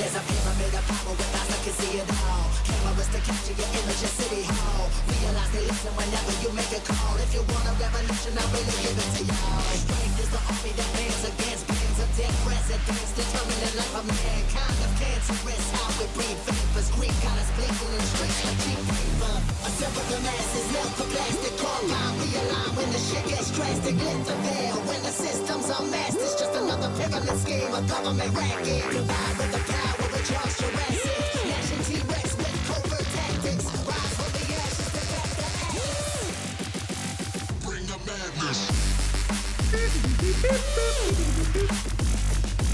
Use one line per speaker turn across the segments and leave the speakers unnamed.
There's a pyramid of power with eyes that can see it all. Cameras to capture your image at City Hall. Realize they listen whenever you make a call. If you want a revolution, I really give it to y'all. Strength is the army that bands against bands of dead presidents, determining the life of mankind. Of cancerous, how we breathe vapors. Greek got us blinking in the streets like cheap paper. Assemble the masses, melt the plastic core line. Realign when the shit gets drastic. Lift the veil when the system's unmasked. It's just another pyramid scheme, a government racket. Combined with the power of Charles Jurassic. Nation T-Rex with covert tactics. Rise from the ashes to back the ashes. Bring the madness.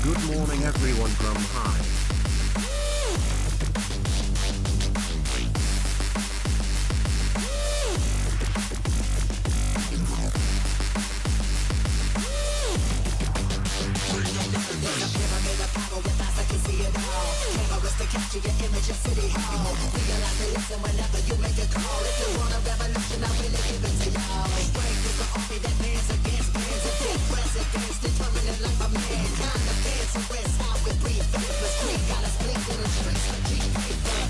Good morning everyone from high.
Capture your image at City Hall. Realize they listen whenever you make a call. If you want a revolution, I really give it to y'all. Strength is the army that bands against bands of dead presidents, determining the life of mankind. The cancerous, how we breathe vapors. Greek got us blinking in the streets like cheap paper.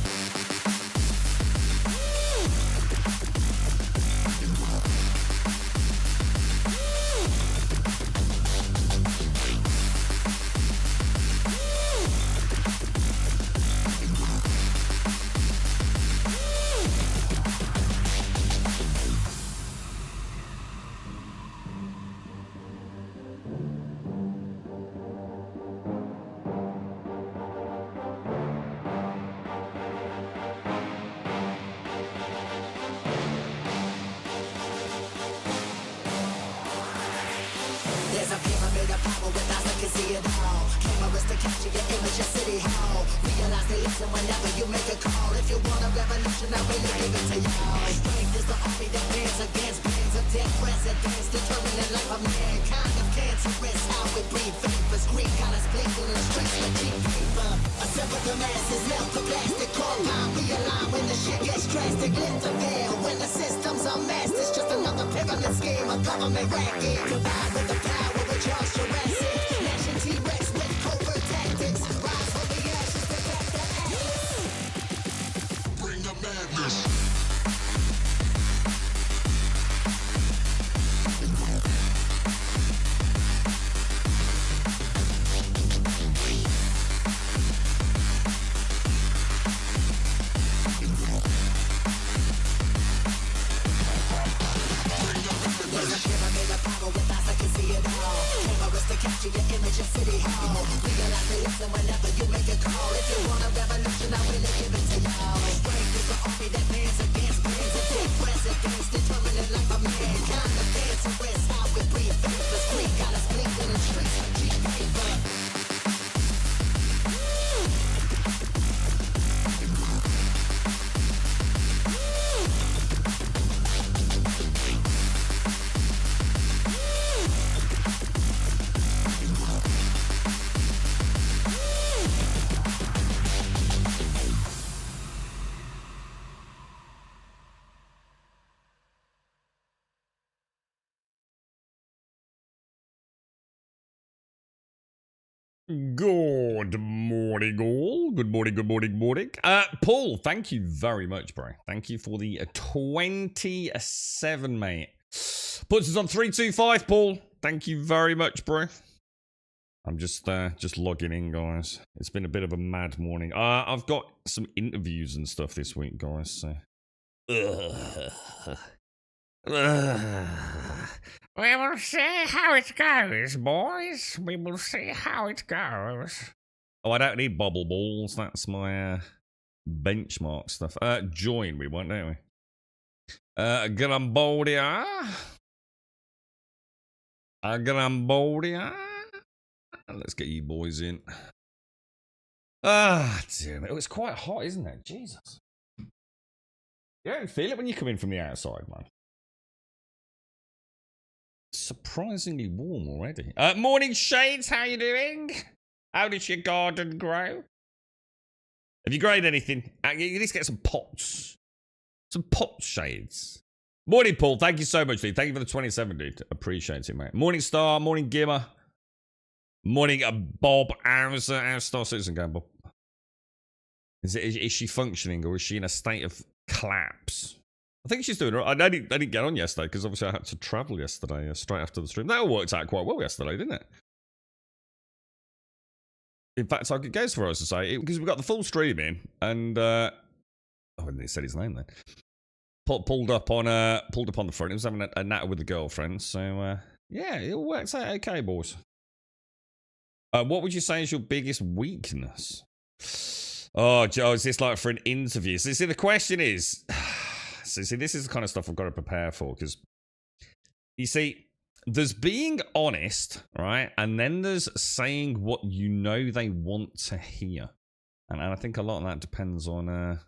There's a pyramid of power with eyes that can see it all. Cameras to capture your image at City Hall. Realize they listen whenever you make a call. If you want a revolution, I really give it to y'all. Strength is the army that bands against bands of dead presidents, determining the life of mankind. Of cancerous, how we breathe vapors. Greek got us blinking in the streets like cheap paper. Assemble the masses, melt the plastic core line. Realign when the shit gets drastic. Lift the veil when the system's unmasked. It's just another pyramid scheme, a government racket. Combined with the power of Charles Jurassic. Nation T-Rex with covert tactics. Rise from the ashes to back the ashes. Bring the madness. Capture your image at City Hall. Realize they listen whenever you make a call. If you want a revolution, I really give it to y'all. Strength is the army that bands against bands of dead presidents, determining the life of mankind. The cancerous, how we breathe vapors. Greek got us blinking in the streets like cheap paper.
Good morning, all. Good morning, good morning, morning. Paul, thank you very much, bro. Thank you for the 27, mate. Puts us on 325, Paul. Thank you very much, bro. I'm just logging in, guys. It's been a bit of a mad morning. I've got some interviews and stuff this week, guys, so... We will see how it goes, boys. We will see how it goes. Oh, I don't need bubble balls. That's my benchmark stuff. Join, we want, don't we? Grambodia. Grambodia. Let's get you boys in. Damn it. It's quite hot, isn't it? Jesus. You don't feel it when you come in from the outside, man. Surprisingly warm already. Morning, Shades. How you doing? How did your garden grow? Have you grown anything? You need to get some pots. Some pots, Shades. Morning, Paul. Thank you so much, dude. Thank you for the 27, dude. Appreciate it, mate. Morning, Star. Morning, Gimmer. Morning, Bob. How's Star Citizen going, Bob? Is she functioning, or is she in a state of collapse? I think she's doing all right. I didn't get on yesterday because obviously I had to travel yesterday straight after the stream. That all worked out quite well yesterday, didn't it? In fact, I could go as far as to say, because we got the full stream in, and oh, I didn't say his name then. Pulled up on the front. He was having a natter with a girlfriend, so yeah, it all works out okay, boys. What would you say is your biggest weakness? Oh, Joe, is this like for an interview? So, see, the question is, see, this is the kind of stuff I've got to prepare for, because you see, there's being honest, right? And then there's saying what you know they want to hear. And I think a lot of that depends on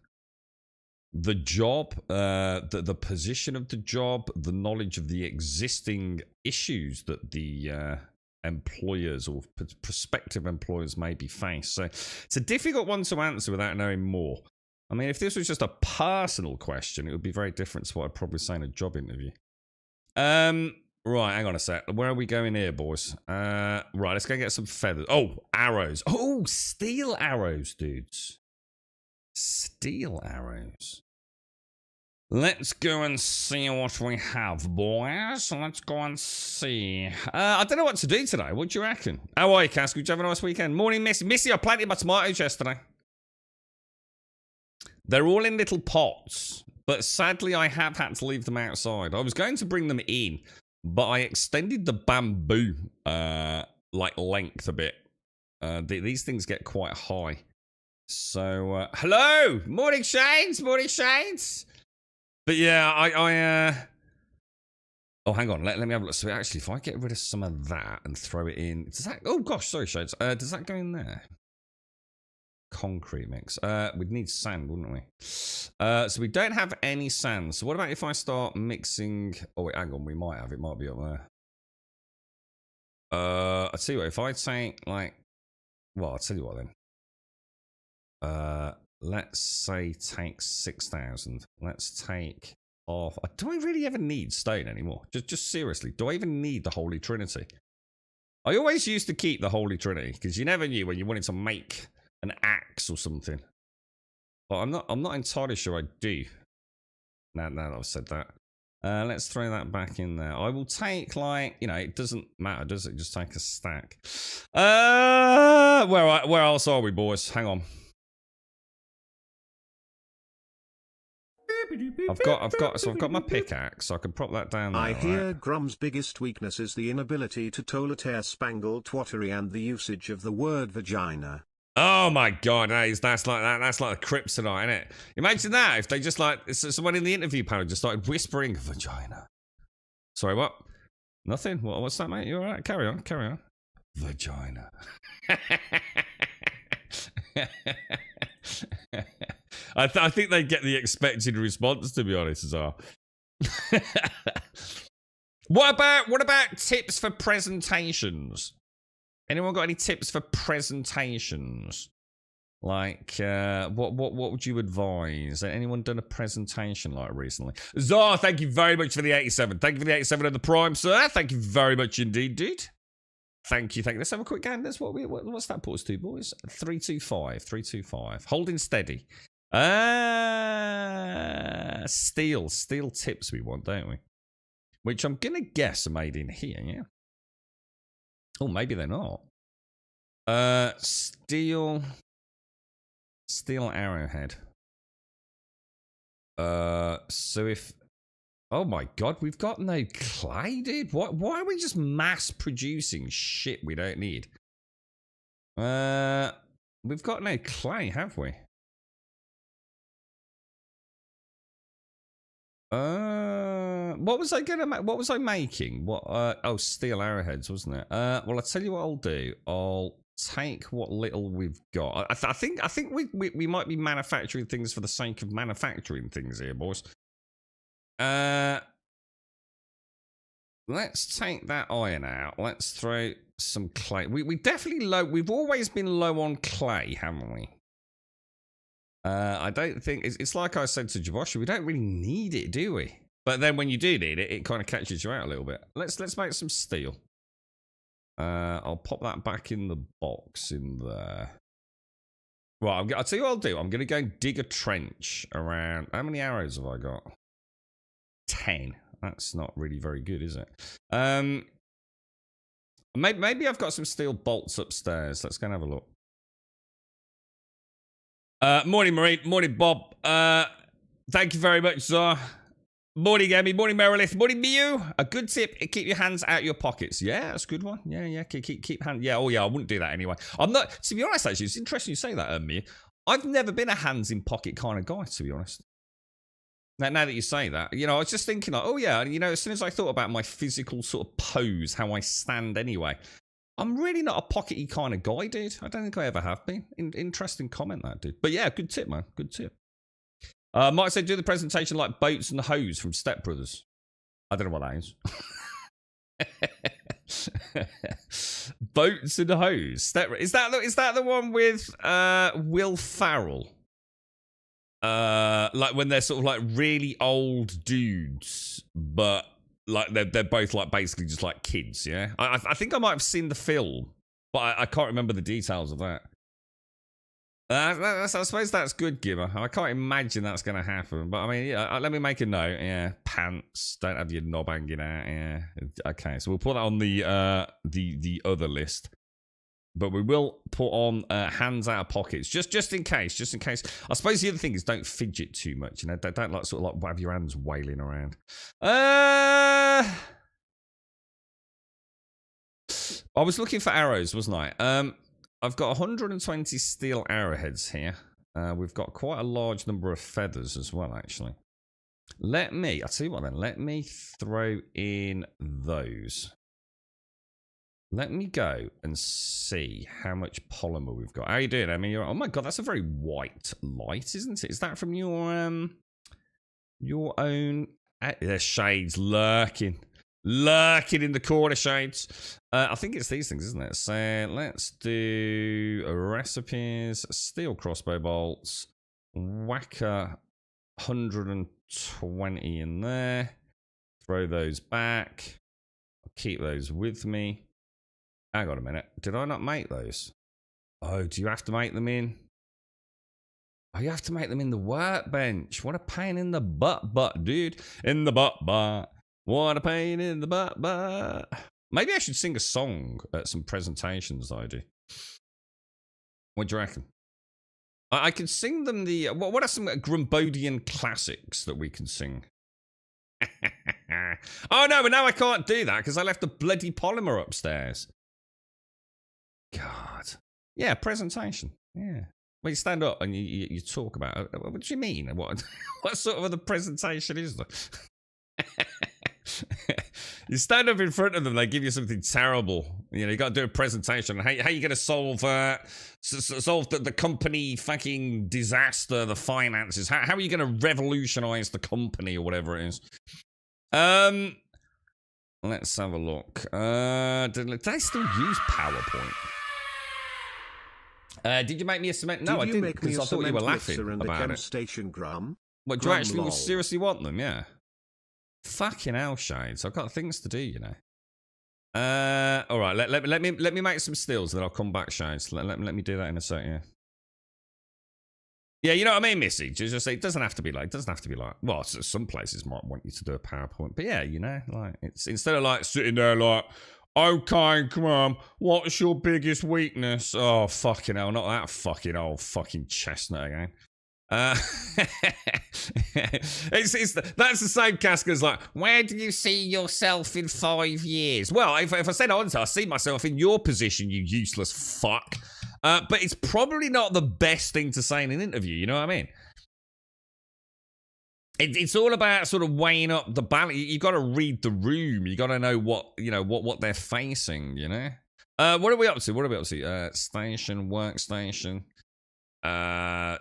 the job, the position of the job, the knowledge of the existing issues that the employers or prospective employers may be faced. So it's a difficult one to answer without knowing more. I mean, if this was just a personal question, it would be very different to what I'd probably say in a job interview. Right, hang on a sec. Where are we going here, boys? Right, let's go get some feathers. Oh, arrows. Oh, steel arrows, dudes. Steel arrows. Let's go and see what we have, boys. Let's go and see. I don't know what to do today. What do you reckon? How are you, Cass? Did you have a nice weekend? Morning, Missy. Missy, I planted my tomatoes yesterday. They're all in little pots, but sadly I have had to leave them outside. I was going to bring them in, but I extended the bamboo, like length a bit. These things get quite high. So, hello! Morning, Shades! Morning, Shades! But yeah, oh, hang on. Let me have a look. So actually, if I get rid of some of that and throw it in... Does that... Oh, gosh, sorry, Shades. Does that go in there? Concrete mix. We'd need sand, wouldn't we? So we don't have any sand. So what about if I start mixing... Oh, wait, hang on. We might have. It might be up there. I'll tell you what. If I take, like... Well, I'll tell you what, then. Let's say take 6,000. Let's take off. Do I really ever need stone anymore? Just seriously, do I even need the Holy Trinity? I always used to keep the Holy Trinity because you never knew when you wanted to make an axe or something. But I'm not entirely sure I do. Now that I've said that, let's throw that back in there. I will take, like, you know, it doesn't matter, does it? Just take a stack. Where else are we, boys? Hang on. I've got my pickaxe, so I can prop that down there.
I hear
right?
Grum's biggest weakness is the inability to tolerate spangled twattery and the usage of the word vagina.
Oh my god, that's like that. That's like the kryptonite, isn't it? Imagine that if they just like someone in the interview panel just started whispering vagina. Sorry, what? Nothing. What's that, mate? You all right? Carry on. Vagina. I think they get the expected response, to be honest, Zar. What about tips for presentations? Anyone got any tips for presentations? Like, what would you advise? Has anyone done a presentation like recently? Zar, thank you very much for the 87. Thank you for the 87 of the Prime, sir. Thank you very much indeed, dude. Thank you. Let's have a quick gander. What's that put us to, boys? 325. Holding steady. Steel tips we want, don't we? Which I'm gonna guess are made in here, yeah? Oh, maybe they're not. Steel arrowhead. So if... Oh my god, we've got no clay, dude. Why are we just mass producing shit we don't need? We've got no clay, have we? What was I making? Oh, steel arrowheads, wasn't it? Well, I'll tell you what I'll do. I'll take what little we've got. I think we might be manufacturing things for the sake of manufacturing things here, boys. Let's take that iron out. Let's throw some clay. We definitely we've always been low on clay, haven't we? I don't think it's like I said to Javosh, we don't really need it, do we? But then when you do need it, it kind of catches you out a little bit. Let's make some steel. I'll pop that back in the box in there. Right, I'll tell you what I'll do. I'm going to go dig a trench around... How many arrows have I got? 10. That's not really very good, is it? Maybe I've got some steel bolts upstairs. Let's go and have a look. Morning, Marie. Morning, Bob. Thank you very much, sir. Morning, Emmy. Morning, Merilith. Morning, Mew. A good tip: keep your hands out of your pockets. Yeah, that's a good one. Yeah. Keep hand. Yeah. Oh, yeah. I wouldn't do that anyway. I'm not. To be honest, actually, it's interesting you say that, Mew. I've never been a hands in pocket kind of guy, to be honest. Now that you say that, I was just thinking, like, oh yeah, as soon as I thought about my physical sort of pose, how I stand anyway, I'm really not a pockety kind of guy, dude. I don't think I ever have been. Interesting comment, that, dude. But yeah, good tip, man. Good tip. Mike said, do the presentation like Boats and the Hose from Step Brothers. I don't know what that is. Boats and the Hose. Is that the one with Will Farrell? Like when they're sort of like really old dudes, but like they're both like basically just like kids, yeah? I think I might have seen the film, but I can't remember the details of that. I suppose that's good, Gibber. I can't imagine that's going to happen. But I mean, yeah, let me make a note. Yeah, pants. Don't have your knob hanging out. Yeah. Okay, so we'll put that on the other list. But we will put on hands out of pockets, just in case. I suppose the other thing is don't fidget too much. Don't like sort of like have your hands wailing around. I was looking for arrows, wasn't I? I've got 120 steel arrowheads here. We've got quite a large number of feathers as well, actually. I'll tell you what then, let me throw in those. Let me go and see how much polymer we've got. How you doing? I mean, oh my god, that's a very white light, isn't it? Is that from your own? There's shades lurking in the corner, shades. I think it's these things, isn't it? So let's do recipes, steel crossbow bolts, whacker 120 in there. Throw those back. I'll keep those with me. Hang on a minute. Did I not make those? Oh, do you have to make them in? Oh, you have to make them in the workbench. What a pain in the butt, dude. In the butt. What a pain in the butt. Maybe I should sing a song at some presentations I do. What do you reckon? I can sing them the... What are some Grumbodian classics that we can sing? Oh, no, but now I can't do that because I left the bloody polymer upstairs. God. Yeah, presentation. Yeah. Well, you stand up and you talk about it. What do you mean? What sort of a presentation is that? You stand up in front of them, they give you something terrible. You got to do a presentation. How are you going to solve the company fucking disaster, the finances? How are you going to revolutionize the company or whatever it is? Let's have a look. Did they still use PowerPoint? Did you make me a cement? No, I didn't, because I thought you were laughing about it.
Station Grum.
What, do you actually seriously want them? Yeah. Fucking hell, Shades. I've got things to do, All right, let me make some steels, then I'll come back, Shades. Let me do that in a sec, yeah. Yeah, you know what I mean, Missy? Just it doesn't have to be like. Well, some places might want you to do a PowerPoint, but yeah, like it's instead of like sitting there like, okay, come on, what's your biggest weakness? Oh, fucking hell, not that fucking old fucking chestnut again. That's the same Casca as like, where do you see yourself in 5 years? Well, if I said honestly, I see myself in your position, you useless fuck. But it's probably not the best thing to say in an interview, you know what I mean? It's all about sort of weighing up the balance. You got to read the room. You got to know what they're facing. What are we up to? Station, workstation,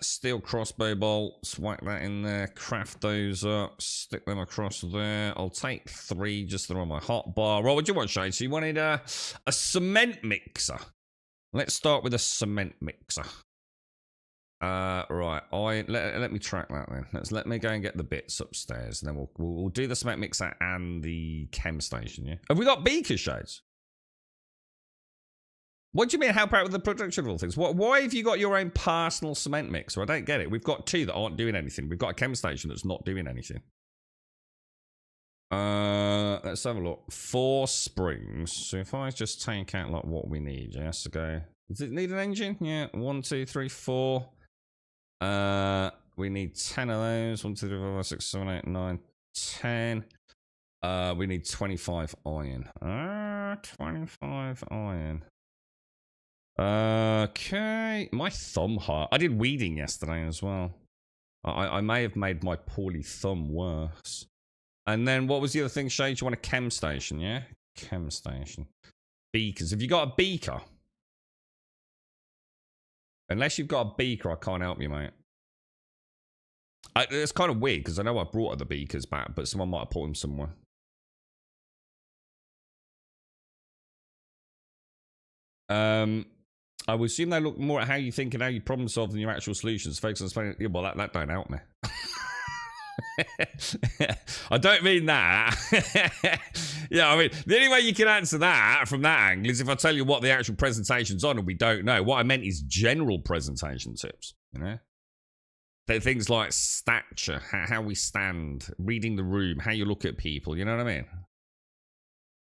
steel crossbow bolts. Whack that in there. Craft those up. Stick them across there. I'll take 3 just throw on my hot bar. Right, what do you want, Shane? So you wanted a cement mixer. Let's start with a cement mixer. Right. Let me track that then. Let me go and get the bits upstairs, and then we'll do the cement mixer and the chem station. Yeah. Have we got beaker, Shades? What do you mean help out with the production of all things? Why have you got your own personal cement mixer? I don't get it. We've got 2 that aren't doing anything. We've got a chem station that's not doing anything. Let's have a look. 4 springs. So if I just take out like what we need, yeah, so go. Does it need an engine? Yeah. 1, 2, 3, 4. We need 10 of those. 1, 2, 3, 4, 5, 6, 7, 8, 9, 10. We need 25 iron. 25 iron. Okay. My thumb hurt. I did weeding yesterday as well. I may have made my poorly thumb worse. And then what was the other thing, Shade? You want a chem station, yeah? Chem station. Beakers. Have you got a beaker? Unless you've got a beaker, I can't help you, mate. It's kind of weird because I know I brought the beakers back, but someone might have put them somewhere. I would assume they look more at how you think and how you problem solve than your actual solutions. Focus on explaining. Yeah, well, that don't help me. I don't mean that. Yeah, I mean, the only way you can answer that from that angle is if I tell you what the actual presentation's on and we don't know. What I meant is general presentation tips, you know? Things like stature, how we stand, reading the room, how you look at people, you know what I mean?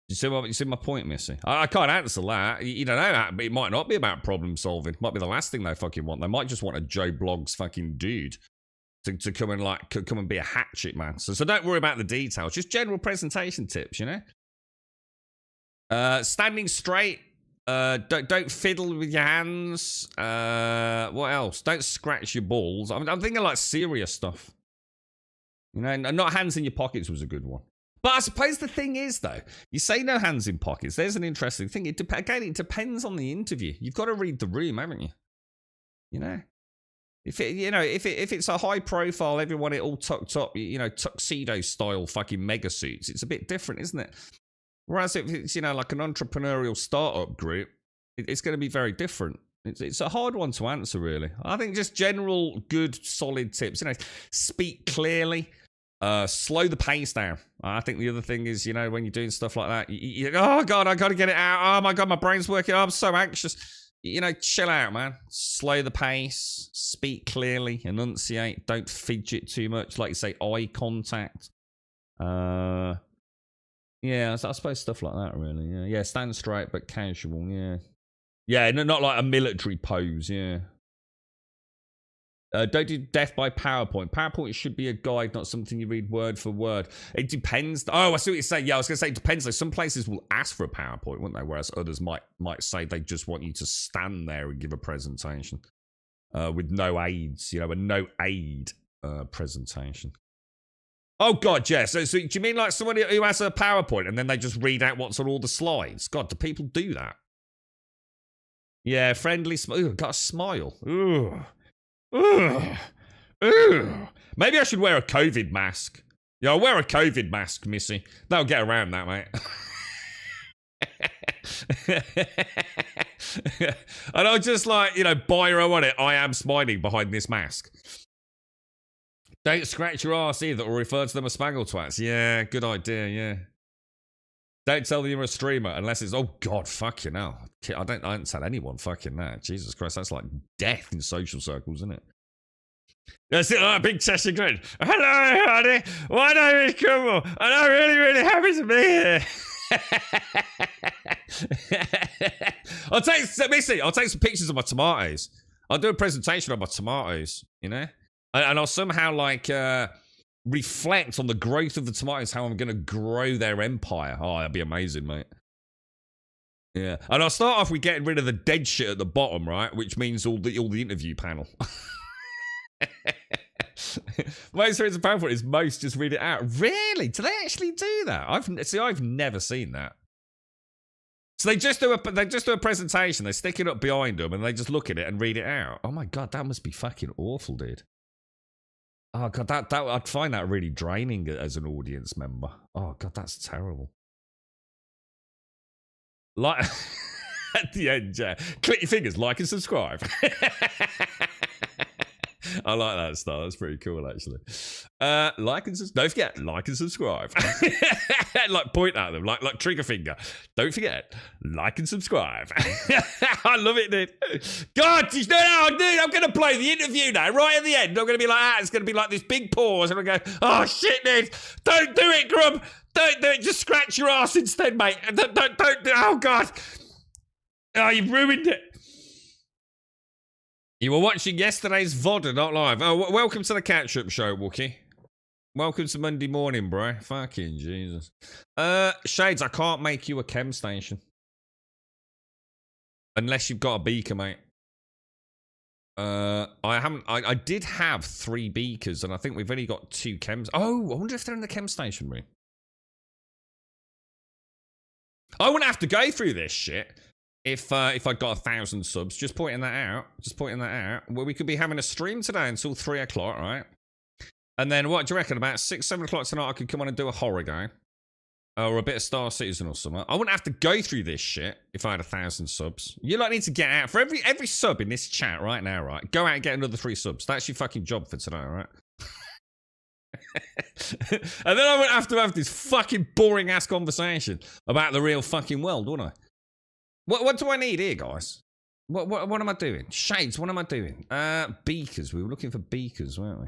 You see my point, Missy? I can't answer that. You don't know that, but it might not be about problem solving. It might be the last thing they fucking want. They might just want a Joe Bloggs fucking dude to come and be a hatchet man. So don't worry about the details. Just general presentation tips, you know? Standing straight. Don't fiddle with your hands. What else? Don't scratch your balls. I'm thinking like serious stuff. You know, not hands in your pockets was a good one. But I suppose the thing is, though, you say no hands in pockets. There's an interesting thing. It depends on the interview. You've got to read the room, haven't you? You know, if it's a high profile, everyone it all tucked up, you know, tuxedo style fucking mega suits. It's a bit different, isn't it? Whereas if it's, you know, like an entrepreneurial startup group, it's going to be very different. It's a hard one to answer, really. I think just general good, solid tips. You know, speak clearly. Slow the pace down. I think the other thing is, you know, when you're doing stuff like that, oh God, I got to get it out. Oh my God, my brain's working. Oh, I'm so anxious. You know, chill out, man. Slow the pace. Speak clearly. Enunciate. Don't fidget too much. Like you say, eye contact. Yeah, I suppose stuff like that, really. Yeah, stand straight but casual. Yeah, not like a military pose. Yeah. Don't do death by PowerPoint. PowerPoint should be a guide, not something you read word for word. It depends. Oh, I see what you're saying. Yeah, I was going to say it depends. Like, some places will ask for a PowerPoint, won't they? Whereas others might say they just want you to stand there and give a presentation with no aids, you know, a no aid presentation. Oh, God, yes. So do you mean like somebody who has a PowerPoint and then they just read out what's on all the slides? God, do people do that? Yeah, friendly smile. Ooh, got a smile. Ooh. Ugh. Ugh. Maybe I should wear a COVID mask. Yeah, I'll wear a COVID mask, Missy. That'll get around that, mate. And I'll just like, you know, biro on it. I am smiling behind this mask. Don't scratch your arse either or refer to them as spangle twats. Yeah, good idea, yeah. Don't tell them you're a streamer unless it's, oh God, fuck you now. I don't tell anyone fucking that. Jesus Christ, that's like death in social circles, isn't it? That's it, like a big Cheshire grin. Hello, honey. My name is Crumble, and I'm really, really happy to be here. I'll take some pictures of my tomatoes. I'll do a presentation on my tomatoes, you know? And I'll somehow like reflect on the growth of the tomatoes, how I'm going to grow their empire. Oh, that'd be amazing, mate. Yeah. And I'll start off with getting rid of the dead shit at the bottom, right? Which means all the interview panel. My experience of PowerPoint is most just read it out. Really? Do they actually do that? I've never seen that. So they just do a presentation, they stick it up behind them, and they just look at it and read it out. Oh my God, that must be fucking awful, dude. Oh God, that I'd find that really draining as an audience member. Oh God, that's terrible. Like at the end, yeah. Click your fingers, like and subscribe. I like that style. That's pretty cool, actually. Like and don't forget, like and subscribe. Like point at them, like trigger finger. Don't forget, like and subscribe. I love it, dude. God, you know, dude, I'm gonna play the interview now. Right at the end, I'm gonna be like, it's gonna be like this big pause, and I go, oh shit, dude, don't do it, Grub. Don't do it. Just scratch your ass instead, mate. Don't do. Oh God. Oh, you've ruined it. You were watching yesterday's VOD, not live. Oh, welcome to the catch-up show, Wookie. Welcome to Monday morning, bro. Fucking Jesus. Shades, I can't make you a chem station. Unless you've got a beaker, mate. I did have 3 beakers, and I think we've only got 2 chems. Oh, I wonder if they're in the chem station room. I wouldn't have to go through this shit. If I got 1,000 subs, just pointing that out. Well, we could be having a stream today until 3 o'clock, right? And then what do you reckon? About 6, 7 o'clock tonight, I could come on and do a horror game. Or a bit of Star Citizen or something. I wouldn't have to go through this shit if I had 1,000 subs. You like need to get out. For every sub in this chat right now, right? Go out and get another 3 subs. That's your fucking job for today, right? And then I wouldn't have to have this fucking boring ass conversation about the real fucking world, wouldn't I? What do I need here, guys? What am I doing? Shades, what am I doing? Beakers. We were looking for beakers, weren't we?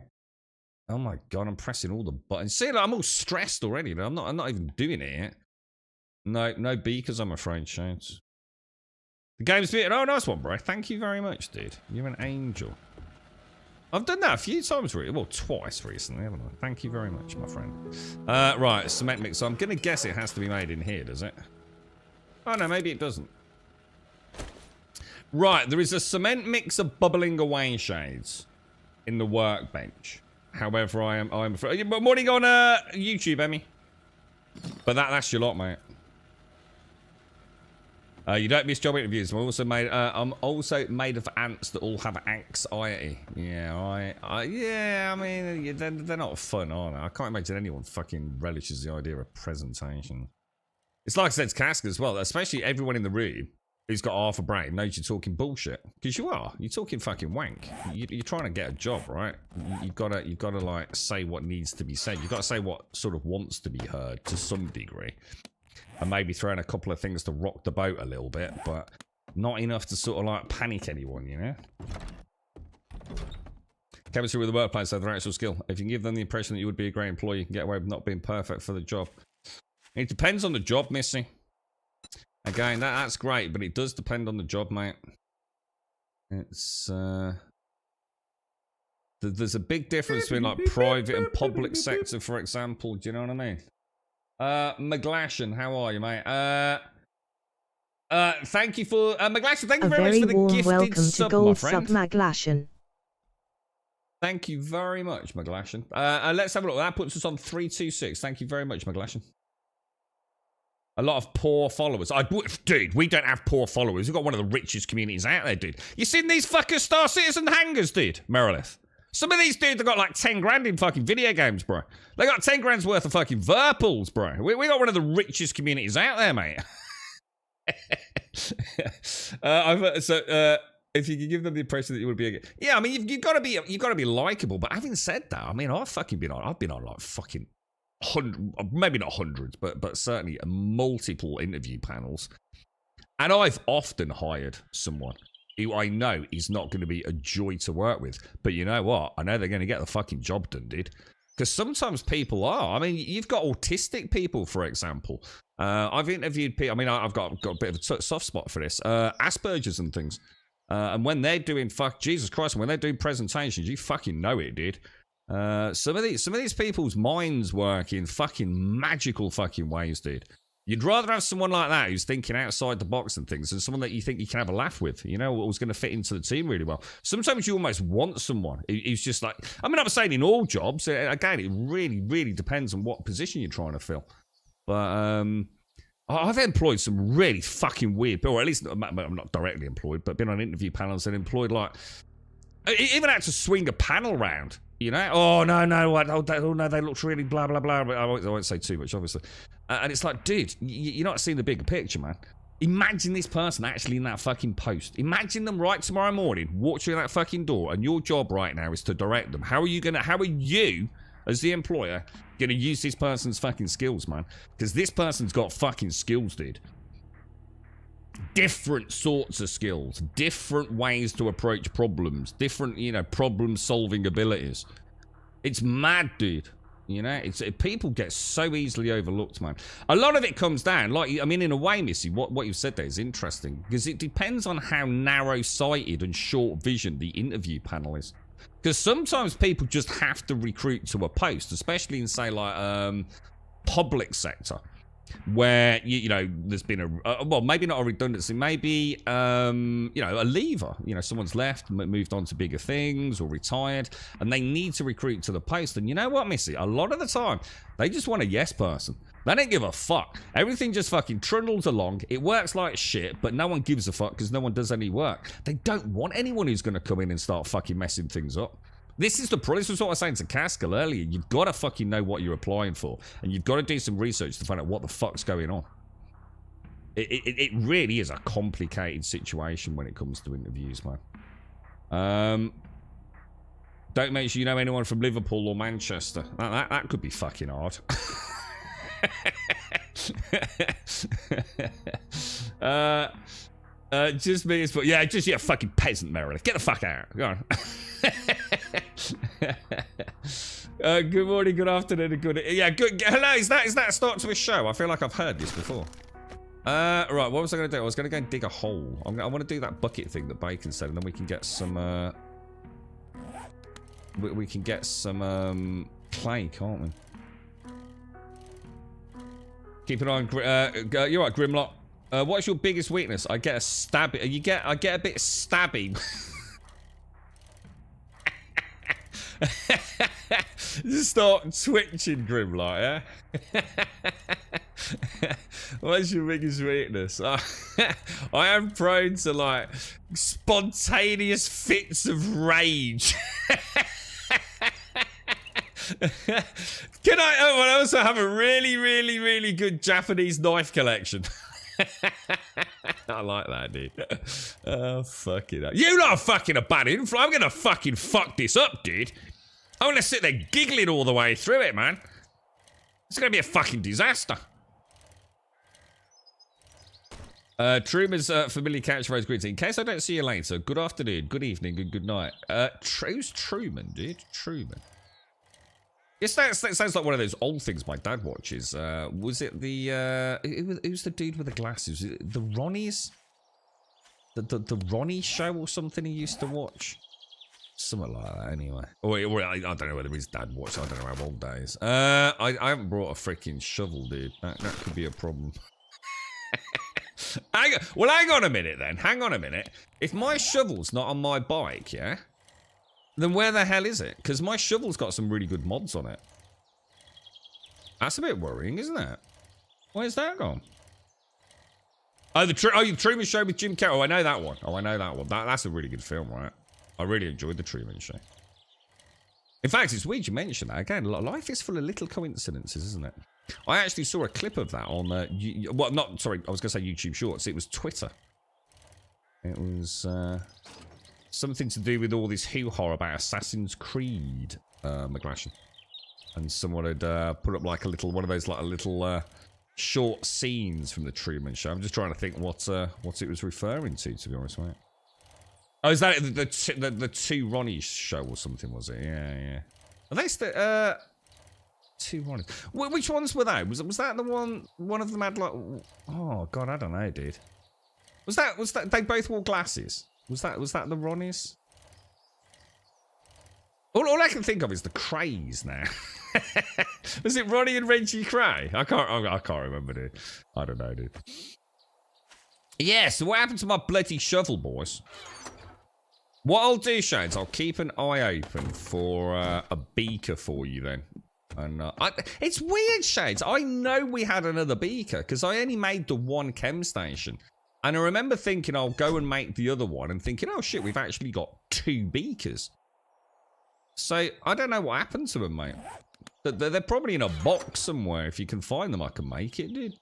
Oh my God, I'm pressing all the buttons. See, like, I'm all stressed already. I'm not even doing it yet. No beakers, I'm afraid, Shades. The game's beaten. Oh, nice one, bro. Thank you very much, dude. You're an angel. I've done that a few times, really. Well, twice recently, haven't I? Thank you very much, my friend. Right, cement mix. So I'm going to guess it has to be made in here, does it? Oh, no, maybe it doesn't. Right, there is a cement mixer bubbling away, Shades, in the workbench. However, I'm afraid. Morning on YouTube, Emmy. But that's your lot, mate. You don't miss job interviews. I'm also made of ants that all have anxiety. Yeah, I mean, they're not fun, are they? I can't imagine anyone fucking relishes the idea of presentation. It's like I said to Casca as well, especially everyone in the room who's got half a brain knows you're talking bullshit. Because you are. You're talking fucking wank. You're trying to get a job, right? You've got to like say what needs to be said. You've got to say what sort of wants to be heard to some degree. And maybe throw in a couple of things to rock the boat a little bit, but not enough to sort of like panic anyone, you know? Chemistry with the workplace, so their actual skill. If you can give them the impression that you would be a great employee, you can get away with not being perfect for the job. It depends on the job, Missy. Again, that's great, but it does depend on the job, mate. It's, there's a big difference between, like, private and public sector, for example. Do you know what I mean? McGlashan, how are you, mate? Thank you for, McGlashan, thank you very much for the gifted
welcome
sub,
to Gold
my friend.
Sub McGlashan.
Thank you very much, McGlashan. Let's have a look. That puts us on 326. Thank you very much, McGlashan. A lot of poor followers. Dude, we don't have poor followers. We've got one of the richest communities out there, dude. You seen these fucking Star Citizen hangers, dude? Merilith. Some of these dudes have got like 10 grand in fucking video games, bro. They got 10 grand's worth of fucking Virpools, bro. We got one of the richest communities out there, mate. If you could give them the impression that you would be yeah, I mean, you've got to be likable. But having said that, I mean, I've been on like fucking maybe not hundreds, but certainly multiple interview panels, and I've often hired someone who I know is not going to be a joy to work with. But you know what? I know they're going to get the fucking job done, dude. Because sometimes people are. I mean, you've got autistic people, for example. I've interviewed people. I mean, I've got a bit of a soft spot for this. Asperger's and things. And when they're doing Jesus Christ, when they're doing presentations, you fucking know it, dude. Some of these people's minds work in fucking magical fucking ways, dude. You'd rather have someone like that who's thinking outside the box and things than someone that you think you can have a laugh with, you know, who's going to fit into the team really well. Sometimes you almost want someone who's just like, I mean, I'm saying in all jobs, again, it really, really depends on what position you're trying to fill. But I've employed some really fucking weird, or at least I'm not directly employed, but been on interview panels and employed like, even had to swing a panel round. You know? Oh, no, they looked really blah, blah, blah. But I won't say too much, obviously. And it's like, dude, you're not seeing the bigger picture, man. Imagine this person actually in that fucking post. Imagine them right tomorrow morning, walk through that fucking door, and your job right now is to direct them. How are you, as the employer, gonna use this person's fucking skills, man? Because this person's got fucking skills, dude. Different sorts of skills, different ways to approach problems, different, problem-solving abilities. It's mad, dude. People get so easily overlooked, man. A lot of it comes down, in a way, Missy, what you've said there is interesting, because it depends on how narrow-sighted and short-visioned the interview panel is. Because sometimes people just have to recruit to a post, especially in, say, public sector, where, there's been maybe not a redundancy, maybe, a leaver. Someone's left, moved on to bigger things, or retired, and they need to recruit to the post. And you know what, Missy? A lot of the time, they just want a yes person. They don't give a fuck. Everything just fucking trundles along. It works like shit, but no one gives a fuck because no one does any work. They don't want anyone who's going to come in and start fucking messing things up. This is what I was saying to Caskell earlier. You've got to fucking know what you're applying for. And you've got to do some research to find out what the fuck's going on. It really is a complicated situation when it comes to interviews, man. Don't make sure you know anyone from Liverpool or Manchester. That could be fucking hard. Just me, but yeah, fucking peasant, Meredith. Get the fuck out. Go on. Good morning, good afternoon, and good. Yeah, good. Hello, is that a start to a show? I feel like I've heard this before. Right, what was I going to do? I was going to go and dig a hole. I want to do that bucket thing that Bacon said, and then we can get some. We can get some clay, can't we? Keep an eye on. You're right, Grimlock. What's your biggest weakness? I get a stab. I get a bit stabby. Just start twitching, Grimlock, yeah? What's your biggest weakness? I am prone to, spontaneous fits of rage. Can I also have a really, really, really good Japanese knife collection? I like that, dude. Oh, fuck it up. You're not fucking a bad influence. I'm gonna fucking fuck this up, dude. I'm gonna sit there giggling all the way through it, man. It's gonna be a fucking disaster. Truman's familiar catchphrase greeting. In case I don't see you later, good afternoon, good evening, and good night. Who's Truman, dude? Truman. Yes, that sounds like one of those old things my dad watches. Was it the who's the dude with the glasses? Was it the Ronnies? The Ronnie show or something he used to watch? Something like that, anyway. Or I don't know whether his dad watched. I don't know how old that is. I haven't brought a freaking shovel, dude. That could be a problem. Hang on a minute then. Hang on a minute. If my shovel's not on my bike, yeah? Then where the hell is it? Because my shovel's got some really good mods on it. That's a bit worrying, isn't it? Where's that gone? Oh, the Truman Show with Jim Carrey. Oh, I know that one. That's a really good film, right? I really enjoyed the Truman Show. In fact, it's weird you mention that. Again, life is full of little coincidences, isn't it? I actually saw a clip of that on... I was going to say YouTube Shorts. It was Twitter. It was... something to do with all this hoo-ha about Assassin's Creed, McGlashan. And someone had put up one of those little short scenes from the Truman Show. I'm just trying to think what it was referring to be honest, mate. Oh, is that the two Ronnies show or something, was it? Yeah. Are they still, two Ronnies. Which ones were they? Was that the one of them had oh god, I don't know, dude. Was that they both wore glasses? Was that the Ronnies? All I can think of is the Krays now. Was it Ronnie and Reggie Kray? I can't remember, dude. I don't know, dude. Yeah, so what happened to my bloody shovel, boys? What I'll do, Shades, I'll keep an eye open for a beaker for you then. And it's weird, Shades. I know we had another beaker because I only made the one chem station. And I remember thinking I'll go and make the other one and thinking, oh shit, we've actually got 2 beakers. So, I don't know what happened to them, mate. They're probably in a box somewhere. If you can find them, I can make it, dude.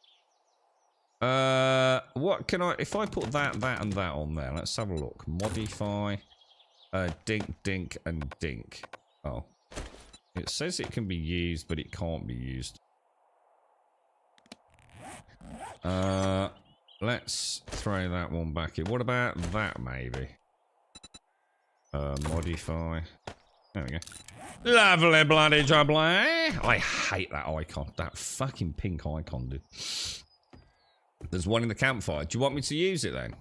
What can I... If I put that, and that on there, let's have a look. Modify. Dink, dink, and dink. Oh. It says it can be used, but it can't be used. Let's throw that one back in. What about that, maybe? Modify. There we go. Lovely bloody jubbly. I hate that icon. That fucking pink icon, dude. There's one in the campfire. Do you want me to use it then?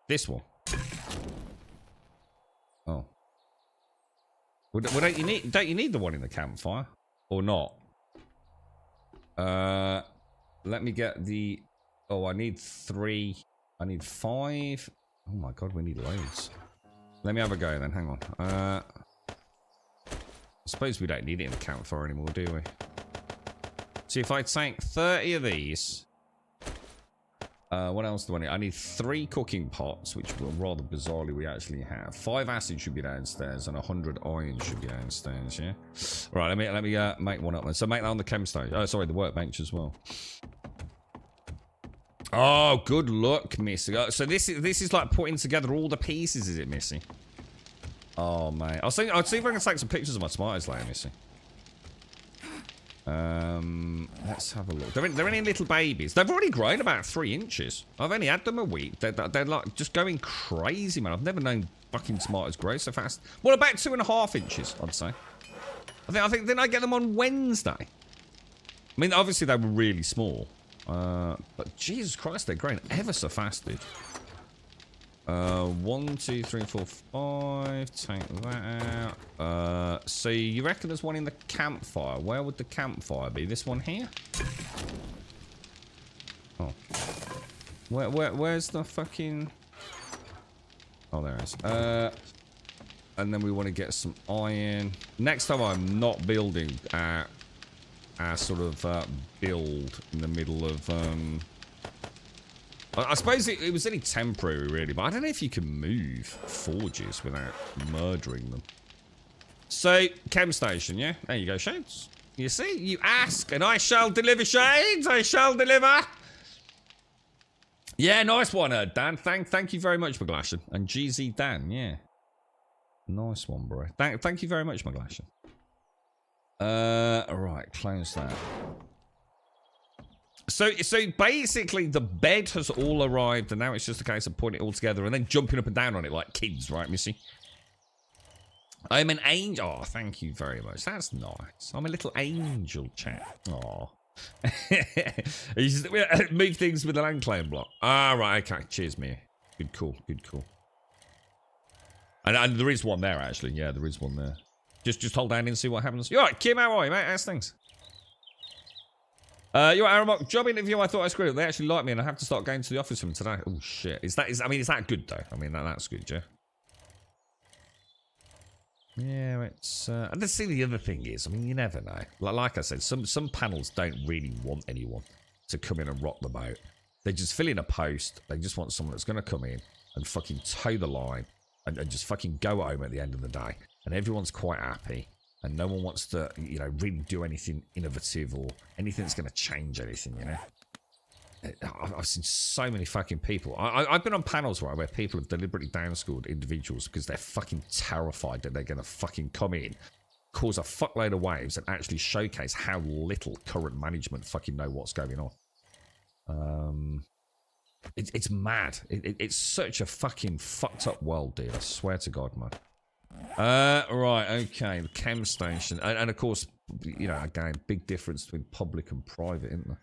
This one. Oh. Well, don't you need the one in the campfire? Or not? Let me get the... Oh, I need 3. I need 5. Oh my god, we need loads. Let me have a go then, hang on. I suppose we don't need it in the campfire anymore, do we? So if I take 30 of these... what else do I need? I need 3 cooking pots, which rather bizarrely we actually have. 5 acid should be downstairs, and 100 iron should be downstairs, yeah? Right, let me make one up then. So make that on the chem station. Oh, sorry, the workbench as well. Oh, good luck, Missy. So this is like putting together all the pieces, is it, Missy? Oh, mate. I'll see if I can take some pictures of my Smarties later, Missy. Let's have a look. They're only little babies. They've already grown about 3 inches. I've only had them a week. They're like just going crazy, man. I've never known fucking Smarties grow so fast. Well, about 2.5 inches, I'd say. I think didn't I get them on Wednesday? I mean, obviously they were really small. But Jesus Christ, they're growing ever so fast, dude. 1, 2, 3, 4, 5. Take that out. So you reckon there's one in the campfire? Where would the campfire be? This one here? Oh. Where's the fucking... Oh, there it is. And then we want to get some iron. Next time I'm not building our sort of build in the middle of... I suppose it was only temporary, really, but I don't know if you can move forges without murdering them. So, chem station, yeah? There you go, Shades. You see? You ask, and I shall deliver, Shades! I shall deliver! Yeah, nice one, Dan. Thank you very much, McGlashan. And GZ Dan, yeah. Nice one, bro. Thank you very much, McGlashan. Right, close that. So basically the bed has all arrived and now it's just a case of putting it all together and then jumping up and down on it like kids, right, Missy? I'm an angel. Oh, thank you very much. That's nice. I'm a little angel chap. Oh. Move things with the land claim block. Ah, right, okay. Cheers, me. Good call, good call. And there is one there, actually. Yeah, there is one there. Just hold down and see what happens. You alright, Kim? How are you, mate? How's things? You're Aramok. Job interview. I thought I screwed it. They actually like me, and I have to start going to the office with them today. Oh shit! Is that good though? I mean, that's good, yeah. Yeah, it's. And let's see. The other thing is, I mean, you never know. Like I said, some panels don't really want anyone to come in and rock the boat. They just fill in a post. They just want someone that's going to come in and fucking toe the line and just fucking go home at the end of the day, and everyone's quite happy. And no one wants to, you know, really do anything innovative or anything that's going to change anything, you know. I've seen so many fucking people. I've been on panels where people have deliberately downschooled individuals because they're fucking terrified that they're going to fucking come in, cause a fuckload of waves, and actually showcase how little current management fucking know what's going on. It's mad. It's such a fucking fucked up world, dude. I swear to God, man. Right, okay, the chem station. And of course, you know, again, big difference between public and private, isn't there?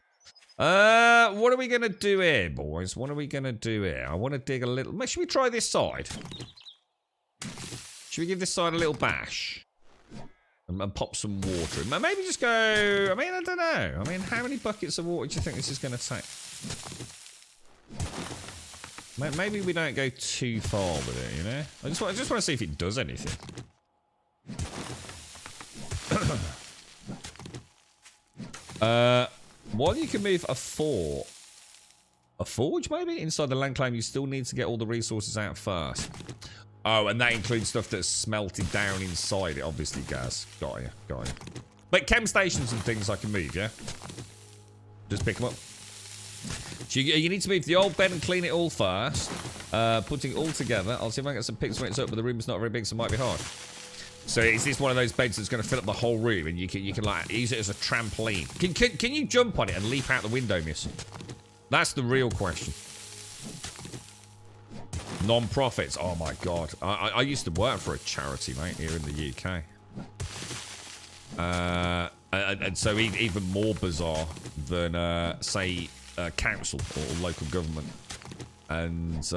What are we going to do here, boys? What are we going to do here? I want to dig a little... Should we try this side? Should we give this side a little bash? And pop some water in? Maybe just go... I mean, I don't know. I mean, how many buckets of water do you think this is going to take? Maybe we don't go too far with it, you know? I just want to see if it does anything. While you can move a forge maybe? Inside the land claim, you still need to get all the resources out first. Oh, and that includes stuff that's smelted down inside it, obviously, Gaz. Got you. But chem stations and things I can move, yeah? Just pick them up. So you need to move the old bed and clean it all first. Putting it all together. I'll see if I can get some pics when it's up, but the room is not very big, so it might be hard. So is this one of those beds that's going to fill up the whole room, and you can like use it as a trampoline? Can you jump on it and leap out the window, miss? That's the real question. Non-profits. Oh my god. I used to work for a charity, mate, here in the UK. And so even more bizarre than say council or local government. And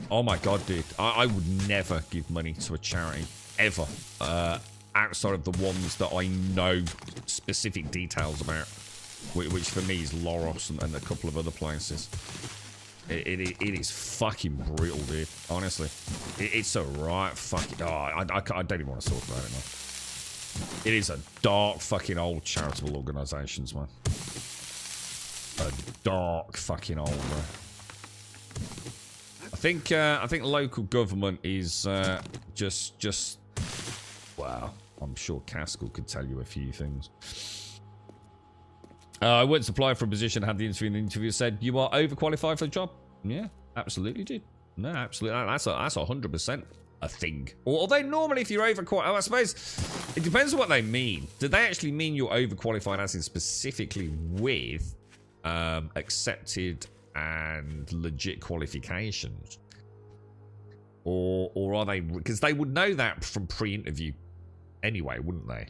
oh my god, dude, I would never give money to a charity ever, outside of the ones that I know specific details about, which for me is Loros and a couple of other places. It is fucking brutal, dude. Honestly, it's a right fucking. Oh, I don't even want to talk about it now. It is a dark fucking old charitable organisations, man. A dark fucking old, bro. I think local government is just. Wow, I'm sure Caskell could tell you a few things. I went to apply for a position, had the interview, and the interviewer said, you are overqualified for the job. Yeah, absolutely, dude. No, absolutely. That's 100% a thing. Although normally if you're overqualified, I suppose it depends on what they mean. Do they actually mean you're overqualified as in specifically with accepted and legit qualifications? Or are they, because they would know that from pre-interview anyway, wouldn't they?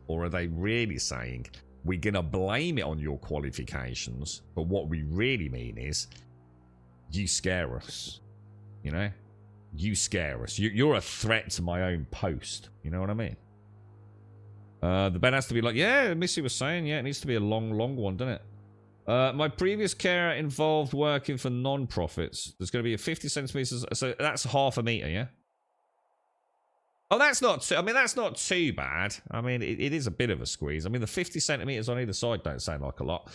Or are they really saying, we're going to blame it on your qualifications, but what we really mean is, you scare us. You know? You scare us. You're a threat to my own post. You know what I mean? The bed has to be like, yeah, Missy was saying, yeah, it needs to be a long one, doesn't it? My previous carer involved working for non-profits. There's going to be a 50 centimeters, so that's half a meter, yeah? Oh, that's not too, I mean, that's not too bad. I mean, it is a bit of a squeeze. I mean, the 50 centimeters on either side don't sound like a lot.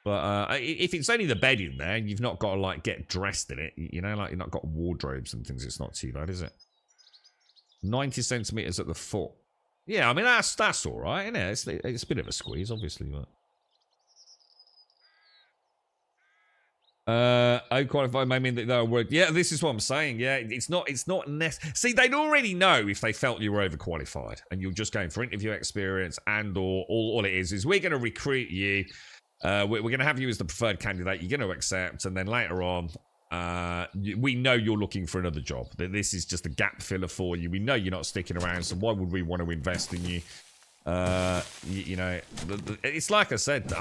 But if it's only the bed in there, you've not got to, like, get dressed in it. You know, like, you've not got wardrobes and things. It's not too bad, is it? 90 centimeters at the foot. Yeah, I mean, that's all right, isn't it? It's a bit of a squeeze, obviously, but... qualified may mean that they'll work. Yeah, this is what I'm saying. Yeah, it's not See, they'd already know if they felt you were overqualified and you're just going for interview experience, and or all it is we're going to recruit you. We're going to have you as the preferred candidate. You're going to accept, and then later on, we know you're looking for another job. That this is just a gap filler for you. We know you're not sticking around, so why would we want to invest in you? You know, it's like I said,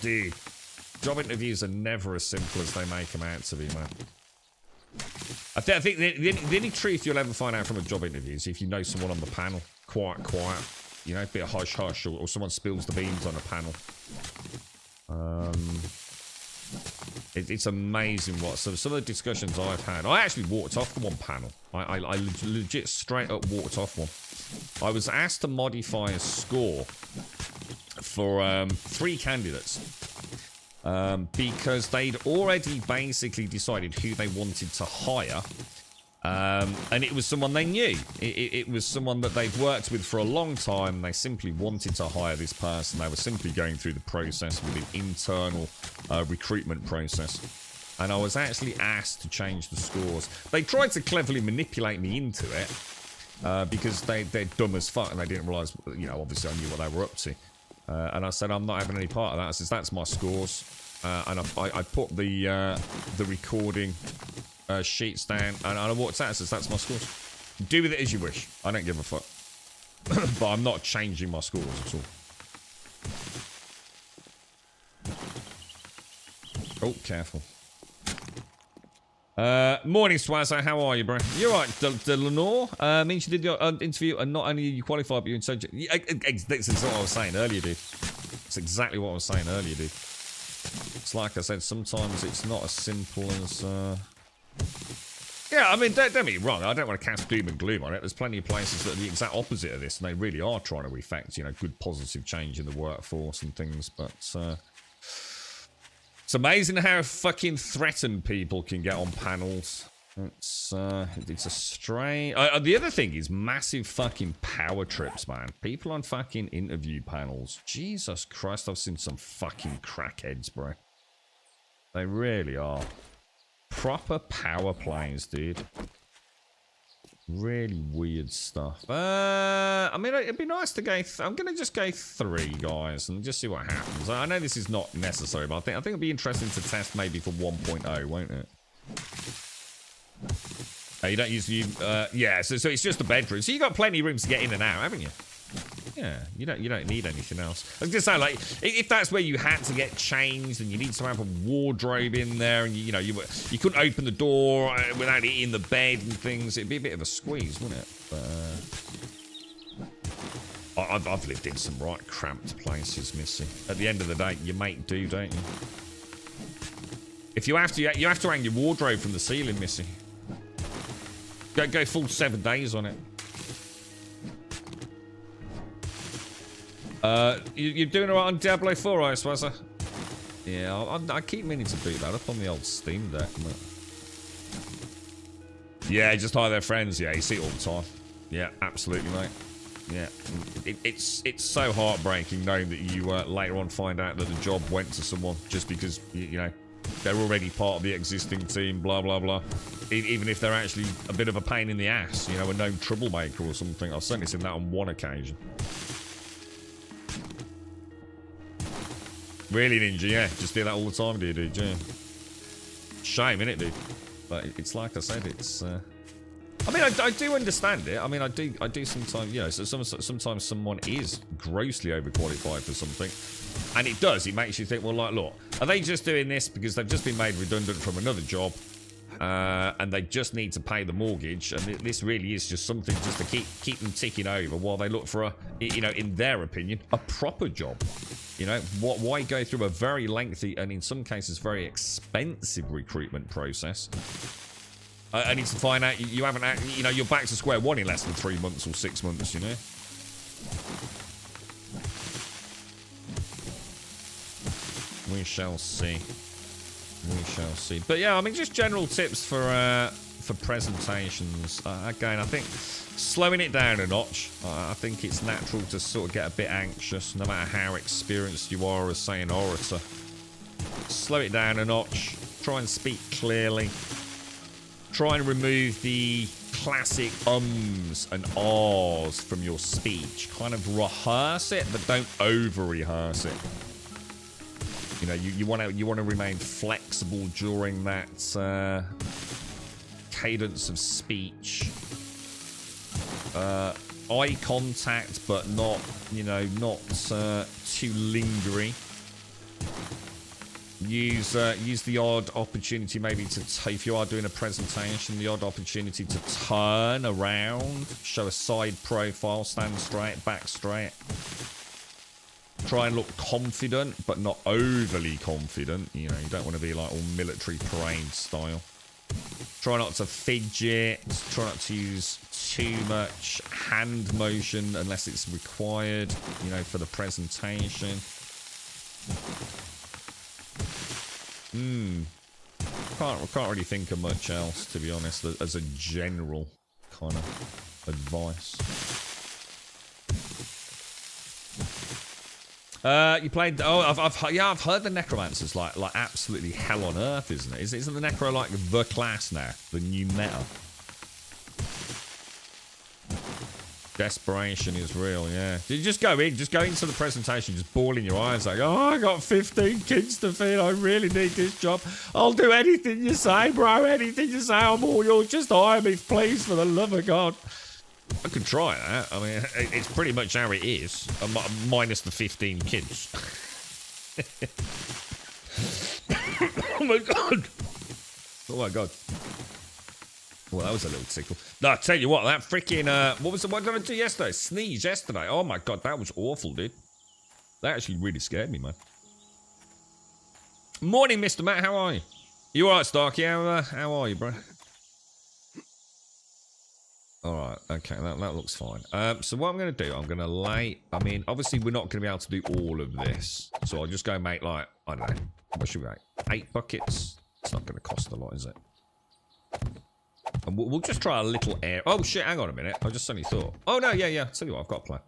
dude. Job interviews are never as simple as they make them out to be, man. I think the only truth you'll ever find out from a job interview is if you know someone on the panel. Quiet. You know, a bit of hush-hush, or someone spills the beans on a panel. It's amazing what... So some of the discussions I've had... I actually walked off the one panel. I legit straight up walked off one. I was asked to modify a score for 3 candidates. Because they'd already basically decided who they wanted to hire. And it was someone they knew. It was someone that they'd worked with for a long time. They simply wanted to hire this person. They were simply going through the process with an internal recruitment process. And I was actually asked to change the scores. They tried to cleverly manipulate me into it. Because they're dumb as fuck and they didn't realise, you know, obviously I knew what they were up to. And I said, I'm not having any part of that. I said, that's my scores. And I put the recording sheets down, and I walked out and says, that's my scores. Do with it as you wish. I don't give a fuck. But I'm not changing my scores at all. Oh, careful. Morning, Swazzo. How are you, bro? You're right, Lenore. Means you did your interview, and not only you qualified, but you intelligent. This is what I was saying earlier, dude. It's exactly what I was saying earlier, dude. It's like I said, sometimes it's not as simple as... Yeah, I mean, don't get me wrong. I don't want to cast doom and gloom on it. There's plenty of places that are the exact opposite of this, and they really are trying to effect, you know, good positive change in the workforce and things, but... It's amazing how fucking threatened people can get on panels. It's a strange... the other thing is massive fucking power trips, man. People on fucking interview panels. Jesus Christ, I've seen some fucking crackheads, bro. They really are. Proper power plays, dude. Really weird stuff. I mean, it'd be nice to go... I'm going to just go 3, guys, and just see what happens. I know this is not necessary, but I think it'd be interesting to test maybe for 1.0, won't it? You don't use... yeah, so it's just a bedroom. So you've got plenty of rooms to get in and out, haven't you? Yeah, you don't need anything else. I was gonna say, like, if that's where you had to get changed and you need to have a wardrobe in there, and you couldn't open the door without it in the bed and things, it'd be a bit of a squeeze, wouldn't it? But I've lived in some right cramped places, Missy. At the end of the day, you make do, don't you? If you have to hang your wardrobe from the ceiling, Missy. Go full 7 days on it. You're doing alright on Diablo 4, I suppose. Yeah, I keep meaning to boot that up on the old Steam Deck. But... yeah, just hire their friends. Yeah, you see it all the time. Yeah, absolutely, mate. Yeah, it's so heartbreaking knowing that you later on find out that the job went to someone just because you know they're already part of the existing team. Blah blah blah. Even if they're actually a bit of a pain in the ass, you know, a known troublemaker or something. I've certainly seen that on one occasion. Really, Ninja, yeah. Just do that all the time, dude, yeah. Shame, innit, dude? But it's like I said, it's... I mean, I do understand it. I mean, I do sometimes, you know, so sometimes someone is grossly overqualified for something. And it does. It makes you think, well, like, look, are they just doing this because they've just been made redundant from another job? And they just need to pay the mortgage, and this really is just something just to keep them ticking over while they look for a, you know, in their opinion, a proper job. You know, why go through a very lengthy and in some cases very expensive recruitment process? I need to find out you haven't, you know, you're back to square one in less than 3 months or 6 months. You know. We shall see. We shall see. But yeah, I mean, just general tips for presentations. Again, I think slowing it down a notch. I think it's natural to sort of get a bit anxious, no matter how experienced you are as, say, an orator. Slow it down a notch. Try and speak clearly. Try and remove the classic ums and ahs from your speech. Kind of rehearse it, but don't over-rehearse it. You know, you want to remain flexible during that cadence of speech. Eye contact, but not, you know, not too lingering. Use the odd opportunity, maybe to, if you are doing a presentation, the odd opportunity to turn around, show a side profile, stand straight, back straight. Try and look confident, but not overly confident. You know, you don't want to be like all military parade style. Try not to fidget. Try not to use too much hand motion unless it's required, you know, for the presentation. Can't really think of much else, to be honest, as a general kind of advice. You played... Oh, I've heard the Necromancer's like absolutely hell on earth, isn't it? Isn't the Necro like the class now? The new meta? Desperation is real, yeah. You just go into the presentation, just bawling your eyes like, oh, I got 15 kids to feed, I really need this job. I'll do anything you say, bro, anything you say, I'm all yours, just hire me, please, for the love of God. I could try that. I mean, it's pretty much how it is, minus the 15 kids. Oh my God. Oh my God. Well, that was a little tickle. No, I tell you what, that freaking, what did I do yesterday? Sneeze yesterday. Oh my God, that was awful, dude. That actually really scared me, man. Morning, Mr. Matt, how are you? You alright, Starky? How are you, bro? Alright, okay, that looks fine. So what I'm going to do, I'm going to lay... I mean, obviously we're not going to be able to do all of this. So I'll just go make, like, I don't know. What should we make? 8 buckets? It's not going to cost a lot, is it? And we'll just try a little air... Oh, shit, hang on a minute. I just suddenly thought... Oh, no, yeah. I'll tell you what, I've got a plan.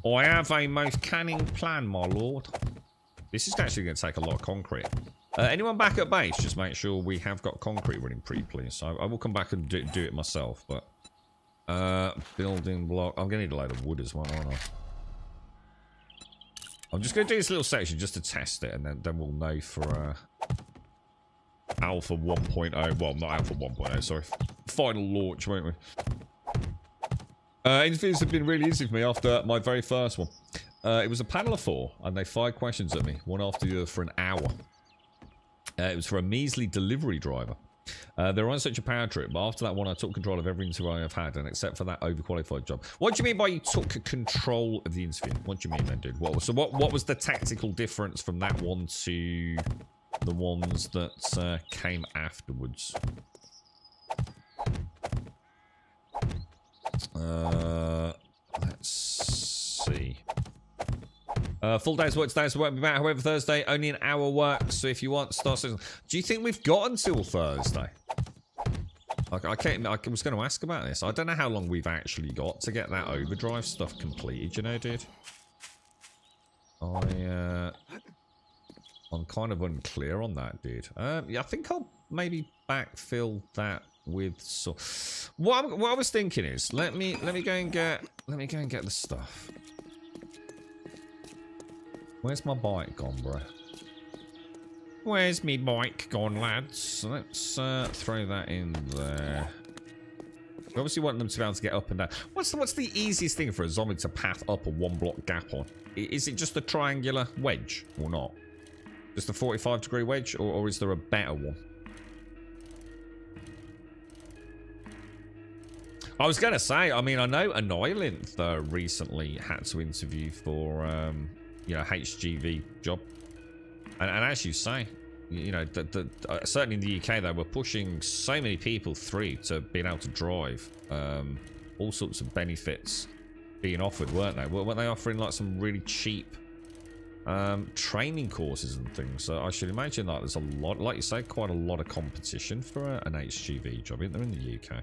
I have a most cunning plan, my lord. This is actually going to take a lot of concrete. Anyone back at base? Just make sure we have got concrete running pretty, please. So I will come back and do it myself, but... building block. I'm going to need a load of wood as well, aren't I? I'm just going to do this little section just to test it, and then we'll know for Alpha 1.0. Well, not Alpha 1.0, sorry. Final launch, won't we? Interviews have been really easy for me after my very first one. It was a panel of 4, and they fired questions at me, one after the other for an hour. It was for a measly delivery driver. They were on such a power trip, but after that one I took control of every interview I have had, and except for that overqualified job. What do you mean by you took control of the interview? What do you mean then, dude? What was the tactical difference from that one to the ones that came afterwards? Let's see. Full day's work today, so won't be back. However, Thursday, only an hour work. So if you want start season, do you think we've got until Thursday? I was going to ask about this. I don't know how long we've actually got to get that overdrive stuff completed, you know, dude. I'm kind of unclear on that, dude. Yeah, I think I'll maybe backfill that with so. What I was thinking is, let me go and get the stuff. Where's my bike gone, bro? Where's me bike gone, lads? Let's throw that in there. We obviously want them to be able to get up and down. What's the easiest thing for a zombie to path up a 1-block gap on? Is it just a triangular wedge or not? Just a 45-degree wedge, or is there a better one? I was going to say, I mean, I know Annihilinth recently had to interview for, you know, HGV job. And as you say, you know, certainly in the UK, they were pushing so many people through to being able to drive. All sorts of benefits being offered, weren't they? Weren't they offering like some really cheap training courses and things? So I should imagine like there's a lot, like you say, quite a lot of competition for an HGV job, isn't there, in the UK?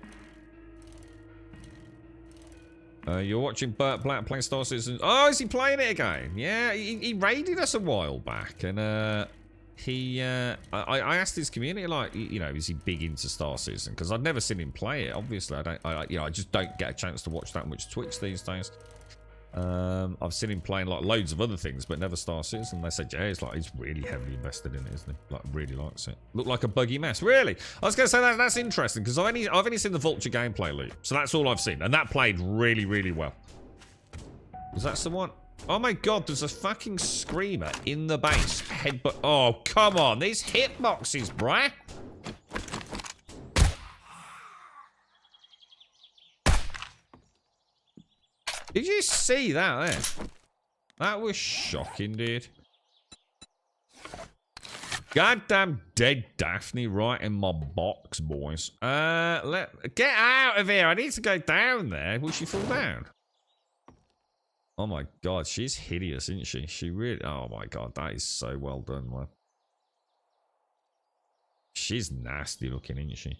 You're watching Bert Black playing Star Citizen. Oh, is he playing it again? Yeah, he raided us a while back, and I asked his community, like, you know, is he big into Star Citizen? Because I'd never seen him play it. Obviously, I just don't get a chance to watch that much Twitch these days. I've seen him playing like loads of other things, but never Star Citizen. They said, yeah, he's really heavily invested in it, isn't he? Like, really likes it. Looked like a buggy mess. Really? I was going to say that's interesting, because I've only seen the Vulture gameplay loop, so that's all I've seen, and that played really, really well. Was that someone? Oh my god, there's a fucking screamer in the base. Headbutt. Oh, come on. These hitboxes, bruh. Did you see that there? That was shocking, dude. Goddamn dead Daphne right in my box, boys. Get out of here. I need to go down there. Will she fall down? Oh my god, she's hideous, isn't she? She really... Oh my god, that is so well done, man. She's nasty looking, isn't she?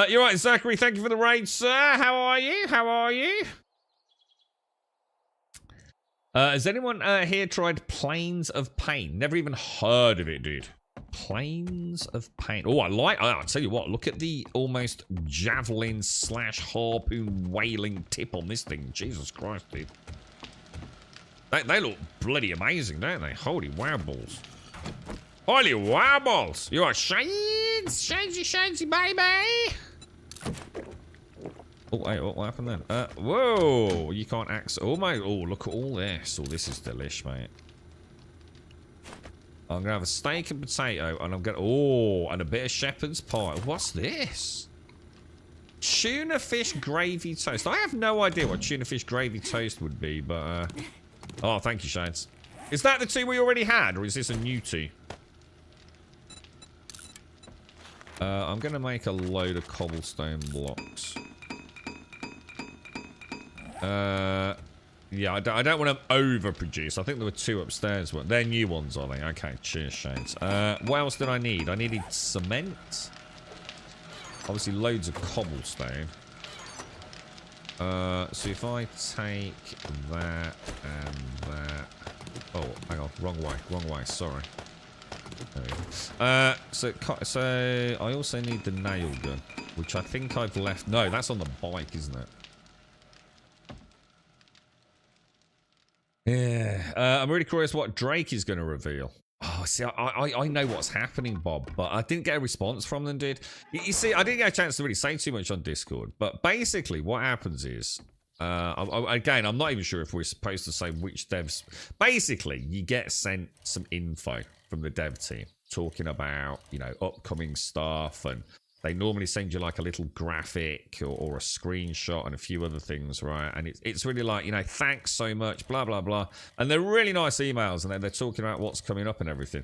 You're right, Zachary. Thank you for the raid, sir. How are you? How are you? Has anyone here tried Planes of Pain? Never even heard of it, dude. Planes of Pain. Oh, I'll tell you what, look at the almost javelin / harpoon whaling tip on this thing. Jesus Christ, dude. They look bloody amazing, don't they? Holy wow balls. Holy wow balls. You are shades, baby. Oh, hey, what happened then? Whoa, you can't access. Oh my, oh, look at all this. Oh, this is delish, mate. I'm gonna have a steak and potato, and I'm gonna, oh, and a bit of shepherd's pie. What's this? Tuna fish gravy toast. I have no idea what tuna fish gravy toast would be, but, oh, thank you, Shades. Is that the two we already had, or is this a new two? I'm gonna make a load of cobblestone blocks. Yeah, I don't want to overproduce. I think there were 2 upstairs. They're new ones, are they? Okay, cheers, Shades. What else did I need? I needed cement. Obviously, loads of cobblestone. So if I take that and that... Oh, hang on. Wrong way. Sorry. There we go. So I also need the nail gun, which I think I've left. No, that's on the bike, isn't it? Yeah. I'm really curious what Drake is going to reveal. Oh, see, I know what's happening, Bob, but I didn't get a response from them, dude. You see, I didn't get a chance to really say too much on Discord, but basically what happens is, again, I'm not even sure if we're supposed to say which devs. Basically, you get sent some info from the dev team talking about, you know, upcoming stuff, and they normally send you like a little graphic or a screenshot and a few other things, right? And it's really like, you know, thanks so much, blah, blah, blah. And they're really nice emails, and they're talking about what's coming up and everything.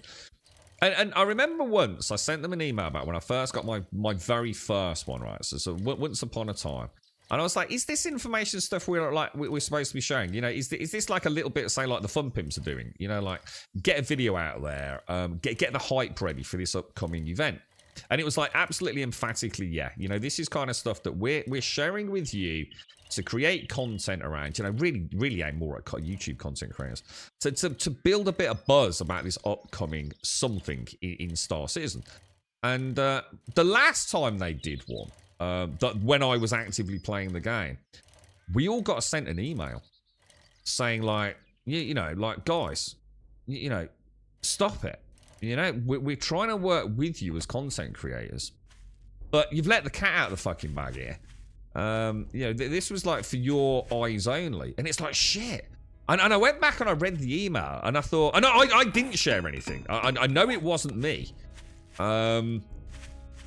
And I remember once I sent them an email about when I first got my very first one, right? So once upon a time. And I was like, is this information stuff we're supposed to be showing? You know, is this like a little bit, say, like the Fun Pimps are doing? You know, like get a video out there, get the hype ready for this upcoming event. And it was like absolutely emphatically, yeah. You know, this is kind of stuff that we're sharing with you to create content around. You know, really aim more at YouTube content creators to build a bit of buzz about this upcoming something in Star Citizen. And the last time they did one, that when I was actively playing the game, we all got sent an email saying like, you know, like, guys, you know, stop it. You know, we're trying to work with you as content creators, but you've let the cat out of the fucking bag here. You know, this was like for your eyes only, and it's like shit. And I went back and I read the email, and I thought, and I didn't share anything. I know it wasn't me.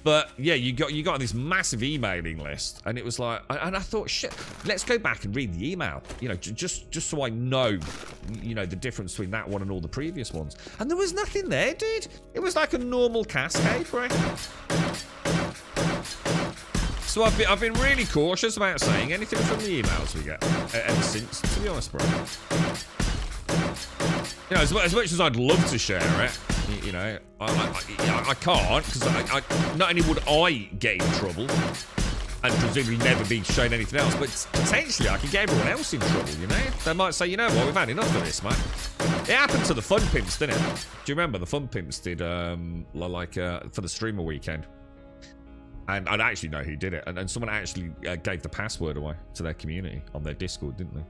But yeah, you got this massive emailing list, and it was like, and I thought, shit, let's go back and read the email, you know, just so I know, you know, the difference between that one and all the previous ones. And there was nothing there, dude. It was like a normal cascade, right? So I've been really cautious about saying anything from the emails we get ever since, to be honest, bro. You know, as much as I'd love to share it, you know, I can't, because not only would I get in trouble and presumably never be shown anything else, but potentially I could get everyone else in trouble, you know? They might say, you know what, we've had enough of this, man. It happened to the Fun Pimps, didn't it? Do you remember the Fun Pimps did, for the streamer weekend? And I actually know who did it, and someone actually gave the password away to their community on their Discord, didn't they?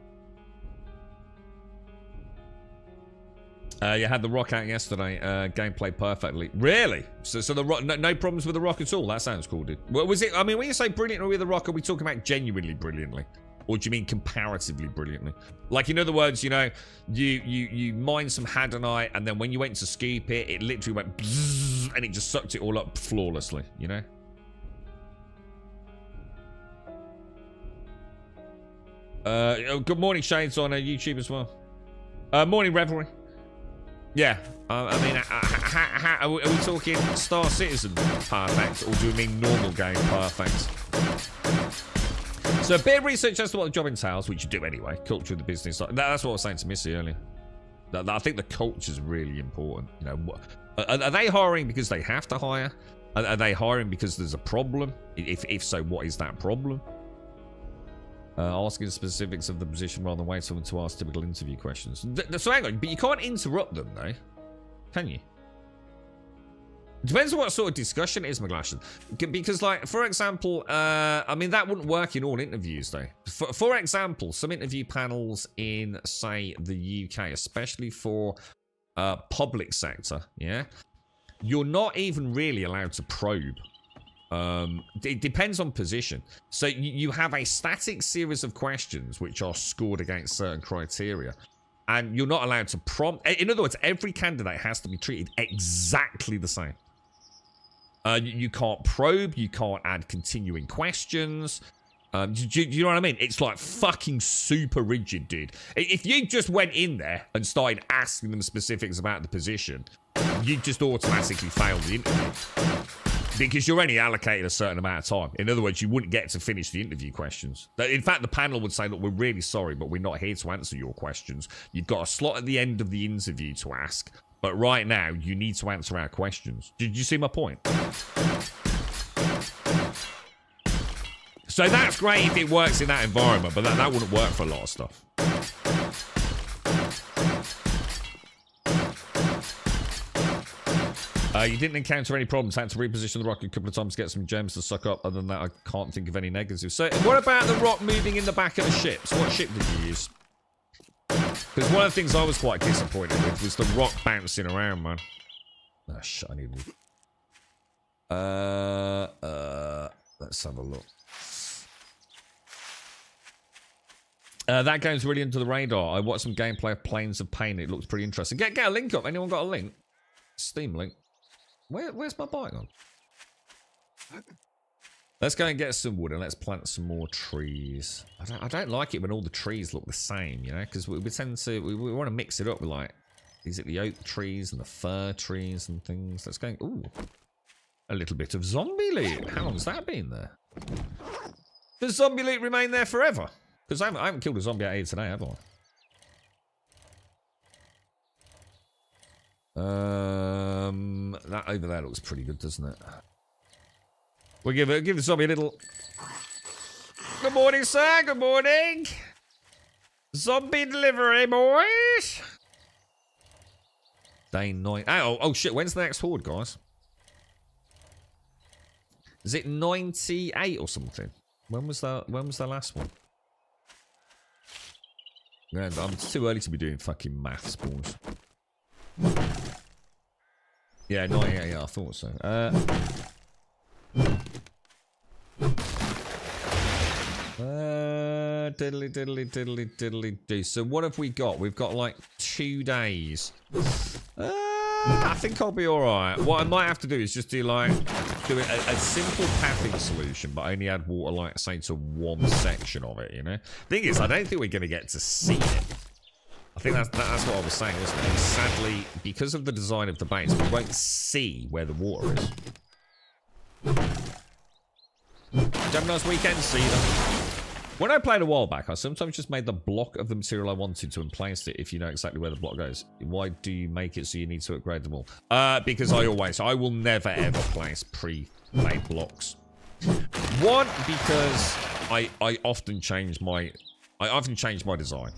You had the Rock out yesterday. Gameplay perfectly. Really? So the Rock, no problems with the Rock at all? That sounds cool, dude. Well, was it? I mean, when you say brilliantly with the Rock, are we talking about genuinely brilliantly, or do you mean comparatively brilliantly? Like, in other words, you know, you mined some Hadonite, and then when you went to scoop it, it literally went bzzz, and it just sucked it all up flawlessly. You know. Good morning, Shades on YouTube as well. Morning, Revelry. Yeah, I mean, are we talking Star Citizen perfect, or do we mean normal game perfect? So a bit of research as to what the job entails, which you do anyway, culture of the business. That's what I was saying to Missy earlier. I think the culture is really important. You know, are they hiring because they have to hire? Are they hiring because there's a problem? If so, what is that problem? Asking the specifics of the position rather than wait for them to ask typical interview questions. So hang on, but you can't interrupt them, though, can you? It depends on what sort of discussion it is, McGlashan. Because, like, for example, I mean, that wouldn't work in all interviews, though. For example, some interview panels in, say, the UK, especially for public sector, yeah, you're not even really allowed to probe. It depends on position. So you have a static series of questions which are scored against certain criteria, and you're not allowed to prompt. In other words, every candidate has to be treated exactly the same. You can't probe, you can't add continuing questions. Do you know what I mean? It's like fucking super rigid, dude. If you just went in there and started asking them specifics about the position, you'd just automatically fail the interview. Because you're only allocated a certain amount of time. In other words, you wouldn't get to finish the interview questions. In fact, the panel would say, look, we're really sorry, but we're not here to answer your questions. You've got a slot at the end of the interview to ask, but right now, you need to answer our questions. Did you see my point? So that's great if it works in that environment, but that wouldn't work for a lot of stuff. You didn't encounter any problems. Had to reposition the rock a couple of times to get some gems to suck up. Other than that, I can't think of any negatives. So, what about the rock moving in the back of the ship? So, what ship did you use? Because one of the things I was quite disappointed with was the rock bouncing around, man. Oh, shit, I need wood. Let's have a look. That game's really under the radar. I watched some gameplay of Planes of Pain. It looks pretty interesting. Get a link up. Anyone got a link? Steam link. Where's my bike on? Let's go and get some wood and let's plant some more trees. I don't like it when all the trees look the same, you know, because we tend to we want to mix it up with like, is it the oak trees and the fir trees and things? Let's go. Ooh, a little bit of zombie loot. How long's that been there? Does zombie loot remain there forever? Because I haven't killed a zombie out here today, have I? That over there looks pretty good, doesn't it? We'll give the zombie a little. Good morning, sir. Good morning. Zombie delivery, boys. Day 9. Oh shit. When's the next horde, guys? Is it 98 or something? When was the last one? Man, it's too early to be doing fucking maths, boys. Yeah, 98. Yeah, I thought so. Diddly do. So what have we got? We've got like 2 days. I think I'll be alright. What I might have to do is just do a simple pathing solution, but only add water, like, say, to one section of it, you know? Thing is, I don't think we're going to get to see it. I think that's what I was saying, wasn't it? And sadly, because of the design of the base, we won't see where the water is. Did you have a nice weekend? See them. When I played a while back, I sometimes just made the block of the material I wanted to and placed it if you know exactly where the block goes. Why do you make it so you need to upgrade them all? Because I will never ever place pre-made blocks. One, because I often change my design.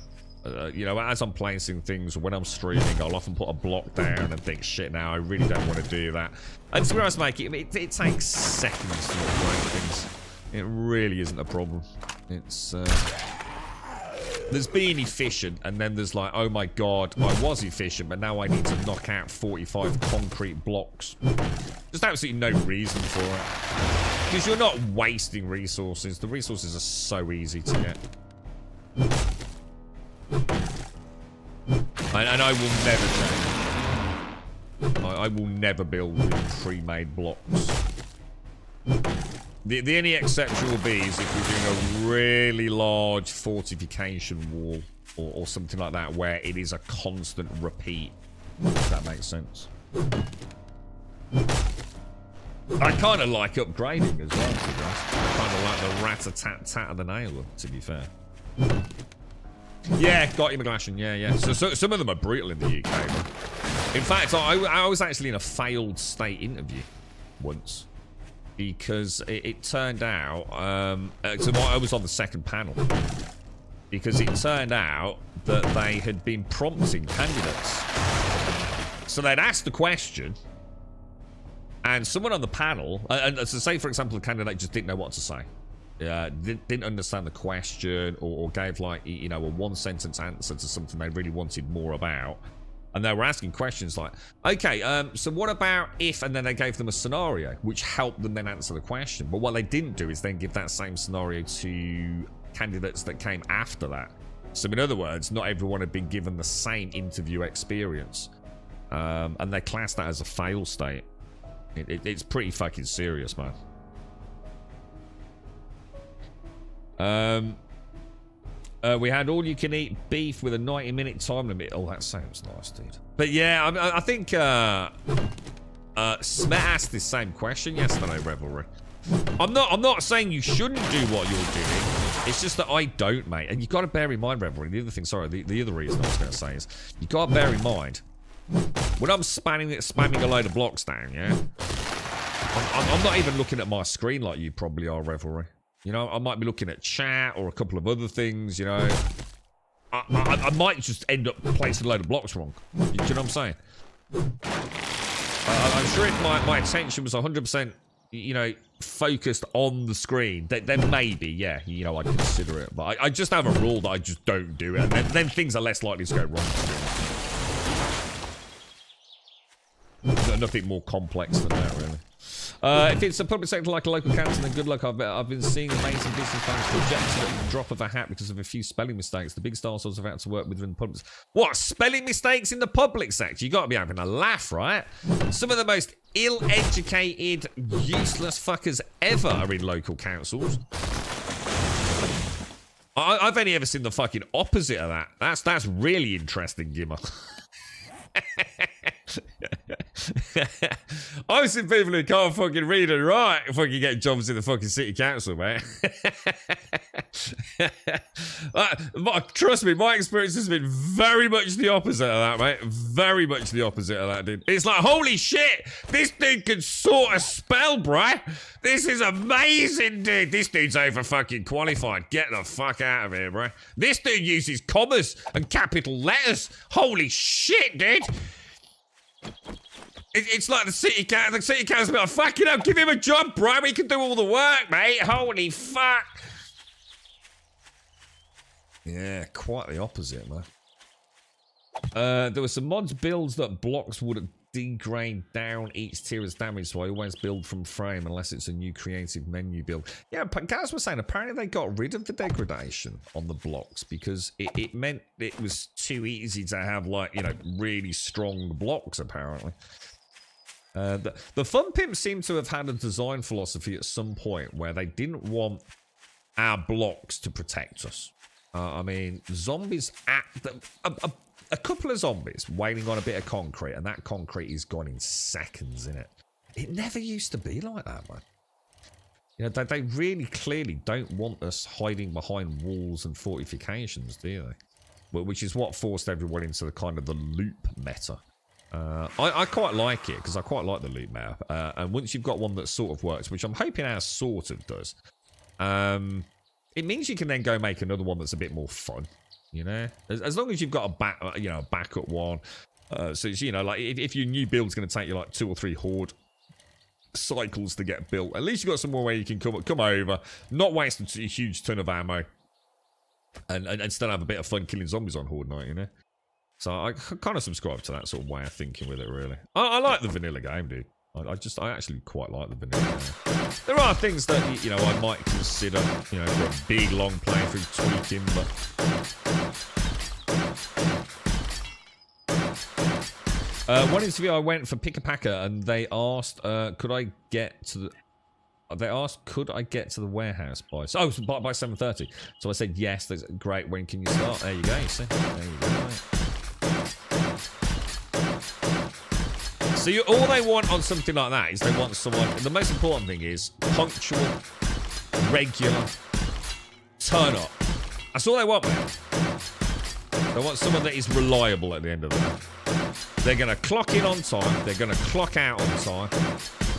You know, as I'm placing things, or when I'm streaming, I'll often put a block down and think, shit, now I really don't want to do that. And to be honest, mate, it takes seconds to upgrade things. It really isn't a problem. It's there's being efficient, and then there's like, oh my god, I was efficient, but now I need to knock out 45 concrete blocks. There's absolutely no reason for it. Because you're not wasting resources. The resources are so easy to get. And I will never change. I will never build with pre-made blocks. The only exception will be is if we're doing a really large fortification wall or something like that, where it is a constant repeat. If that makes sense. I kind of like upgrading as well, to be honest. I kind of like the rat-a-tat-tat of the nailer, to be fair. Yeah, got you, McGlashan. Yeah. So some of them are brutal in the UK. But in fact, I was actually in a failed state interview once. Because it turned out, so I was on the second panel, because it turned out that they had been prompting candidates. So they'd asked the question, and someone on the panel, and so say for example the candidate just didn't know what to say, didn't understand the question, or gave like, you know, a one-sentence answer to something they really wanted more about. And they were asking questions like, okay, so what about if, and then they gave them a scenario, which helped them then answer the question. But what they didn't do is then give that same scenario to candidates that came after that. So in other words, not everyone had been given the same interview experience. And they classed that as a fail state. It's pretty fucking serious, man. We had all-you-can-eat beef with a 90-minute time limit. Oh, that sounds nice, dude. But yeah, I think Smet asked this same question yesterday, Revelry. I'm not saying you shouldn't do what you're doing. It's just that I don't, mate. And you got to bear in mind, Revelry. The other thing, sorry, the other reason I was going to say is you got to bear in mind when I'm spamming a load of blocks down. Yeah, I'm not even looking at my screen like you probably are, Revelry. You know, I might be looking at chat or a couple of other things, you know. I might just end up placing a load of blocks wrong. Do you know what I'm saying? I'm sure if my attention was 100%, you know, focused on the screen, then maybe, yeah, you know, I'd consider it. But I just have a rule that I just don't do it. And then things are less likely to go wrong. Nothing more complex than that, really. If it's a public sector like a local council, then good luck. I've been seeing amazing business plans rejected at the drop of a hat because of a few spelling mistakes. The big stars have had to work with in the public. What, spelling mistakes in the public sector? You got to be having a laugh, right? Some of the most ill-educated, useless fuckers ever are in local councils. I've only ever seen the fucking opposite of that. That's really interesting, Gimmer. I've seen people who can't fucking read and write fucking get jobs in the fucking city council, mate. Trust me, my experience has been very much the opposite of that, mate. Very much the opposite of that, dude. It's like, holy shit, this dude can sort of spell, bruh. This is amazing, dude. This dude's over fucking qualified. Get the fuck out of here, bruh. This dude uses commas and capital letters. Holy shit, dude. It's like the city council be like, fucking hell, give him a job, bro. He can do all the work, mate. Holy fuck. Yeah, quite the opposite, man. There were some mods builds that blocks would degrade down each tier as damage, so I always build from frame unless it's a new creative menu build. Yeah, Gaz was saying apparently they got rid of the degradation on the blocks because it meant it was too easy to have, like, you know, really strong blocks, apparently. The Fun Pimps seem to have had a design philosophy at some point where they didn't want our blocks to protect us. I mean, zombies a couple of zombies waiting on a bit of concrete, and that concrete is gone in seconds, innit? It never used to be like that, man. You know, they really clearly don't want us hiding behind walls and fortifications, do they? Which is what forced everyone into the kind of the loop meta. I quite like it, because I quite like the loop meta. And once you've got one that sort of works, which I'm hoping ours sort of does, it means you can then go make another one that's a bit more fun. You know, as long as you've got a backup one. So it's, you know, like if your new build's going to take you like 2 or 3 horde cycles to get built, at least you've got somewhere where you can come over, not waste a huge ton of ammo, and still have a bit of fun killing zombies on horde night. You know, so I kind of subscribe to that sort of way of thinking with it. Really, I like the vanilla game, dude. I actually quite like the vanilla game. There are things that, you know, I might consider, you know, for a big long playthrough tweaking, but one interview I went for Pick a Packer and they asked, could I get to the warehouse by 7:30? So I said yes. That's great. When can you start? There you go. You see? There you go. Mate. So all they want on something like that is they want someone. The most important thing is punctual, regular, turn up. That's all they want, man. They want someone that is reliable at the end of the day. They're going to clock in on time, they're going to clock out on time,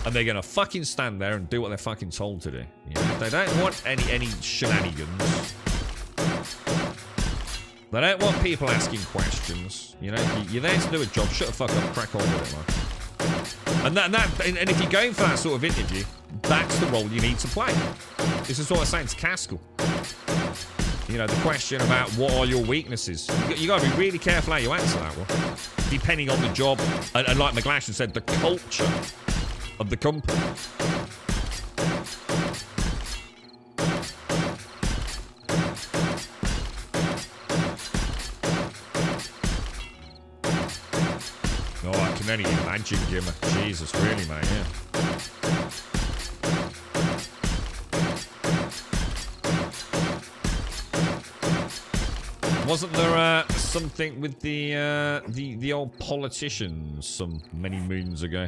and they're going to fucking stand there and do what they're fucking told to do. You know? They don't want any shenanigans. They don't want people asking questions. You know, you're there to do a job. Shut the fuck up, crack on with it, man. And if you're going for that sort of interview, that's the role you need to play. This is what I was saying to Caskell. You know, the question about what are your weaknesses. You got to be really careful how you answer that one, depending on the job and like McGlashan said, the culture of the company. Oh, I can only imagine, Gimmer. Jesus, really, mate, yeah. Wasn't there something with the old politicians many moons ago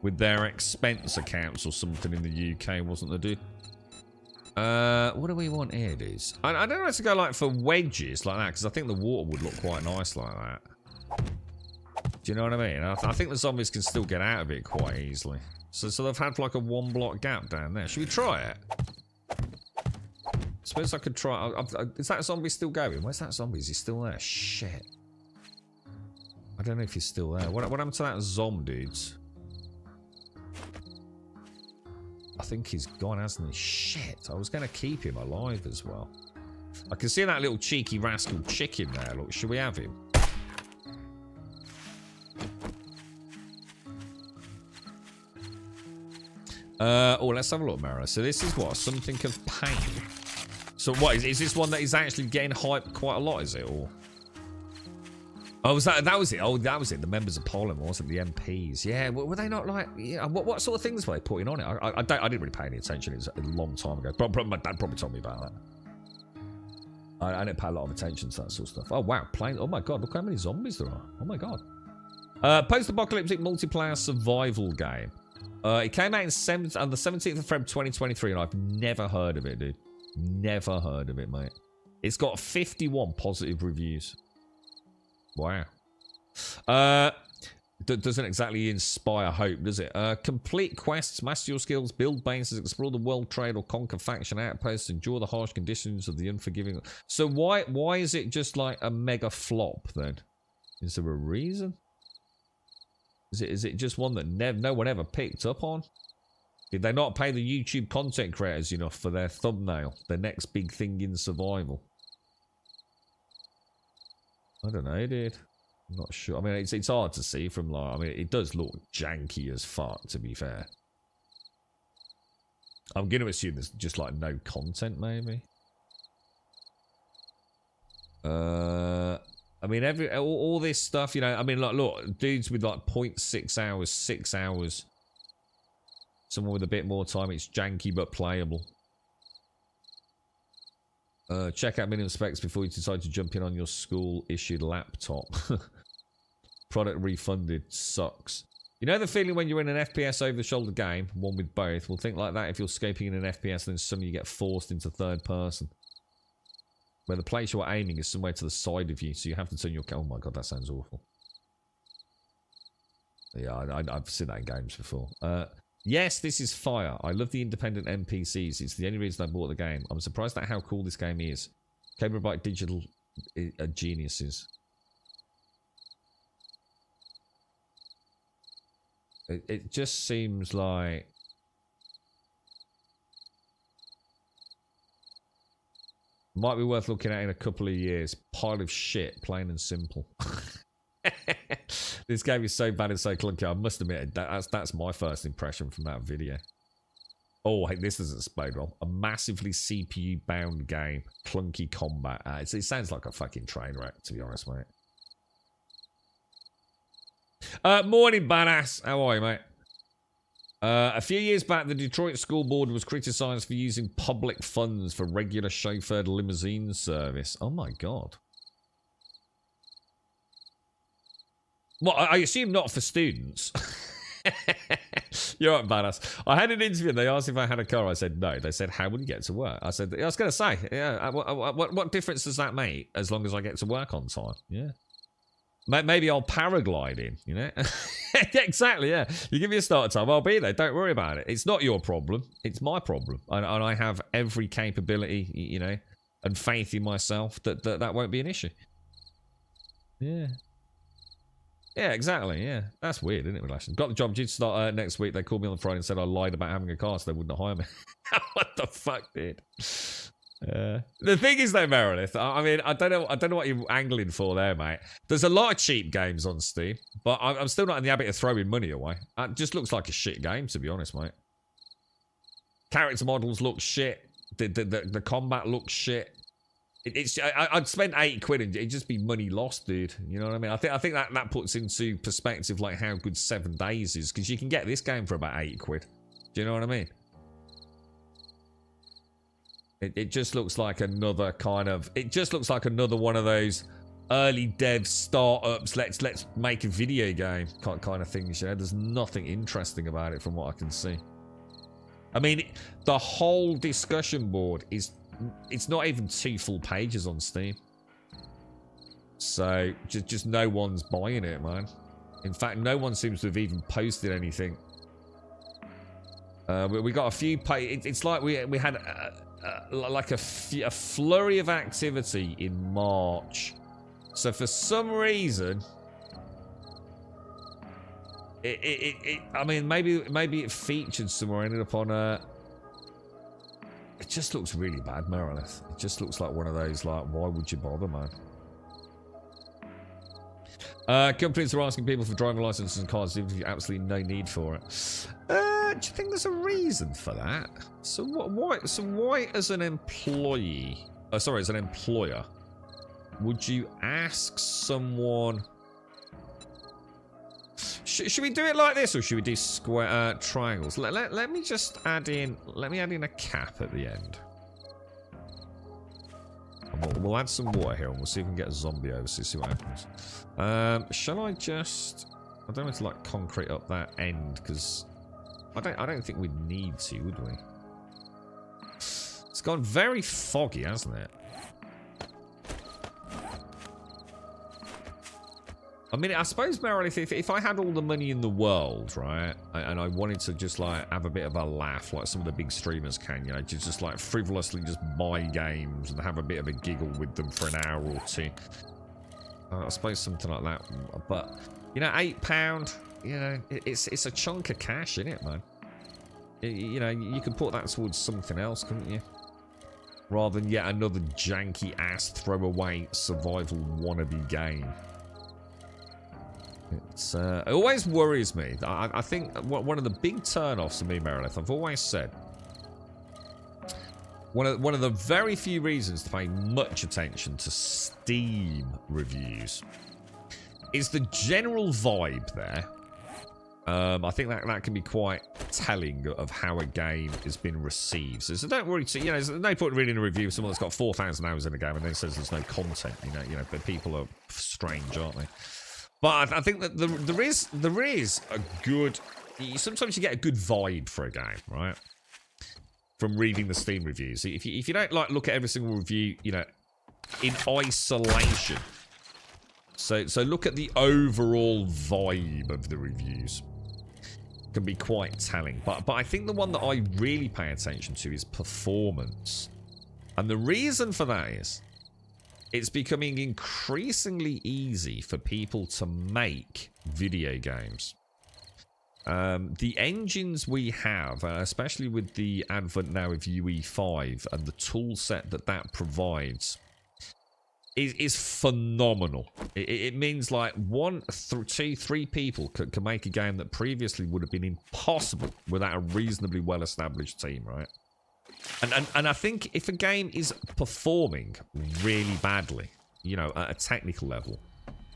with their expense accounts or something in the UK, wasn't there, dude? What do we want here, dudes? I don't know how to go like for wedges like that, because I think the water would look quite nice like that. Do you know what I mean? I think the zombies can still get out of it quite easily. So they've had like a 1 block gap down there. Should we try it? I suppose I could try. Is that zombie still going? Where's that zombie? Is he still there? Shit. I don't know if he's still there. What happened to that zombie, dudes? I think he's gone, hasn't he? Shit, I was going to keep him alive as well. I can see that little cheeky rascal chicken there. Look, should we have him? Oh, let's have a look, Mara. So this is what? Something of pain. So what, is this one that is actually getting hyped quite a lot, is it? Or... Oh, was that was it? Oh, that was it. The members of Parliament, wasn't it? The MPs. Yeah, were they not like... Yeah, what sort of things were they putting on it? I didn't really pay any attention. It was a long time ago. My dad probably told me about that. I didn't pay a lot of attention to that sort of stuff. Oh, wow. Oh, my God. Look how many zombies there are. Oh, my God. Post-apocalyptic multiplayer survival game. It came out on the 17th of February 2023, and I've never heard of it, dude. Never heard of it, mate. It's got 51 positive reviews. Wow. Doesn't exactly inspire hope, does it? Complete quests, master your skills, build bases, explore the world trade, or conquer faction outposts, endure the harsh conditions of the unforgiving. So why is it just like a mega flop then? Is there a reason? Is it just one that no one ever picked up on? Did they not pay the YouTube content creators enough for their thumbnail? The next big thing in survival? I don't know, dude. I'm not sure. I mean, it's hard to see from like... I mean, it does look janky as fuck, to be fair. I'm going to assume there's just like no content, maybe. I mean, all this stuff, you know. I mean, like, look, dudes with like 0.6 hours, 6 hours. Someone with a bit more time, it's janky but playable. Check out minimum specs before you decide to jump in on your school-issued laptop. Product refunded. Sucks. You know the feeling when you're in an FPS over-the-shoulder game, one with both? Well, think like that if you're escaping in an FPS, then suddenly you get forced into third person. Where the place you're aiming is somewhere to the side of you, so you have to turn your... Oh my god, that sounds awful. Yeah, I've seen that in games before. Yes, this is fire. I love the independent NPCs. It's the only reason I bought the game. I'm surprised at how cool this game is. Cable Byte Digital are geniuses. It just seems like... Might be worth looking at in a couple of years. Pile of shit, plain and simple. This game is so bad and so clunky. I must admit, that's my first impression from that video. Oh, hey, this doesn't explode well. A massively CPU-bound game. Clunky combat. It sounds like a fucking train wreck, to be honest, mate. Morning, badass. How are you, mate? A few years back, the Detroit School Board was criticised for using public funds for regular chauffeured limousine service. Oh my god. Well, I assume not for students. You're right, badass. I had an interview and they asked if I had a car. I said no. They said, how would you get to work? I said, I was going to say, yeah, what difference does that make as long as I get to work on time? Yeah. Maybe I'll paraglide in, you know? Yeah, exactly, yeah. You give me a start time, I'll be there. Don't worry about it. It's not your problem. It's my problem. And I have every capability, you know, and faith in myself that won't be an issue. Yeah. Yeah, exactly, yeah. That's weird, isn't it, Relation? Got the job due to start next week. They called me on Friday and said I lied about having a car, so they wouldn't hire me. What the fuck, dude? The thing is though, Meredith, I mean, I don't know what you're angling for there, mate. There's a lot of cheap games on Steam, but I'm still not in the habit of throwing money away. It just looks like a shit game, to be honest, mate. Character models look shit. The combat looks shit. I'd spend £80 and it'd just be money lost, dude. You know what I mean? I think that puts into perspective like how good 7 Days is, because you can get this game for about £80. Do you know what I mean? It just looks like another kind of... It just looks like another one of those early dev startups. Let's make a video game kind of things. You know, there's nothing interesting about it from what I can see. I mean, the whole discussion board is... It's not even 2 full pages on Steam. So, just no one's buying it, man. In fact, no one seems to have even posted anything. We got a few... It's like we had... like a flurry of activity in March. So for some reason, I mean, maybe it featured somewhere. Ended up on It just looks really bad, Merilith. It just looks like one of those, like, why would you bother, man? Companies are asking people for driving licenses and cars if you absolutely no need for it. Do you think there's a reason for that? So why as an employee, as an employer, would you ask someone? Should we do it like this, or should we do square triangles? Let me just add in. Let me add in a cap at the end. We'll add some water here, and we'll see if we can get a zombie over. See what happens. Shall I just? I don't want to like concrete up that end because I don't think we'd need to, would we? It's gone very foggy, hasn't it? I mean, I suppose, Meredith, if I had all the money in the world, right, and I wanted to just, like, have a bit of a laugh, like some of the big streamers can, you know, just like, frivolously just buy games and have a bit of a giggle with them for an hour or two. I suppose something like that. But, you know, £8, you know, it's a chunk of cash, isn't it, man? You know, you could put that towards something else, couldn't you? Rather than yet another janky-ass throwaway survival wannabe game. It always worries me. I think one of the big turn-offs for me, Merilith, I've always said, one of the very few reasons to pay much attention to Steam reviews is the general vibe there. I think that can be quite telling of how a game has been received. So don't worry. You know, there's no point reading a review of someone that's got 4,000 hours in a game and then says there's no content. You know, but people are strange, aren't they? But I think that there is a good. Sometimes you get a good vibe for a game, right? From reading the Steam reviews. If you don't like look at every single review, you know, in isolation. So look at the overall vibe of the reviews. Can be quite telling. But I think the one that I really pay attention to is performance, and the reason for that is, it's becoming increasingly easy for people to make video games. The engines we have, especially with the advent now of UE5 and the tool set that provides, is phenomenal. It means like 1, 2, 3 people can make a game that previously would have been impossible without a reasonably well-established team, right? And I think if a game is performing really badly, you know, at a technical level,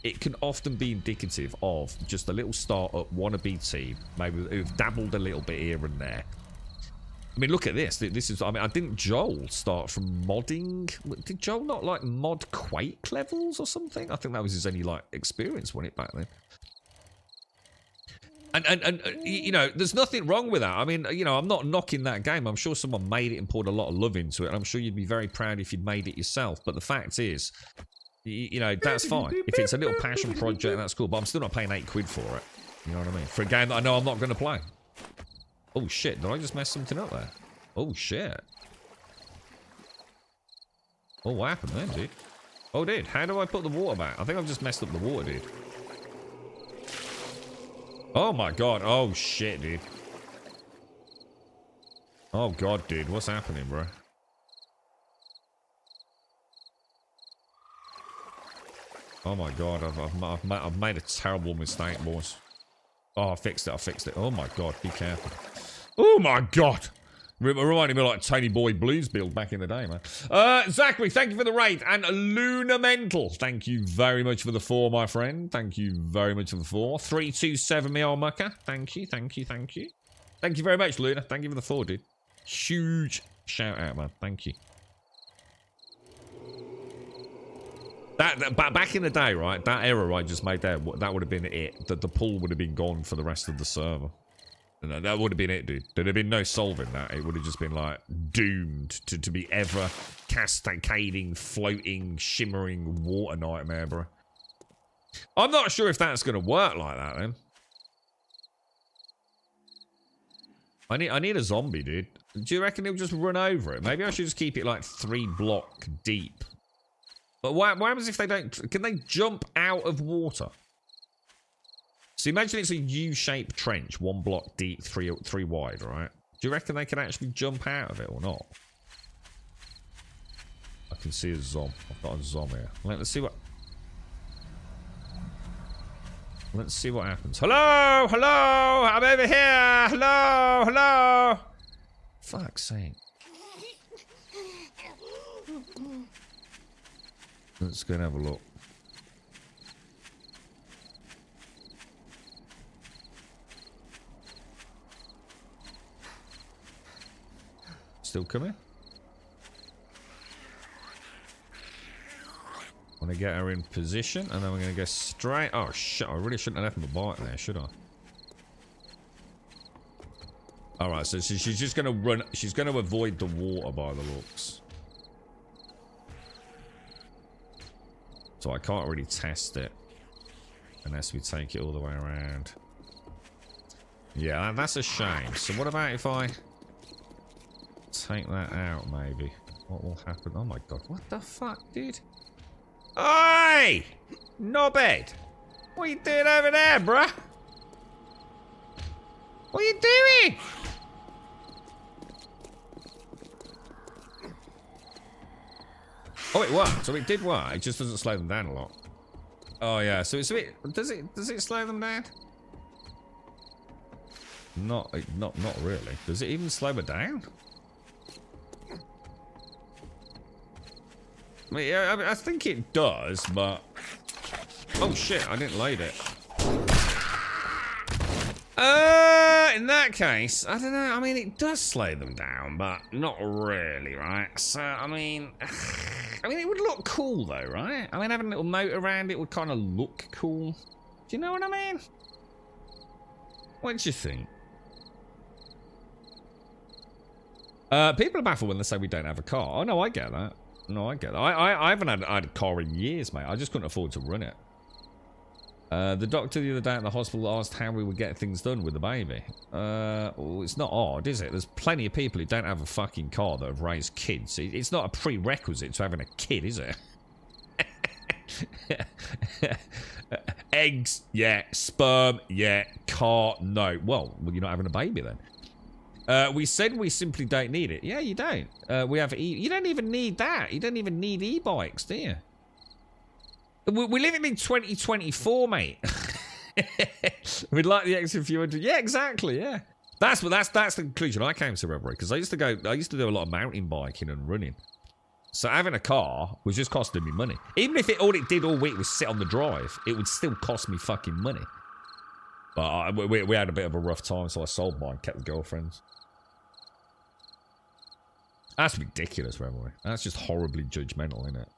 it can often be indicative of just a little start-up wannabe team, maybe who've dabbled a little bit here and there. I mean, look at this. This is, I mean, didn't Joel start from modding? Did Joel not, like, mod Quake levels or something? I think that was his only, like, experience, wasn't it, back then? And you know, there's nothing wrong with that. I mean, you know, I'm not knocking that game. I'm sure someone made it and poured a lot of love into it. And I'm sure you'd be very proud if you'd made it yourself. But the fact is, you know, that's fine. If it's a little passion project, that's cool. But I'm still not paying £8 for it. You know what I mean? For a game that I know I'm not going to play. Oh, shit. Did I just mess something up there? Oh, shit. Oh, what happened then, dude? Oh, dude. How do I put the water back? I think I've just messed up the water, dude. Oh my god. Oh shit, dude. Oh god, dude. What's happening, bro? Oh my god. I've made a terrible mistake, boys. Oh, I fixed it. Oh my god. Be careful. Oh my god. Reminding me of like Tony Boy Blues build back in the day, man. Zachary, thank you for the raid. And Lunamental, thank you very much for the 4, my friend. Thank you very much for the 4. 327 me old mucker. Thank you. Thank you very much, Luna. Thank you for the 4, dude. Huge shout out, man. Thank you. Back in the day, right? That error I just made there, that would have been it. The pool would have been gone for the rest of the server. No, that would have been it, dude. There'd have been no solving that. It would have just been, like, doomed to be ever cascading, floating, shimmering water nightmare, bro. I'm not sure if that's going to work like that, then. I need a zombie, dude. Do you reckon he'll just run over it? Maybe I should just keep it, like, 3 block deep. But what happens if they don't... Can they jump out of water? So imagine it's a U-shaped trench, 1 block deep, 3 wide, right? Do you reckon they can actually jump out of it or not? I can see a zom. I've got a zom here. Let's see what... Let's see what happens. Hello! Hello! I'm over here! Hello! Hello! Fuck's sake. Let's go and have a look. Still coming? I'm gonna get her in position, and then we're gonna go straight. Oh shit! I really shouldn't have left him a bite there, should I? All right, so she's just gonna run. She's gonna avoid the water by the looks. So I can't really test it unless we take it all the way around. Yeah, that's a shame. So what about if I take that out? Maybe what will happen? Oh my god! What the fuck, dude? Oi! Knobhead! What are you doing over there, bruh? What are you doing? Oh, it worked. So it did work. It just doesn't slow them down a lot. Oh yeah. So it's a bit. Does it slow them down? Not really. Does it even slow it down? I mean, yeah, I think it does, but... Oh shit, I didn't load it. In that case, I don't know. I mean, it does slow them down, but not really, right? So, I mean, it would look cool though, right? I mean, having a little motor around it would kind of look cool. Do you know what I mean? What do you think? People are baffled when they say we don't have a car. Oh no, I get that. No, I get that. I haven't had a car in years, mate. I just couldn't afford to run it. The doctor the other day at the hospital asked how we would get things done with the baby. Well, it's not odd, is it? There's plenty of people who don't have a fucking car that have raised kids. It's not a prerequisite to having a kid, is it? Eggs, yeah. Sperm, yeah. Car, no. Well, you're not having a baby then. We said we simply don't need it. Yeah, you don't. We have you don't even need that. You don't even need e-bikes, do you? We live in 2024, mate. We'd like the extra few hundred. Yeah, exactly. Yeah, that's the conclusion I came to, Reverie, because I used to do a lot of mountain biking and running. So having a car was just costing me money. Even if all it did all week was sit on the drive, it would still cost me fucking money. But we had a bit of a rough time, so I sold mine, kept the girlfriends. That's ridiculous, Reverie. That's just horribly judgmental, isn't it?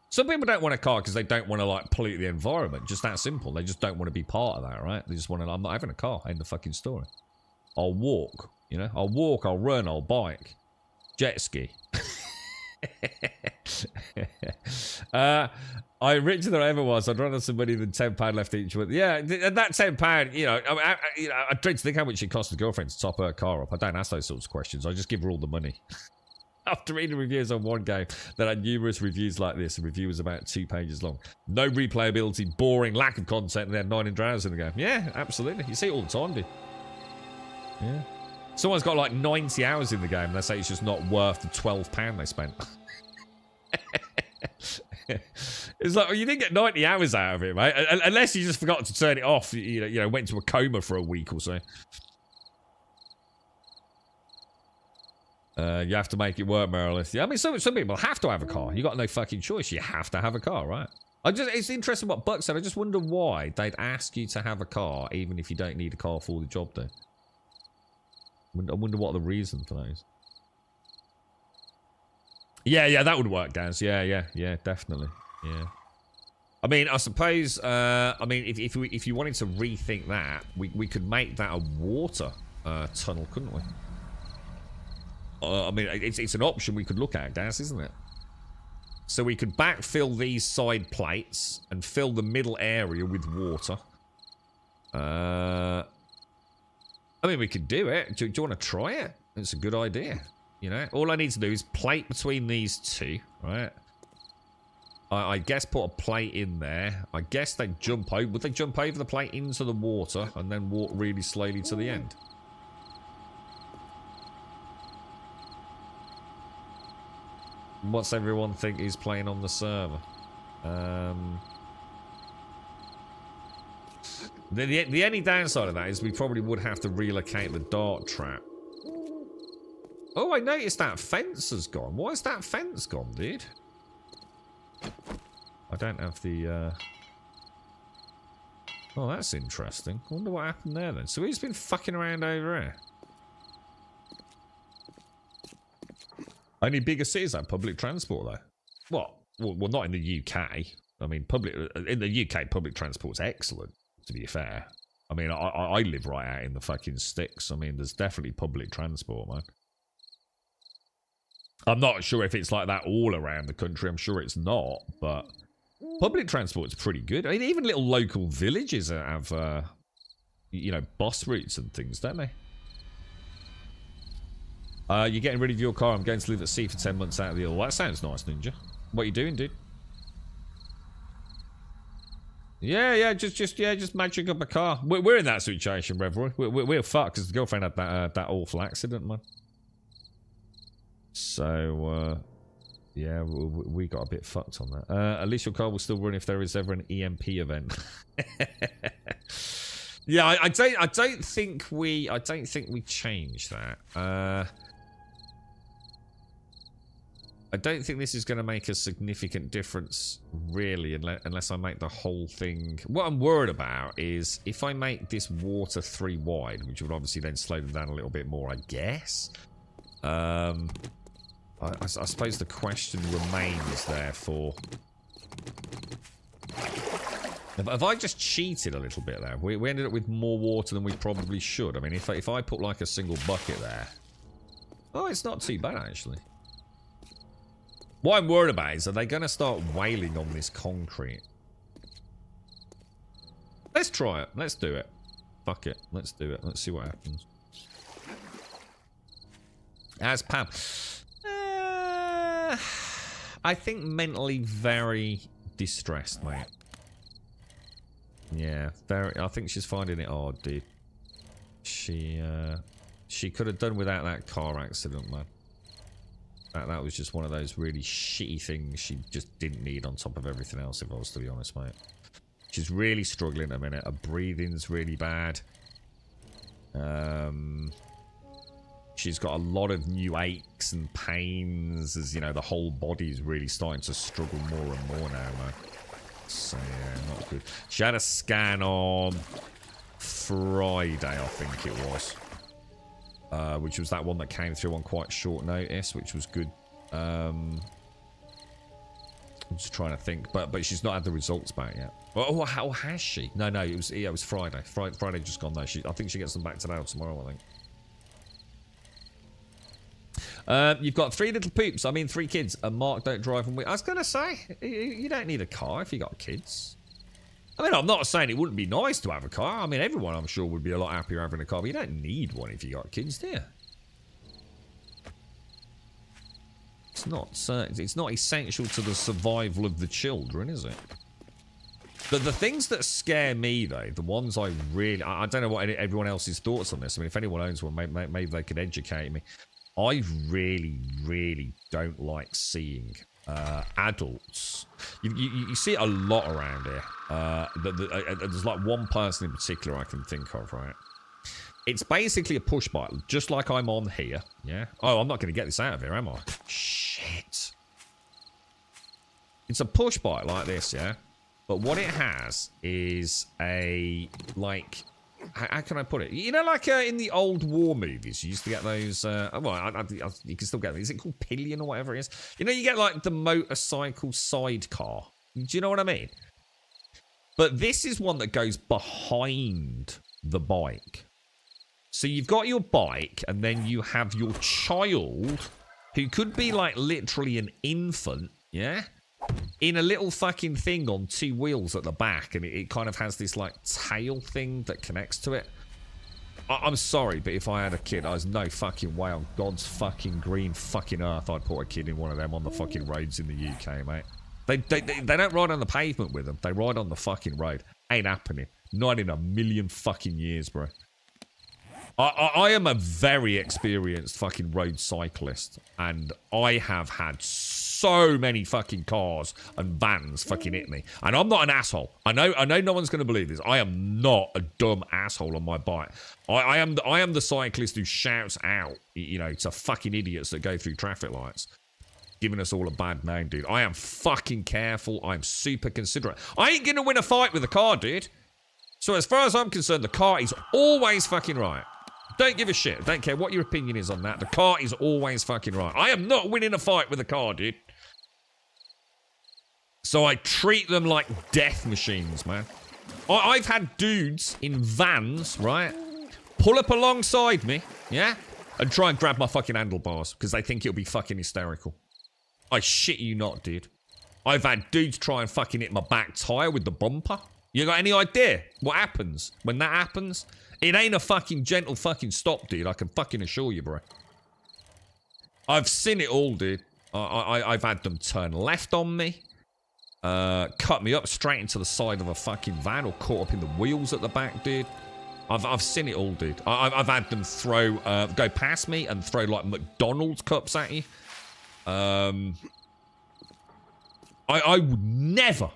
Some people don't want a car because they don't want to, like, pollute the environment. Just that simple. They just don't want to be part of that, right? They just want to, I'm not having a car. Ain't the fucking story. I'll walk, you know? I'll walk, I'll run, I'll bike. Jet ski. I'm richer than I ever was. I'd rather have some money than £10 left each month. Yeah, and that £10, you know, I dread to think how much it costs the girlfriend to top her car up. I don't ask those sorts of questions. I just give her all the money. After reading reviews on one game that had numerous reviews like this, the review was about 2 pages long. No replayability, boring, lack of content, and they had 900 hours in the game. Yeah, absolutely. You see it all the time, dude. Yeah. Someone's got like 90 hours in the game, and they say it's just not worth the £12 they spent. It's like, well, you didn't get 90 hours out of it, mate. Unless you just forgot to turn it off, you know, went into a coma for a week or so. You have to make it work, Meredith. Yeah, I mean, some people have to have a car. You got no fucking choice. You have to have a car, right? It's interesting what Buck said. I just wonder why they'd ask you to have a car, even if you don't need a car for the job, though. I wonder what the reason for that is. Yeah, that would work, Daz. Yeah, definitely. Yeah. I mean, I suppose. I mean, if you wanted to rethink that, we could make that a water tunnel, couldn't we? I mean, it's an option we could look at, Daz, isn't it? So we could backfill these side plates and fill the middle area with water. I mean, we could do it. Do you want to try it? It's a good idea. You know, all I need to do is plate between these two, right? I guess put a plate in there. I guess they jump over. Would they jump over the plate into the water and then walk really slowly to the end? What's everyone think is playing on the server? The only downside of that is we probably would have to relocate the dart trap. Oh, I noticed that fence has gone. Why is that fence gone, dude? I don't have the... Oh, that's interesting. I wonder what happened there then. So he's been fucking around over here. Only bigger cities have public transport, though. What? Well, not in the UK. I mean, in the UK, public transport's excellent, to be fair. I mean, I live right out in the fucking sticks. I mean, there's definitely public transport, man. I'm not sure if it's like that all around the country. I'm sure it's not, but public transport's pretty good. I mean, even little local villages have, you know, bus routes and things, don't they? You're getting rid of your car. I'm going to live at sea for 10 months out of the ill. That sounds nice, Ninja. What are you doing, dude? Yeah, just magic up a car. We're in that situation, Reverie. We're fucked because the girlfriend had that awful accident, man. So, yeah, we got a bit fucked on that. At least your car will still run if there is ever an EMP event. Yeah, I don't think we changed that. I don't think this is going to make a significant difference, really, unless I make the whole thing... What I'm worried about is if I make this water 3 wide, which would obviously then slow them down a little bit more, I guess. I suppose the question remains, therefore... Have I just cheated a little bit there? We ended up with more water than we probably should. I mean, if I put like a single bucket there... Oh, it's not too bad, actually. What I'm worried about is, are they going to start wailing on this concrete? Let's try it. Let's do it. Fuck it. Let's do it. Let's see what happens. As Pam. I think mentally very distressed, mate. Yeah, very. I think she's finding it hard, dude. She could have done without that car accident, man. That was just one of those really shitty things she just didn't need on top of everything else, if I was to be honest, mate. She's really struggling at the minute. Her breathing's really bad. She's got a lot of new aches and pains, as you know, the whole body's really starting to struggle more and more now, man. So yeah, not good. She had a scan on Friday, I think it was. Which was that one that came through on quite short notice, which was good. I'm just trying to think, but she's not had the results back yet. Oh, how has she? No, it was Friday. Friday just gone though. I think she gets them back today or tomorrow, I think. You've got 3 little poops. I mean, 3 kids. And Mark don't drive them. I was gonna say you don't need a car if you got kids. I mean, I'm not saying it wouldn't be nice to have a car. I mean, everyone, I'm sure, would be a lot happier having a car, but you don't need one if you got kids, do you? It's not essential to the survival of the children, is it? The things that scare me, though, the ones I really... I don't know what everyone else's thoughts on this. I mean, if anyone owns one, maybe they could educate me. I really, really don't like seeing... adults. You see it a lot around here. There's like one person in particular I can think of, right? It's basically a push bike, just like I'm on here. Yeah. Oh, I'm not going to get this out of here, am I? Shit. It's a push bike like this, yeah? But what it has is a, like... How can I put it? You know, like in the old war movies, you used to get those... well, you can still get them. Is it called pillion or whatever it is? You know, you get like the motorcycle sidecar. Do you know what I mean? But this is one that goes behind the bike. So you've got your bike, and then you have your child, who could be like literally an infant, yeah? In a little fucking thing on 2 wheels at the back, and it kind of has this like tail thing that connects to it. I'm sorry, but if I had a kid, there's no fucking way on God's fucking green fucking earth I'd put a kid in one of them on the fucking roads in the UK, mate. They don't ride on the pavement with them. They ride on the fucking road. Ain't happening. Not in a million fucking years, bro. I am a very experienced fucking road cyclist, and I have had so many fucking cars and vans fucking hit me. And I'm not an asshole. I know no one's going to believe this. I am not a dumb asshole on my bike. I am the cyclist who shouts out, you know, to fucking idiots that go through traffic lights, giving us all a bad name, dude. I am fucking careful. I'm super considerate. I ain't going to win a fight with a car, dude. So as far as I'm concerned, the car is always fucking right. Don't give a shit. Don't care what your opinion is on that. The car is always fucking right. I am not winning a fight with a car, dude. So I treat them like death machines, man. I've had dudes in vans, right, pull up alongside me, yeah, and try and grab my fucking handlebars because they think it'll be fucking hysterical. I shit you not, dude. I've had dudes try and fucking hit my back tyre with the bumper. You got any idea what happens when that happens? It ain't a fucking gentle fucking stop, dude. I can fucking assure you, bro. I've seen it all, dude. I've had them turn left on me. Cut me up straight into the side of a fucking van or caught up in the wheels at the back, dude. I've seen it all, dude. I've had them throw, go past me and throw like McDonald's cups at you. I would never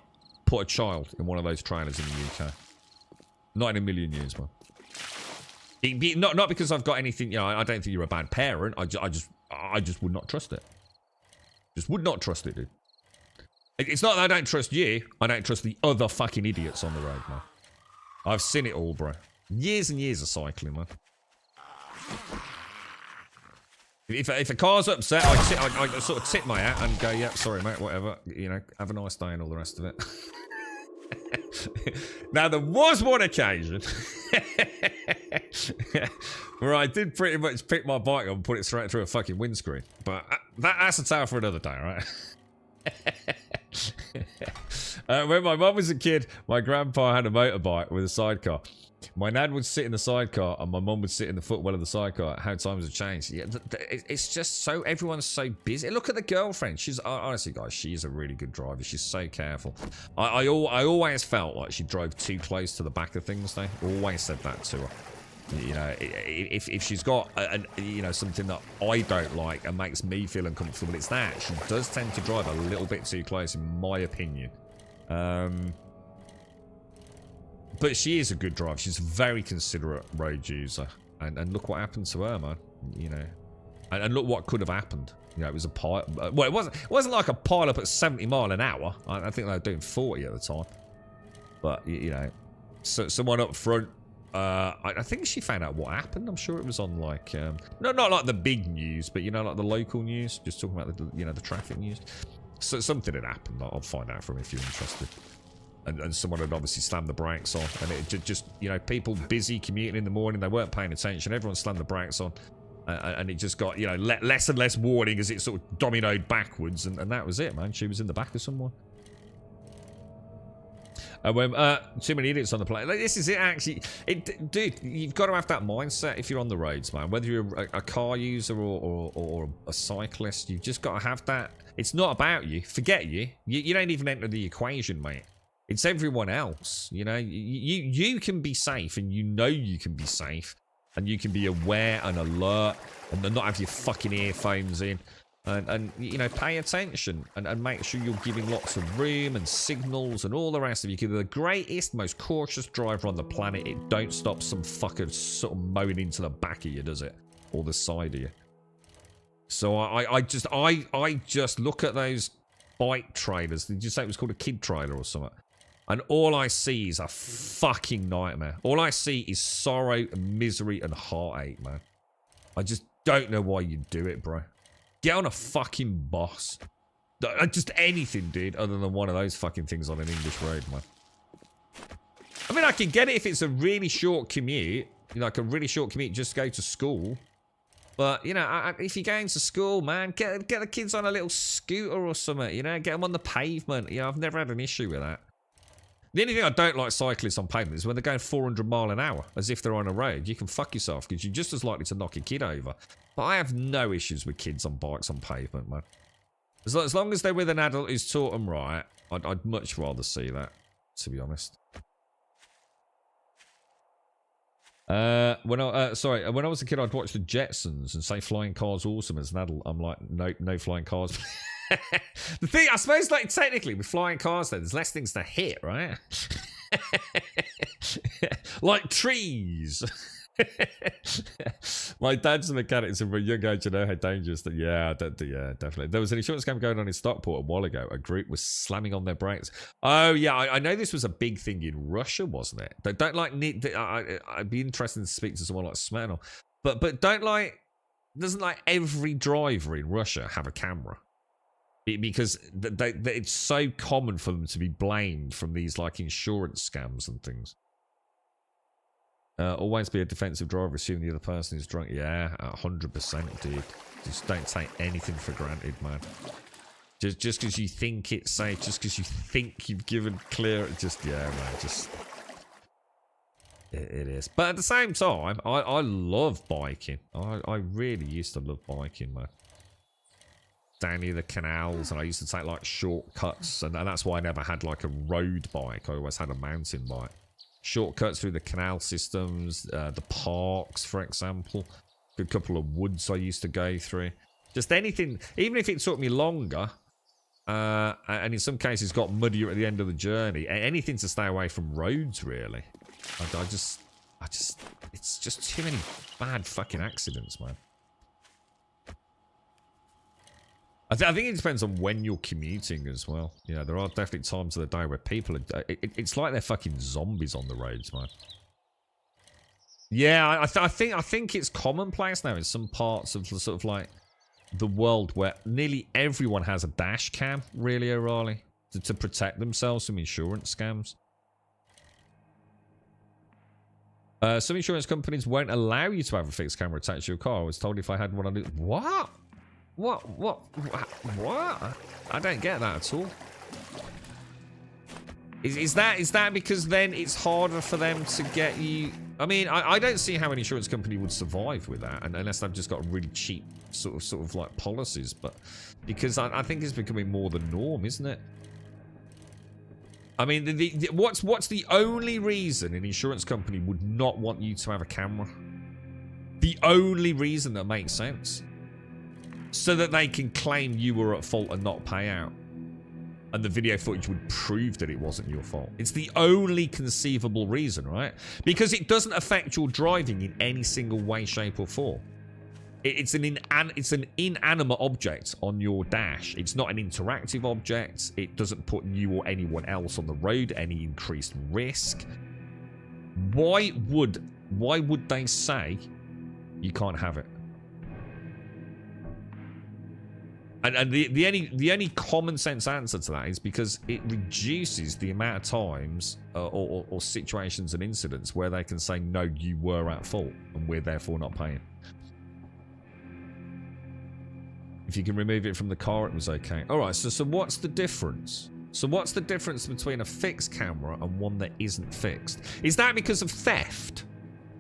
put a child in one of those trailers in the UK. Not in a million years, man. Not because I've got anything, you know, I don't think you're a bad parent. I just would not trust it. Just would not trust it, dude. It's not that I don't trust you. I don't trust the other fucking idiots on the road, man. I've seen it all, bro. Years and years of cycling, man. If a car's upset, I sort of tip my hat and go, yeah, sorry, mate, whatever. You know, have a nice day and all the rest of it. Now, there was one occasion where I did pretty much pick my bike up and put it straight through a fucking windscreen. But that's a tale for another day, right? When my mum was a kid, my grandpa had a motorbike with a sidecar. My nan would sit in the sidecar and my mum would sit in the footwell of the sidecar. How times have changed. Yeah, it's just so, everyone's so busy. Look at the girlfriend. She's, honestly guys, she's a really good driver. She's so careful. I always felt like she drove too close to the back of things though. Always said that to her. You know, if she's got you know, something that I don't like and makes me feel uncomfortable, it's that. She does tend to drive a little bit too close in my opinion. But she is a good driver. She's a very considerate road user. And look what happened to her, man. You know. And look what could have happened. You know, it was a pile. Well, it wasn't like a pile up at 70 miles an hour. I think they were doing 40 at the time. But, you know, so someone up front, I think she found out what happened. I'm sure it was on like, not like the big news, but, you know, like the local news. Just talking about the, you know, the traffic news. So something had happened. I'll find out from if you're interested. And someone had obviously slammed the brakes on. And it just, you know, people busy commuting in the morning, they weren't paying attention. Everyone slammed the brakes on. And it just got, you know, less and less warning as it sort of dominoed backwards. And that was it, man. She was in the back of someone. And when, too many idiots on the plane. Like, this is it, actually. Dude, you've got to have that mindset if you're on the roads, man. Whether you're a car user or a cyclist, you've just got to have that. It's not about you. Forget you. You don't even enter the equation, mate. It's everyone else, you know. You can be safe, and you know you can be safe, and you can be aware and alert, and not have your fucking earphones in, and you know, pay attention, and make sure you're giving lots of room and signals and all the rest of you. You're the greatest, most cautious driver on the planet. It don't stop some fucker sort of mowing into the back of you, does it, or the side of you? So I just look at those bike trailers. Did you say it was called a kid trailer or something? And all I see is a fucking nightmare. All I see is sorrow and misery and heartache, man. I just don't know why you do it, bro. Get on a fucking bus. Just anything, dude, other than one of those fucking things on an English road, man. I mean, I can get it if it's a really short commute. You know, like a really short commute, just go to school. But, you know, if you're going to school, man, get the kids on a little scooter or something, you know, get them on the pavement. You know, I've never had an issue with that. The only thing I don't like cyclists on pavement is when they're going 400 miles an hour, as if they're on a road. You can fuck yourself, because you're just as likely to knock a kid over. But I have no issues with kids on bikes on pavement, man. As long as they're with an adult who's taught them right, I'd much rather see that, to be honest. When I was a kid, I'd watch the Jetsons and say flying cars awesome. As an adult, I'm like, no flying cars. The thing, I suppose, like technically with flying cars, though, there's less things to hit, right? Like trees. My dad's a mechanic, so from a young age, you know how dangerous that. Yeah, definitely. There was an insurance scam going on in Stockport a while ago. A group was slamming on their brakes. Oh yeah, I know this was a big thing in Russia, wasn't it? They don't like. I'd be interested to speak to someone like Smanel, but don't like. Doesn't like every driver in Russia have a camera? Because it's so common for them to be blamed from these like insurance scams and things. Always be a defensive driver, assuming the other person is drunk. Yeah, 100%, dude. Just don't take anything for granted, man. Just because you think it's safe, just because you think you've given clear, it is. But at the same time, I love biking. I really used to love biking, man. Down near the canals, and I used to take like shortcuts, and that's why I never had like a road bike. I always had a mountain bike. Shortcuts through the canal systems, the parks, for example. A couple of woods I used to go through. Just anything, even if it took me longer, and in some cases got muddier at the end of the journey. Anything to stay away from roads, really. I just, it's just too many bad fucking accidents, man. I think it depends on when you're commuting as well. You know, there are definitely times of the day where people are... It's like they're fucking zombies on the roads, man. Yeah, I think it's commonplace now in some parts of the sort of like the world where nearly everyone has a dash cam, really, O'Reilly, to protect themselves from insurance scams. Some insurance companies won't allow you to have a fixed camera attached to your car. I was told if I had one, I'd do... What? What? I don't get that at all. Is that because then it's harder for them to get you... I mean, I don't see how an insurance company would survive with that, unless they've just got really cheap sort of like policies. But because I think it's becoming more the norm, isn't it? I mean, what's the only reason an insurance company would not want you to have a camera? The only reason that makes sense. So that they can claim you were at fault and not pay out. And the video footage would prove that it wasn't your fault. It's the only conceivable reason, right? Because it doesn't affect your driving in any single way, shape, or form. It's an inanimate object on your dash. It's not an interactive object. It doesn't put you or anyone else on the road at any increased risk. Why would they say you can't have it? And the only common sense answer to that is because it reduces the amount of times or situations and incidents where they can say, no, you were at fault and we're therefore not paying. If you can remove it from the car, it was okay. All right, so what's the difference? So what's the difference between a fixed camera and one that isn't fixed? Is that because of theft?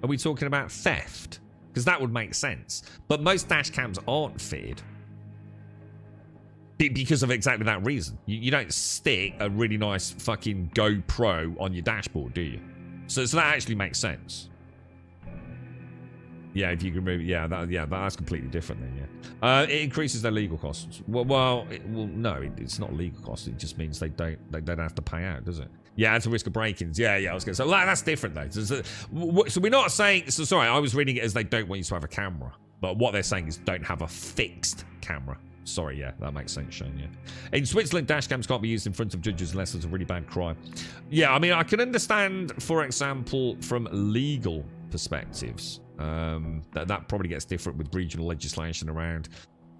Are we talking about theft? Because that would make sense. But most dash cams aren't fitted. Because of exactly that reason. You don't stick a really nice fucking GoPro on your dashboard, do you? So that actually makes sense. Yeah, if you can remove it, that's completely different then, yeah. It increases their legal costs. No, it's not legal costs. It just means they don't have to pay out, does it? Yeah, it's a risk of break-ins. Yeah, I was going to say, well, that's different though. So we're not saying, sorry, I was reading it as they don't want you to have a camera. But what they're saying is don't have a fixed camera. Sorry, yeah, that makes sense, Shane, yeah. In Switzerland, dash cams can't be used in front of judges unless there's a really bad crime. Yeah, I mean, I can understand, for example, from legal perspectives, that probably gets different with regional legislation around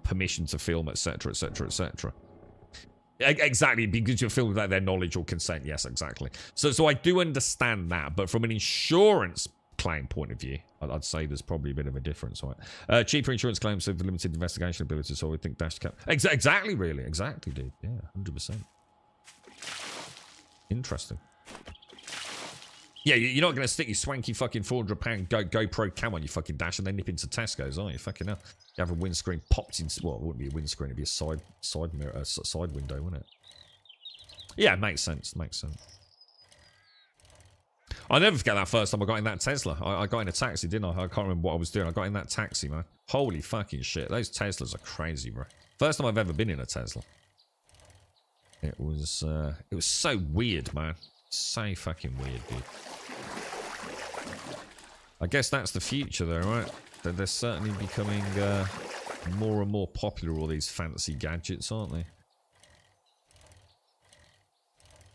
permission to film, etc., etc., etc. Exactly, because you're filmed without their knowledge or consent. Yes, exactly. So I do understand that, but from an insurance claim point of view, I'd say there's probably a bit of a difference, right? Cheaper insurance claims have limited investigation ability, so I would think dash cam. Exactly, really, exactly, dude. Yeah, 100%. Interesting. Yeah, you're not going to stick your swanky fucking £400 GoPro cam on your fucking dash and then nip into Tesco's, are you? Fucking hell. You have a windscreen popped in. Well, it wouldn't be a windscreen, it'd be a side mirror, side window, wouldn't it? Yeah, it makes sense. Makes sense. I'll never forget that first time I got in that Tesla. I got in a taxi, didn't I? I can't remember what I was doing. I got in that taxi, man. Holy fucking shit. Those Teslas are crazy, bro. First time I've ever been in a Tesla. It was so weird, man. So fucking weird, dude. I guess that's the future, though, right? They're certainly becoming more and more popular, all these fancy gadgets, aren't they?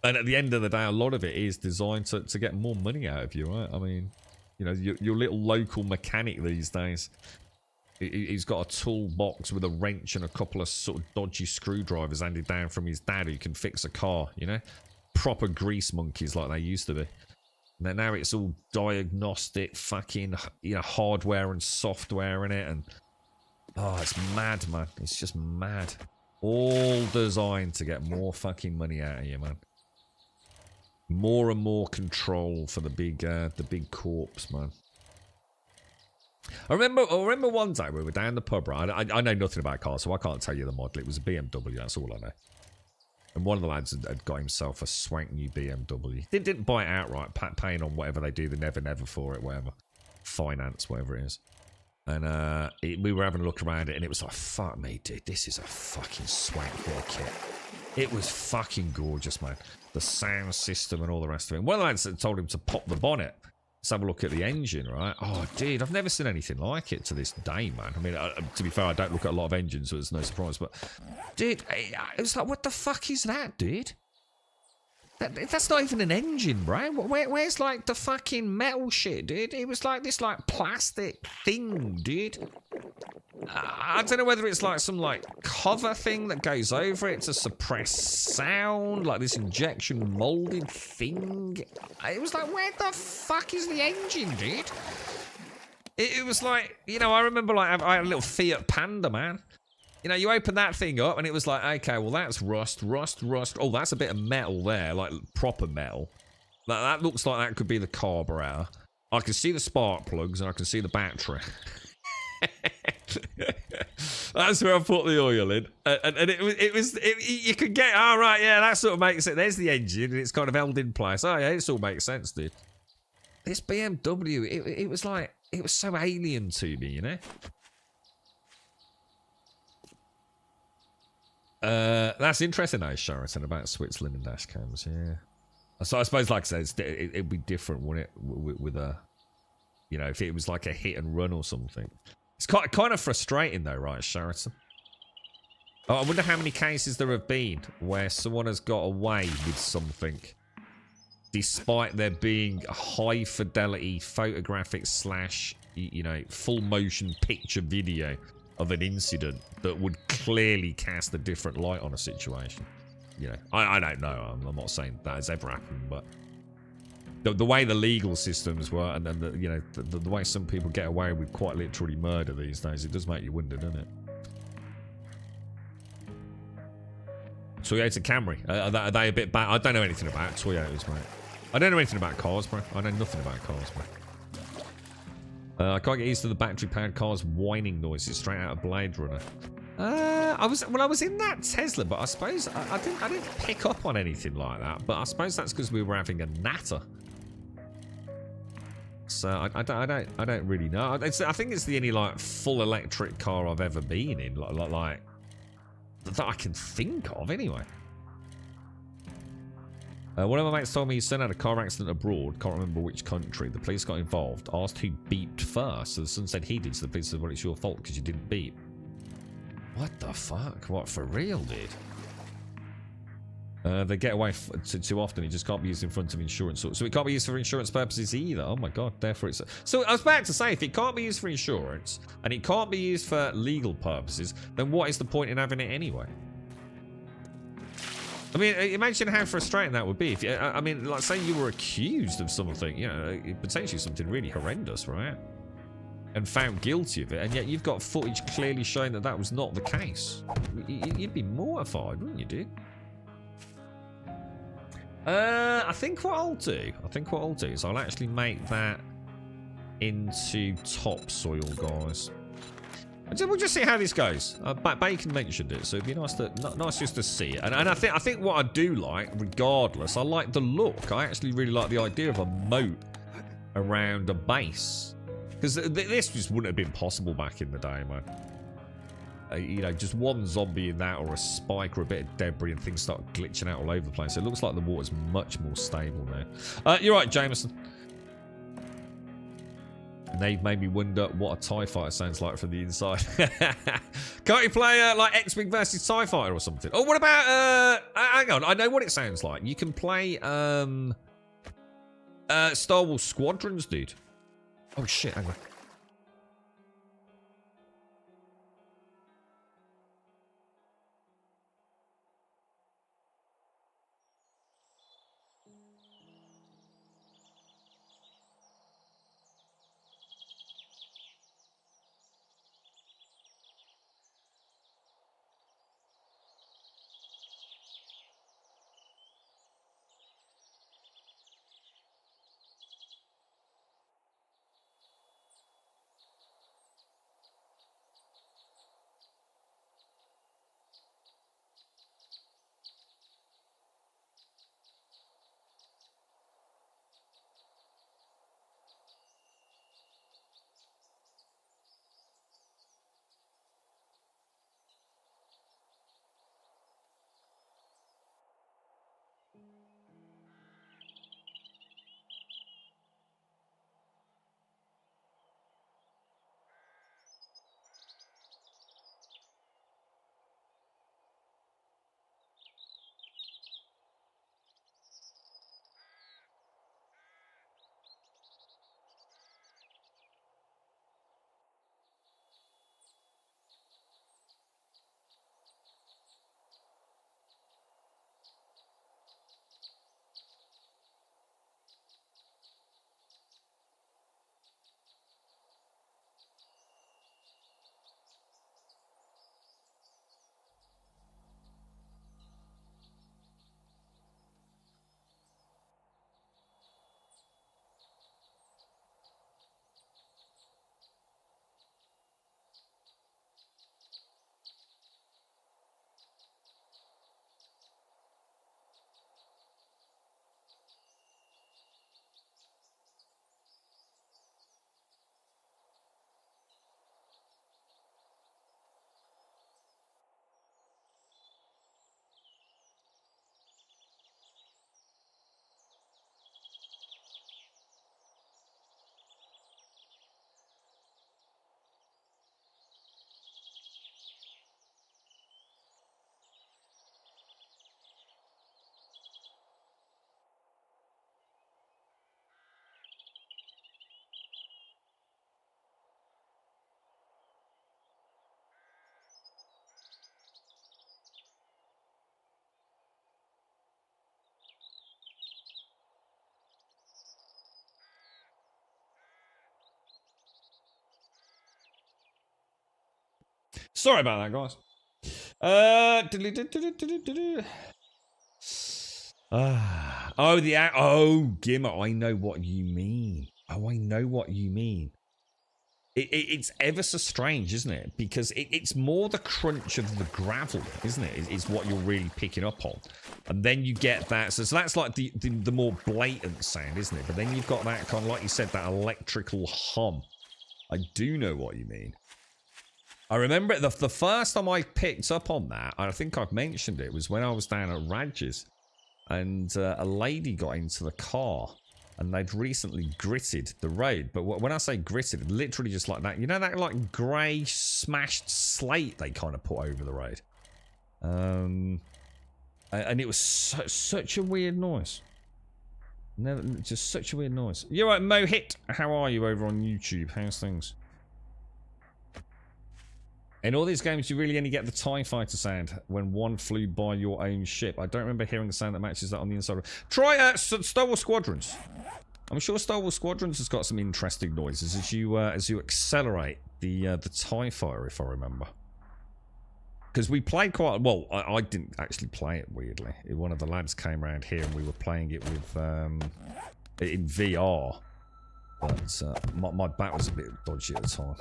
And at the end of the day, a lot of it is designed to get more money out of you, right? I mean, you know, your little local mechanic these days, he's got a toolbox with a wrench and a couple of sort of dodgy screwdrivers handed down from his dad who can fix a car, you know? Proper grease monkeys like they used to be. And now it's all diagnostic fucking, you know, hardware and software in it, and oh, it's mad, man. It's just mad. All designed to get more fucking money out of you, man. More and more control for the big corps, man. I remember one day we were down the pub, right? I know nothing about cars, so I can't tell you the model. It was a BMW, that's all I know. And one of the lads had got himself a swank new BMW. Didn't buy it outright, paying on whatever they do, the never for it, whatever. Finance, whatever it is. And we were having a look around it, and it was like, fuck me, dude, this is a fucking swank bit of kit. It was fucking gorgeous, man. The sound system and all the rest of it. One of the lads told him to pop the bonnet. Let's have a look at the engine, right? Oh, dude, I've never seen anything like it to this day, man. I mean, to be fair, I don't look at a lot of engines, so it's no surprise. But, dude, it was like, what the fuck is that, dude? That's not even an engine, bro. Where's, like, the fucking metal shit, dude? It was like this, like, plastic thing, dude. I don't know whether it's, like, some, like, cover thing that goes over it to suppress sound, like this injection molded thing. It was like, where the fuck is the engine, dude? It was like, you know, I remember, like, I had a little Fiat Panda, man. You know, you open that thing up and it was like, okay, well, that's rust. Oh, that's a bit of metal there, like proper metal. That looks like that could be the carburetor. I can see the spark plugs and I can see the battery. That's where I put the oil in. And you could get, all right, yeah, that sort of makes it. There's the engine and it's kind of held in place. Oh, yeah, it all makes sense, dude. This BMW, it was like, it was so alien to me, you know? That's interesting, though, Sheraton, about Switzerland and dash cams, yeah. So I suppose, like I said, it'd be different, wouldn't it, with a, you know, if it was like a hit and run or something. It's kind of frustrating, though, right, Sheraton? Oh, I wonder how many cases there have been where someone has got away with something despite there being a high-fidelity photographic / you know, full-motion picture video of an incident that would clearly cast a different light on a situation. You know, I don't know. I'm not saying that has ever happened, but the way the legal systems work, and then you know the way some people get away with quite literally murder these days, it does make you wonder, doesn't it? Toyota Camry, are they a bit bad? I don't know anything about Toyotas, mate. I don't know anything about cars, bro. I know nothing about cars, bro. I can't get used to the battery-powered car's whining noises straight out of Blade Runner. I was in that Tesla, but I suppose I didn't pick up on anything like that. But I suppose that's because we were having a natter. So I don't really know. I think it's the only like full electric car I've ever been in, like that I can think of anyway. One of my mates told me his son had a car accident abroad, can't remember which country. The police got involved, asked who beeped first. So the son said he did, so the police said, well, it's your fault because you didn't beep. What the fuck? What, for real, dude? They get away too often. It just can't be used in front of insurance. So it can't be used for insurance purposes either. Oh my god, therefore it's... So I was about to say, if it can't be used for insurance, and it can't be used for legal purposes, then what is the point in having it anyway? I mean, imagine how frustrating that would be. If I mean, like, say you were accused of something, you know, potentially something really horrendous, right? And found guilty of it, and yet you've got footage clearly showing that that was not the case. You'd be mortified, wouldn't you, dude? I think what I'll do is I'll actually make that into topsoil, guys. We'll just see how this goes. Bacon mentioned it, so it'd be nice just to see it. And I think what I do like, regardless, I like the look. I actually really like the idea of a moat around a base, because this just wouldn't have been possible back in the day, man. You know, just one zombie in that, or a spike, or a bit of debris, and things start glitching out all over the place. So it looks like the water's much more stable now. You're right, Jameson. And they've made me wonder what a TIE fighter sounds like from the inside. Can't you play like X-Wing versus TIE fighter or something? Oh, what about hang on, I know what it sounds like. You can play Star Wars Squadrons, dude. Oh shit, hang on. Sorry about that, guys. Gimmer, I know what you mean. Oh, I know what you mean. It's ever so strange, isn't it? Because it's more the crunch of the gravel, isn't it? Is what you're really picking up on. And then you get that. So that's like the more blatant sound, isn't it? But then you've got that kind of, like you said, that electrical hum. I do know what you mean. I remember the first time I picked up on that, I think I've mentioned it, was when I was down at Radges, and a lady got into the car, and they'd recently gritted the road. But when I say gritted, literally just like that. You know that like grey smashed slate they kind of put over the road? And it was such a weird noise. Never, just such a weird noise. You're right, Mohit. How are you over on YouTube? How's things? In all these games, you really only get the TIE fighter sound when one flew by your own ship. I don't remember hearing the sound that matches that on the inside. Try Star Wars Squadrons. I'm sure Star Wars Squadrons has got some interesting noises as you accelerate the TIE fighter, if I remember. Because we played quite well. I didn't actually play it, weirdly. One of the lads came around here and we were playing it with in VR. But my back was a bit dodgy at the time.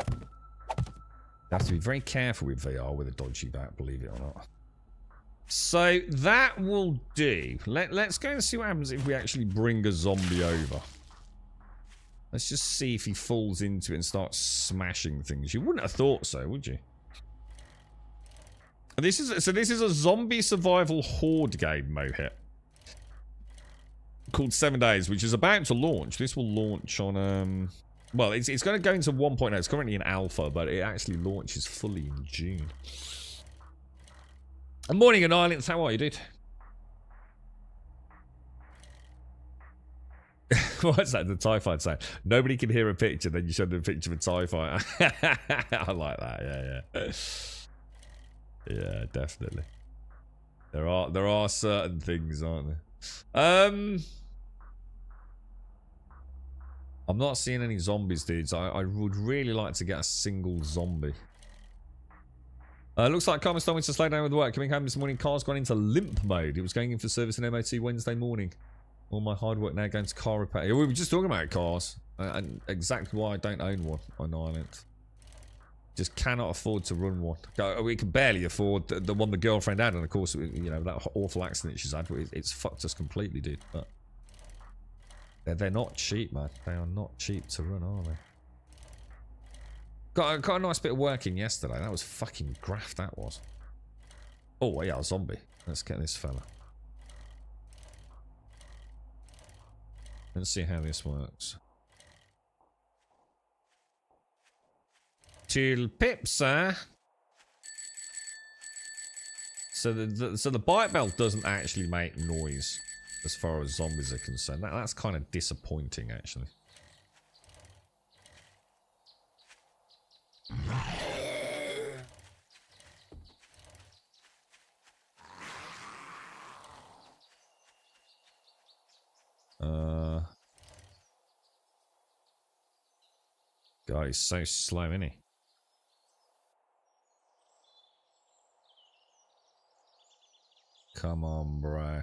You have to be very careful with VR with a dodgy back, believe it or not. So that will do. Let's go and see what happens if we actually bring a zombie over. Let's just see if he falls into it and starts smashing things. You wouldn't have thought so, would you? This is a zombie survival horde game, Mohit, called 7 Days, which is about to launch. This will launch on well, it's going to go into 1.0. It's currently in alpha, but it actually launches fully in June. Good morning, Annihilants. How are you, dude? What's that? The TIE fighter saying? Nobody can hear a picture, then you showed them a picture of a TIE fighter. I like that. Yeah. Yeah, definitely. There are certain things, aren't there? I'm not seeing any zombies, dudes. I would really like to get a single zombie. Looks like Carmen's told me to slow down with work. Coming home this morning, car's gone into limp mode. It was going in for service and MOT Wednesday morning. All my hard work now going to car repair. We were just talking about cars. And exactly why I don't own one on Ireland. Just cannot afford to run one. We can barely afford the one the girlfriend had. And of course, you know, that awful accident she's had. It's fucked us completely, dude. But they're not cheap, man. They are not cheap to run, are they? Got a nice bit of work in yesterday. That was fucking graft, that was. Oh, yeah, a zombie. Let's get this fella. Let's see how this works. Till pips, sir. So the bite belt doesn't actually make noise as far as zombies are concerned. That's kind of disappointing, actually. God, he's so slow, isn't he? Come on, bro.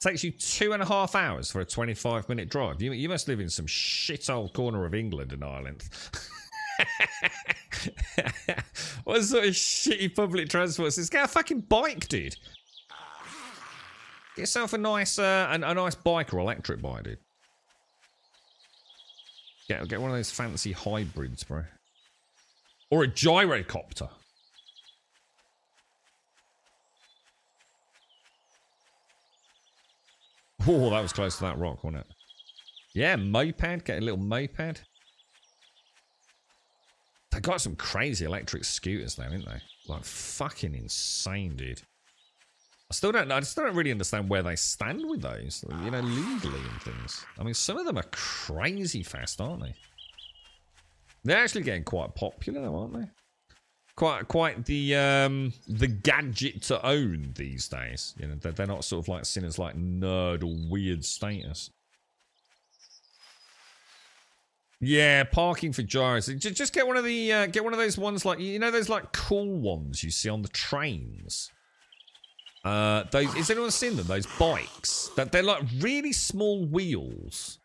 Takes you 2.5 hours for a 25-minute drive. You must live in some shithole corner of England and Ireland. What sort of shitty public transport is this? Get a fucking bike, dude. Get yourself a nice bike or electric bike, dude. Get one of those fancy hybrids, bro. Or a gyrocopter. Oh, that was close to that rock, wasn't it? Yeah, moped. Get a little moped. They got some crazy electric scooters though, haven't they? Like fucking insane, dude. I still don't really understand where they stand with those, you know, legally and things. I mean, some of them are crazy fast, aren't they? They're actually getting quite popular though, aren't they? Quite the gadget to own these days. You know, they're not sort of like seen as like nerd or weird status. Yeah, parking for gyros. Just get one of the get one of those ones like, you know, those like cool ones you see on the trains. Those, has anyone seen them? Those bikes that they're like really small wheels.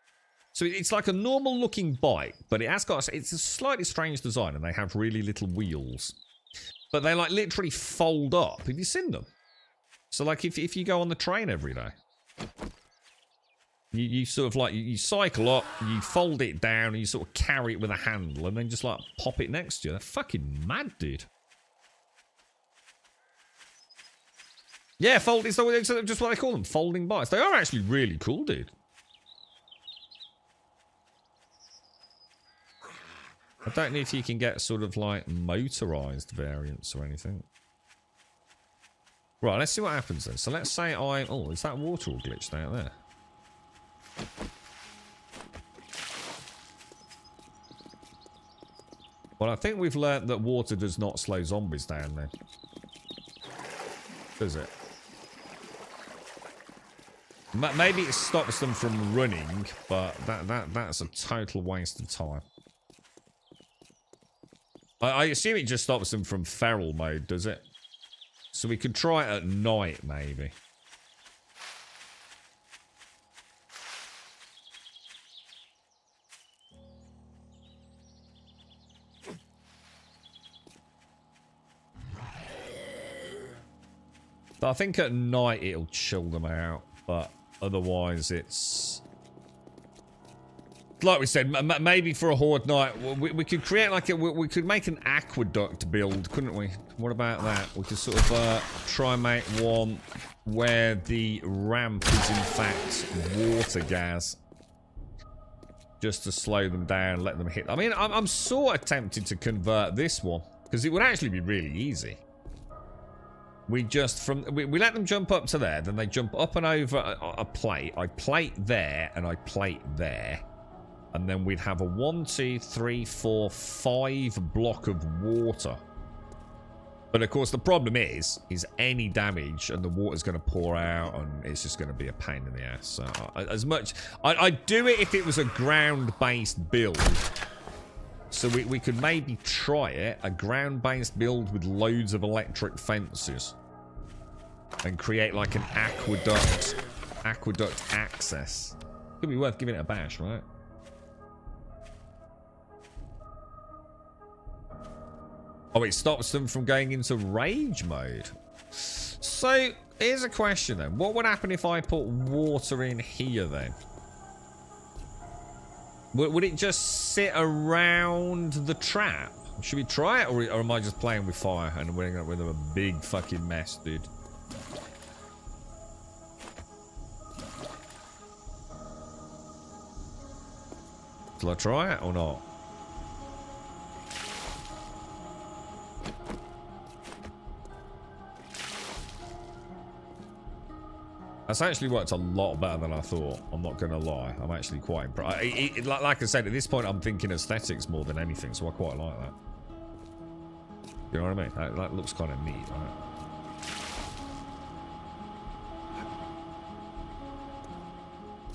So it's like a normal looking bike, but it's a slightly strange design, and they have really little wheels. But they like literally fold up. Have you seen them? So like if you go on the train every day, you sort of like you cycle up, you fold it down, and you sort of carry it with a handle, and then just like pop it next to you. They're fucking mad, dude. Yeah, it's just what they call them, folding bikes. They are actually really cool, dude. I don't know if you can get sort of like motorized variants or anything. Right, let's see what happens then. So let's say oh, is that water all glitched out there? Well, I think we've learnt that water does not slow zombies down then. Does it? Maybe it stops them from running, but that's a total waste of time. I assume it just stops them from feral mode, does it? So we could try it at night, maybe. I think at night it'll chill them out, but otherwise it's... Like we said, maybe for a horde night, we could create like we could make an aqueduct build, couldn't we? What about that? We could sort of try and make one where the ramp is in fact water gas, just to slow them down, let them hit. I mean, I'm sort of tempted to convert this one because it would actually be really easy. We just we let them jump up to there, then they jump up and over a plate. I plate there and I plate there. And then we'd have a 1, 2, 3, 4, 5 block of water. But of course the problem is any damage and the water's going to pour out and it's just going to be a pain in the ass. So as much... I'd do it if it was a ground-based build. So we could maybe try it, a ground-based build with loads of electric fences. And create like an aqueduct access. Could be worth giving it a bash, right? Oh, it stops them from going into rage mode. So, here's a question then. What would happen if I put water in here then? Would it just sit around the trap? Should we try it? Or am I just playing with fire and we're ending up with a big fucking mess, dude? Shall I try it or not? That's actually worked a lot better than I thought. I'm not going to lie. I'm actually quite impressed. Like I said, at this point, I'm thinking aesthetics more than anything, so I quite like that. You know what I mean? That looks kind of neat, right?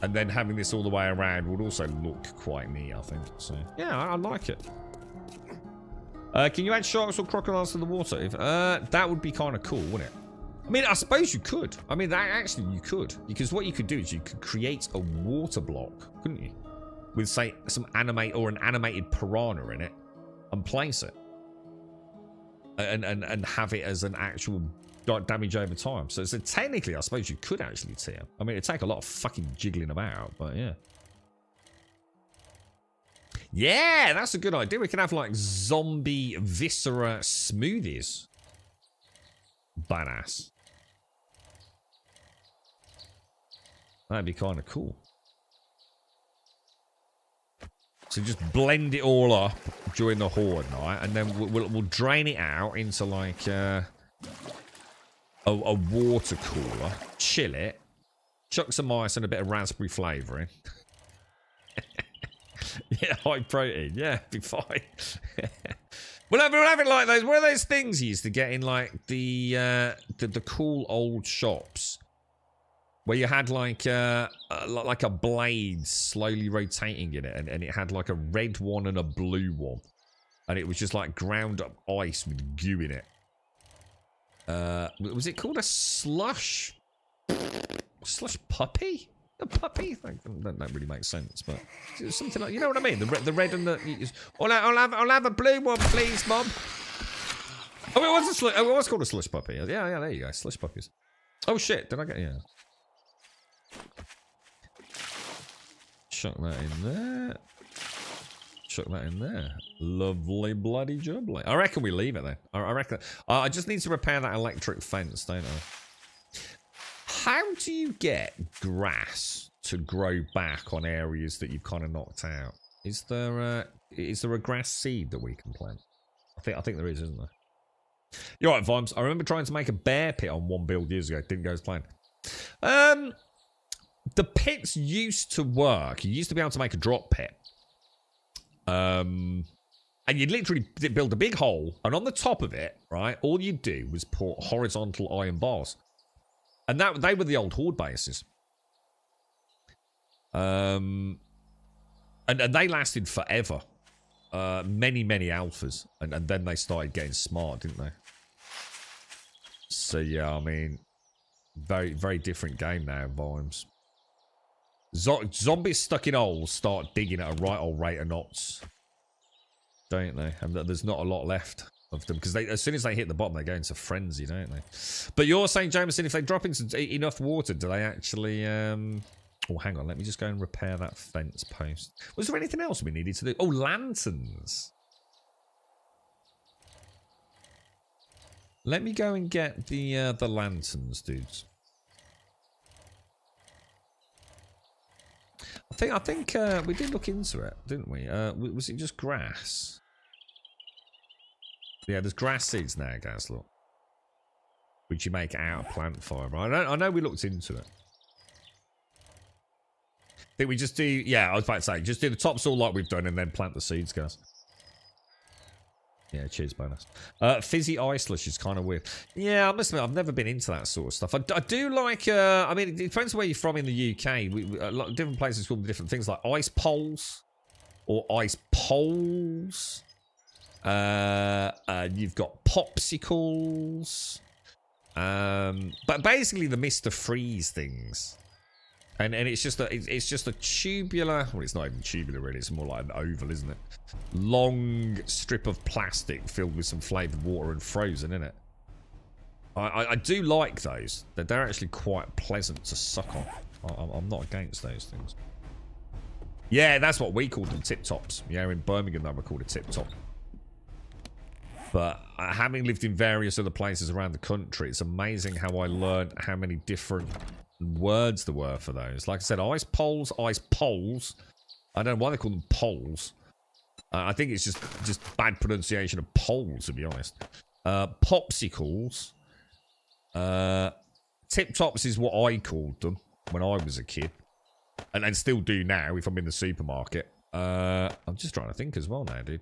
And then having this all the way around would also look quite neat, I think. So, yeah, I like it. Can you add sharks or crocodiles to the water? If that would be kind of cool, wouldn't it? I mean, I suppose you could. I mean, that actually you could. Because what you could do is you could create a water block, couldn't you? With, say, some an animated piranha in it. And place it. And have it as an actual damage over time. So technically, I suppose you could actually tear. I mean, it'd take a lot of fucking jiggling about, but yeah. Yeah, that's a good idea. We can have, like, zombie viscera smoothies. Badass. That'd be kind of cool. So just blend it all up during the horde night, and then we'll drain it out into like a water cooler, chill it, chuck some ice and a bit of raspberry flavouring. Yeah, high protein. Yeah, be fine. We'll have it like those. What are those things you used to get in like the cool old shops? Where you had like a blade slowly rotating in it, and it had like a red one and a blue one, and it was just like ground up ice with goo in it. Was it called a slush puppy? A puppy? That really makes sense, but something like, you know what I mean? The red and the. I'll have a blue one, please, Mom. Oh, it was called a slush puppy. Yeah, there you go, slush puppies. Oh shit! Did I get Chuck that in there. Chuck that in there. Lovely bloody jubbly. I reckon we leave it then. I reckon. I just need to repair that electric fence, don't I? How do you get grass to grow back on areas that you've kind of knocked out? Is there a grass seed that we can plant? I think there is, isn't there? You're right, Vimes. I remember trying to make a bear pit on one build years ago. It didn't go as planned. The pits used to work. You used to be able to make a drop pit. And you'd literally build a big hole, and on the top of it, right, all you'd do was put horizontal iron bars. And they were the old horde bases. And they lasted forever. Many alphas. And then they started getting smart, didn't they? So, yeah, I mean, very different game now, Vimes. Zombies stuck in holes start digging at a right old rate of knots. Don't they? And there's not a lot left. of them, because as soon as they hit the bottom, they go into frenzy, don't they? But you're saying, Jameson, if they drop into enough water, do they actually... Oh, hang on. Let me just go and repair that fence post. Was there anything else we needed to do? Oh, lanterns. Let me go and get the lanterns, dudes. I think we did look into it, didn't we? Was it just grass? Yeah, there's grass seeds now, guys. Look, which you make out of plant fibre. I know we looked into it. I think we just do. Yeah, I was about to say, just do the topsoil like we've done, and then plant the seeds, guys. Yeah, cheers, bonus. Fizzy ice slush is kind of weird. Yeah, I must admit, I've never been into that sort of stuff. I do like, I mean, it depends where you're from in the UK. A lot of different places call them different things, like ice poles or ice poles. You've got popsicles. But basically the Mr. Freeze things. And it's just a tubular, well, it's not even tubular really, it's more like an oval, isn't it? Long strip of plastic filled with some flavoured water and frozen in it. I do like those. They're actually quite pleasant to suck on. I'm not against those things. Yeah, that's what we called them, tip tops. Yeah, in Birmingham they were called a tip top. But having lived in various other places around the country, it's amazing how I learned how many different words there were for those. Like I said, ice poles, ice poles. I don't know why they call them poles. I think it's just bad pronunciation of poles, to be honest. Popsicles. Tip tops is what I called them when I was a kid, and still do now if I'm in the supermarket. I'm just trying to think as well now, dude.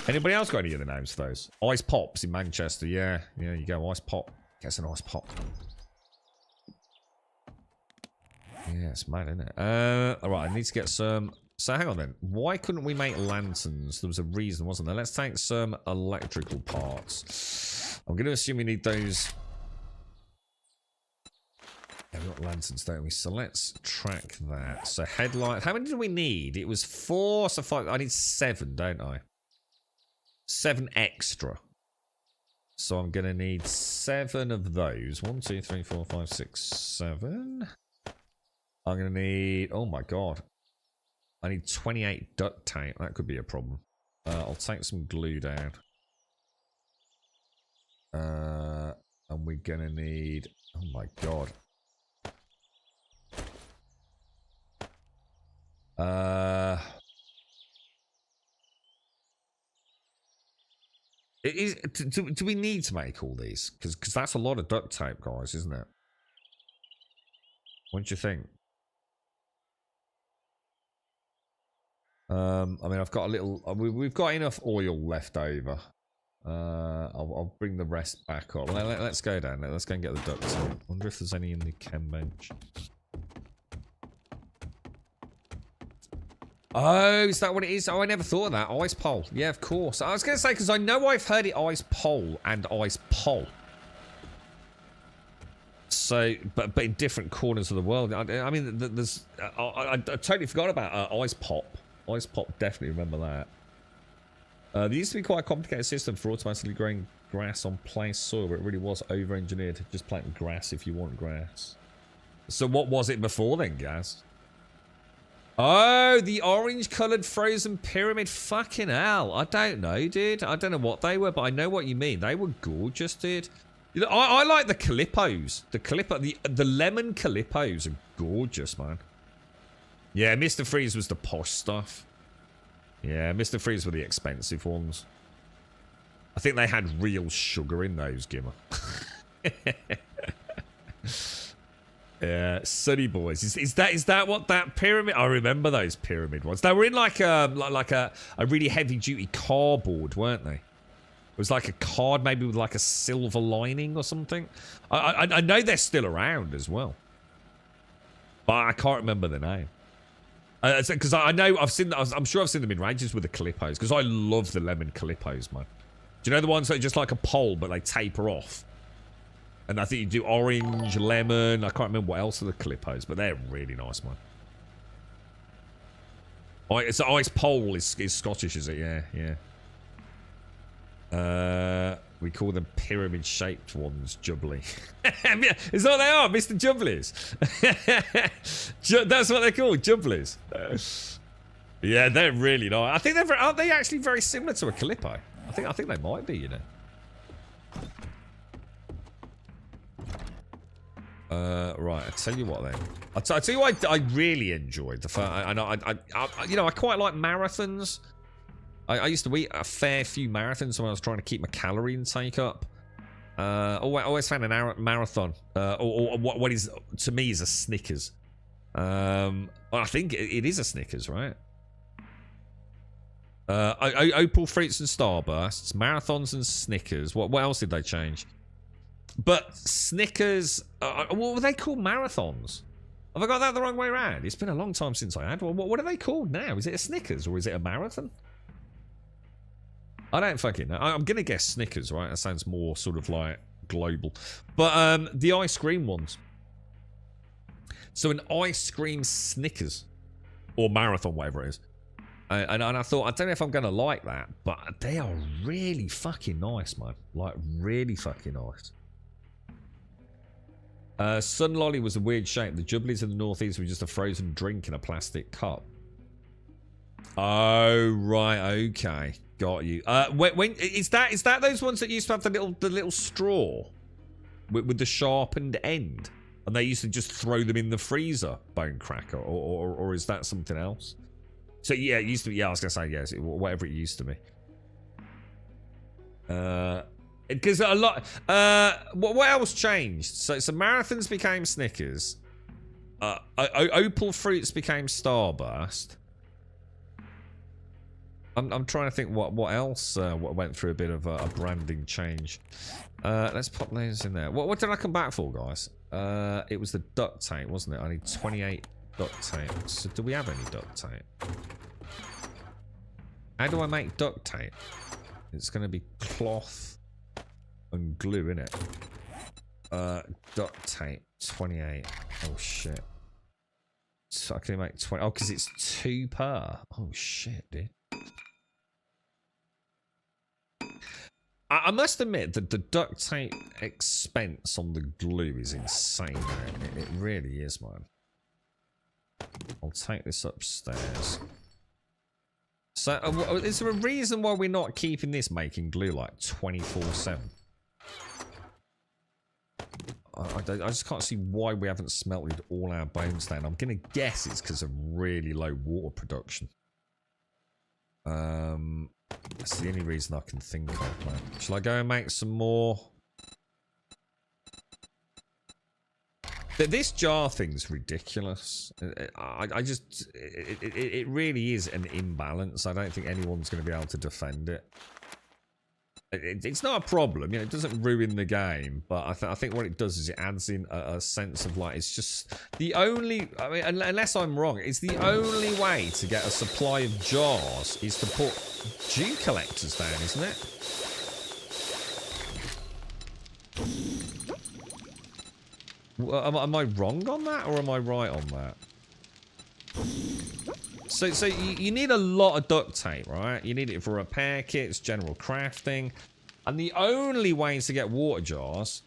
Anybody else got any other names for those? Ice pops in Manchester. Yeah, you go ice pop. Gets an ice pop. Yeah, it's mad, isn't it? Alright, I need to get some... So hang on then. Why couldn't we make lanterns? There was a reason, wasn't there? Let's take some electrical parts. I'm going to assume we need those... Yeah, we've got lanterns, don't we? So let's track that. So headlight... How many do we need? It was 4, so 5... I need 7, don't I? 7 extra. So I'm going to need 7 of those. 1, 2, 3, 4, 5, 6, 7. I'm going to need... Oh my god. I need 28 duct tape. That could be a problem. I'll take some glue down. And we're going to need... Oh my god. Do we need to make all these? Because that's a lot of duct tape, guys, isn't it? What do you think? I mean, I've got a little... We've got enough oil left over. I'll bring the rest back up. Let's go down there. Let's go and get the duct tape. Wonder if there's any in the chem bench. Oh, is that what it is? Oh, I never thought of that. Ice pole. Yeah, of course. I was going to say, because I know I've heard it ice pole and ice pole. So, but in different corners of the world. I mean, there's... I totally forgot about ice pop. Ice pop, definitely remember that. There used to be quite a complicated system for automatically growing grass on plain soil, but it really was over-engineered. Just plant grass if you want grass. So what was it before then, Gaz? Oh, the orange-coloured frozen pyramid. Fucking hell. I don't know, dude. I don't know what they were, but I know what you mean. They were gorgeous, dude. You know, I like the Calippos. The lemon Calippos are gorgeous, man. Yeah, Mr. Freeze was the posh stuff. Yeah, Mr. Freeze were the expensive ones. I think they had real sugar in those, Gimmer. Yeah, Sunny Boys. Is that what that pyramid? I remember those pyramid ones. They were in like a really heavy duty cardboard, weren't they? It was like a card, maybe with like a silver lining or something. I know they're still around as well, but I can't remember the name. Because I know I'm sure I've seen them in ranges with the Calippos. Because I love the lemon Calippos, man. Do you know the ones that are just like a pole, but they taper off? And I think you do orange, lemon. I can't remember what else are the Calippos, but they're really nice, man. It's an ice pole is Scottish, is it? Yeah, yeah. We call them pyramid-shaped ones, Jubbly. It's what they are, Mr. Jubblies. That's what they're called, Jubblies. Yeah, they're really nice. I think aren't they actually very similar to a Calippo? I think they might be, you know. Right, I tell you what then. I tell you what I really enjoyed the fact. You know, I quite like marathons. I used to eat a fair few marathons when I was trying to keep my calorie intake up. I always found a marathon, or what is to me is a Snickers. Well, I think it is a Snickers, right? Opal Fruits and Starbursts, marathons and Snickers. What else did they change? But Snickers, what were they called? Marathons? Have I got that the wrong way around? It's been a long time since I had one. What are they called now? Is it a Snickers or is it a marathon? I don't fucking know. I'm going to guess Snickers, right? That sounds more sort of like global. But the ice cream ones. So an ice cream Snickers. Or marathon, whatever it is. And I thought, I don't know if I'm going to like that. But they are really fucking nice, man. Like, really fucking nice. Sun Lolly was a weird shape. The Jubblies in the Northeast were just a frozen drink in a plastic cup. Oh, right. Okay. Got you. When is that those ones that used to have the little straw with the sharpened end, and they used to just throw them in the freezer, Bone Cracker, or is that something else? So yeah, it used to be. Yeah, I was gonna say yes, whatever it used to be. Because a lot. What else changed? So marathons became Snickers. Opal Fruits became Starburst. I'm trying to think what else what went through a bit of a branding change. Let's pop those in there. What did I come back for, guys? It was the duct tape, wasn't it? I need 28 duct tape. So do we have any duct tape? How do I make duct tape? It's going to be cloth and glue, innit? Duct tape 28. Oh shit. So I can make 20. Oh, because it's 2 per. Oh shit, dude. I must admit that the duct tape expense on the glue is insane, man. It really is, man. I'll take this upstairs. So, is there a reason why we're not keeping this making glue like 24/7? I just can't see why we haven't smelted all our bones down. I'm going to guess it's because of really low water production. That's the only reason I can think of, man. Shall I go and make some more? This jar thing's ridiculous. It really is an imbalance. I don't think anyone's going to be able to defend it. It's not a problem, you know. It doesn't ruin the game, but I think what it does is it adds in a sense of like, it's just the only. I mean, unless I'm wrong, it's the only way to get a supply of jars is to put dew collectors down, isn't it? Am I wrong on that, or am I right on that? So you need a lot of duct tape, right? You need it for repair kits, general crafting. And the only ways to get water jars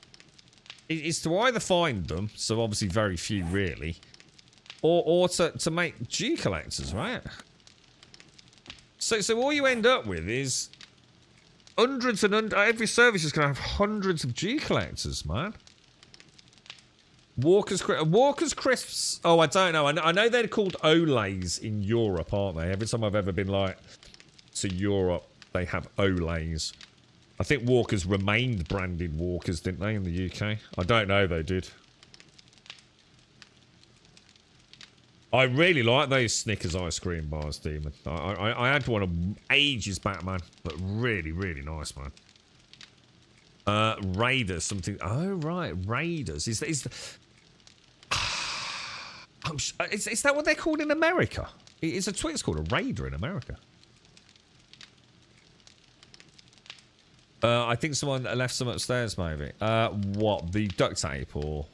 is to either find them, so obviously very few really, or to make dew collectors, right? So all you end up with is hundreds and every service is going to have hundreds of dew collectors, man. Walker's Crisps. Oh, I don't know. I know they're called Olays in Europe, aren't they? Every time I've ever been like to Europe, they have Olays. I think Walker's remained branded Walkers, didn't they, in the UK? I don't know, though, dude. I really like those Snickers ice cream bars, Demon. I had one ages back, man. But really, really nice, man. Raiders, something. Oh, right. Raiders. Is that what they're called in America? Is a Twix called a Raider in America? I think someone left some upstairs, maybe. What? The duct tape, or?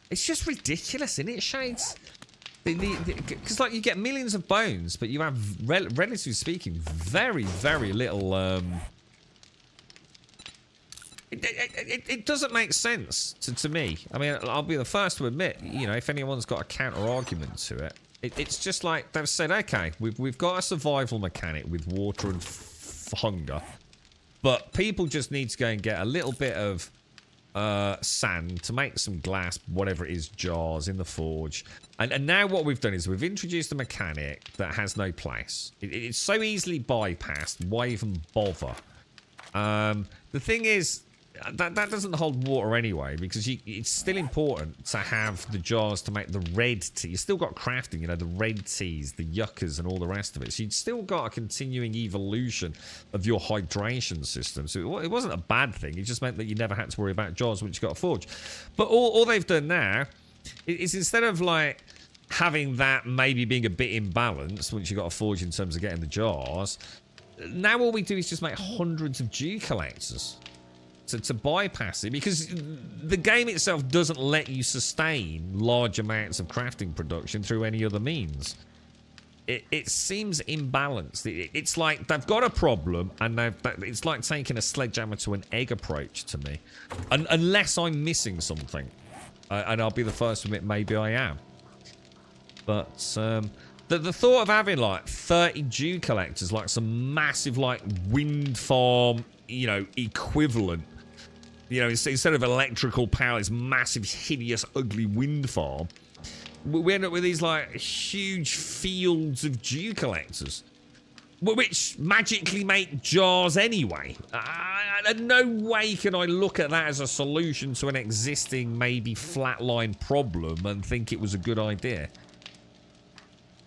It's just ridiculous, isn't it, Shades? Because, like, you get millions of bones, but you have, relatively speaking, very, very little, It doesn't make sense to me. I mean, I'll be the first to admit, you know, if anyone's got a counter argument to it, it's just like they've said, okay, we've got a survival mechanic with water and hunger, but people just need to go and get a little bit of sand to make some glass, whatever it is, jars in the forge. And now what we've done is we've introduced a mechanic that has no place. It's so easily bypassed. Why even bother? The thing is, that doesn't hold water anyway, because it's still important to have the jars to make the red tea. You've still got crafting, you know, the red teas, the yuccas, and all the rest of it. So you've still got a continuing evolution of your hydration system. So it wasn't a bad thing. It just meant that you never had to worry about jars once you got a forge. But all they've done now is instead of like having that maybe being a bit imbalanced once you got a forge in terms of getting the jars, now all we do is just make hundreds of dew collectors to bypass it, because the game itself doesn't let you sustain large amounts of crafting production through any other means. It seems imbalanced. It's like they've got a problem, and it's like taking a sledgehammer to an egg approach to me. Unless I'm missing something. And I'll be the first to admit maybe I am. But the thought of having like 30 dew collectors, like some massive like wind farm, you know, equivalent, you know, instead of electrical power, this massive, hideous, ugly wind farm, we end up with these like huge fields of dew collectors, which magically make jars anyway. No way can I look at that as a solution to an existing, maybe flatline problem and think it was a good idea.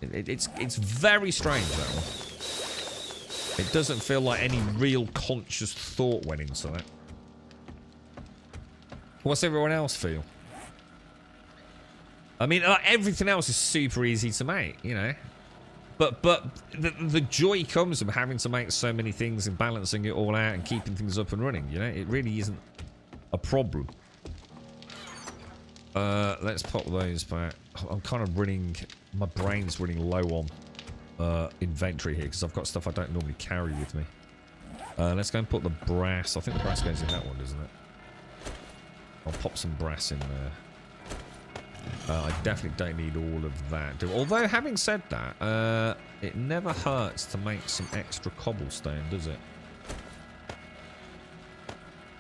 It's very strange, that one. It doesn't feel like any real conscious thought went into it. What's everyone else feel? I mean, everything else is super easy to make, you know. But the joy comes from having to make so many things and balancing it all out and keeping things up and running, you know. It really isn't a problem. Let's pop those back. I'm kind of running... My brain's running low on inventory here because I've got stuff I don't normally carry with me. Let's go and put the brass. I think the brass goes in that one, doesn't it? I'll pop some brass in there. I definitely don't need all of that. Although, having said that, it never hurts to make some extra cobblestone, does it?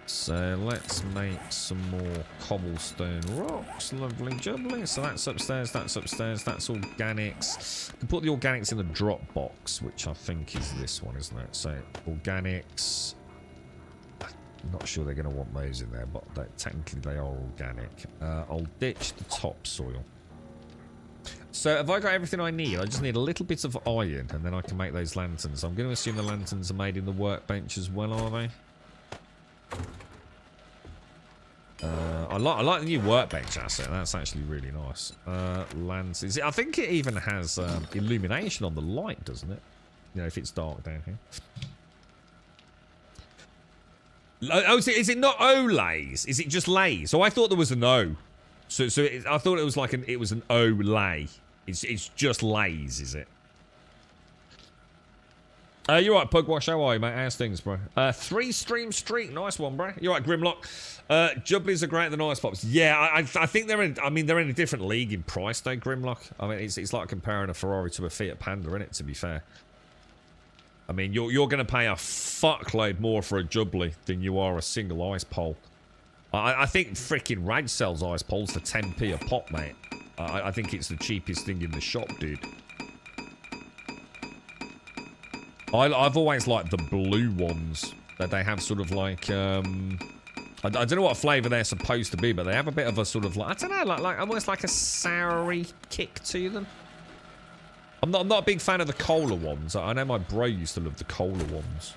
So let's make some more cobblestone rocks. Lovely jubbly. So that's upstairs, that's upstairs, that's organics. You can put the organics in the drop box, which I think is this one, isn't it? So organics. I'm not sure they're going to want those in there, but technically they are organic. I'll ditch the topsoil. So have I got everything I need? I just need a little bit of iron, and then I can make those lanterns. I'm going to assume the lanterns are made in the workbench as well, are they? I like the new workbench asset. That's actually really nice. Lanterns. I think it even has illumination on the light, doesn't it? You know, if it's dark down here. Oh, is it not O-lays? Is it just lays? So I thought there was an O. So I thought it was like an O-lay. It's just lays, is it? You're right, Pugwash. How are you, mate? How's things, bro? 3-stream streak. Nice one, bro. You're right, Grimlock. Jubblies are great at the Nice Pops. Yeah, I think they're in... I mean, they're in a different league in price, though, Grimlock. I mean, it's like comparing a Ferrari to a Fiat Panda, isn't it, to be fair? I mean, you're going to pay a fuckload more for a Jubbly than you are a single ice pole. I think freaking Rag sells ice poles for 10p a pop, mate. I think it's the cheapest thing in the shop, dude. I've always liked the blue ones. That they have sort of like... I don't know what flavour they're supposed to be, but they have a bit of a sort of like... I don't know, like almost like a soury kick to them. I'm not a big fan of the cola ones. I know my bro used to love the cola ones.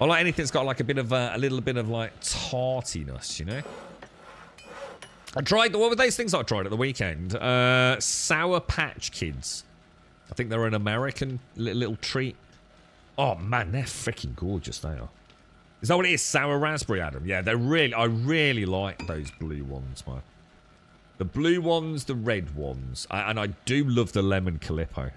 I like anything that's got like a little bit of like tartiness, you know? I tried, what were those things I tried at the weekend? Sour Patch Kids. I think they're an American little treat. Oh man, they're freaking gorgeous, they are. Is that what it is? Sour raspberry, Adam? Yeah, they're really, I really like those blue ones, man. The blue ones, the red ones. And I do love the lemon Calippo.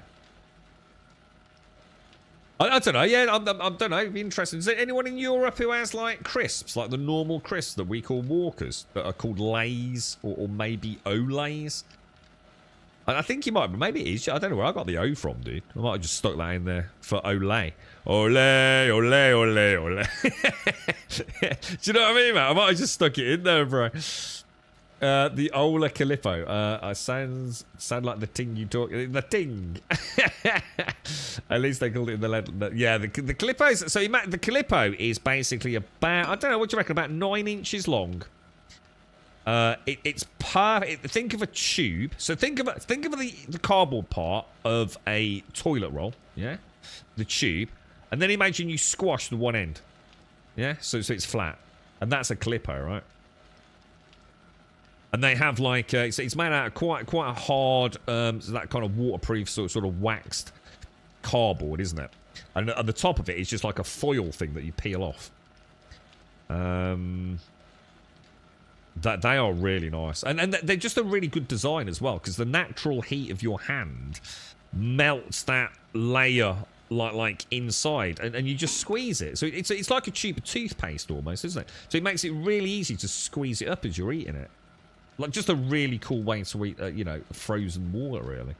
I don't know. Yeah, I don't know. It'd be interesting. Is there anyone in Europe who has like crisps, like the normal crisps that we call Walkers, that are called Lays or maybe Olays? I think you might, but maybe it is. I don't know where I got the O from, dude. I might have just stuck that in there for Olay. Olay, Olay, Olay, Olay. Do you know what I mean, man? I might have just stuck it in there, bro. The Ola Calippo. Sound like the ting you talk. The ting. At least they called it in the yeah. The Calippo's. So the Calippo is basically about, I don't know, what do you reckon, about 9 inches long. It's perfect. Think of a tube. So think of the cardboard part of a toilet roll. Yeah, the tube, and then imagine you squash the one end. Yeah, so it's flat, and that's a Calippo, right? And they have like it's made out of quite a hard, so that kind of waterproof sort of waxed cardboard, isn't it? And at the top of it is just like a foil thing that you peel off. That they are really nice, and they're just a really good design as well, because the natural heat of your hand melts that layer like inside, and you just squeeze it. So it's like a tube of toothpaste almost, isn't it? So it makes it really easy to squeeze it up as you're eating it. Like just a really cool way to eat, you know, frozen water, really.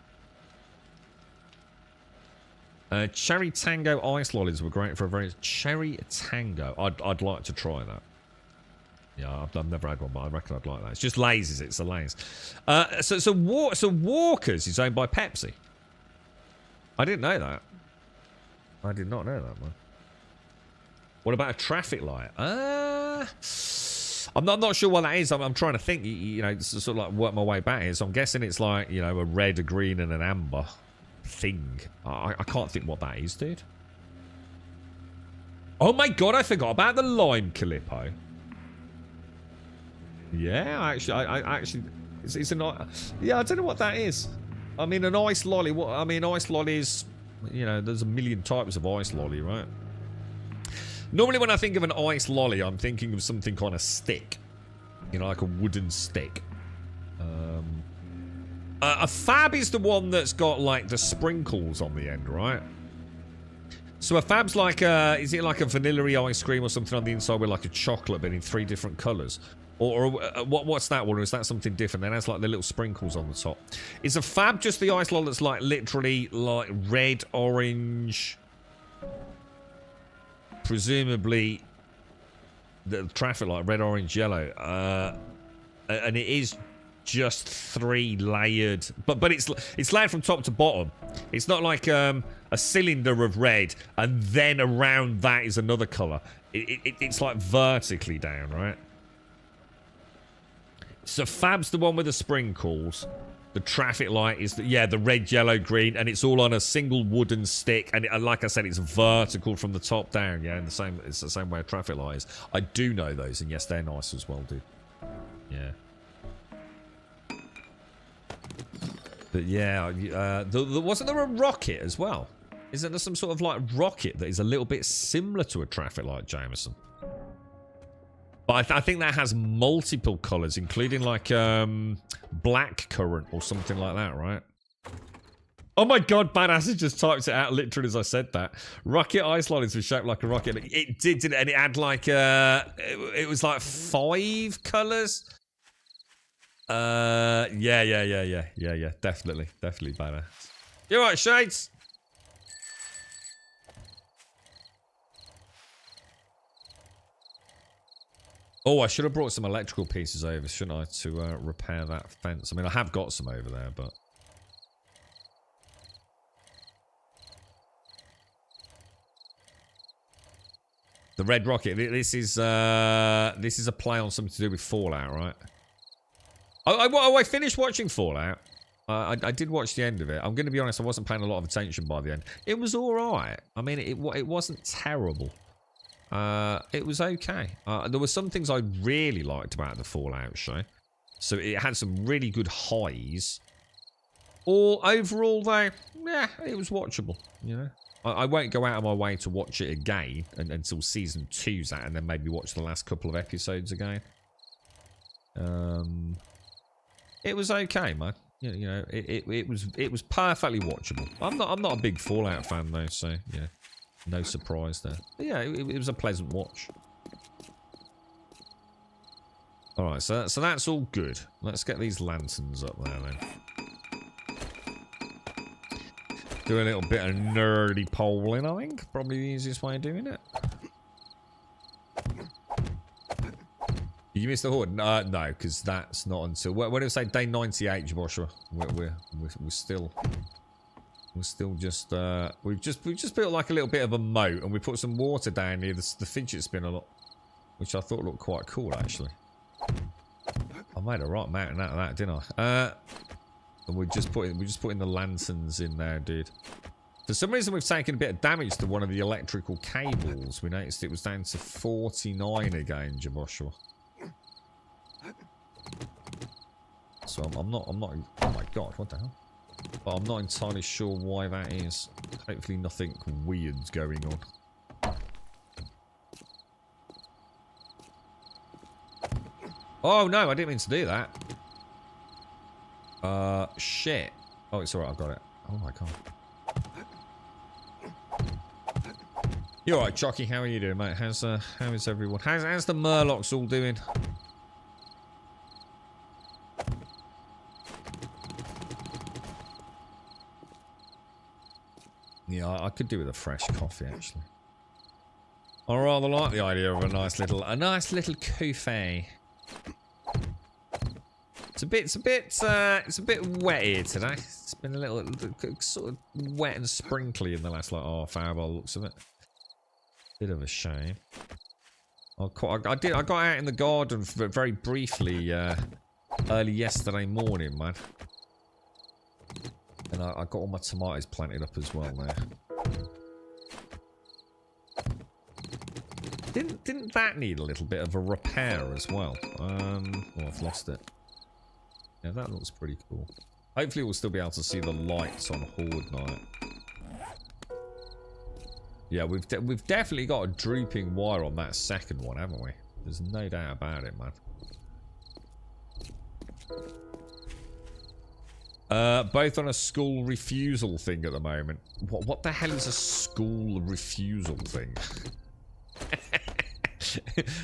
Cherry Tango ice lollies were great for a very Cherry Tango. I'd like to try that. Yeah, I've never had one, but I reckon I'd like that. It's just Lay's, is it? It's the Lay's. So Walkers is owned by Pepsi. I didn't know that. I did not know that, man. What about a traffic light? I'm not sure what that is. I'm trying to think, you know, sort of like work my way back here. So I'm guessing it's like, you know, a red, a green, and an amber thing. I can't think what that is, dude. Oh my god, I forgot about the lime Calippo. Yeah, I actually, it's a yeah, I don't know what that is. I mean, an ice lolly. What I mean, ice lolly is, you know, there's a million types of ice lolly, right? Normally, when I think of an ice lolly, I'm thinking of something kind of stick, you know, like a wooden stick. A fab is the one that's got like the sprinkles on the end, right? So a fab's like is it like a vanilla ice cream or something on the inside with like a chocolate but in 3 different colours? Or what's that one? Or is that something different? That has like the little sprinkles on the top. Is a fab just the ice lolly that's like literally like red, orange, presumably the traffic light, red, orange, yellow, and it is just 3 layered, but it's layered from top to bottom. It's not like a cylinder of red and then around that is another colour. It's like vertically down, right? So Fab's the one with the sprinkles. The traffic light is the red, yellow, green, and it's all on a single wooden stick. And like I said, it's vertical from the top down. Yeah, it's the same way a traffic light is. I do know those, and yes, they're nice as well, dude. Yeah. But yeah, wasn't there a rocket as well? Isn't there some sort of like rocket that is a little bit similar to a traffic light, Jameson? But I think that has multiple colours, including like black currant or something like that, right? Oh my god, Badass has just typed it out literally as I said that. Rocket ice lollies was shaped like a rocket. It did, and it had like it was like 5 colours. Yeah, definitely Badass. You alright, Shades? Oh, I should have brought some electrical pieces over, shouldn't I, to repair that fence. I mean, I have got some over there, but... The red rocket. This is a play on something to do with Fallout, right? I finished watching Fallout. I did watch the end of it. I'm going to be honest, I wasn't paying a lot of attention by the end. It was alright. I mean, it wasn't terrible. It was okay. There were some things I really liked about the Fallout show. So it had some really good highs. Overall, though, yeah, it was watchable, you know. I won't go out of my way to watch it again until season 2's out, and then maybe watch the last couple of episodes again. It was okay, man. You know, it was perfectly watchable. I'm not a big Fallout fan though, so yeah. No surprise there. But yeah, it was a pleasant watch. Alright, so that's all good. Let's get these lanterns up there then. Do a little bit of nerdy polling, I think. Probably the easiest way of doing it. Did you miss the horde? No, because that's not until... What did it say? Day 98, Joshua. We're still just... We've just built like a little bit of a moat, and we put some water down near the fidget spinner lot, which I thought looked quite cool, actually. I made a right mountain out of that, didn't I? And we're just putting the lanterns in there, dude. For some reason, we've taken a bit of damage to one of the electrical cables. We noticed it was down to 49 again, Joshua. So I'm not. Oh my god, what the hell? But I'm not entirely sure why that is. Hopefully, nothing weird's going on. Oh no, I didn't mean to do that. Shit. Oh, it's alright, I've got it. Oh my god. You alright, Chucky? How are you doing, mate? How is everyone? How's the Murlocs all doing? Yeah, I could do with a fresh coffee, actually. I rather like the idea of a nice little coffee. It's a bit wet here today. It's been a little sort of wet and sprinkly in the last like half hour by the looks of it. Bit of a shame. I got out in the garden very briefly early yesterday morning, man. And I got all my tomatoes planted up as well there. Didn't that need a little bit of a repair as well? Oh, I've lost it. Yeah, that looks pretty cool. Hopefully we'll still be able to see the lights on Horde Night. Yeah, we've definitely got a drooping wire on that second one, haven't we? There's no doubt about it, man. Both on a school refusal thing at the moment. What the hell is a school refusal thing?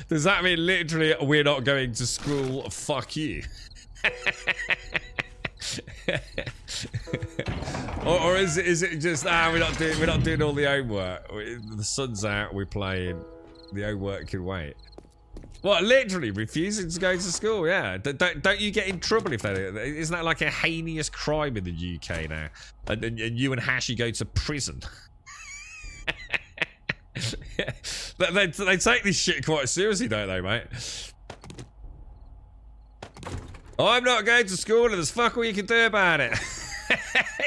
Does that mean literally we're not going to school? Fuck you. or is it just we're not doing all the homework. The sun's out, we're playing. The homework can wait. What, literally refusing to go to school? Yeah. Don't you get in trouble if that? Isn't that like a heinous crime in the UK now? And you and Hashi go to prison. they take this shit quite seriously, don't they, mate? I'm not going to school and there's fuck all you can do about it.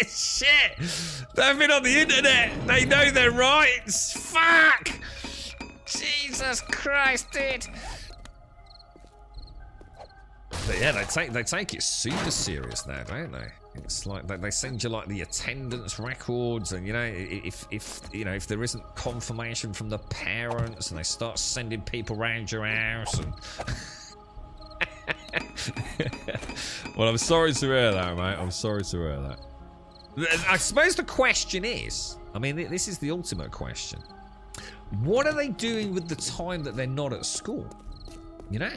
Shit! They've been on the internet. They know their rights. Fuck! Jesus Christ, dude. But yeah, they take it super serious now, don't they? It's like they send you like the attendance records, and you know, if there isn't confirmation from the parents, and they start sending people around your house. And well, I'm sorry to hear that, mate. I'm sorry to hear that. I suppose the question is, I mean, this is the ultimate question. What are they doing with the time that they're not at school? You know?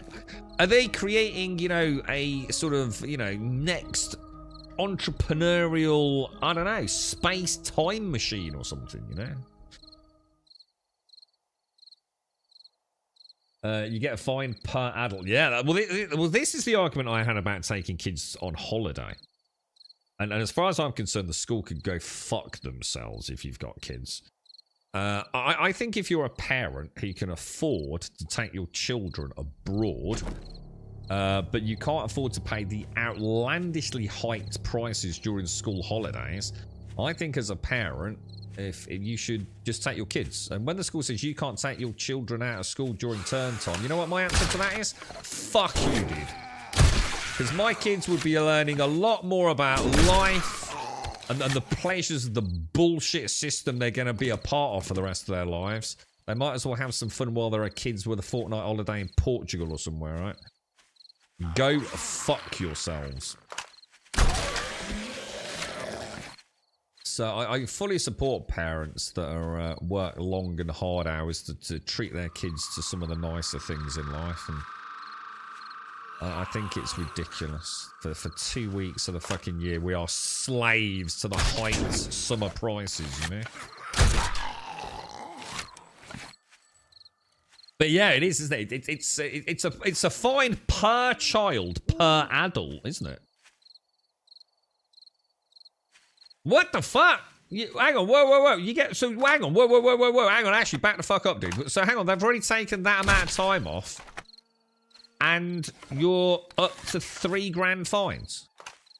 Are they creating, you know, a sort of, you know, next entrepreneurial, I don't know, space time machine or something, you know? You get a fine per adult. Yeah, well, this is the argument I had about taking kids on holiday. And as far as I'm concerned, the school could go fuck themselves if you've got kids. I think if you're a parent who can afford to take your children abroad, but you can't afford to pay the outlandishly hiked prices during school holidays, I think as a parent, if you should just take your kids. And when the school says you can't take your children out of school during term time, you know what my answer to that is? Fuck you, dude. Because my kids would be learning a lot more about life and the pleasures of the bullshit system they're going to be a part of for the rest of their lives. They might as well have some fun while they're kids with a fortnight holiday in Portugal or somewhere, right? Go fuck yourselves. So I fully support parents that are work long and hard hours to treat their kids to some of the nicer things in life, and I think it's ridiculous. For 2 weeks of the fucking year, we are slaves to the Heights summer prices, you know? But yeah, it is, isn't it? It's a fine per child, per adult, isn't it? What the fuck? Hang on, whoa. You get, so hang on, whoa. Hang on, actually, back the fuck up, dude. So hang on, they've already taken that amount of time off. And you're up to 3 grand fines.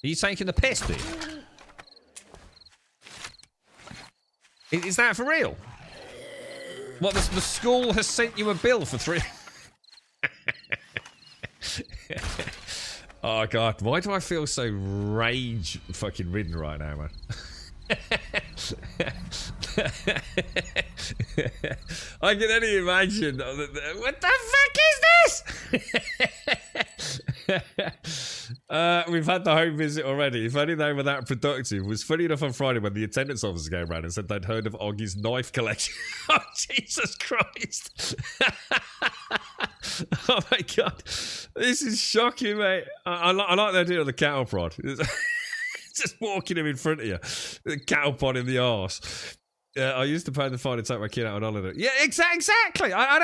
Are you taking the piss, dude? Is that for real? What, the school has sent you a bill for 3... Oh, God. Why do I feel so rage fucking ridden right now, man? I can only imagine. What the fuck is this? We've had the home visit already. If only they were that productive. It was funny enough on Friday when the attendance officer came around and said they'd heard of Oggy's knife collection. Oh, Jesus Christ. Oh, my God. This is shocking, mate. I like the idea of the cattle prod. Just walking him in front of you. The cattle pod in the arse. I used to pay the fine to take my kid out on holiday. Yeah, exactly. I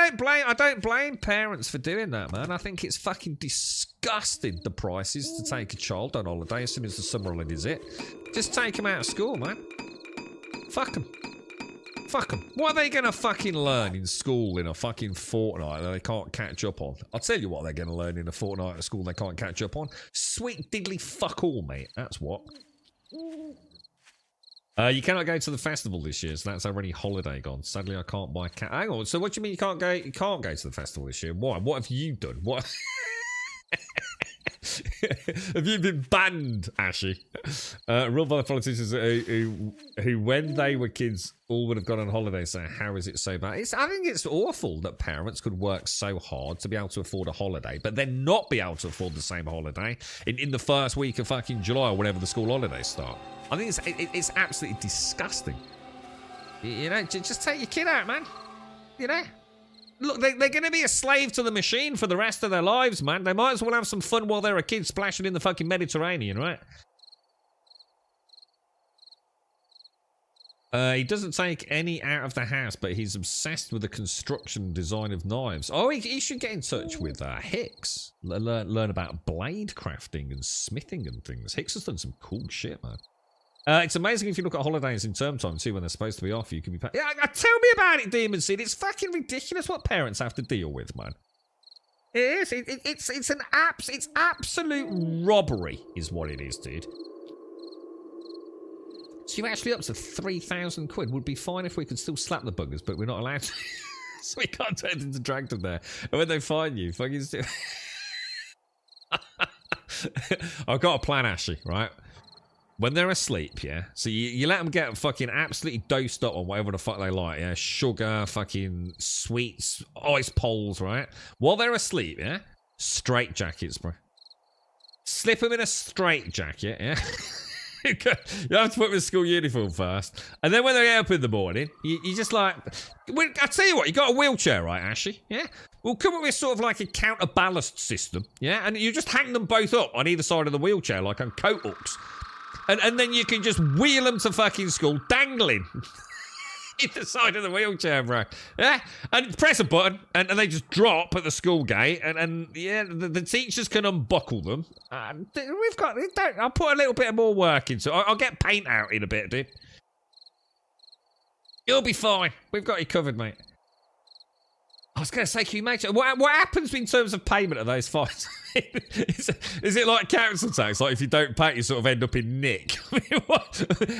don't blame parents for doing that, man. I think it's fucking disgusting, the prices to take a child on holiday as soon as the summer holidays hit. Just take them out of school, man. Fuck them. Fuck them. What are they going to fucking learn in school in a fucking fortnight that they can't catch up on? I'll tell you what they're going to learn in a fortnight at school they can't catch up on. Sweet diddly fuck all, mate. That's what. You cannot go to the festival this year, so that's already holiday gone. Sadly, I can't buy cat. Hang on. So what do you mean you can't go? You can't go to the festival this year? Why? What have you done? What? Have you been banned, Ashy? Ruled by the politicians who, when they were kids, all would have gone on holiday. So how is it so bad? I think it's awful that parents could work so hard to be able to afford a holiday, but then not be able to afford the same holiday in the first week of fucking July or whenever the school holidays start. I think it's absolutely disgusting. You know, just take your kid out, man. You know? Look, they're going to be a slave to the machine for the rest of their lives, man. They might as well have some fun while they're a kid splashing in the fucking Mediterranean, right? He doesn't take any out of the house, but he's obsessed with the construction and design of knives. Oh, he should get in touch with Hicks. Learn about blade crafting and smithing and things. Hicks has done some cool shit, man. It's amazing if you look at holidays in term time too, when they're supposed to be off. You can be paid. Yeah, tell me about it, Demon Seed. It's fucking ridiculous what parents have to deal with, man. It is. It's absolute robbery, is what it is, dude. So you're actually up to 3,000 quid. Would be fine if we could still slap the buggers, but we're not allowed to. So we can't turn into drag them there. And when they find you, fucking still. I've got a plan, Ashley. Right. When they're asleep, yeah? So you let them get fucking absolutely dosed up on whatever the fuck they like, yeah? Sugar, fucking sweets, ice poles, right? While they're asleep, yeah? Straight jackets, bro. Slip them in a straight jacket, yeah? You have to put them in school uniform first. And then when they get up in the morning, you just like... I tell you what, you got a wheelchair, right, Ashy? Yeah? We'll come up with sort of like a counterballast system, yeah? And you just hang them both up on either side of the wheelchair, like on coat hooks. And then you can just wheel them to fucking school, dangling either side of the wheelchair, bro. Yeah? And press a button, and they just drop at the school gate, and yeah, the teachers can unbuckle them. I'll put a little bit more work into it. I'll get paint out in a bit, dude. You'll be fine. We've got you covered, mate. I was going to say, can you make sure... What happens in terms of payment of those fines? is it like council tax? Like if you don't pay, you sort of end up in nick?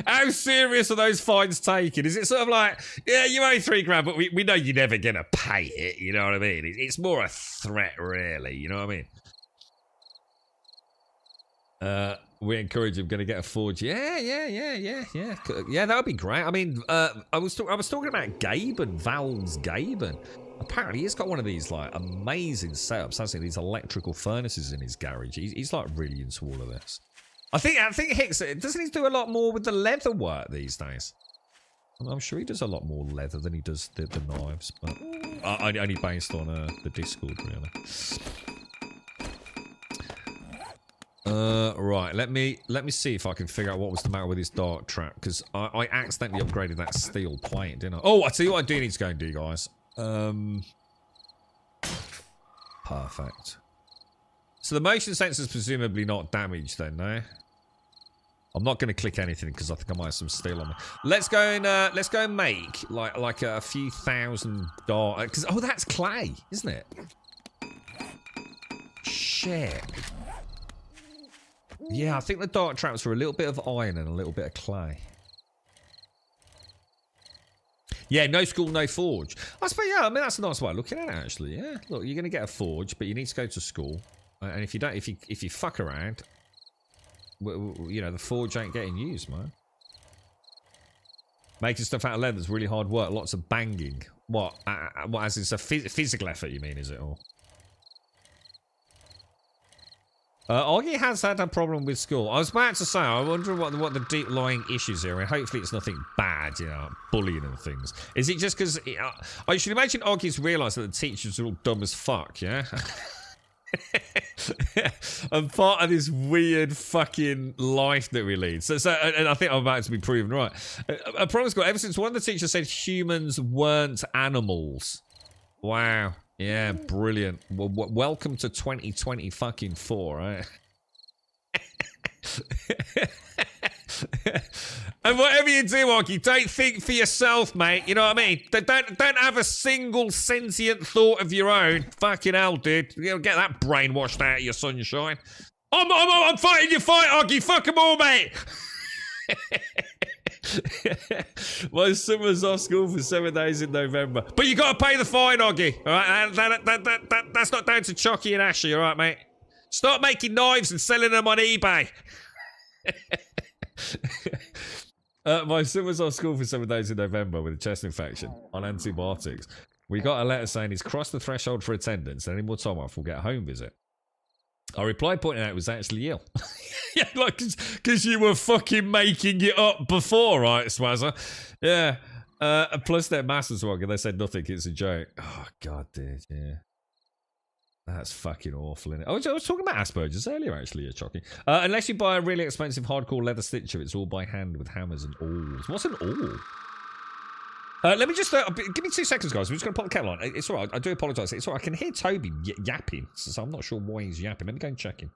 How serious are those fines taken? Is it sort of like, yeah, you owe £3 but we know you're never going to pay it, you know what I mean? It's more a threat, really, you know what I mean? We encourage him going to get a Forge. Yeah. Yeah, that would be great. I mean, I was talking about Gaben, Val's Gaben. Apparently, he's got one of these like amazing setups, hasn't he? These electrical furnaces in his garage. He's like really into all of this. I think Hicks, doesn't he do a lot more with the leather work these days? I'm sure he does a lot more leather than he does the knives, but only based on the Discord, really. Right, let me see if I can figure out what was the matter with his dark trap, because I accidentally upgraded that steel plate, didn't I? Oh, I tell you what I do need to go and do, guys. Perfect. So the motion sensor's presumably not damaged then, no? I'm not going to click anything because I think I might have some steel on me. Let's go and make like a few thousand dark. Because that's clay, isn't it? Shit. Yeah, I think the dark traps were a little bit of iron and a little bit of clay. Yeah, no school, no forge. I suppose, yeah, I mean, that's a nice way of looking at it, actually. Yeah, look, you're going to get a forge, but you need to go to school. And if you don't, if you fuck around, you know, the forge ain't getting used, man. Making stuff out of leather is really hard work. Lots of banging. What as it's a physical effort, you mean, is it all? Augie has had a problem with school. I was about to say, I wonder what the deep lying issues are, and hopefully it's nothing bad, you know, bullying and things. Is it just because I should imagine Augie's realised that the teachers are all dumb as fuck, yeah? And part of this weird fucking life that we lead. So and I think I'm about to be proven right. A problem's got ever since one of the teachers said humans weren't animals. Wow. Yeah, brilliant. Well, welcome to 2020 fucking 4, right? And whatever you do, Oggy, don't think for yourself, mate. You know what I mean? Don't have a single sentient thought of your own. Fucking hell, dude. You'll get that brainwashed out of your sunshine. I'm fighting your fight, Oggy. Fuck them all, mate. My son was off school for 7 days in November. But you got to pay the fine, Oggy. All right? That's not down to Chucky and Ashley, all right, mate? Start making knives and selling them on eBay. My son was off school for 7 days in November with a chest infection on antibiotics. We got a letter saying he's crossed the threshold for attendance and any more time off will get a home visit. I replied pointing out he was actually ill. Yeah, like, because you were fucking making it up before, right, Swazzer? Yeah. Plus their master's wrong and they said nothing, it's a joke. Oh, God, dude, yeah. That's fucking awful, isn't it? I was talking about Asperger's earlier, actually, you're shocking. Unless you buy a really expensive hardcore leather stitcher, it's all by hand with hammers and awls. What's an awl? Let me just... give me 2 seconds, guys. I'm just going to pop the kettle on. It's all right. I do apologise. It's all right. I can hear Toby yapping, so I'm not sure why he's yapping. Let me go and check him.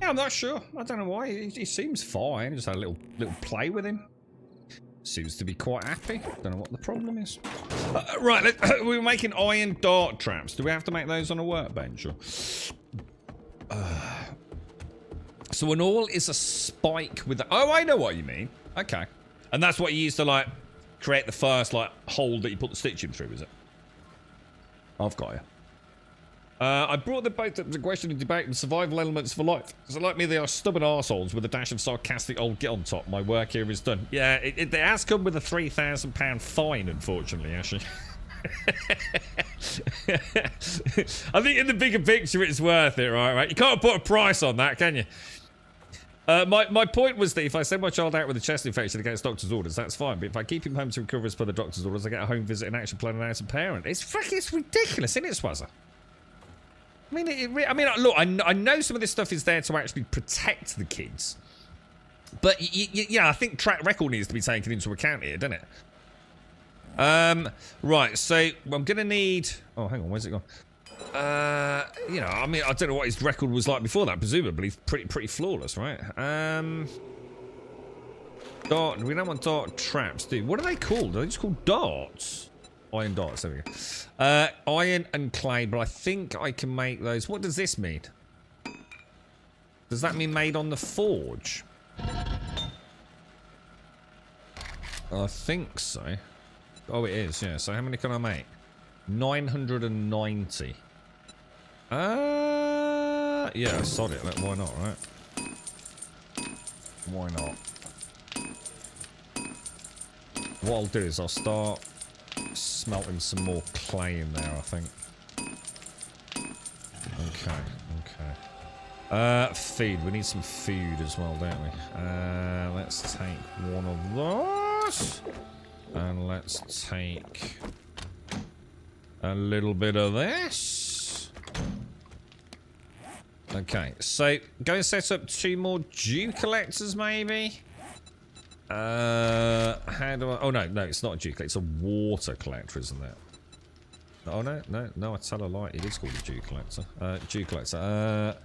Yeah, I'm not sure. I don't know why. He seems fine. Just had a little play with him. Seems to be quite happy. Don't know what the problem is. Right, we were making iron dart traps. Do we have to make those on a workbench? Or? So an awl is a spike with... Oh, I know what you mean. Okay. And that's what you use to, like, create the first, like, hole that you put the stitching through, is it? I've got you. I brought them both up to question and debate and survival elements for life. So like me, they are stubborn arseholes with a dash of sarcastic old git on top. My work here is done. Yeah, it has come with a £3,000 fine, unfortunately, actually. I think in the bigger picture, it's worth it, right? You can't put a price on that, can you? My point was that if I send my child out with a chest infection against doctor's orders, that's fine. But if I keep him home to recover as per the doctor's orders, I get a home visit and action plan as a parent. It's ridiculous, isn't it, Swazza? I mean, look, I know some of this stuff is there to actually protect the kids. But, yeah, I think track record needs to be taken into account here, doesn't it? Right, so I'm going to need... Oh, hang on, where's it gone? You know, I mean, I don't know what his record was like before that. Presumably pretty flawless, right? Dart... We don't want dart traps, do we? What are they called? Are they just called darts? Iron darts, there we go. Iron and clay, but I think I can make those. What does this mean? Does that mean made on the forge? I think so. Oh, it is, yeah. So how many can I make? 990. Yeah, sod it. Why not, right? Why not? What I'll do is I'll start smelting some more clay in there, I think. Okay. Feed. We need some food as well, don't we? Let's take one of those. And let's take a little bit of this. Okay, so go and set up 2 more dew collectors, maybe? How do I... Oh, no, it's not a dew collector. It's a water collector, isn't it? Oh, no, I tell a lie. It is called a dew collector. Dew collector.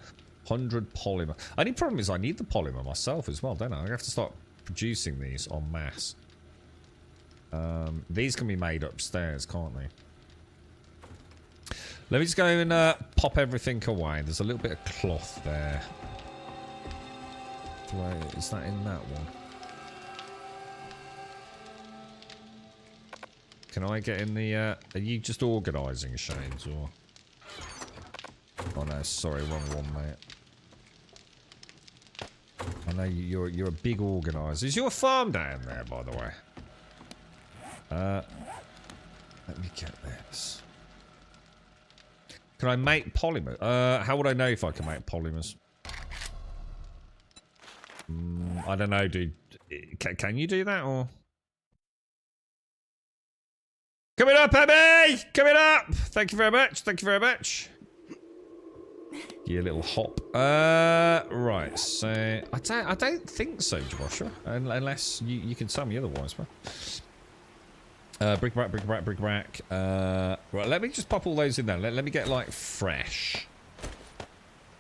100 polymer. Only problem is I need the polymer myself as well, don't I? I have to start producing these en masse. These can be made upstairs, can't they? Let me just go and pop everything away. There's a little bit of cloth there. Is that in that one? Can I get in the... are you just organising, Shanes, or... Oh no, sorry, wrong one, mate. I know you're a big organiser. Is your farm down there, by the way? Let me get this. Can I make polymer? How would I know if I can make polymers? I don't know, dude. Can you do that, or... Coming up, Abby! Coming up! Thank you very much. Thank you very much. You little hop. Right, so... I don't think so, Joshua. Unless you can tell me otherwise, man. Brick-a-brack. Right, let me just pop all those in there. Let me get, like, fresh.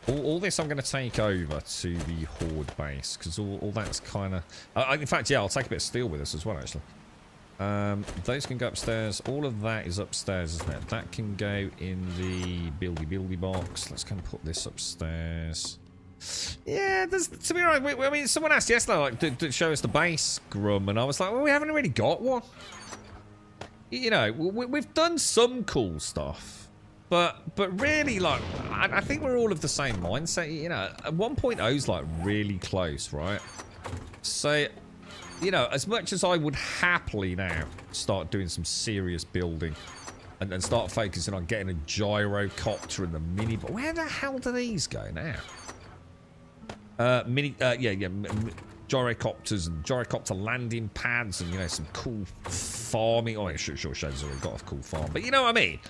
All this I'm going to take over to the Horde base, because all that's kind of... in fact, yeah, I'll take a bit of steel with us as well, actually. Those can go upstairs. All of that is upstairs, isn't it? That can go in the buildy box. Let's go and put this upstairs. Yeah, there's, to be honest, I mean, someone asked yesterday, like, to show us the base, Grum, and I was like, well, we haven't really got one. You know, we've done some cool stuff, but really, like, I think we're all of the same mindset. You know, 1.0's like really close, right? So, you know, as much as I would happily now start doing some serious building and start focusing on getting a gyrocopter and the mini, but where the hell do these go now? Gyrocopters and gyrocopter landing pads and, you know, some cool farming. Oh, yeah, sure, Shane's already got a cool farm. But you know what I mean?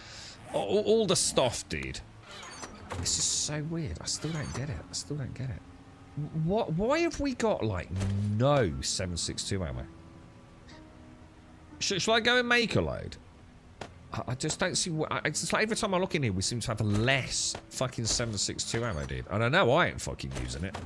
All the stuff, dude. This is so weird. I still don't get it. Why have we got, like, no 7.62 ammo? Should I go and make a load? I just don't see what... It's just like every time I look in here, we seem to have less fucking 7.62 ammo, dude. And I know I ain't fucking using it.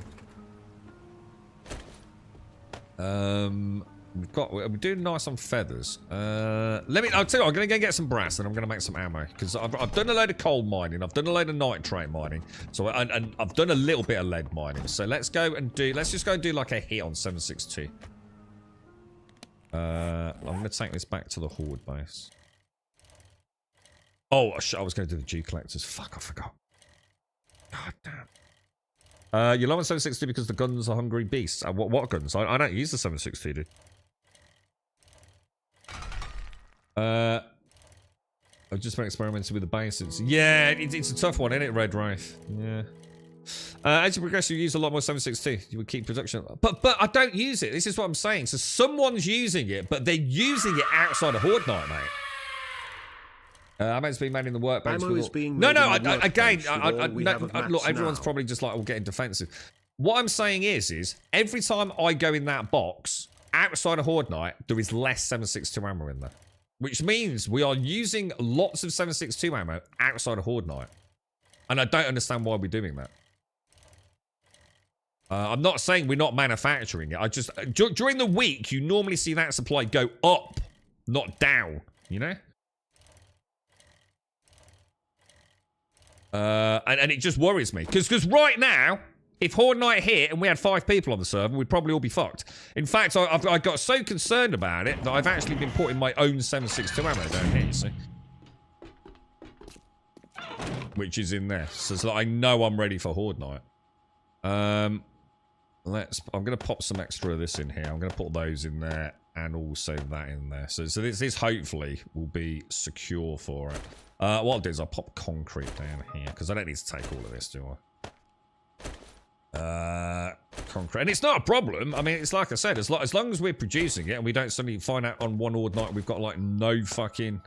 We're doing nice on feathers. I'll tell you what, I'm gonna go get some brass and I'm gonna make some ammo. Because I've done a load of coal mining, I've done a load of nitrate mining. So and I've done a little bit of lead mining. So let's just go and do like a hit on 7.62. I'm gonna take this back to the horde base. Oh shit, I was gonna do the G collectors. Fuck, I forgot. God damn. You're low on 7.62 because the guns are hungry beasts. What guns? I don't use the 7.62, dude. I've just been experimenting with the bases. Yeah, it's a tough one, isn't it, Red Wraith? Yeah. As you progress, you use a lot more 7.62. You would keep production. But I don't use it. This is what I'm saying. So someone's using it, but they're using it outside of Horde Night, mate. Ammo's being made in the workbench.
Ammo is being
no,
made in the
again,
workbench
look, everyone's
now.
probably just like, all getting defensive. What I'm saying is every time I go in that box, outside of Horde Night, there is less 7.62 ammo in there. Which means we are using lots of 7.62 ammo outside of Horde Night. And I don't understand why we're doing that. I'm not saying we're not manufacturing it. I just... during the week, you normally see that supply go up, not down. You know? And it just worries me. Because right now, if Horde Night hit and we had 5 people on the server, we'd probably all be fucked. In fact, I got so concerned about it that I've actually been putting my own 7.62 ammo down here, you see? Which is in there. So it's like I know I'm ready for Horde Night. I'm going to pop some extra of this in here. I'm going to put those in there and also that in there. So this hopefully will be secure for it. What I'll do is I'll pop concrete down here because I don't need to take all of this, do I? Concrete. And it's not a problem. I mean, it's like I said, as long as we're producing it and we don't suddenly find out on one Horde Night we've got like no fucking...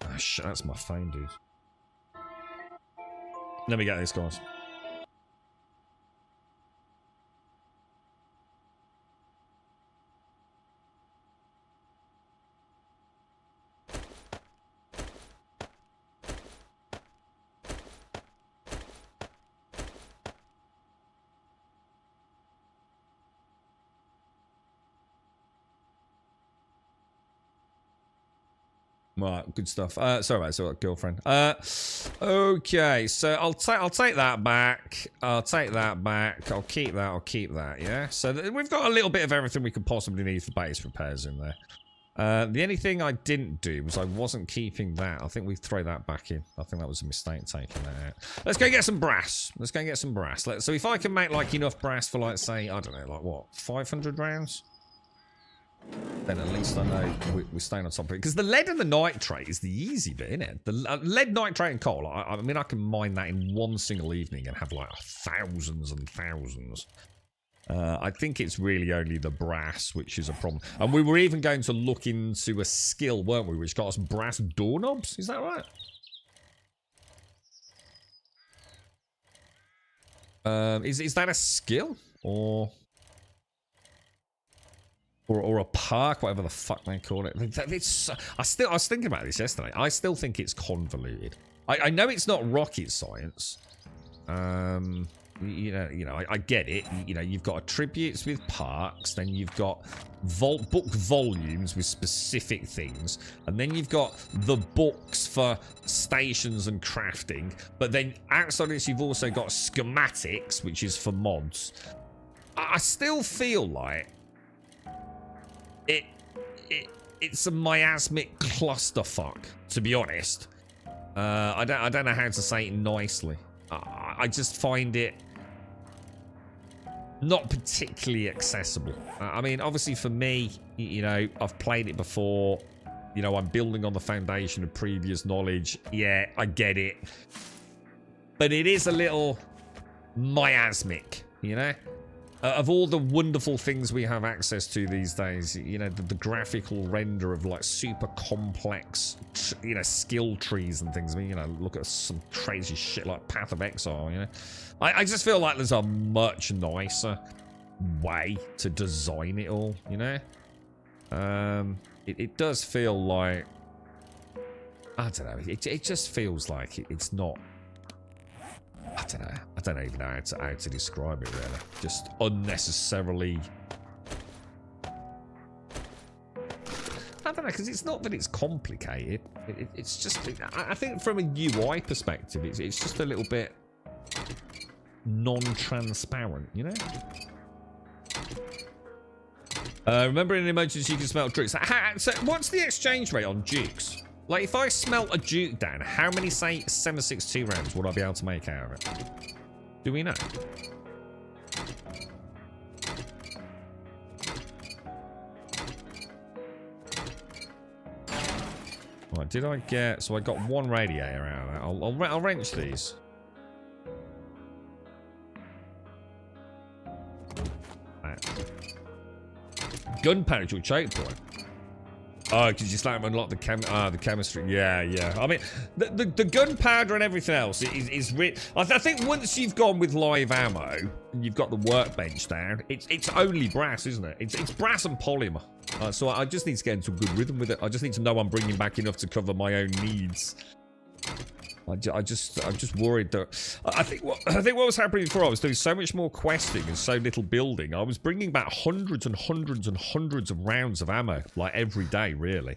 Oh, shit, that's my phone, dude. Let me get this, guys. Right, good stuff. Sorry, mate, sorry, girlfriend. Okay, so I'll take that back. I'll take that back. I'll keep that. I'll keep that. Yeah. So we've got a little bit of everything we could possibly need for base repairs in there. The only thing I didn't do was I wasn't keeping that. I think we throw that back in. I think that was a mistake taking that out. Let's go get some brass. Let's go get some brass. So if I can make like enough brass for like say I don't know like what 500 rounds. Then at least I know we're staying on top of it. Because the lead and the nitrate is the easy bit, isn't it? The lead, nitrate, and coal. I mean, I can mine that in one single evening and have like thousands and thousands. I think it's really only the brass which is a problem. And we were even going to look into a skill, weren't we? Which got us brass doorknobs. Is that right? Is that a skill? Or a park, whatever the fuck they call it. I was thinking about this yesterday. I still think it's convoluted. I know it's not rocket science. You know, I get it. You know, you've got attributes with parks, then you've got book volumes with specific things, and then you've got the books for stations and crafting. But then outside of this, you've also got schematics, which is for mods. I still feel like it's a miasmic clusterfuck, to be honest. I don't know how to say it nicely. I just find it not particularly accessible. I mean, obviously for me, you know, I've played it before. You know, I'm building on the foundation of previous knowledge. Yeah, I get it. But it is a little miasmic, you know? Of all the wonderful things we have access to these days, you know, the graphical render of like super complex, you know, skill trees and things. I mean, you know, look at some crazy shit like Path of Exile, you know. I just feel like there's a much nicer way to design it all, you know. It does feel like I don't know. It just feels like it's not. I don't know. I don't even know how to describe it, really. Just unnecessarily. I don't know, because it's not that it's complicated. It's just. I think from a UI perspective, it's just a little bit non-transparent, you know? Remember in an emergency you can smell dukes. So what's the exchange rate on dukes? Like, if I smelt a duke down, how many, say, 7.62 rounds would I be able to make out of it? Do we know? Right, did I get... So I got one radiator out of that. I'll wrench these. Gunpowder to a choke point. Oh, because you slightly unlock the chemistry. Yeah. I mean, the gunpowder and everything else is I think once you've gone with live ammo and you've got the workbench down, it's only brass, isn't it? It's brass and polymer. So I just need to get into a good rhythm with it. I just need to know I'm bringing back enough to cover my own needs. I'm just worried that I think what was happening before, I was doing so much more questing and so little building. I was bringing back hundreds and hundreds and hundreds of rounds of ammo, like every day, really.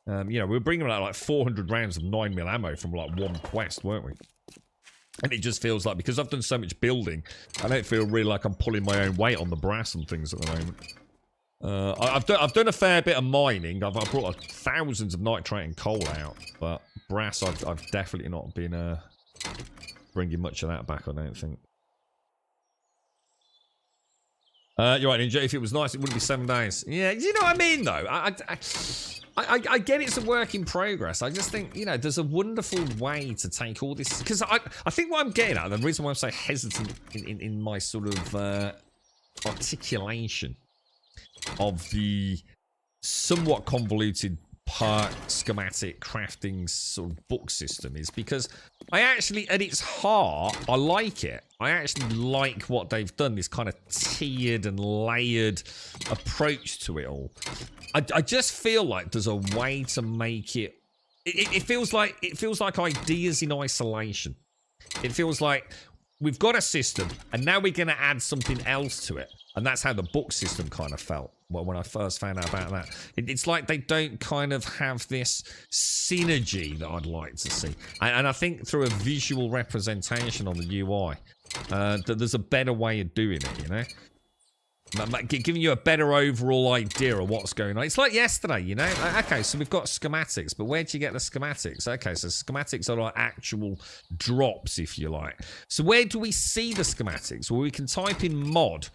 You know, we were bringing out like 400 rounds of 9mm ammo from like one quest, weren't we? And it just feels like, because I've done so much building, I don't feel really like I'm pulling my own weight on the brass and things at the moment. I've done a fair bit of mining. I've brought like thousands of nitrate and coal out, but brass I've definitely not been bringing much of that back, I don't think. You're right, Ninja. If it was nice, it wouldn't be 7 days. Yeah, you know what I mean, though. I get it's a work in progress. I just think, you know, there's a wonderful way to take all this, because I think what I'm getting at, the reason why I'm so hesitant in my sort of articulation of the somewhat convoluted part schematic crafting sort of book system is because I actually, at its heart, I like it. I actually like what they've done, this kind of tiered and layered approach to it all. I just feel like there's a way to make it. It feels like ideas in isolation. It feels like we've got a system and now we're going to add something else to it. And that's how the book system kind of felt when I first found out about that. It's like they don't kind of have this synergy that I'd like to see. And I think through a visual representation on the UI, that there's a better way of doing it, you know? Giving you a better overall idea of what's going on. It's like yesterday, you know? Okay, so we've got schematics, but where do you get the schematics? Okay, so schematics are like actual drops, if you like. So where do we see the schematics? Well, we can type in mod,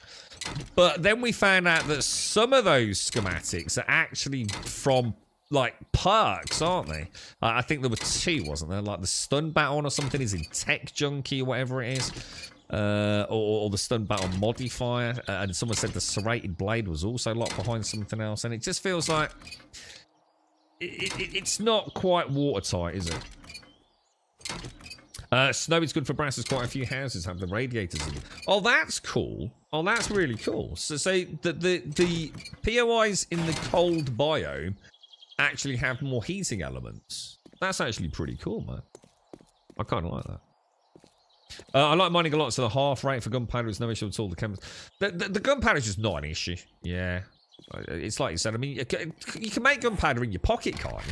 but then we found out that some of those schematics are actually from, like, perks, aren't they? I think there were 2, wasn't there? Like the stun battle or something is in Tech Junkie or whatever it is. Or the stun battle modifier, and someone said the serrated blade was also locked behind something else, and it just feels like it's not quite watertight, is it? Snow is good for brass, as quite a few houses have the radiators in them. Oh, that's cool. Oh, that's really cool. So the POIs in the cold biome actually have more heating elements. That's actually pretty cool, man. I kind of like that. I like mining a lot, so the half rate for gunpowder is no issue at all. The gunpowder is just not an issue. Yeah. It's like you said, I mean, you can make gunpowder in your pocket, can't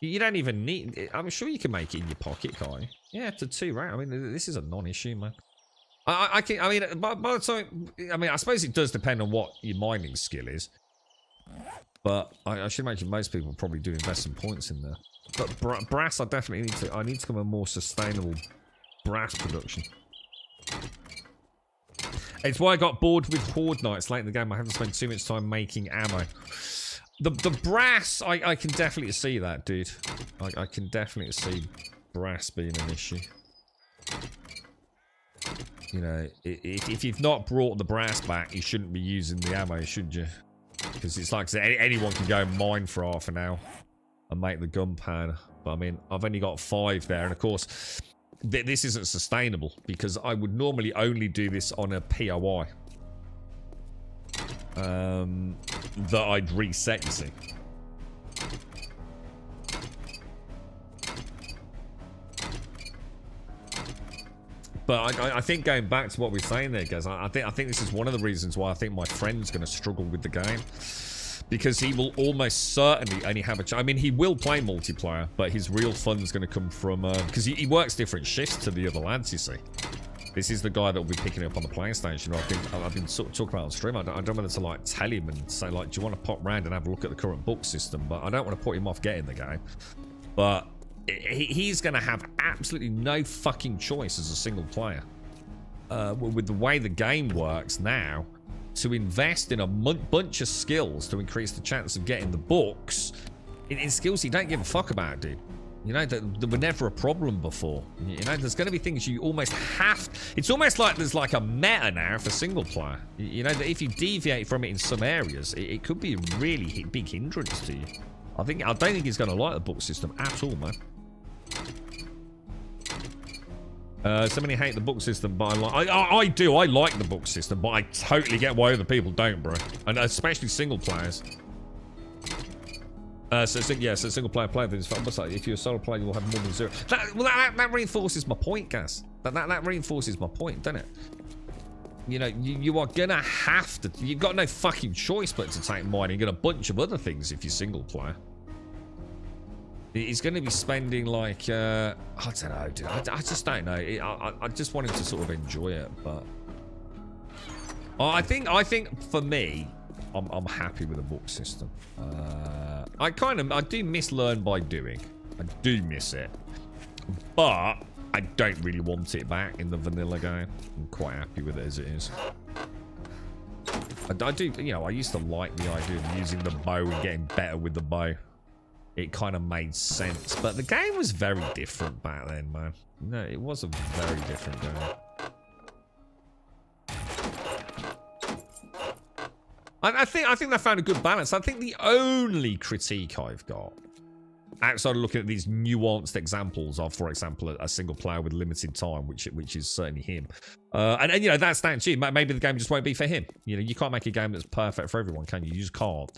you? You don't even need... I'm sure you can make it in your pocket, can't you? Yeah, to 2 rounds. I mean, this is a non-issue, man. I mean, by the time... I mean, I suppose it does depend on what your mining skill is. But I should imagine most people probably do invest some points in there. But brass, I definitely need to... I need to become a more sustainable brass production. It's why I got bored with Horde Nights late in the game. I haven't spent too much time making ammo. The brass, I can definitely see that, dude. I can definitely see brass being an issue. You know, if you've not brought the brass back, you shouldn't be using the ammo, should you? Because it's like anyone can go and mine for half an hour and make the gunpowder. But I mean, I've only got 5 there, and of course, this isn't sustainable because I would normally only do this on a POI that I'd reset, you see. But I think going back to what we were saying there, guys, I think this is one of the reasons why I think my friend's going to struggle with the game. Because he will almost certainly only have a chance. I mean, he will play multiplayer, but his real fun's going to come from... Because he works different shifts to the other lads, you see. This is the guy that will be picking up on the PlayStation. I've been sort of talking about on stream. I don't want to like tell him and say like, do you want to pop round and have a look at the current book system? But I don't want to put him off getting the game. But he's going to have absolutely no fucking choice as a single player. With the way the game works now, to invest in a bunch of skills to increase the chance of getting the books in skills you don't give a fuck about, dude. You know, that were never a problem before. You know, there's going to be things you almost have... It's almost like there's like a meta now for single player. You know, that if you deviate from it in some areas, it could be a really big hindrance to you. I don't think he's going to like the book system at all, man. So many hate the book system, but I do. I like the book system, but I totally get why other people don't, bro. And especially single players. So single player things. If you're a solo player, you'll have more than 0. That reinforces my point, Gaz. That reinforces my point, doesn't it? You know, you are gonna have to. You've got no fucking choice but to take mining and a bunch of other things if you're single player. He's going to be spending like I don't know, dude. I just don't know. I just want him to sort of enjoy it, but I think for me, I'm happy with the book system. I do miss learn by doing. I do miss it, but I don't really want it back in the vanilla game. I'm quite happy with it as it is. I do, you know, I used to like the idea of using the bow and getting better with the bow. It kind of made sense, but the game was very different back then, man. No, it was a very different game. I think they found a good balance. I think the only critique I've got, outside of looking at these nuanced examples of, for example, a single player with limited time, which is certainly him, and you know, that's down to you. Maybe the game just won't be for him. You know, you can't make a game that's perfect for everyone, can you? You just can't.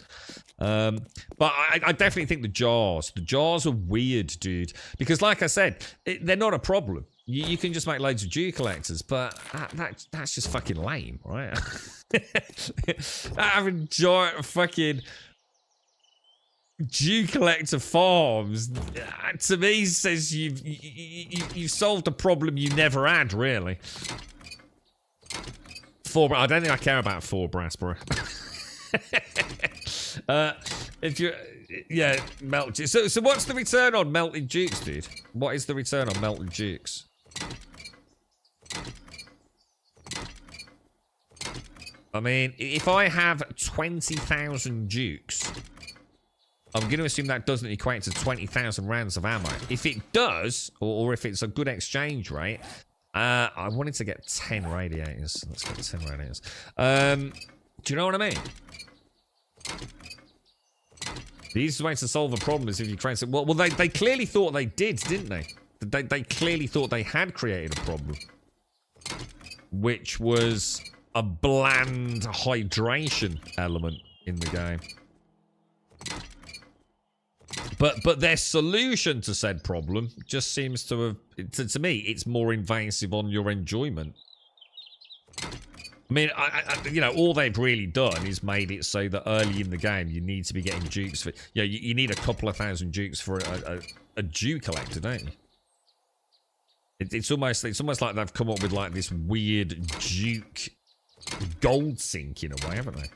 But I definitely think the jars are weird, dude, because like I said, they're not a problem. You can just make loads of Jew collectors, but that's just fucking lame, right? Having giant fucking Jew collector farms, to me, says you've solved a problem you never had, really. I don't think I care about 4 brass, bro. If you, yeah, melted. So what's the return on melted jukes, dude? What is the return on melted jukes? I mean, if I have 20,000 jukes, I'm going to assume that doesn't equate to 20,000 rounds of ammo. If it does, or if it's a good exchange rate, I wanted to get 10 radiators. Let's get 10 radiators. Do you know what I mean? The easiest way to solve a problem is if you create it. Well, they clearly thought they did, didn't they? They clearly thought they had created a problem, which was a bland hydration element in the game. But their solution to said problem just seems to have, to me, it's more invasive on your enjoyment. I mean, you know, all they've really done is made it so that early in the game you need to be getting dukes for, you know, you need a couple of thousand dukes for a Jew collector, don't you? It's almost like they've come up with like this weird Duke gold sink in a way, haven't they?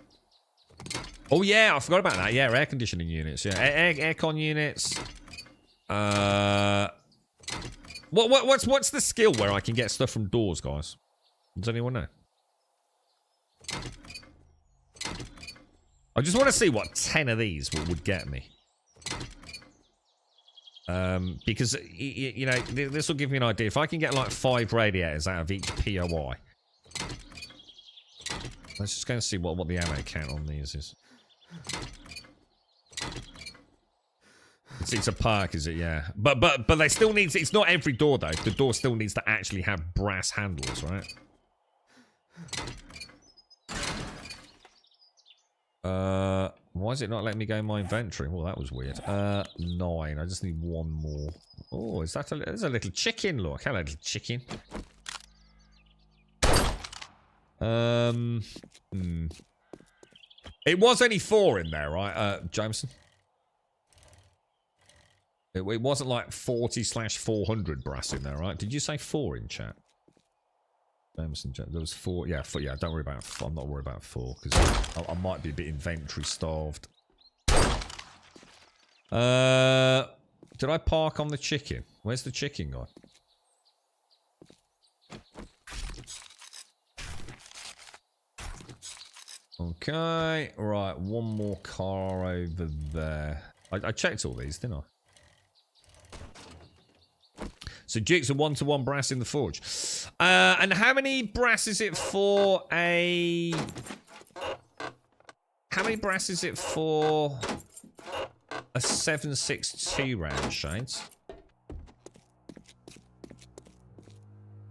Oh yeah, I forgot about that. Yeah, air conditioning units. Yeah, aircon units. What's the skill where I can get stuff from doors, guys? Does anyone know? I just want to see what 10 of these would get me. Because, you know, this will give me an idea. If I can get like 5 radiators out of each POI. Let's just go and see what the ammo count on these is. It's a park, is it? Yeah. But they still need, it's not every door though. The door still needs to actually have brass handles, right? Why is it not letting me go in my inventory? Well, that was weird. 9. I just need 1 more. Oh, is that there's a little chicken? Look, hello, little chicken. It was only 4 in there, right, Jameson? It wasn't like 40/400 brass in there, right? Did you say 4 in chat? Jameson, there was 4. Yeah, 4. Yeah, don't worry about 4. I'm not worried about 4 because I might be a bit inventory starved. Did I park on the chicken? Where's the chicken guy? Okay, right, one more car over there. I checked all these, didn't I? So Jukes are 1-to-1 brass in the forge. And how many brass is it for a... How many brass is it for a 7.62 round, Shades?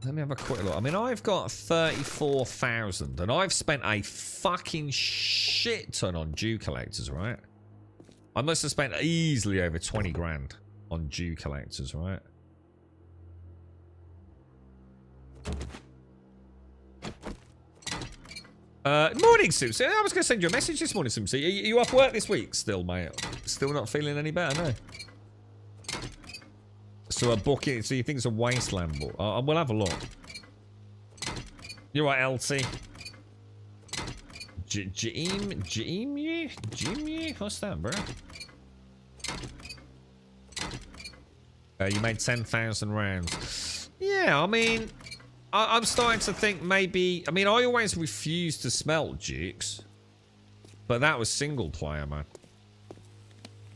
Let me have a quick look. I mean, I've got 34,000 and I've spent a fucking shit ton on dew collectors, right? I must have spent easily over 20 grand on dew collectors, right? Morning, Susie. I was going to send you a message this morning, Susie. Are you off work this week still, mate? Still not feeling any better, no? So a bucket, so you think it's a wasteland book? We'll have a look. You're right, LT. Jimmy? What's that, bro? You made 10,000 rounds. Yeah, I mean, I'm starting to think maybe... I mean, I always refused to smelt Jukes. But that was single player, man.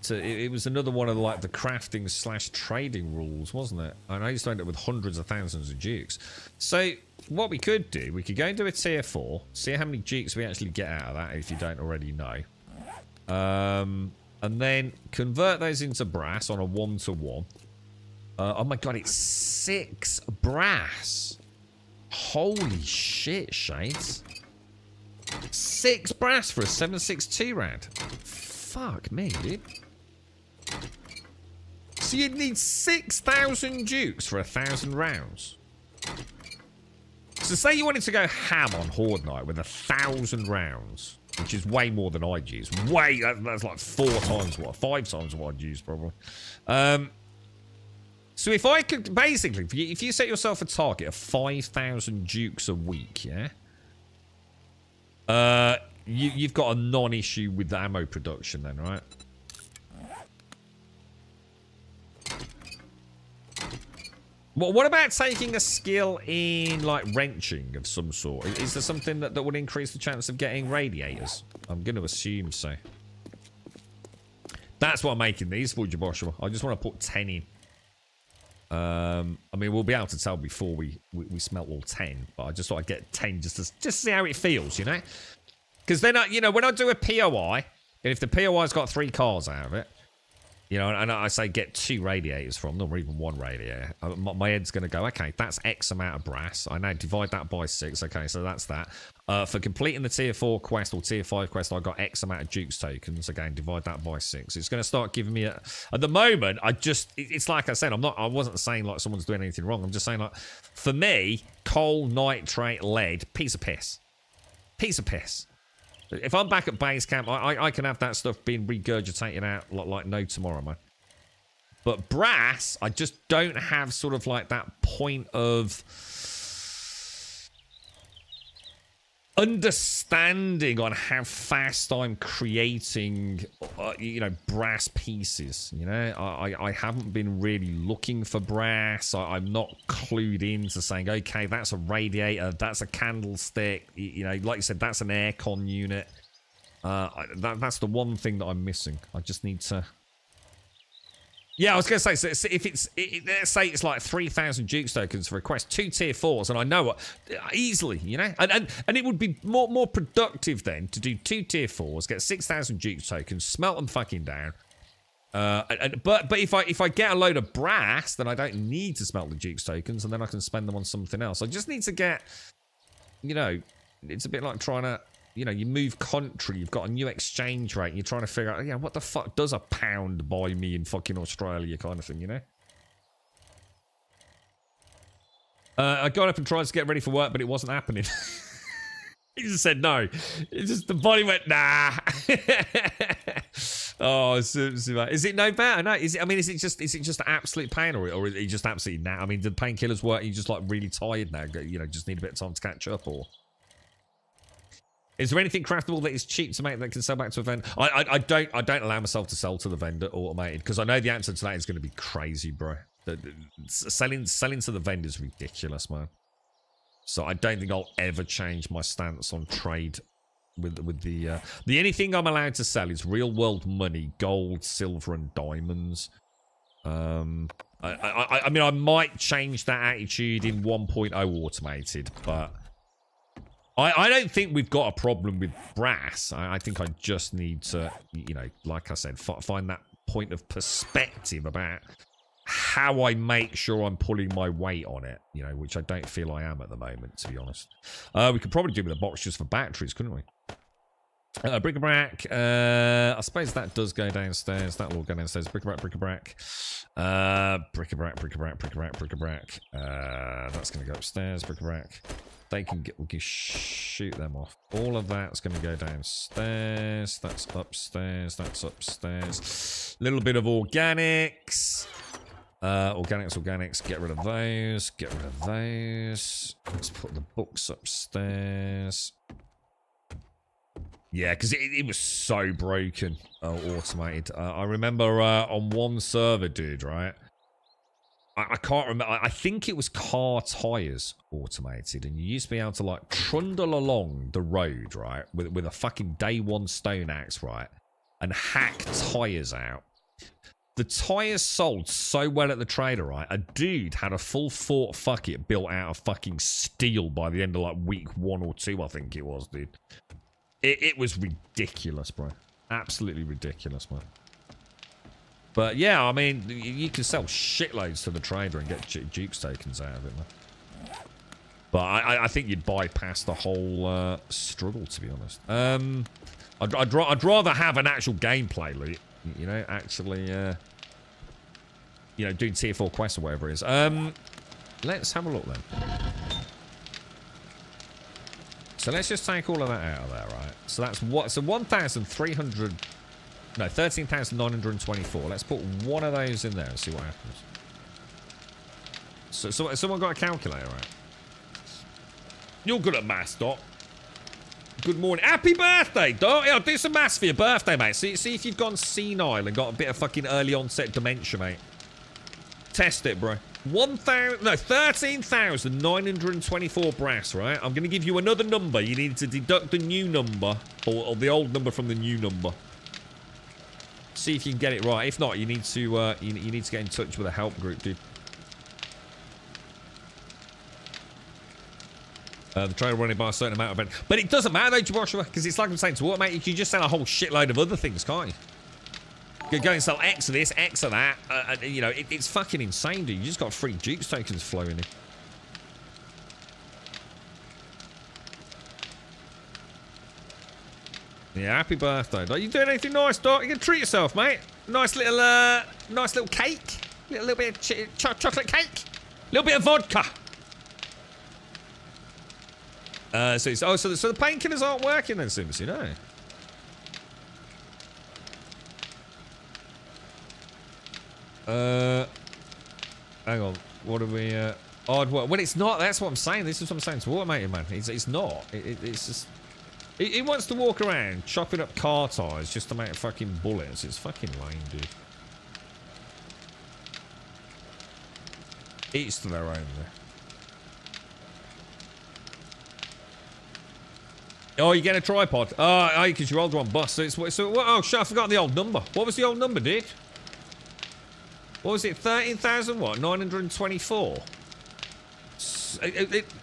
So it was another one of like the crafting / trading rules, wasn't it? And I used to end up with hundreds of thousands of Jukes. So what we could do, we could go into a tier 4, see how many Jukes we actually get out of that if you don't already know. And then convert those into brass on a 1-to-1. Oh my god, it's 6 brass. Holy shit, Shades. 6 brass for a 7.62 round. Fuck me, dude. So you'd need 6,000 Jukes for 1,000 rounds. So say you wanted to go ham on Horde Night with 1,000 rounds, which is way more than I'd use. That's like 4 times what, 5 times what I'd use probably. So if I could, basically, if you set yourself a target of 5,000 Jukes a week, yeah? You've got a non-issue with the ammo production then, right? What about taking a skill in, like, wrenching of some sort? Is there something that would increase the chance of getting radiators? I'm going to assume so. That's what I'm making these for, Jaboshua. I just want to put 10 in. I mean, we'll be able to tell before we smelt all 10, but I just thought I'd get 10 just to see how it feels, you know? Because then, you know, when I do a POI, and if the POI's got 3 cars out of it, you know, and I say get 2 radiators from them, or even 1 radiator, my head's going to go, okay, that's X amount of brass. I now divide that by 6. Okay, so that's that. For completing the tier 4 quest or tier 5 quest, I got X amount of Jukes tokens. Again, divide that by 6. It's going to start giving me at the moment, it's like I said, I wasn't saying like someone's doing anything wrong. I'm just saying like, for me, coal, nitrate, lead, piece of piss. Piece of piss. If I'm back at base camp, I can have that stuff being regurgitated out like no tomorrow, man. But brass, I just don't have sort of like that point of understanding on how fast I'm creating, you know, brass pieces. You know, I haven't been really looking for brass. I'm not clued into saying, okay, that's a radiator, that's a candlestick. You know, like you said, that's an aircon unit. That's the one thing that I'm missing. I just need to... Yeah, I was going to say, so if let's say it's like 3,000 Jukes tokens for a quest, 2 tier 4s, and I know what, easily, you know? And it would be more productive then to do 2 tier 4s, get 6,000 Jukes tokens, smelt them fucking down. But if I get a load of brass, then I don't need to smelt the Jukes tokens, and then I can spend them on something else. I just need to get, you know, it's a bit like trying to... You know, you move country, you've got a new exchange rate, and you're trying to figure out, yeah, what the fuck does a pound buy me in fucking Australia kind of thing, you know? I got up and tried to get ready for work, but it wasn't happening. He just said no. It just the body went nah. Oh, is it no better? No, is it? I mean, is it just absolute pain, or is it just absolutely nah? I mean, do the painkillers work? Are you just like really tired now? You know, just need a bit of time to catch up, or is there anything craftable that is cheap to make that can sell back to a vendor? I don't allow myself to sell to the vendor automated because I know the answer to that is going to be crazy, bro. Selling to the vendor is ridiculous, man. So I don't think I'll ever change my stance on trade with the only thing I'm allowed to sell is real world money, gold, silver, and diamonds. I mean, I might change that attitude in 1.0 automated, but I don't think we've got a problem with brass. I think I just need to, you know, like I said, find that point of perspective about how I make sure I'm pulling my weight on it, you know, which I don't feel I am at the moment, to be honest. We could probably do with a box just for batteries, couldn't we? Bric-a-brac. I suppose that does go downstairs. That will go downstairs. Bric-a-brac, bric-a-brac. Bric-a-brac, bric-a-brac, bric-a-brac, bric-a-brac. That's going to go upstairs. Bric-a-brac. We can shoot them off. All of that's going to go downstairs. That's upstairs. That's upstairs. Little bit of organics. Organics. Get rid of those. Get rid of those. Let's put the books upstairs. Yeah, because it was so broken, automated. I remember on one server, dude, right? I can't remember. I think it was car tyres automated, and you used to be able to like trundle along the road, right, with a fucking day one stone axe, right, and hack tyres out. The tyres sold so well at the trader, right? A dude had a full Fort Fuck It built out of fucking steel by the end of like week 1 or 2, I think it was, dude. It was ridiculous, bro. Absolutely ridiculous, man. But yeah, I mean, you can sell shitloads to the trader and get Duke's tokens out of it, man. But I think you'd bypass the whole struggle, to be honest. I'd rather have an actual gameplay loot, you know, actually, you know, doing tier 4 quests or whatever it is. Let's have a look then. So let's just take all of that out of there, right? So that's what? So 1,300... No, 13,924. Let's put one of those in there and see what happens. So someone got a calculator, right? You're good at maths, Doc. Good morning. Happy birthday, Doc. Yeah, I'll do some maths for your birthday, mate. See if you've gone senile and got a bit of fucking early onset dementia, mate. Test it, bro. 13,924 brass, right? I'm going to give you another number. You need to deduct the new number or the old number from the new number. See if you can get it right. If not, you need to you need to get in touch with a help group, dude. They're trying to run it by a certain amount of it. But it doesn't matter though, Joshua, because it's like I'm saying to automate, you can just sell a whole shitload of other things, can't you? You go and sell X of this, X of that. You know, it's fucking insane, dude. You just got free Duke's tokens flowing in. Yeah, happy birthday, Doc. You doing anything nice, Doc? You can treat yourself, mate. Nice little cake. Little bit of chocolate cake. Little bit of vodka. So the painkillers aren't working then, Sims, you know. Hang on. What are we? Odd work. Well, it's not. That's what I'm saying. This is what I'm saying to automated, man. It's not. It's just. He wants to walk around chopping up car tires just to make fucking bullets. It's fucking lame, dude. Each to their own, there. Oh, you get a tripod. Oh, because your old one bust. Oh, shit, I forgot the old number. What was the old number, dude? What was it? 13,000 what? 924?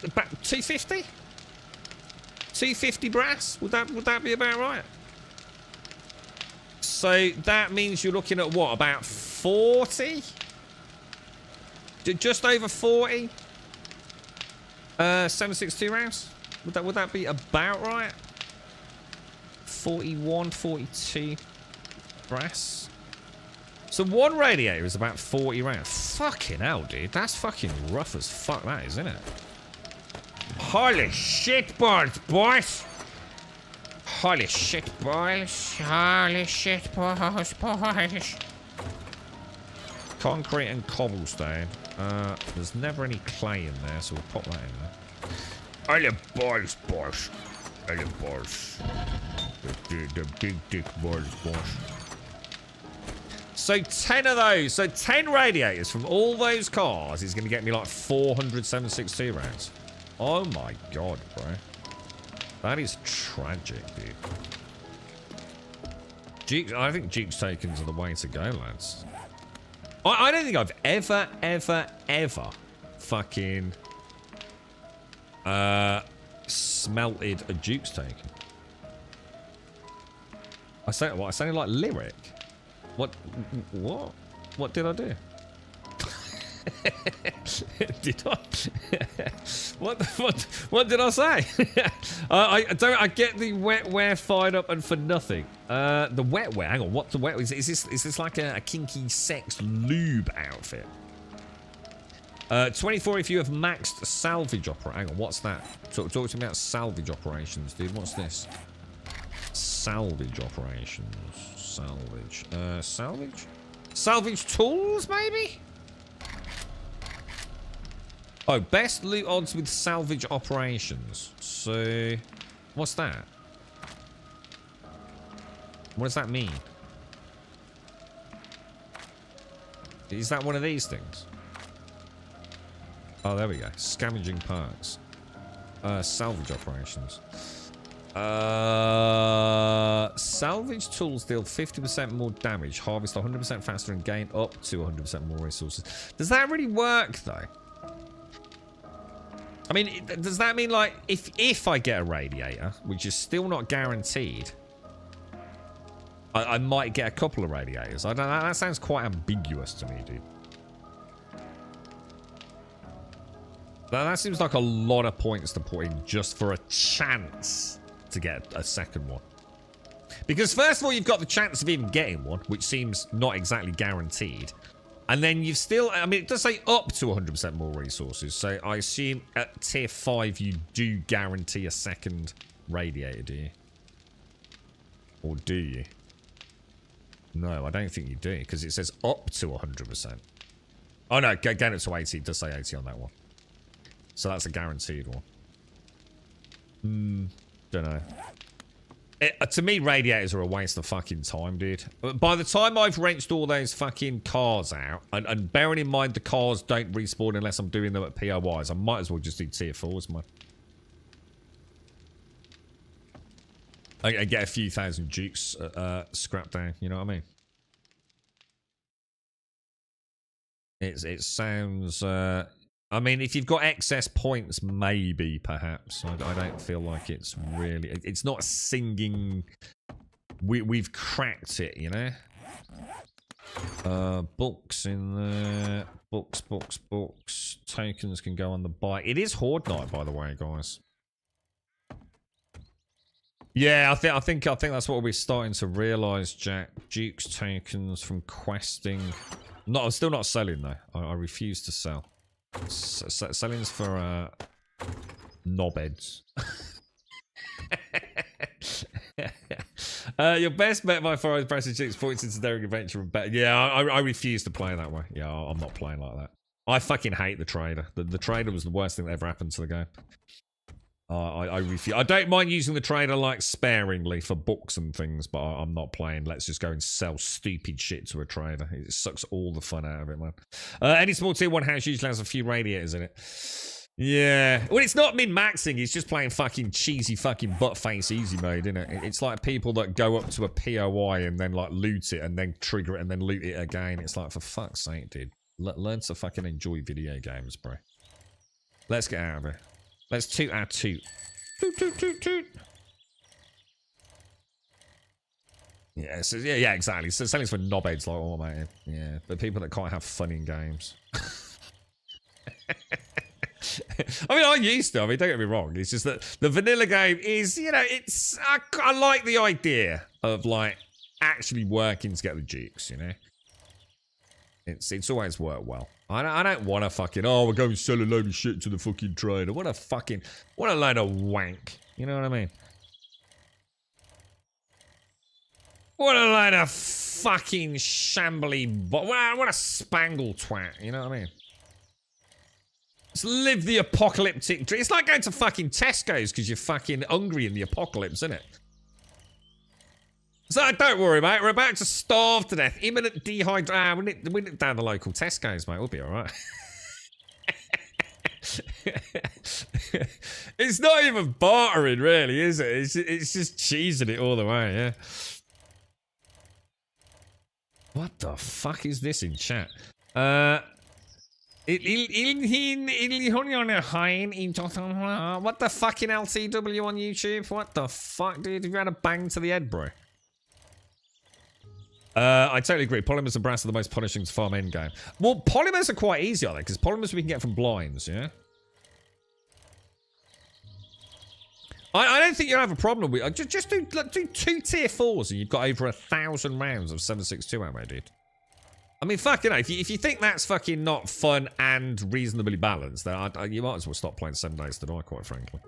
About 250? 250 brass? Would that be about right? So that means you're looking at what? About 40? Just over 40? 7.62 rounds? Would that be about right? 41, 42 brass. So one radiator is about 40 rounds. Fucking hell, dude. That's fucking rough as fuck, that is, isn't it? Holy shit balls, boys. Holy shit balls. Holy shit balls, boys. Concrete and cobblestone. There's never any clay in there, so we'll pop that in there. Holy balls, boys. Holy balls. The big dick balls, boys. So 10 of those. So 10 radiators from all those cars is going to get me like 400 762 rounds. Oh my god, bro. That is tragic, dude. I think Duke's tokens are the way to go, lads. I don't think I've ever fucking smelted a Duke's token. I sounded like Lyric. What did I do? Did I? What did I say? I get the wetware fired up and for nothing. The wetware. Hang on. What the wet? Is this like a kinky sex lube outfit? 24 if you have maxed salvage opera. Hang on. What's that? Talk to me about salvage operations, dude. What's this? Salvage operations. Salvage. Salvage? Salvage tools, maybe? Oh, best loot odds with salvage operations. So, what's that? What does that mean? Is that one of these things? Oh, there we go. Scavenging parts. Salvage operations. Salvage tools deal 50% more damage, harvest 100% faster, and gain up to 100% more resources. Does that really work, though? I mean, does that mean, like, if I get a radiator, which is still not guaranteed, I might get a couple of radiators? I don't know. That sounds quite ambiguous to me, dude. That seems like a lot of points to put in just for a chance to get a second one. Because first of all, you've got the chance of even getting one, which seems not exactly guaranteed. And then you've still, I mean, it does say up to 100% more resources. So I assume at tier 5, you do guarantee a second radiator, do you? Or do you? No, I don't think you do, because it says up to 100%. Oh no, get it to 80. It does say 80 on that one. So that's a guaranteed one. Don't know. To me, radiators are a waste of fucking time, dude. By the time I've wrenched all those fucking cars out, and bearing in mind the cars don't respawn unless I'm doing them at POIs, I might as well just do tier 4s, man. I get a few thousand Dukes scrapped down, you know what I mean? It sounds... I mean, if you've got excess points, maybe, perhaps. I don't feel like it's really... It's not singing... We've cracked it, you know? Books in there. Books. Tokens can go on the bike. It is Horde Night, by the way, guys. Yeah, I think that's what we're starting to realise, Jack. Duke's tokens from questing. No, I'm still not selling, though. I refuse to sell. Selling's for knobheads. Your best bet by far is pressing 6 points into Daring Adventure and bet. Yeah, I refuse to play that way. Yeah, I'm not playing like that. I fucking hate the trader. The trader was the worst thing that ever happened to the game. I refuse. I don't mind using the trader like sparingly for books and things, but I'm not playing. Let's just go and sell stupid shit to a trader. It sucks all the fun out of it, man. Any small tier 1 house usually has a few radiators in it. Yeah. Well, it's not min-maxing. It's just playing fucking cheesy fucking butt-face easy mode, isn't it? It's like people that go up to a POI and then like loot it and then trigger it and then loot it again. It's like, for fuck's sake, dude. Learn to fucking enjoy video games, bro. Let's get out of here. Let's toot our toot. Toot, toot, toot, toot. Yeah, so, yeah, exactly. So selling's for knobheads like all, mate. Yeah, but people that can't have fun in games. I mean, I used to. I mean, don't get me wrong. It's just that the vanilla game is, you know, it's... I like the idea of, like, actually working to get the Dukes, you know? It's always worked well. I don't want to fucking, oh, we're going to sell a load of shit to the fucking trader. What a load of wank. You know what I mean? What a load of fucking shambly, what a spangle twat. You know what I mean? Just live the apocalyptic dream. It's like going to fucking Tesco's because you're fucking hungry in the apocalypse, isn't it? So don't worry, mate. We're about to starve to death. Imminent dehydration. We nip down the local Tesco's, mate. We'll be all right. It's not even bartering, really, is it? It's just cheesing it all the way, yeah. What the fuck is this in chat? What the fucking LTW on YouTube? What the fuck, dude? Have you had a bang to the head, bro? I totally agree. Polymers and brass are the most punishing to farm endgame. Well, polymers are quite easy, are they? Because polymers we can get from blinds, yeah? I don't think you'll have a problem with it. Just do 2 tier 4s and you've got over 1,000 rounds of 7.62 ammo, dude. I mean, fuck, you know, if you think that's fucking not fun and reasonably balanced, then you might as well stop playing 7 Days to Die, quite frankly.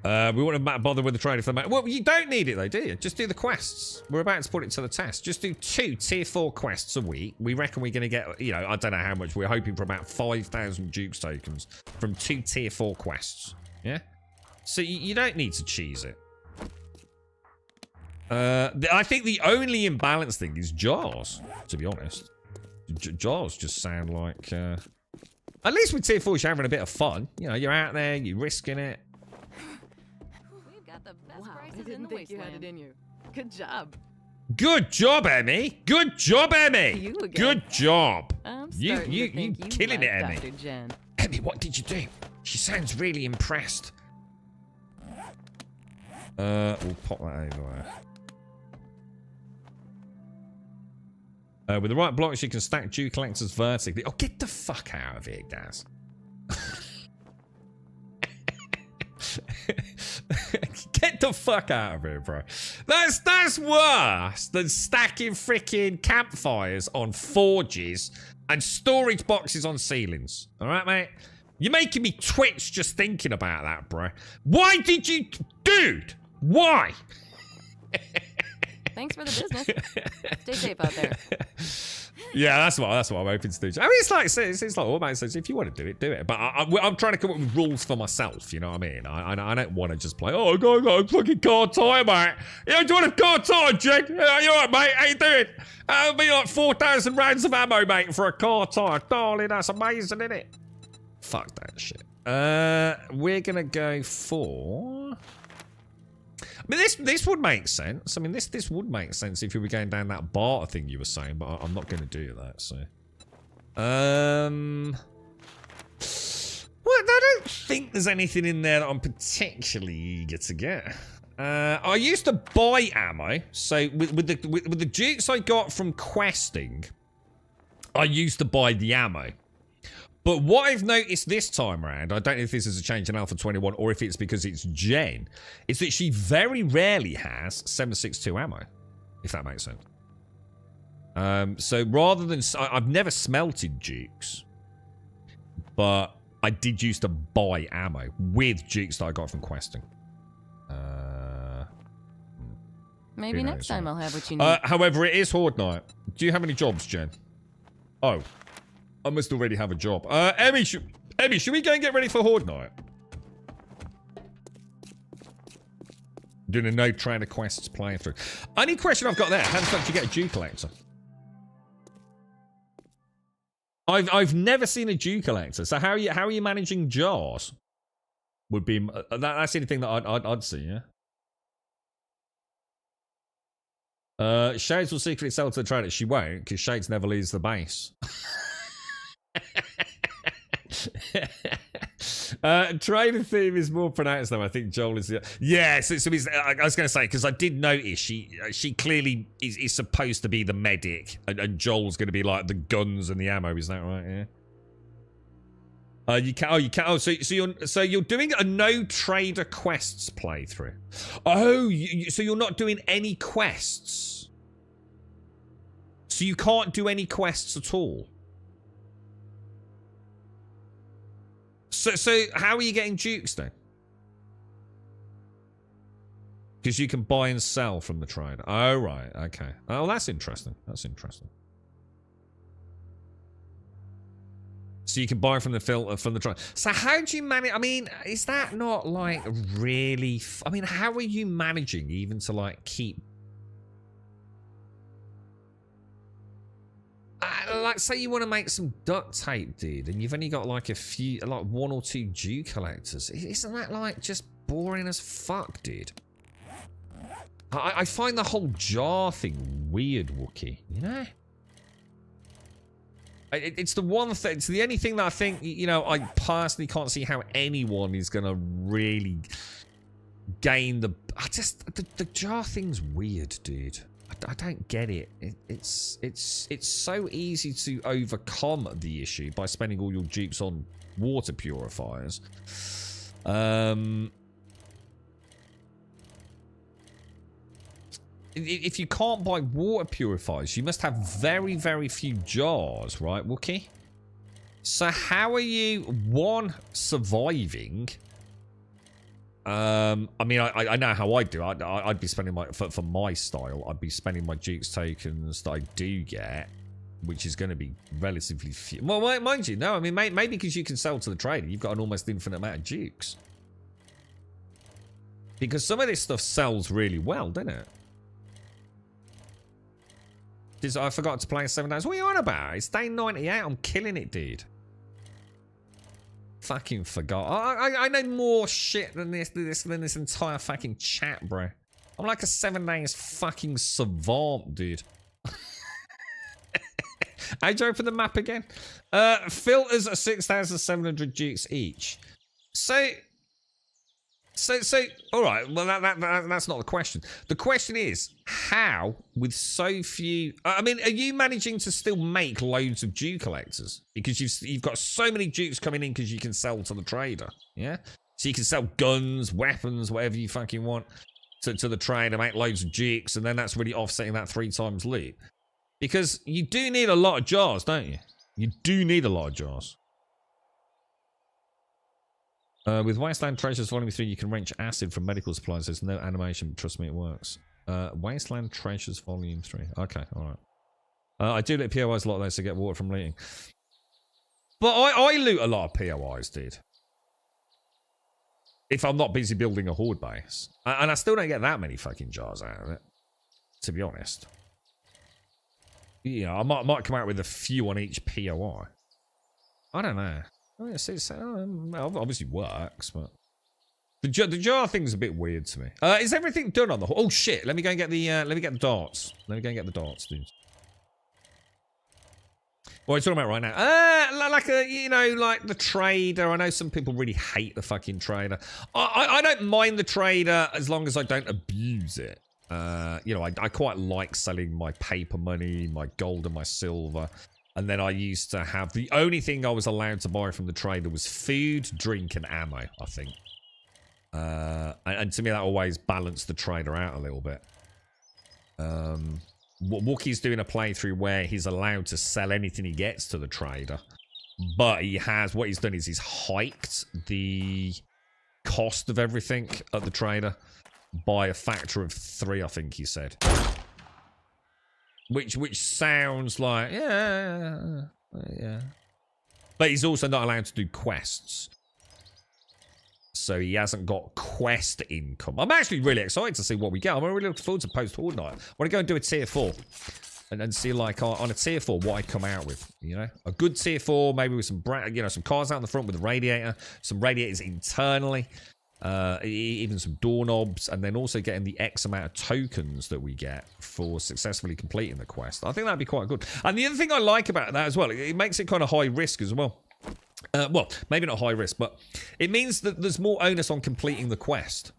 We wouldn't bother with the trade if they matter. Well, you don't need it though, do you? Just do the quests. We're about to put it to the test. Just do 2 tier 4 quests a week. We reckon we're going to get, you know, I don't know how much. We're hoping for about 5,000 Jukes tokens from 2 tier 4 quests. Yeah? So you don't need to cheese it. I think the only imbalanced thing is jars, to be honest. Jars just sound like... At least with tier 4, you're having a bit of fun. You know, you're out there, you're risking it.
The best prices in the wasteland. You had it in you. Good job.
Good job, Emmy. Good job, Emmy.
You again.
Good job.
You
killing it, Emmy.
Dr. Jen.
Emmy, what did you do? She sounds really impressed. We'll pop that over there. With the right blocks, you can stack Dew collectors vertically. Oh, get the fuck out of here, Daz. Get the fuck out of here, bro. That's worse than stacking freaking campfires on forges and storage boxes on ceilings. All right, mate? You're making me twitch just thinking about that, bro. Why did you... Dude! Why?
Thanks for the business. Stay safe out there.
Yeah, that's what I'm hoping to do. I mean, it's like all my says, if you want to do it. But I'm trying to come up with rules for myself. You know what I mean? I don't want to just play. Oh, go a fucking car tire, mate. Yeah, do you want a car tire, Jake? Yeah, you alright, mate? How you doing? It'll be like 4,000 rounds of ammo, mate, for a car tire. Darling, that's amazing, isn't it? Fuck that shit. We're gonna go for. I mean, this would make sense. I mean, this would make sense if you were going down that barter thing you were saying, but I'm not going to do that, so... Well, I don't think there's anything in there that I'm particularly eager to get. I used to buy ammo, so with the Jukes I got from questing, I used to buy the ammo. But what I've noticed this time around, I don't know if this is a change in Alpha 21 or if it's because it's Jen, is that she very rarely has 7.62 ammo, if that makes sense. So rather than... I've never smelted Jukes, but I did used to buy ammo with Jukes that I got from questing.
Maybe next time I'll have what you need.
However, it is Horde Night. Do you have any jobs, Jen? Oh. I must already have a job. Emmy, should we go and get ready for Horde Night? Doing a no trainer quests playthrough. Only question I've got there, how the fuck do you get a Dew collector? I've never seen a Dew collector. So how are you managing jars? Would be that's the only thing that I'd see, yeah. Shades will secretly sell to the trader. She won't, because Shades never leaves the base. Trader theme is more pronounced though. I think Joel is. Yeah, so I was going to say, because I did notice she clearly is supposed to be the medic, and Joel's going to be like the guns and the ammo. Is that right? Yeah. You can. So you're doing a no trader quests playthrough. Oh, so you're not doing any quests. So you can't do any quests at all. So how are you getting dukes then? Because you can buy and sell from the trader. Oh, right. Okay. Oh, that's interesting. That's interesting. So you can buy from the trader. So how do you manage? I mean, is that not like really? I mean, how are you managing even to like keep? Like, say you want to make some duct tape, dude, and you've only got like a few, like 1 or 2 Jew collectors. Isn't that like just boring as fuck, dude? I find the whole jar thing weird, Wookie. You know, it's the one thing. It's the only thing that I think, you know, I personally can't see how anyone is gonna really gain the. The jar thing's weird, dude. I don't get it. It's so easy to overcome the issue by spending all your dupes on water purifiers. If you can't buy water purifiers, you must have very, very few jars, right, Wookie? So how are you, one, surviving? I mean, I know how I do. I'd be spending my, for my style, I'd be spending my Dukes tokens that I do get, which is going to be relatively few. Well, mind you, no, I mean, maybe because you can sell to the trader, you've got an almost infinite amount of Dukes. Because some of this stuff sells really well, doesn't it? I forgot to play 7 days. What are you on about? It's day 98. I'm killing it, dude. Fucking forgot. I know more shit than this entire fucking chat, bro. I'm like a 7 days fucking savant, dude. How'd you open the map again? Filters are 6,700 Dukes each. So, all right. Well, that's not the question. The question is, how, with so few... I mean, are you managing to still make loads of Duke collectors? Because you've got so many Dukes coming in because you can sell to the trader, yeah? So you can sell guns, weapons, whatever you fucking want to the trader, make loads of Dukes, and then that's really offsetting that 3 times loot. Because you do need a lot of jars, don't you? You do need a lot of jars. With Wasteland Treasures Volume 3, you can wrench acid from medical supplies. There's no animation, but trust me, it works. Wasteland Treasures Volume 3. Okay, alright. I do loot POIs a lot, though, to get water from looting. But I loot a lot of POIs, dude. If I'm not busy building a horde base. And I still don't get that many fucking jars out of it, to be honest. You know, I might come out with a few on each POI. I don't know. Oh, yeah, obviously works, but the jar thing's a bit weird to me. Is everything done on the? Oh shit! Let me go and get the darts. Let me go and get the darts, dude. What are you talking about right now? Like you know, like the trader. I know some people really hate the fucking trader. I don't mind the trader as long as I don't abuse it. You know, I quite like selling my paper money, my gold and my silver. And then I used to have... The only thing I was allowed to buy from the trader was food, drink, and ammo, I think. And to me, that always balanced the trader out a little bit. Wookie's doing a playthrough where he's allowed to sell anything he gets to the trader. But he has... What he's done is he's hiked the cost of everything at the trader by a factor of 3, I think he said. Which sounds like, yeah. But he's also not allowed to do quests. So he hasn't got quest income. I'm actually really excited to see what we get. I'm really looking forward to post-horde night. I want to go and do a tier 4. And see, like, on a tier 4, what I come out with, you know? A good tier 4, maybe with some, you know, some cars out in the front with a radiator. Some radiators internally. Even some doorknobs, and then also getting the X amount of tokens that we get for successfully completing the quest. I think that'd be quite good. And the other thing I like about that as well, it makes it kind of high risk as well. Well, maybe not high risk, but it means that there's more onus on completing the quest.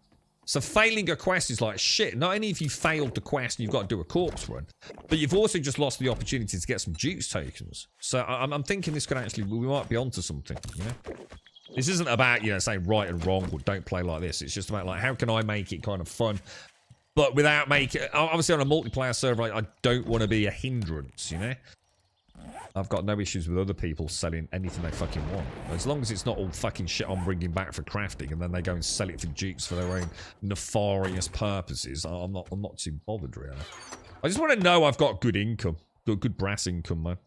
So failing a quest is like, shit, not only have you failed the quest and you've got to do a corpse run, but you've also just lost the opportunity to get some Dukes tokens. So I'm thinking this could actually, we might be onto something, you know? This isn't about, you know, saying right and wrong or don't play like this. It's just about, like, how can I make it kind of fun, but without making... Obviously, on a multiplayer server, I don't want to be a hindrance, you know? I've got no issues with other people selling anything they fucking want. As long as it's not all fucking shit I'm bringing back for crafting and then they go and sell it for dukes for their own nefarious purposes, I'm not too bothered, really. I just want to know I've got good income. Good brass income, man.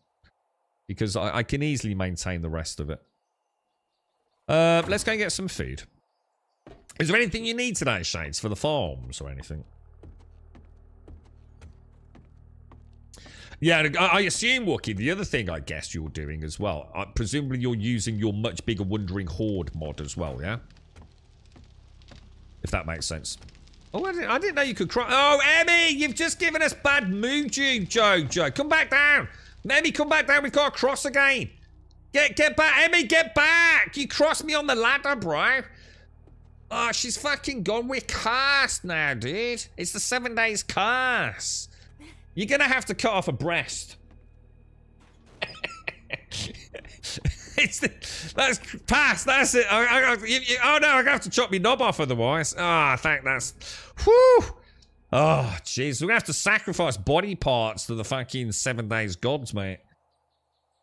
Because I can easily maintain the rest of it. Let's go and get some food. Is there anything you need today, Shades, for the farms or anything? Yeah, I assume, Wookie, the other thing I guess you're doing as well, presumably you're using your much bigger Wandering Horde mod as well, yeah? If that makes sense. Oh, I didn't know you could cry. Oh, Emmy, you've just given us bad mojo, Jojo. Come back down. Emmy, come back down. We've got to cross again. Get back. Emmy, get back. You crossed me on the ladder, bro. Oh, she's fucking gone. We're cursed now, dude. It's the 7 days curse. You're going to have to cut off a breast. That's past. That's it. Oh no, I'm gonna have to chop my knob off otherwise. I think that's. Whew. Oh jeez, we're gonna have to sacrifice body parts to the fucking 7 days gods, mate.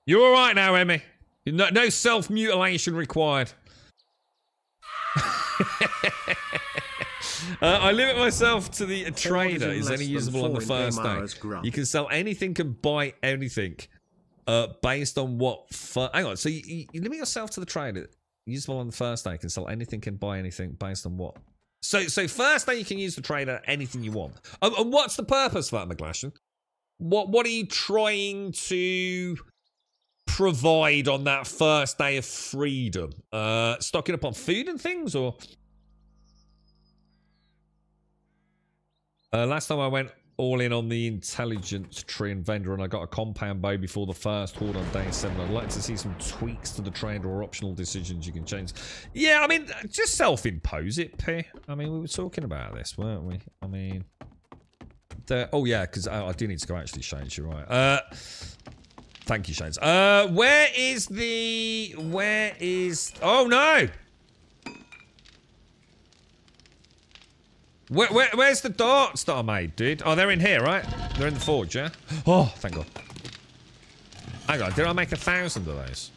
You're all right now, Emmy. No self mutilation required. I limit myself to the trader is only usable on the first day. You can sell anything and buy anything. Based on what... hang on, so you limit yourself to the trader. Usable on the first day. You can sell anything and buy anything based on what? So first day you can use the trader anything you want. And what's the purpose for that, McGlashan? What are you trying to provide on that first day of freedom? Stocking up on food and things, or... last time I went all in on the intelligence tree and vendor, and I got a compound bow before the first horde on day 7. I'd like to see some tweaks to the trader or optional decisions you can change. Yeah, I mean, just self-impose it, P. I mean, we were talking about this, weren't we? I mean... oh, yeah, because I do need to go, actually, Shades, you're right. Thank you, Shades. Where is... Oh, no! Where's the darts that I made, dude? Oh, they're in here, right? They're in the forge, yeah? Oh, thank God. Hang on, did I make 1,000 of those?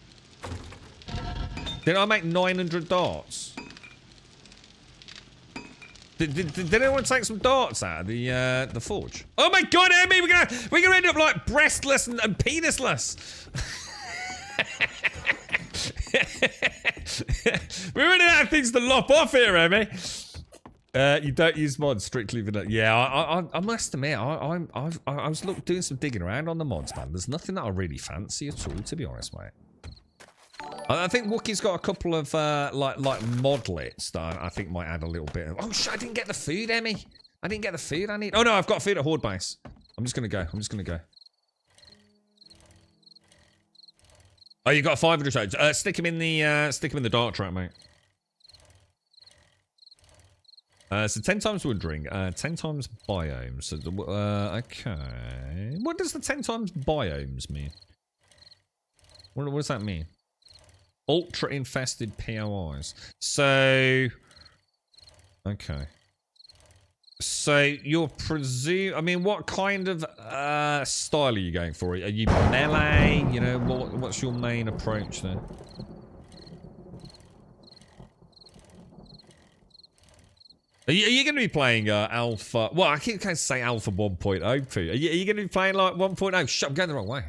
Did I make 900 darts? Did anyone take some darts out of the forge? Oh my God, Emmy, we're gonna end up like breastless and penisless. We're running out of things to lop off here, Emmy. You don't use mods, strictly vanilla. Yeah, I must admit, I was doing some digging around on the mods, man. There's nothing that I really fancy at all, to be honest, mate. I think Wookie's got a couple of like modlets that I think might add a little bit of... Oh shit, I didn't get the food, Emmy. I didn't get the food I need. Oh no, I've got food at Horde base. I'm just gonna go. Oh, you got 500 shots. Stick him in the dark trap, mate. So 10 times wandering, 10 times biomes. So okay. What does the 10 times biomes mean? What does that mean? Ultra infested POIs. So okay. So you're I mean, what kind of style are you going for? Are you melee? You know, what's your main approach then? Are you going to be playing Alpha... Well, I can't say Alpha 1.0. Are you going to be playing like 1.0? Shit, I'm going the wrong way.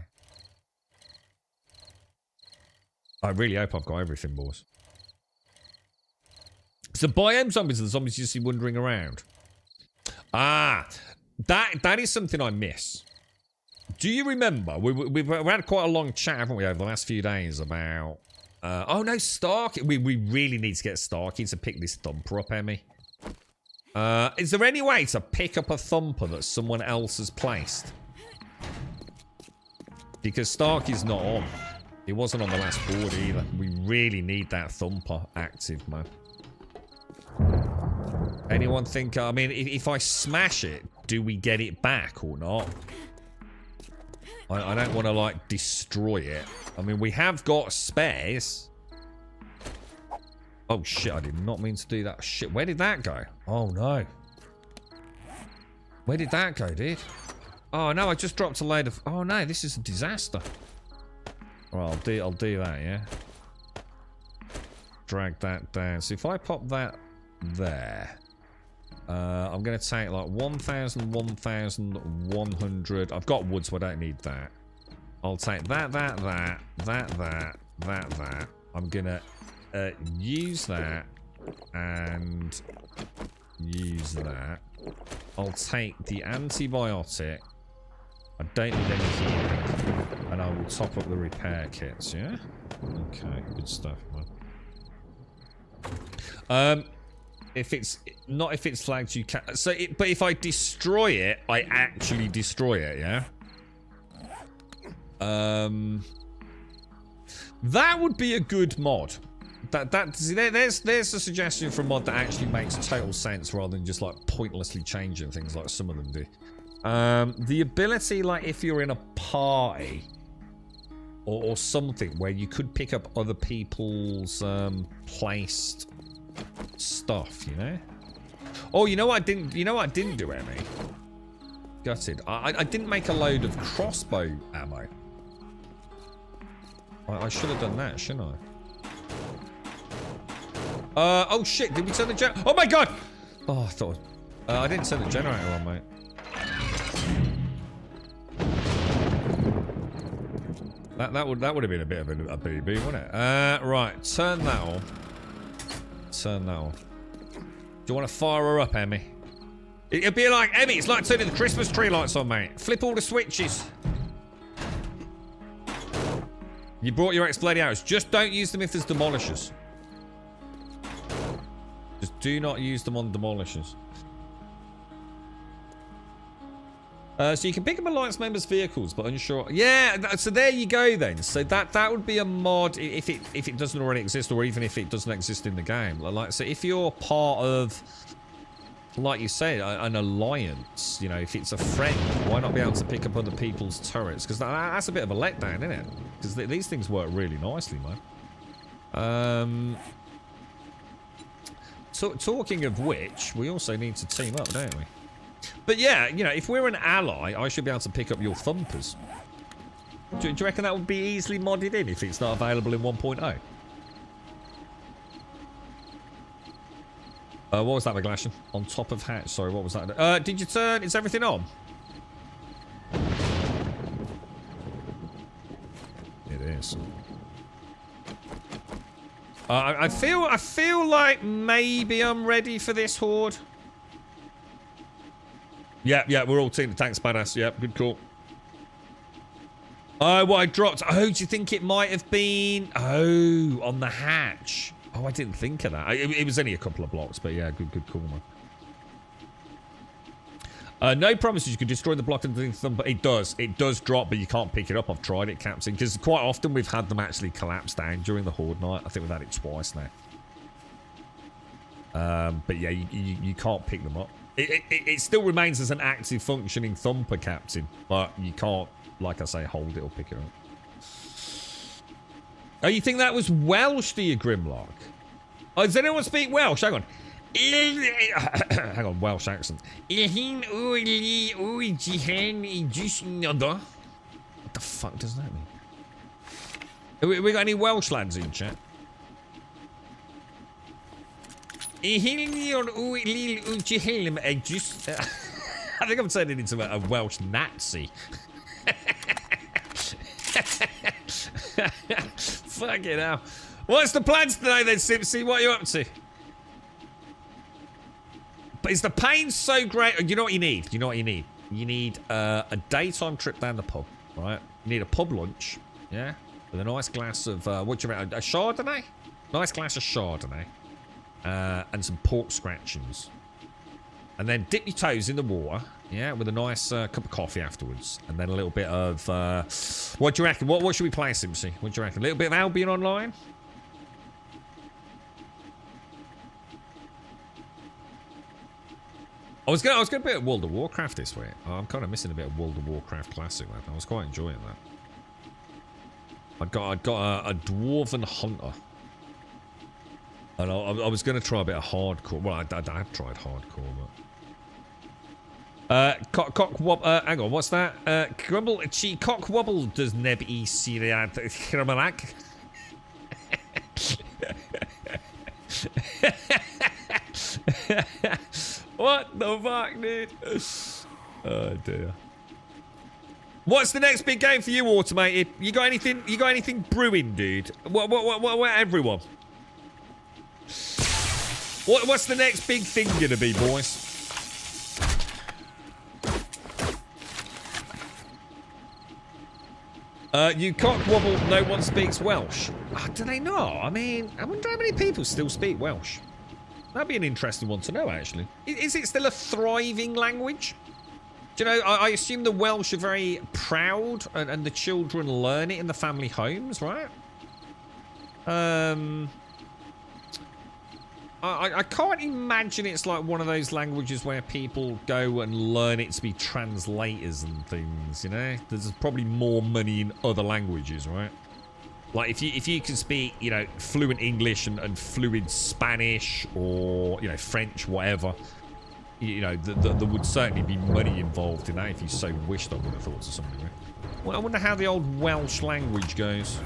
I really hope I've got everything, boys. So biome zombies are the zombies you see wandering around. Ah, that is something I miss. Do you remember? We've had quite a long chat, haven't we, over the last few days about... oh no, Starkey. We really need to get Starkey to pick this thumper up, Emmy. Is there any way to pick up a thumper that someone else has placed? Because Starkey's not on. He wasn't on the last board either. We really need that thumper active, man. Anyone think... I mean, if I smash it, do we get it back or not? I don't want to, like, destroy it. I mean, we have got spares. Oh, shit, I did not mean to do that. Shit, where did that go? Oh, no. Where did that go, dude? Oh no, I just dropped a load of... Oh no, this is a disaster. Well, I'll do that, yeah? Drag that down. So if I pop that there... I'm going to take like 1,000, 1,100. I've got wood, so I don't need that. I'll take that. I'm going to use that and use that. I'll take the antibiotic. I don't need any healing. And I will top up the repair kits, yeah? Okay, good stuff, man. If it's flagged, you can. So, but if I destroy it, I actually destroy it. Yeah. That would be a good mod. There's a suggestion for a mod that actually makes total sense rather than just like pointlessly changing things like some of them do. The ability, like if you're in a party or something where you could pick up other people's placed stuff, you know. Oh, you know what I didn't do, Emmy? Gutted. I didn't make a load of crossbow ammo. I should have done that, shouldn't I? Oh shit, did we turn the generator? Oh my god! Oh, I thought I didn't turn the generator on, mate. That would have been a bit of a BB, wouldn't it? Right, turn that on. Turn that on. Do you want to fire her up, Emmy? It'd be like, Emmy, it's like turning the Christmas tree lights on, mate. Flip all the switches. You brought your exploding arrows. Just don't use them if there's demolishers. Just do not use them on demolishers. So you can pick up alliance members' vehicles, but unsure. Yeah, so there you go then. So that would be a mod if it doesn't already exist, or even if it doesn't exist in the game. Like, so if you're part of, like you say, an alliance, you know, if it's a friend, why not be able to pick up other people's turrets? Because that's a bit of a letdown, isn't it? Because these things work really nicely, man. Talking of which, we also need to team up, don't we? But yeah, you know, if we're an ally, I should be able to pick up your thumpers. Do you reckon that would be easily modded in if it's not available in 1.0? What was that, McGlashan? On top of hatch. Sorry, what was that? Did you turn? Is everything on? It is. I feel like maybe I'm ready for this horde. Yeah, we're all team. Thanks, badass. Yeah, good call. Oh, what I dropped. Oh, do you think it might have been? Oh, on the hatch. Oh, I didn't think of that. It was only a couple of blocks, but yeah, good call, man. No promises you can destroy the block underneath them, but it does drop, but you can't pick it up. I've tried it, Captain, because quite often we've had them actually collapse down during the horde night. I think we've had it twice now. But yeah, you can't pick them up. It still remains as an active functioning thumper, Captain, but you can't, like I say, hold it or pick it up. Oh, you think that was Welsh, do you, Grimlock? Oh, does anyone speak Welsh? Hang on. Hang on, Welsh accent. What the fuck does that mean? We got any Welsh lads in chat? I think I'm turning into a Welsh Nazi. Fucking hell. What's the plans today then, Simpsy? What are you up to? But is the pain so great? You know what you need? You know what you need? You need a daytime trip down the pub, right? You need a pub lunch, yeah? With a nice glass of, what do you mean? A Chardonnay? Nice glass of Chardonnay. And some pork scratchings. And then dip your toes in the water, yeah, with a nice cup of coffee afterwards. And then a little bit of, what do you reckon? What should we play, Simpsy? What do you reckon? A little bit of Albion Online? I was gonna play World of Warcraft this week. I'm kind of missing a bit of World of Warcraft Classic, man. I was quite enjoying that. I got a Dwarven Hunter. And I was going to try a bit of hardcore. Well, I have tried hardcore, Hang on, what's that? Grumble, cock wobble does neb e siriad kramarak. What the fuck, dude? Oh dear. What's the next big game for you, Automated? You got anything? You got anything brewing, dude? What everyone? What's the next big thing gonna be, boys? You cock wobble, no one speaks Welsh. Oh, do they not? I mean, I wonder how many people still speak Welsh. That'd be an interesting one to know, actually. Is it still a thriving language? Do you know, I assume the Welsh are very proud and the children learn it in the family homes, right? I can't imagine it's like one of those languages where people go and learn it to be translators and things, you know? There's probably more money in other languages, right? Like, if you can speak, you know, fluent English and fluent Spanish or, you know, French, whatever, you know, there would certainly be money involved in that if you so wished, I would have thought, to some degree. Well, I wonder how the old Welsh language goes.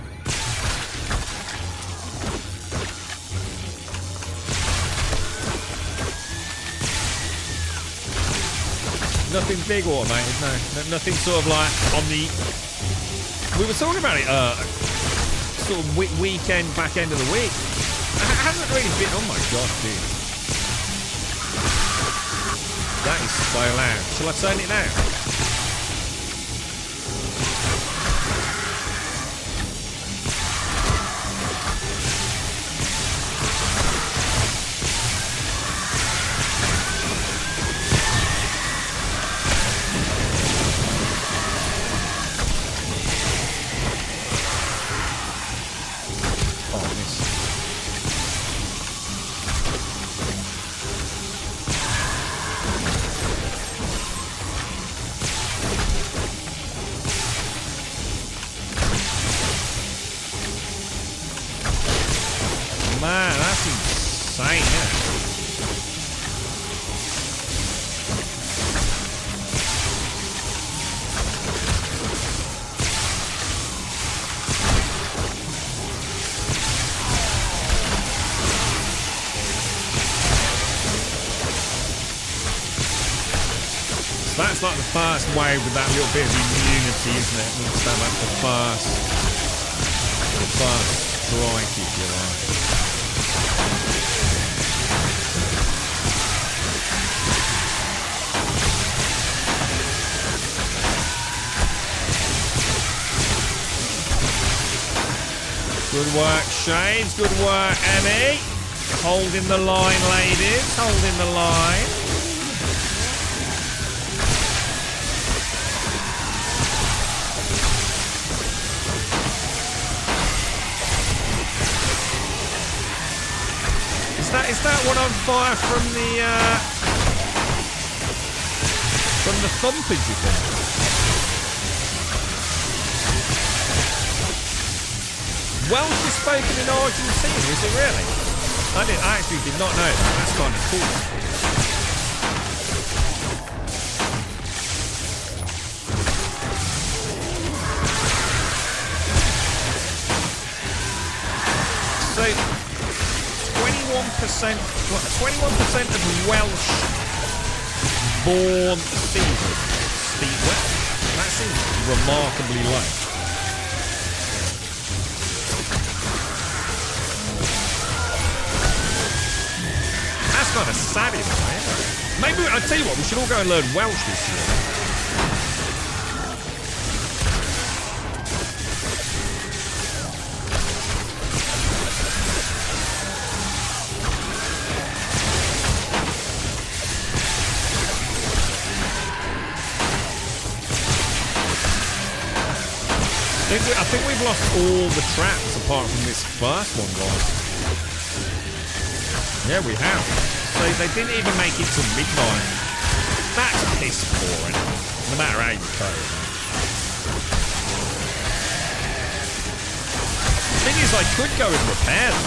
Nothing big automated, no. Nothing sort of like on the... We were talking about it, sort of weekend, back end of the week. It hasn't really been... Oh my god, dude. That is so loud. Shall I turn it down? Man, that's insane, isn't it? So that's like the first wave with that little bit of immunity, isn't it? That's the first strike, if you like. Good work, Shades. Good work, Emmy. Holding the line, ladies. Holding the line. Is that one on fire from the thumpers, you think? Welsh is spoken in Argentina, is it really? I actually did not know that. That's kind of cool. So 21% of Welsh born speakers speak Welsh. That seems remarkably low. Kind of sad, isn't it? Maybe, I'll tell you what, we should all go and learn Welsh this year. I think we've lost all the traps apart from this first one, guys. Yeah, we have. So they didn't even make it till midnight. That's piss poor, isn't it? No matter how you code. The thing is, I could go and repair them.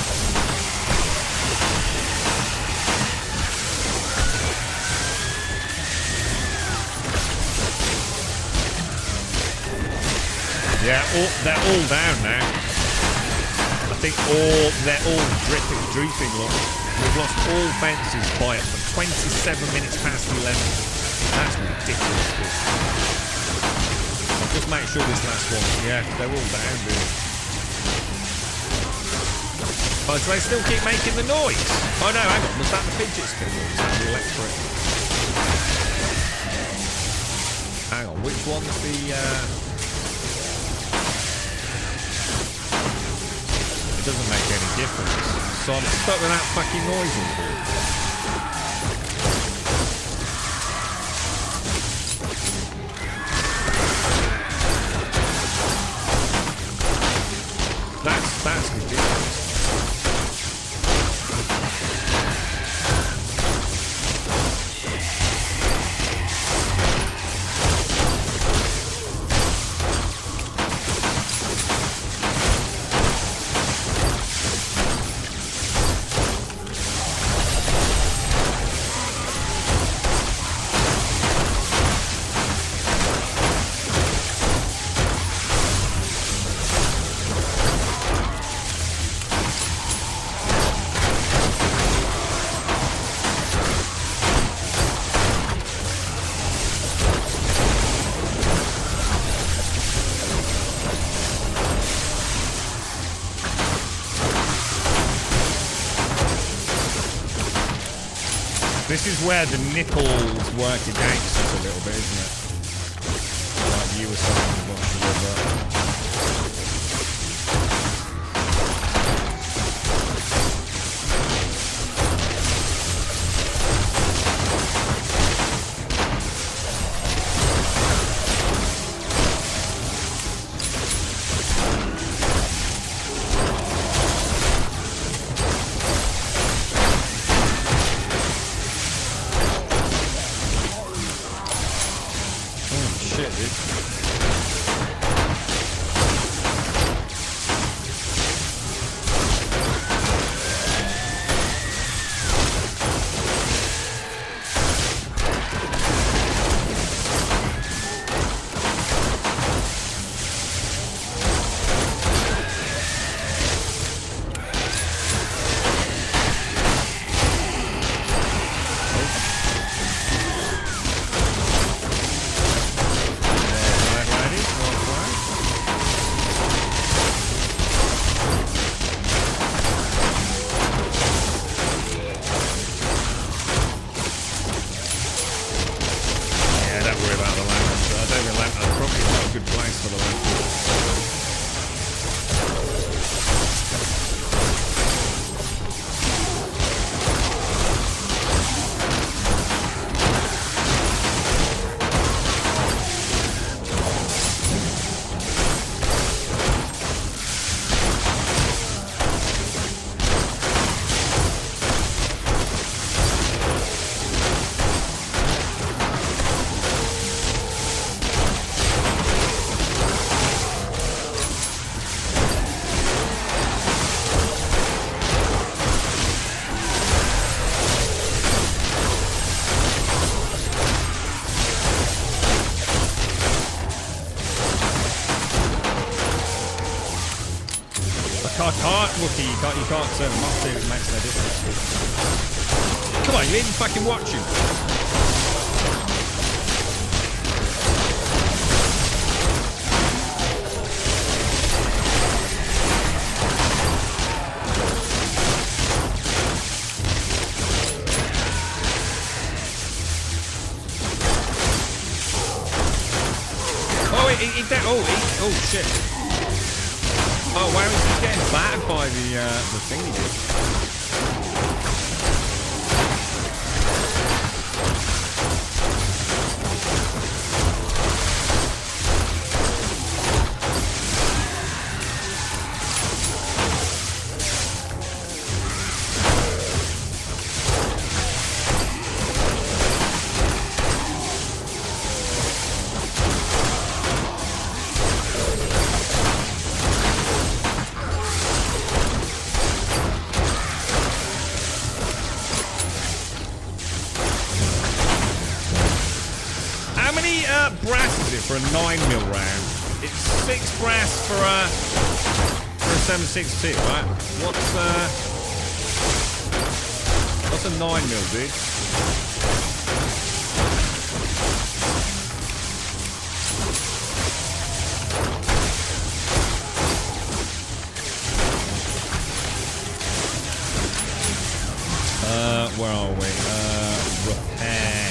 Yeah, they're all down now. I think they're all drooping, look. We've lost all fences by 27 minutes past 11. That's ridiculous, dude. I'll just make sure this last one. Yeah, they're all down, dude. Oh, so they still keep making the noise. Oh no, hang on. Was that the fidget spinner or was that the electric? Hang on, which one's the It doesn't make any difference. So I'm stuck with that fucking noise in here. That's ridiculous. This is where the nipples work against us a little bit, isn't it? Like you were saying, shit, dude. You can't turn them off, dude. It makes no difference. Come on, you even fucking watching? Oh shit. Oh wow, he's getting battered by the thing he did. Brass is it for a 9mm round? It's 6 brass for a 7.62, right? What's a 9mm, dude? Where are we? Repair.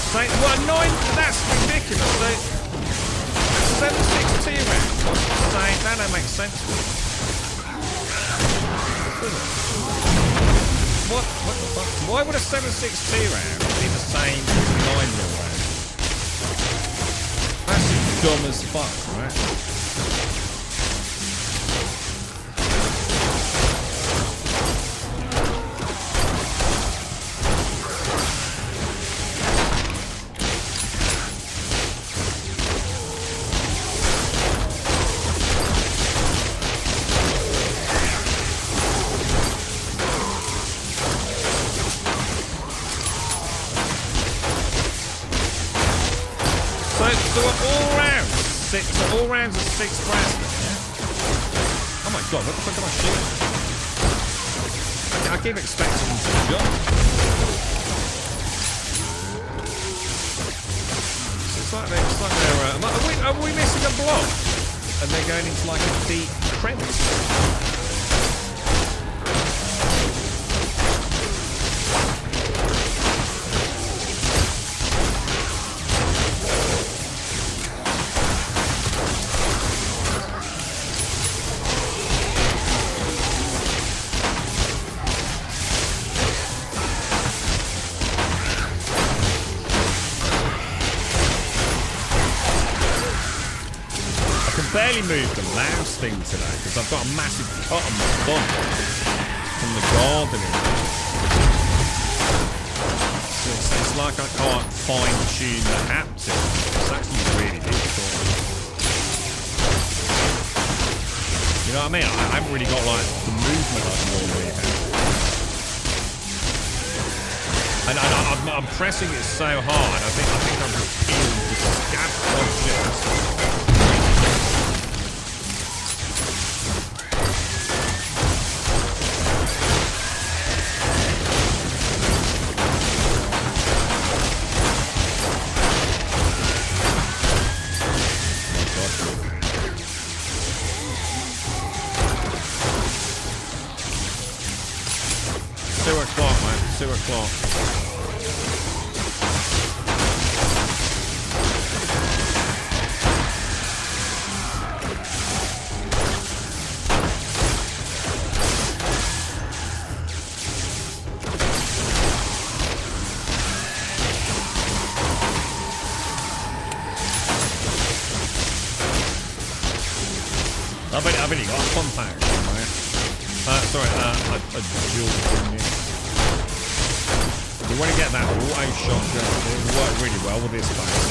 So, what, 9? That's ridiculous. So, 7.62 rounds. That don't make sense. What the fuck? Why would a 7.62 round be the same as a 9mm round? That's dumb as fuck, right? So all rounds are 6 brass, yeah? Oh my god, what the fuck am I shooting? I keep expecting them to jump. It's like they're are we missing a block? And they're going into like a deep crevice. Barely moved the mouse thing today because I've got a massive cut on my thumb from the gardening. So it's like I can't fine tune the haptic. It's actually really difficult. You know what I mean? I haven't really got like the movement I normally have. And I'm pressing it so hard. I think I'm just peeling the scab objects. I've only got a compact somewhere. Sorry, a dual thing. You want to get that auto shotgun. It will work really well with this base.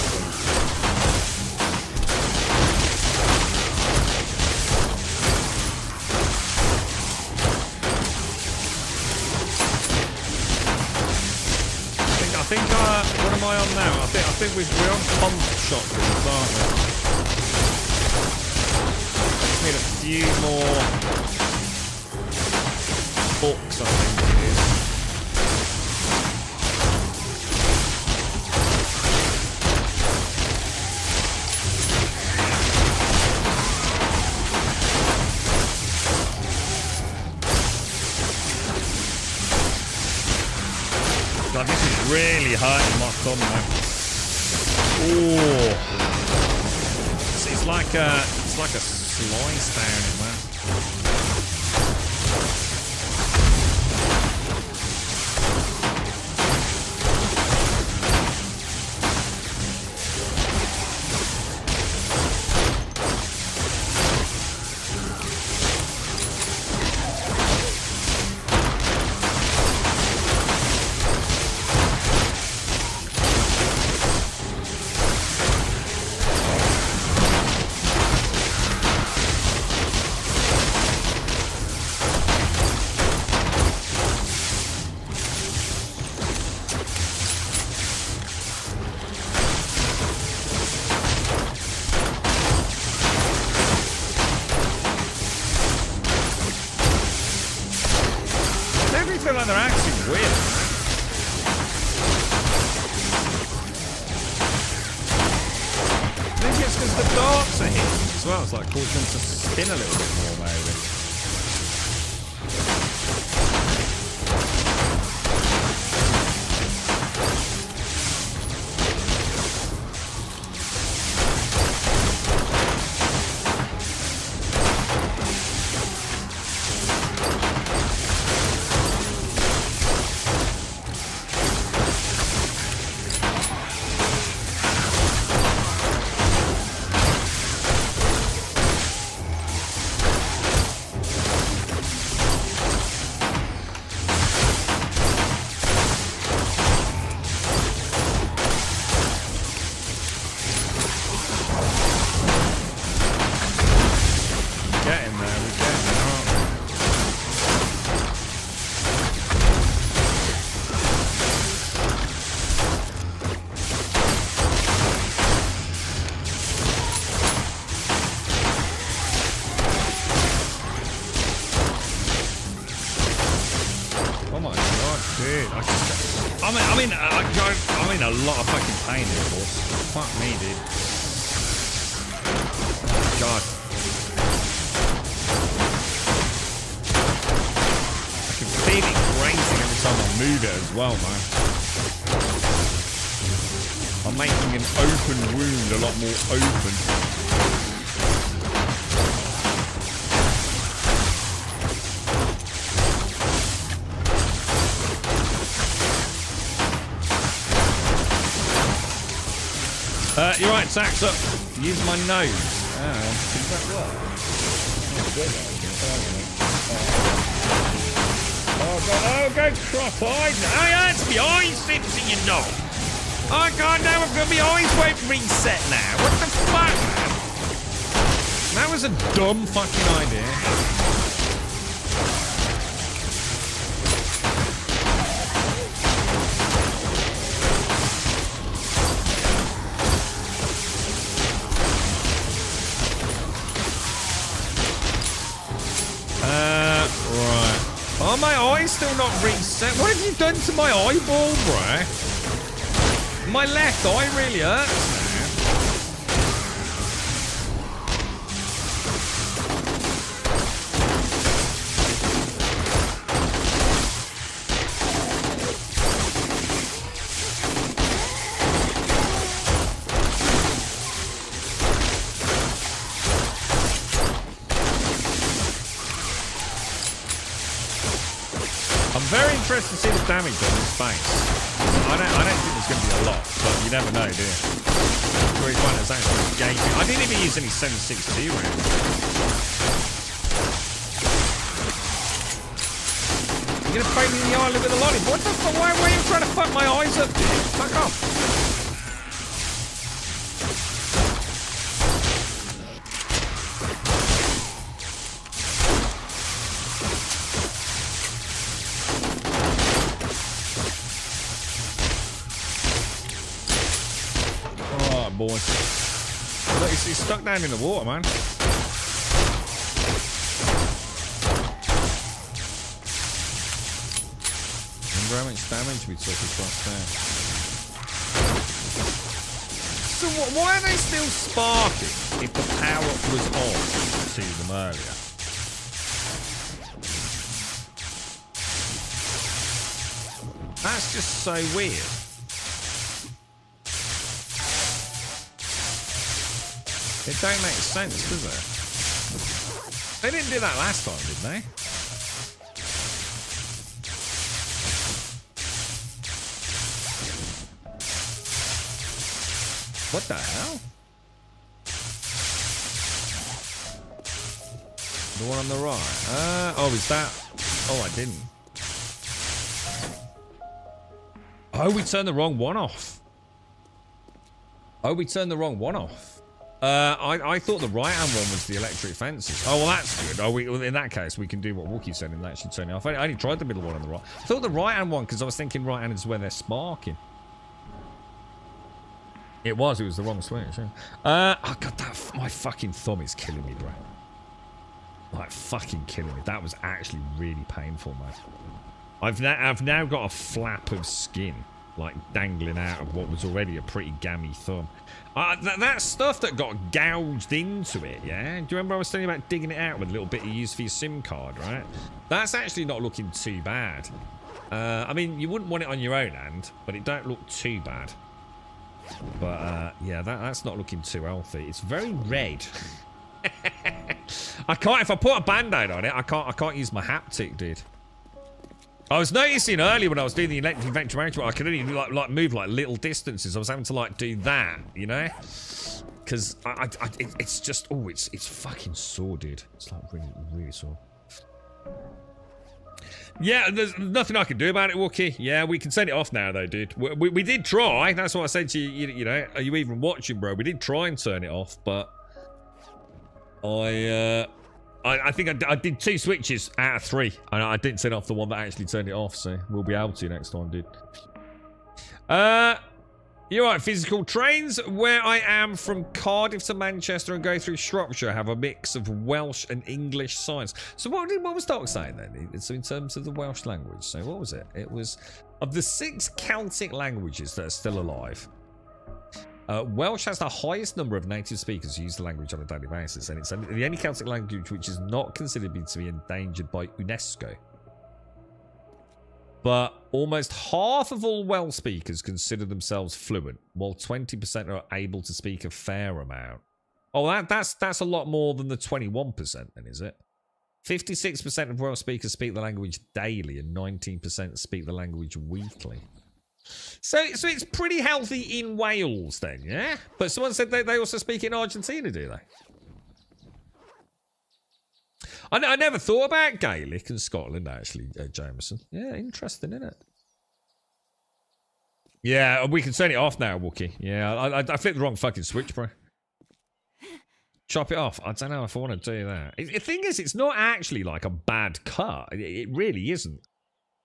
I think what am I on now? I think we're on pump shotguns, aren't we? Need a few more books, I think it is. God, this is really hurting my thumb now. Oh, it's like a slice down in that. the darts are hitting as well. It's like causing them to spin a little bit more, maybe. I'm in a lot of fucking pain here, boss. Fuck me, dude. God. I can feel it grazing every time I move it as well, man. I'm making an open wound a lot more open. You're right, Sax up. Use my nose. Does that work? Oh, God, cross-eyed. I hurts my eyes, Simpson, you know. Oh, God, now I've got my eyes won't reset now. What the fuck, man? That was a dumb fucking idea. Oh, my eye's still not reset. What have you done to my eyeball, bruh? My left eye really hurts very interested to see the damage on his face. I don't think there's going to be a lot, but you never know, do you? Very fun. It's actually engaging. I didn't even use any 7.62 rounds. You're going to poke me in the eyelid with a lolly. What the fuck? Why are you trying to fuck my eyes up, dude? Fuck off. Boys. Look, he's stuck down in the water, man. Remember how much damage we took across there. So why are they still sparking if the power was on to them earlier? That's just so weird. It don't make sense, does it? They didn't do that last time, did they? What the hell? The one on the right. Oh, is that? Oh, I didn't. Oh, we turned the wrong one off. Oh, we turned the wrong one off. I thought the right-hand one was the electric fences. Oh, well, that's good. Oh, well, in that case, we can do what Wookie said and actually turn it off. I only tried the middle one on the right. I thought the right-hand one, because I was thinking right-hand is where they're sparking. It was the wrong switch. Yeah. Oh, God, my fucking thumb is killing me, bro. Like, fucking killing me. That was actually really painful, man. I've now got a flap of skin like dangling out of what was already a pretty gammy thumb. That stuff that got gouged into it, yeah? Do you remember I was telling you about digging it out with a little bit you use for your SIM card, right? That's actually not looking too bad. I mean, you wouldn't want it on your own hand, but it don't look too bad. But, yeah, that's not looking too healthy. It's very red. I can't, if I put a band-aid on it, I can't use my haptic, dude. I was noticing earlier when I was doing the electric vector management, I could only like move like little distances. I was having to like do that, you know, because it's just it's fucking sore, dude. It's like really sore. Yeah, there's nothing I can do about it, Wookie. Yeah, we can send it off now though, dude. We did try. That's what I said to you. You know, are you even watching, bro? We did try and turn it off, but I think I did 2 switches out of 3, and I didn't turn off the one that actually turned it off, so we'll be able to next time, dude. You're right, physical trains. Where I am from Cardiff to Manchester and go through Shropshire have a mix of Welsh and English signs. So what was Doc saying then? So in terms of the Welsh language, so what was it? It was, of the 6 Celtic languages that are still alive, Welsh has the highest number of native speakers who use the language on a daily basis, and it's the only Celtic language which is not considered to be endangered by UNESCO. But almost half of all Welsh speakers consider themselves fluent, while 20% are able to speak a fair amount. Oh, that's a lot more than the 21% then, is it? 56% of Welsh speakers speak the language daily, and 19% speak the language weekly. So it's pretty healthy in Wales then, yeah? But someone said they also speak in Argentina, do they? I never thought about Gaelic in Scotland, actually, Jameson. Yeah, interesting, isn't it? Yeah, we can turn it off now, Wookie. Yeah, I flipped the wrong fucking switch, bro. Chop it off. I don't know if I want to do that. The thing is, it's not actually like a bad cut. It really isn't.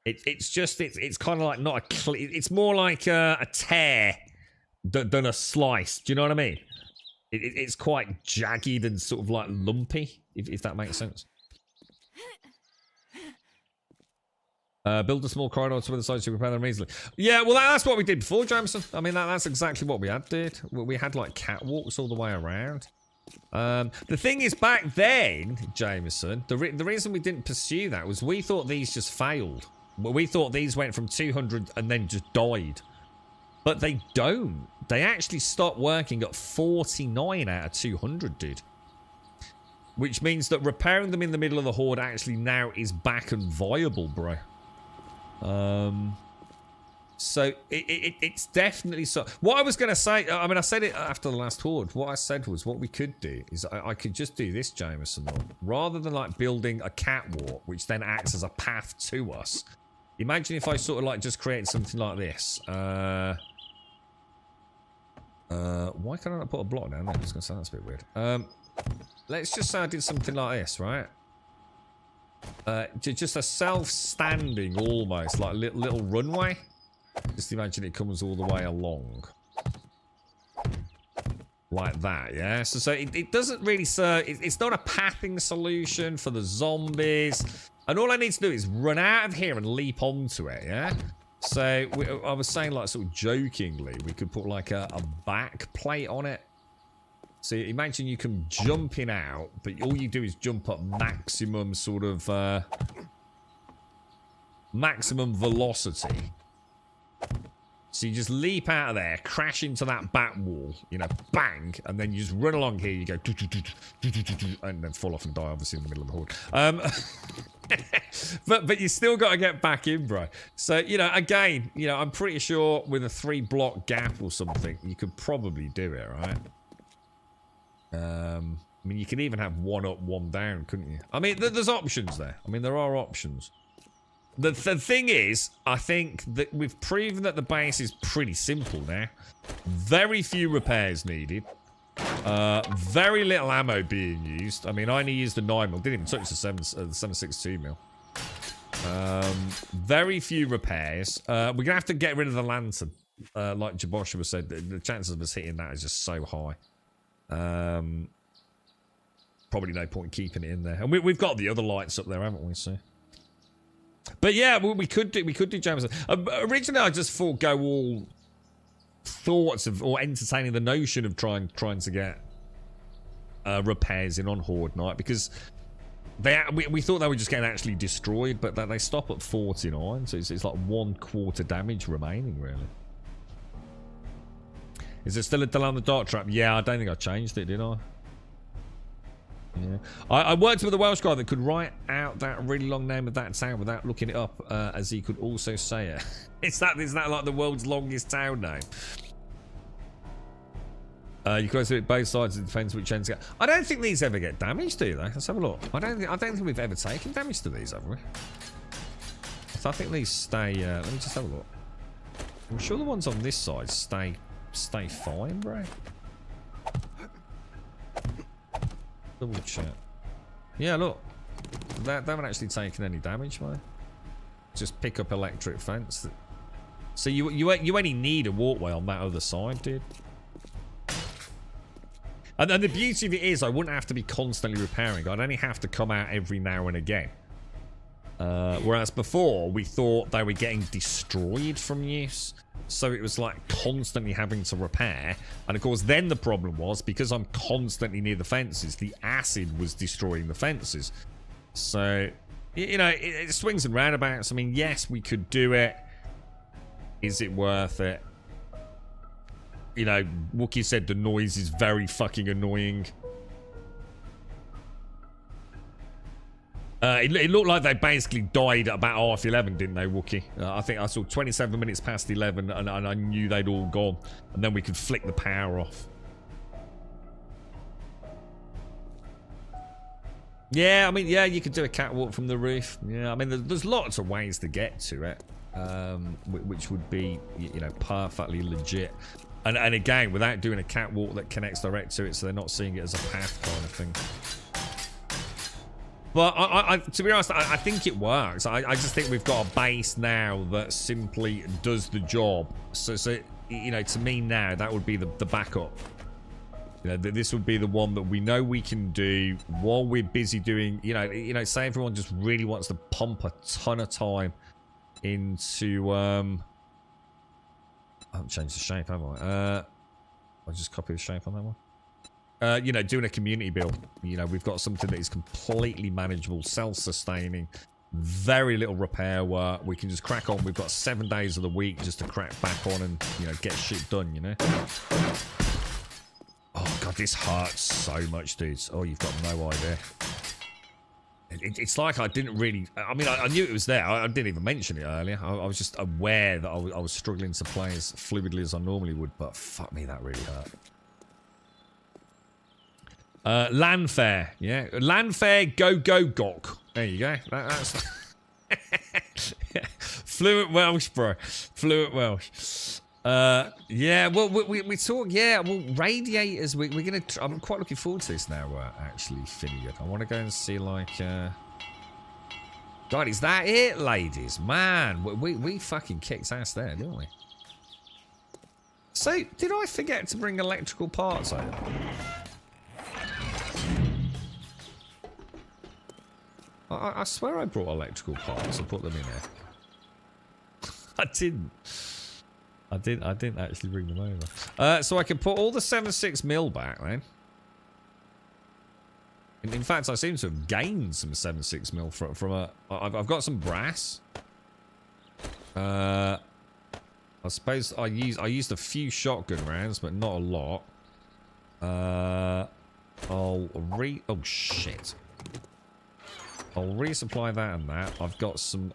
It's just it's kind of like not a it's more like a tear than a slice. Do you know what I mean? It's quite jagged and sort of like lumpy, if that makes sense. Build a small corridor to the side to repair them easily. Yeah, well that's what we did before, Jameson. I mean that's exactly what we did. We had like catwalks all the way around. The thing is, back then, Jameson, the reason we didn't pursue that was we thought these just failed. We thought these went from 200 and then just died. But they don't. They actually stopped working at 49 out of 200, dude. Which means that repairing them in the middle of the horde actually now is back and viable, bro. So it's definitely so. What I was going to say, I mean, I said it after the last horde. What I said was what we could do is I could just do this, Jameson, though. Rather than like building a catwalk, which then acts as a path to us. Imagine if I sort of like just created something like this. Why can't I not put a block down there? I was going to say that's a bit weird. Let's just say I did something like this, right? Just a self-standing, almost like little runway. Just imagine it comes all the way along. Like that, yeah? So it doesn't really serve... It's not a pathing solution for the zombies. And all I need to do is run out of here and leap onto it, yeah? So I was saying, like, sort of jokingly, we could put like a back plate on it. So imagine you can jump in out, but all you do is jump up maximum sort of... maximum velocity. So you just leap out of there, crash into that back wall, you know, bang, and then you just run along here, you go, and then fall off and die, obviously, in the middle of the horde. But you still got to get back in, bro. So, you know, again, you know, I'm pretty sure with a 3-block gap or something, you could probably do it, right? I mean, you could even have 1 up, 1 down, couldn't you? I mean, there's options there. I mean, there are options. The thing is, I think that we've proven that the base is pretty simple now. Very few repairs needed. Very little ammo being used. I mean, I only used the 9mm. Didn't even touch the 7.62mm. Very few repairs. We're going to have to get rid of the lantern. Like Jaboshua said, the chances of us hitting that is just so high. Probably no point keeping it in there. And we've got the other lights up there, haven't we? So... But yeah, we could do Jameson. Originally, I just thought go all thoughts of or entertaining the notion of trying to get repairs in on Horde Night because we thought they were just getting actually destroyed, but they stop at 49, so it's like 1/4 damage remaining really. Is there still a delay on the dart trap? Yeah, I don't think I changed it, did I? Yeah. I worked with a Welsh guy that could write out that really long name of that town without looking it up, as he could also say it. Is that like the world's longest town name? You can also hit both sides. It depends which ends. I don't think these ever get damaged, do they? Let's have a look. I don't think we've ever taken damage to these, have we? So I think these stay. Let me just have a look. I'm sure the ones on this side stay fine, bro. Double check. Yeah, look. They haven't actually taken any damage, mate. Just pick up electric fence. So you only need a walkway on that other side, dude. And the beauty of it is I wouldn't have to be constantly repairing. I'd only have to come out every now and again. Whereas before, we thought they were getting destroyed from use. So it was like constantly having to repair. And of course, then the problem was, because I'm constantly near the fences, the acid was destroying the fences. So, you know, it swings and roundabouts. I mean, yes, we could do it. Is it worth it? You know, Wookie said the noise is very fucking annoying. It looked like they basically died at about 11:30, didn't they, Wookie? I think I saw 27 minutes past 11 and I knew they'd all gone. And then we could flick the power off. Yeah, I mean, yeah, you could do a catwalk from the roof. Yeah, I mean, there's lots of ways to get to it. Which would be, you know, perfectly legit. And again, without doing a catwalk that connects direct to it, so they're not seeing it as a path kind of thing. But to be honest, I think it works. I just think we've got a base now that simply does the job. So you know, to me now, that would be the backup. You know, this would be the one that we know we can do while we're busy doing. You know, say everyone just really wants to pump a ton of time into I haven't changed the shape, have I? I'll just copy the shape on that one. You know, doing a community build. You know, we've got something that is completely manageable, self-sustaining, very little repair work. We can just crack on. We've got 7 days of the week just to crack back on and, you know, get shit done, you know? Oh, God, this hurts so much, dudes. Oh, you've got no idea. It's like I didn't really... I mean, I knew it was there. I didn't even mention it earlier. I was just aware that I was struggling to play as fluidly as I normally would, but fuck me, that really hurt. Landfair, yeah. Landfair, go Gok. There you go. That's... Fluent Welsh, bro. Fluent Welsh. Yeah, well, we talk, yeah, well, radiators, we're gonna, I'm quite looking forward to this now, actually, Finnegan. I want to go and see, like, God, is that it, ladies? Man, we fucking kicked ass there, didn't we? So, did I forget to bring electrical parts over? I swear I brought electrical parts and put them in there. I didn't. I didn't actually bring them over. So I can put all the 7.6mm back then. In fact, I seem to have gained some 7.6mm from a... I've got some brass. I suppose I used a few shotgun rounds, but not a lot. Oh shit. I'll resupply that and that. I've got some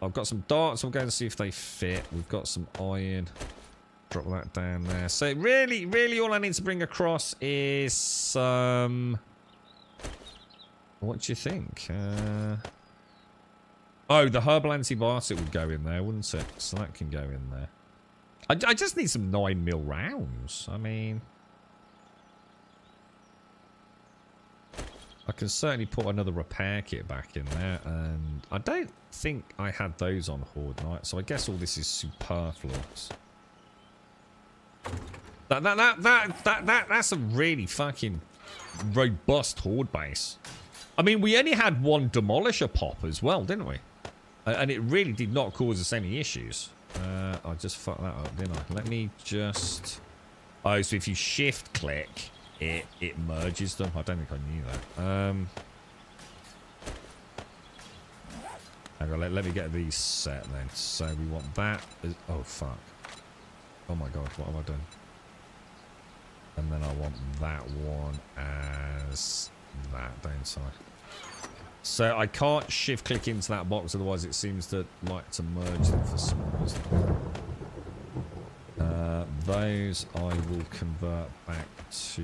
darts. I'm going to see if they fit. We've got some iron. Drop that down there. So really all I need to bring across is some... What do you think? Oh, the herbal antibiotic would go in there, wouldn't it? So that can go in there. I just need some 9mm rounds. I mean... I can certainly put another repair kit back in there, and I don't think I had those on Horde Night, so I guess all this is superfluous. That's a really fucking robust Horde base. I mean, we only had one Demolisher pop as well, didn't we? And it really did not cause us any issues. I just fucked that up, didn't I? Let me just... Oh, so if you shift click, it merges them. I don't think I knew that. Hang on, let me get these set then. So we want that. Oh, fuck. Oh my god, what have I done? And then I want that one as that, don't I? So I can't shift click into that box, otherwise it seems to like to merge them for some reason. Those I will convert back to...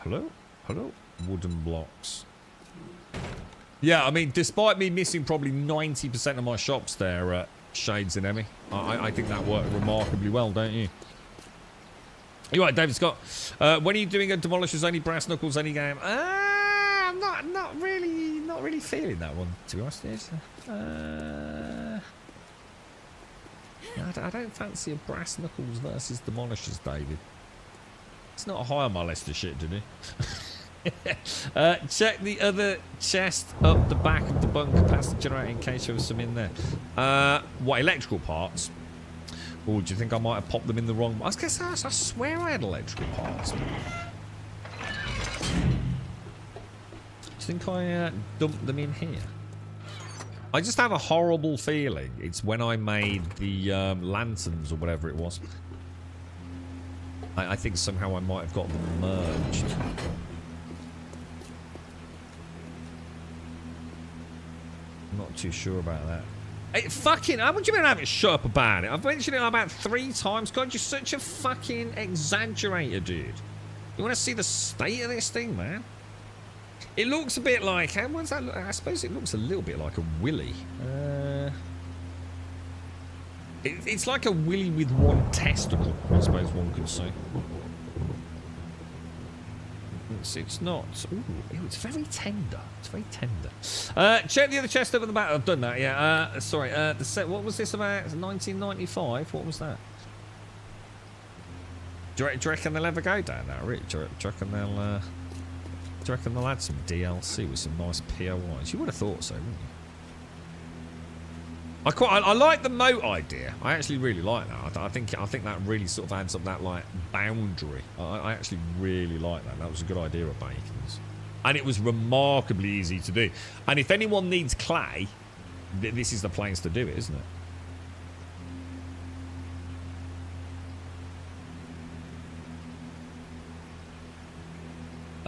Hello? Hello? Wooden blocks. Yeah, I mean, despite me missing probably 90% of my shops there, Shades and Emmy, I think that worked remarkably well, don't you? You're right, David Scott. When are you doing a Demolishers Only Brass Knuckles Any game? I'm not really feeling that one, to be honest. I don't fancy a Brass Knuckles versus Demolishers, David. It's not high on my list of shit, did he? Check the other chest up the back of the bunker past the generator in case there was some in there. What, electrical parts? Oh, do you think I might have popped them in the wrong... I swear I had electrical parts. Do you think I dumped them in here? I just have a horrible feeling it's when I made the lanterns or whatever it was. I think somehow I might have got them merged. I'm not too sure about that. Hey, fucking, how would you mean I haven't shut up about it? I've mentioned it about 3 times. God, you're such a fucking exaggerator, dude. You want to see the state of this thing, man? It looks a bit like... How does that look? I suppose it looks a little bit like a willy. It's like a willy with one testicle, I suppose one could say. It's not... Ooh, it's very tender. It's very tender. Check the other chest over the back. I've done that, yeah. Sorry, the set... What was this about? 1995? What was that? Do you reckon they'll ever go down that route? Do you reckon they'll... Do you reckon they'll add some DLC with some nice POIs? You would have thought so, wouldn't you? I like the moat idea. I actually really like that. I think that really sort of adds up that like boundary. I actually really like that. That was a good idea of Bacon's, and it was remarkably easy to do. And if anyone needs clay, this is the place to do it, isn't it?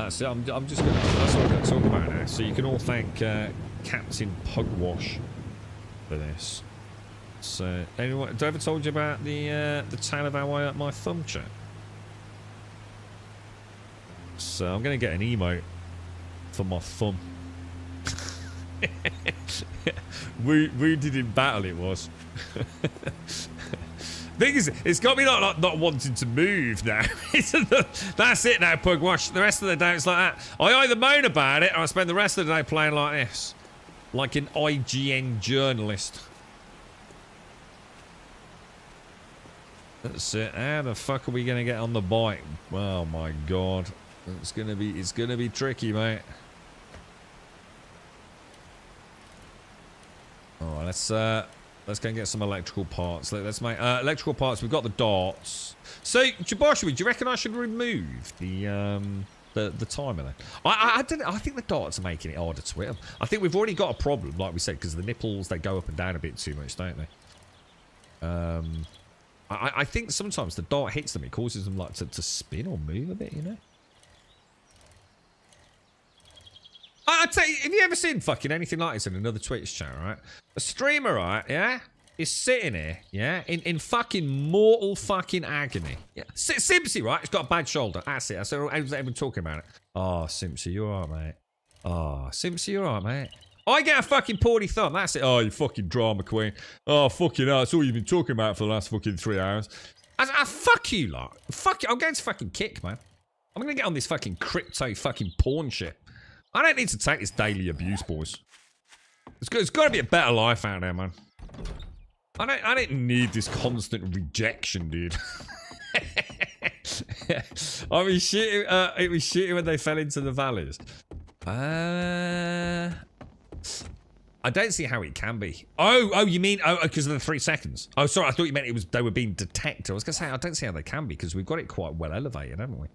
So I'm just going to... That's what I'm going to talk about now. So you can all thank Captain Pugwash for this. So, anyone... Have I ever told you about the tail of our way up my thumb, chat? So I'm going to get an emote for my thumb. Wounded in battle it was. Thing is, it's got me not wanting to move now. That's it now, Pugwash. The rest of the day it's like that. I either moan about it or I spend the rest of the day playing like this. Like an IGN journalist. That's it. How the fuck are we gonna get on the bike? Oh my god. It's gonna be tricky, mate. Alright, let's go and get some electrical parts. Let's make electrical parts. We've got the darts. So, Jaboshua, do you reckon I should remove the timer then? I don't know. I think the darts are making it harder to hit them. I think we've already got a problem, like we said, because the nipples, they go up and down a bit too much, don't they? I think sometimes the dart hits them, it causes them like to spin or move a bit, you know? I tell you, have you ever seen fucking anything like this in another Twitch channel, right? A streamer, right, yeah, is sitting here, yeah, in fucking mortal fucking agony. Yeah. Simpsy, right, he's got a bad shoulder. That's it. That's everyone talking about it. Oh, Simpsy, you alright, mate? Oh, Simpsy, you alright, mate? I get a fucking poorly thumb. That's it. Oh, you fucking drama queen. Oh, fucking hell. That's all you've been talking about for the last fucking 3 hours. Fuck you, lot. Fuck you. I'm going to fucking kick, man. I'm going to get on this fucking crypto fucking porn shit. I don't need to take this daily abuse, boys. It's got to be a better life out there, man. I don't need this constant rejection, dude. I mean, shit. It was shitty when they fell into the valleys. I don't see how it can be. Oh, you mean because of the 3 seconds? Oh, sorry, I thought you meant it was they were being detected. I was gonna say I don't see how they can be because we've got it quite well elevated, haven't we?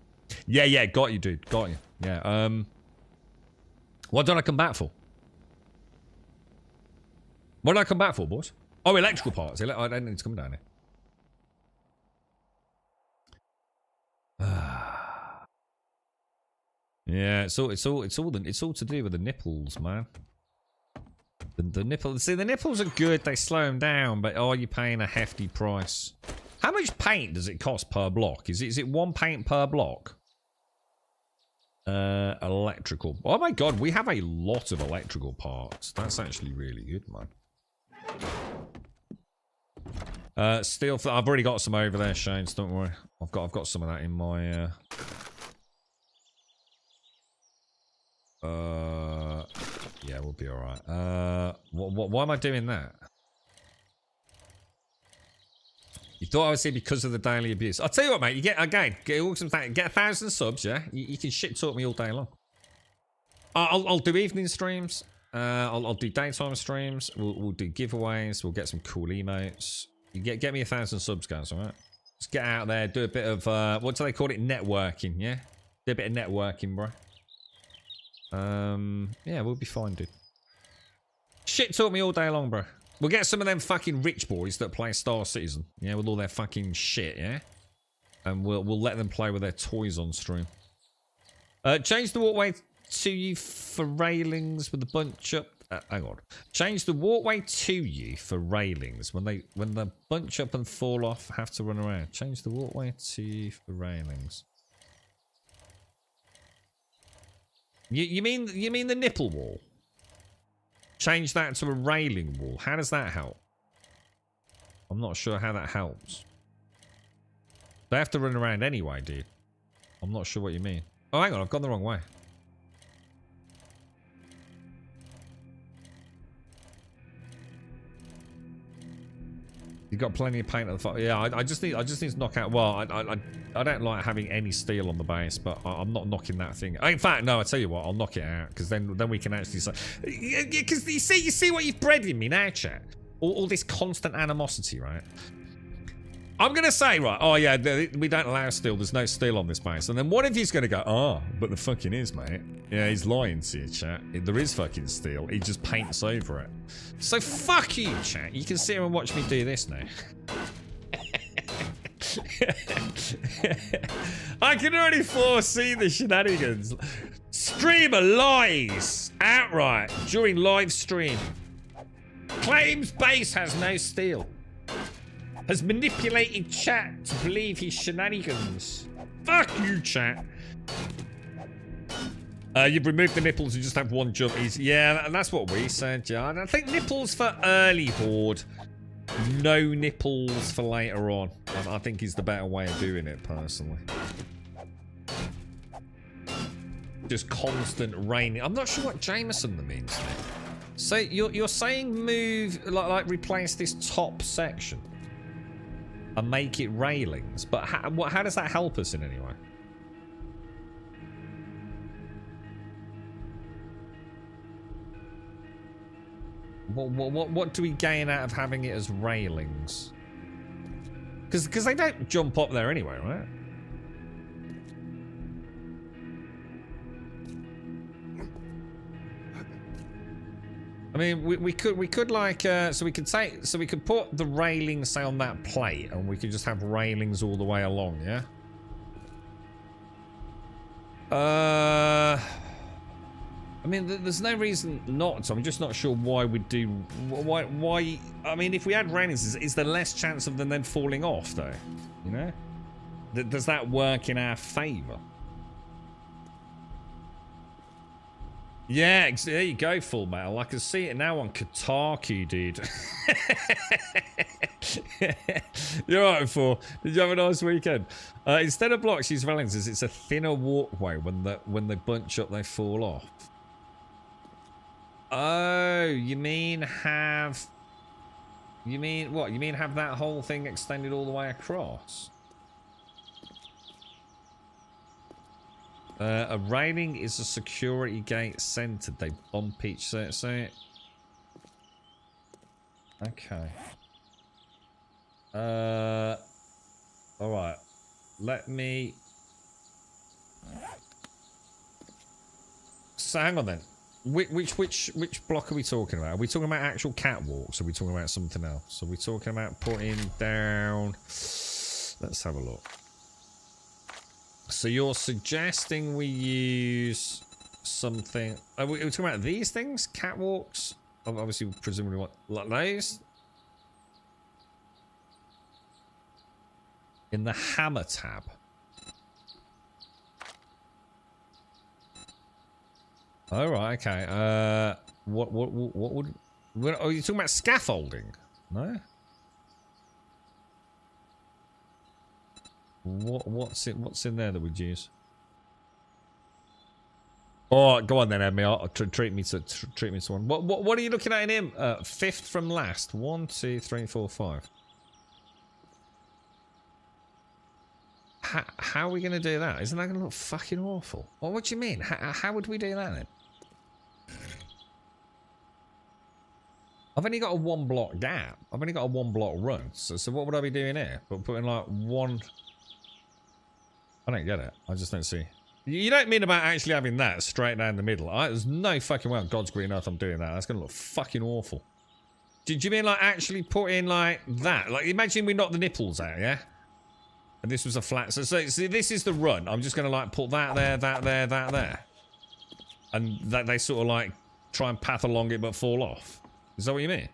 Yeah, got you, dude, got you. Yeah. What did I come back for? What did I come back for, boys? Oh, electrical parts. I don't need to come down here. Yeah, it's all to do with the nipples, man. The nipples. See, the nipples are good. They slow them down, but are you paying a hefty price? How much paint does it cost per block? Is it 1 paint per block? Electrical. Oh my god, we have a lot of electrical parts. That's actually really good, man. Steel. I've already got some over there, Shane. So don't worry. I've got some of that in my. Yeah, we'll be all right. Why am I doing that? You thought I would say because of the daily abuse. I'll tell you what, mate. You get 1,000 subs, yeah. You can shit talk me all day long. I'll do evening streams. I'll do daytime streams. We'll do giveaways. We'll get some cool emotes. You get me 1,000 subs, guys. All right. Just get out there, do a bit of what do they call it? Networking, yeah. Do a bit of networking, bro. Yeah, we'll be fine, dude. Shit talk me all day long, bro. We'll get some of them fucking rich boys that play Star Citizen, yeah, with all their fucking shit, yeah? And we'll let them play with their toys on stream. Change the walkway to you for railings with the bunch up. Hang on. Change the walkway to you for railings. When they bunch up and fall off, have to run around. Change the walkway to you for railings. You mean the nipple wall? Change that to a railing wall. How does that help? I'm not sure how that helps. They have to run around anyway, dude. I'm not sure what you mean. Oh, hang on. I've gone the wrong way. You've got plenty of paint on the fire. Yeah, I just need to knock out. Well, I don't like having any steel on the base, but I'm not knocking that thing. In fact, no. I tell you what, I'll knock it out because then we can actually say. Because you see what you've bred in me now, chat. All this constant animosity, right? I'm gonna say, right? Oh yeah, we don't allow steel. There's no steel on this base. And then what if he's gonna go? Oh, but there fucking is, mate. Yeah, he's lying to you, chat. There is fucking steel. He just paints over it. So fuck you, chat. You can sit here and watch me do this now. I can already foresee the shenanigans. Streamer lies outright during live stream. Claims base has no steel. Has manipulated chat to believe his shenanigans. Fuck you, chat. You've removed the nipples and just have one jump. Yeah, and that's what we said, John. I think nipples for early horde. No nipples for later on. I think is the better way of doing it, personally. Just constant raining. I'm not sure what Jameson means there. So you're saying move, like replace this top section and make it railings, but how does that help us in any way? What do we gain out of having it as railings? Because they don't jump up there anyway, right? I mean, we could like so we could put the railings, say, on that plate, and we could just have railings all the way along, yeah. I mean, there's no reason not to. I'm just not sure why we'd do. Why? I mean, if we had railings, is there less chance of them then falling off, though? You know, does that work in our favour? Yeah, there you go, Full Metal. I can see it now on Kotaku, dude. You're right, Full. Did you have a nice weekend? Instead of blocks, use railings. It's a thinner walkway. When they bunch up, they fall off. Oh, you mean have... You mean what? You mean have that whole thing extended all the way across? A railing is a security gate centered. They bump each so Okay. All right. Let me. So hang on then. Which block are we talking about? Are we talking about actual catwalks? Or are we talking about something else? Are we talking about putting down? Let's have a look. So you're suggesting we use something? Are we talking about these things? Catwalks? Obviously, presumably what, like those? In the hammer tab. Oh, right, okay. What would... Are you talking about scaffolding? No? What's in there that we'd use? Oh, go on then, Emmy. Treat me to one. What are you looking at in him? Fifth from last. 1, 2, 3, 4, 5. How are we going to do that? Isn't that going to look fucking awful? What do you mean? How would we do that then? I've only got a 1 block gap. I've only got a 1 block run. So what would I be doing here? But putting like 1... I don't get it. I just don't see. You don't mean about actually having that straight down the middle. There's no fucking way on God's green earth I'm doing that. That's going to look fucking awful. Do you mean like actually put in like that? Like imagine we knock the nipples out, yeah? And this was a flat. So this is the run. I'm just going to like put that there, that there, that there. And that they sort of like try and path along it but fall off. Is that what you mean?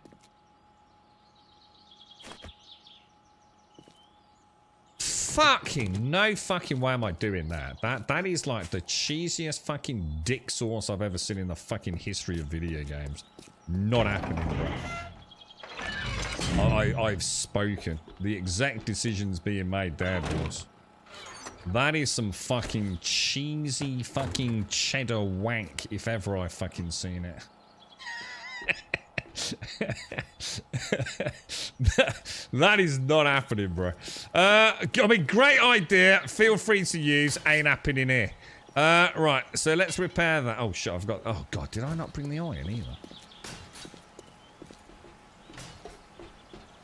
Fucking no fucking way am I doing that. That is like the cheesiest fucking dick sauce I've ever seen in the fucking history of video games. Not happening, bro. I've spoken. The exact decision's being made there, boys. That is some fucking cheesy fucking cheddar wank if ever I've fucking seen it. That is not happening, bro. I mean, great idea. Feel free to use. Ain't happening here. Right, so let's repair that. Oh, shit, I've got... Oh, God, did I not bring the iron either?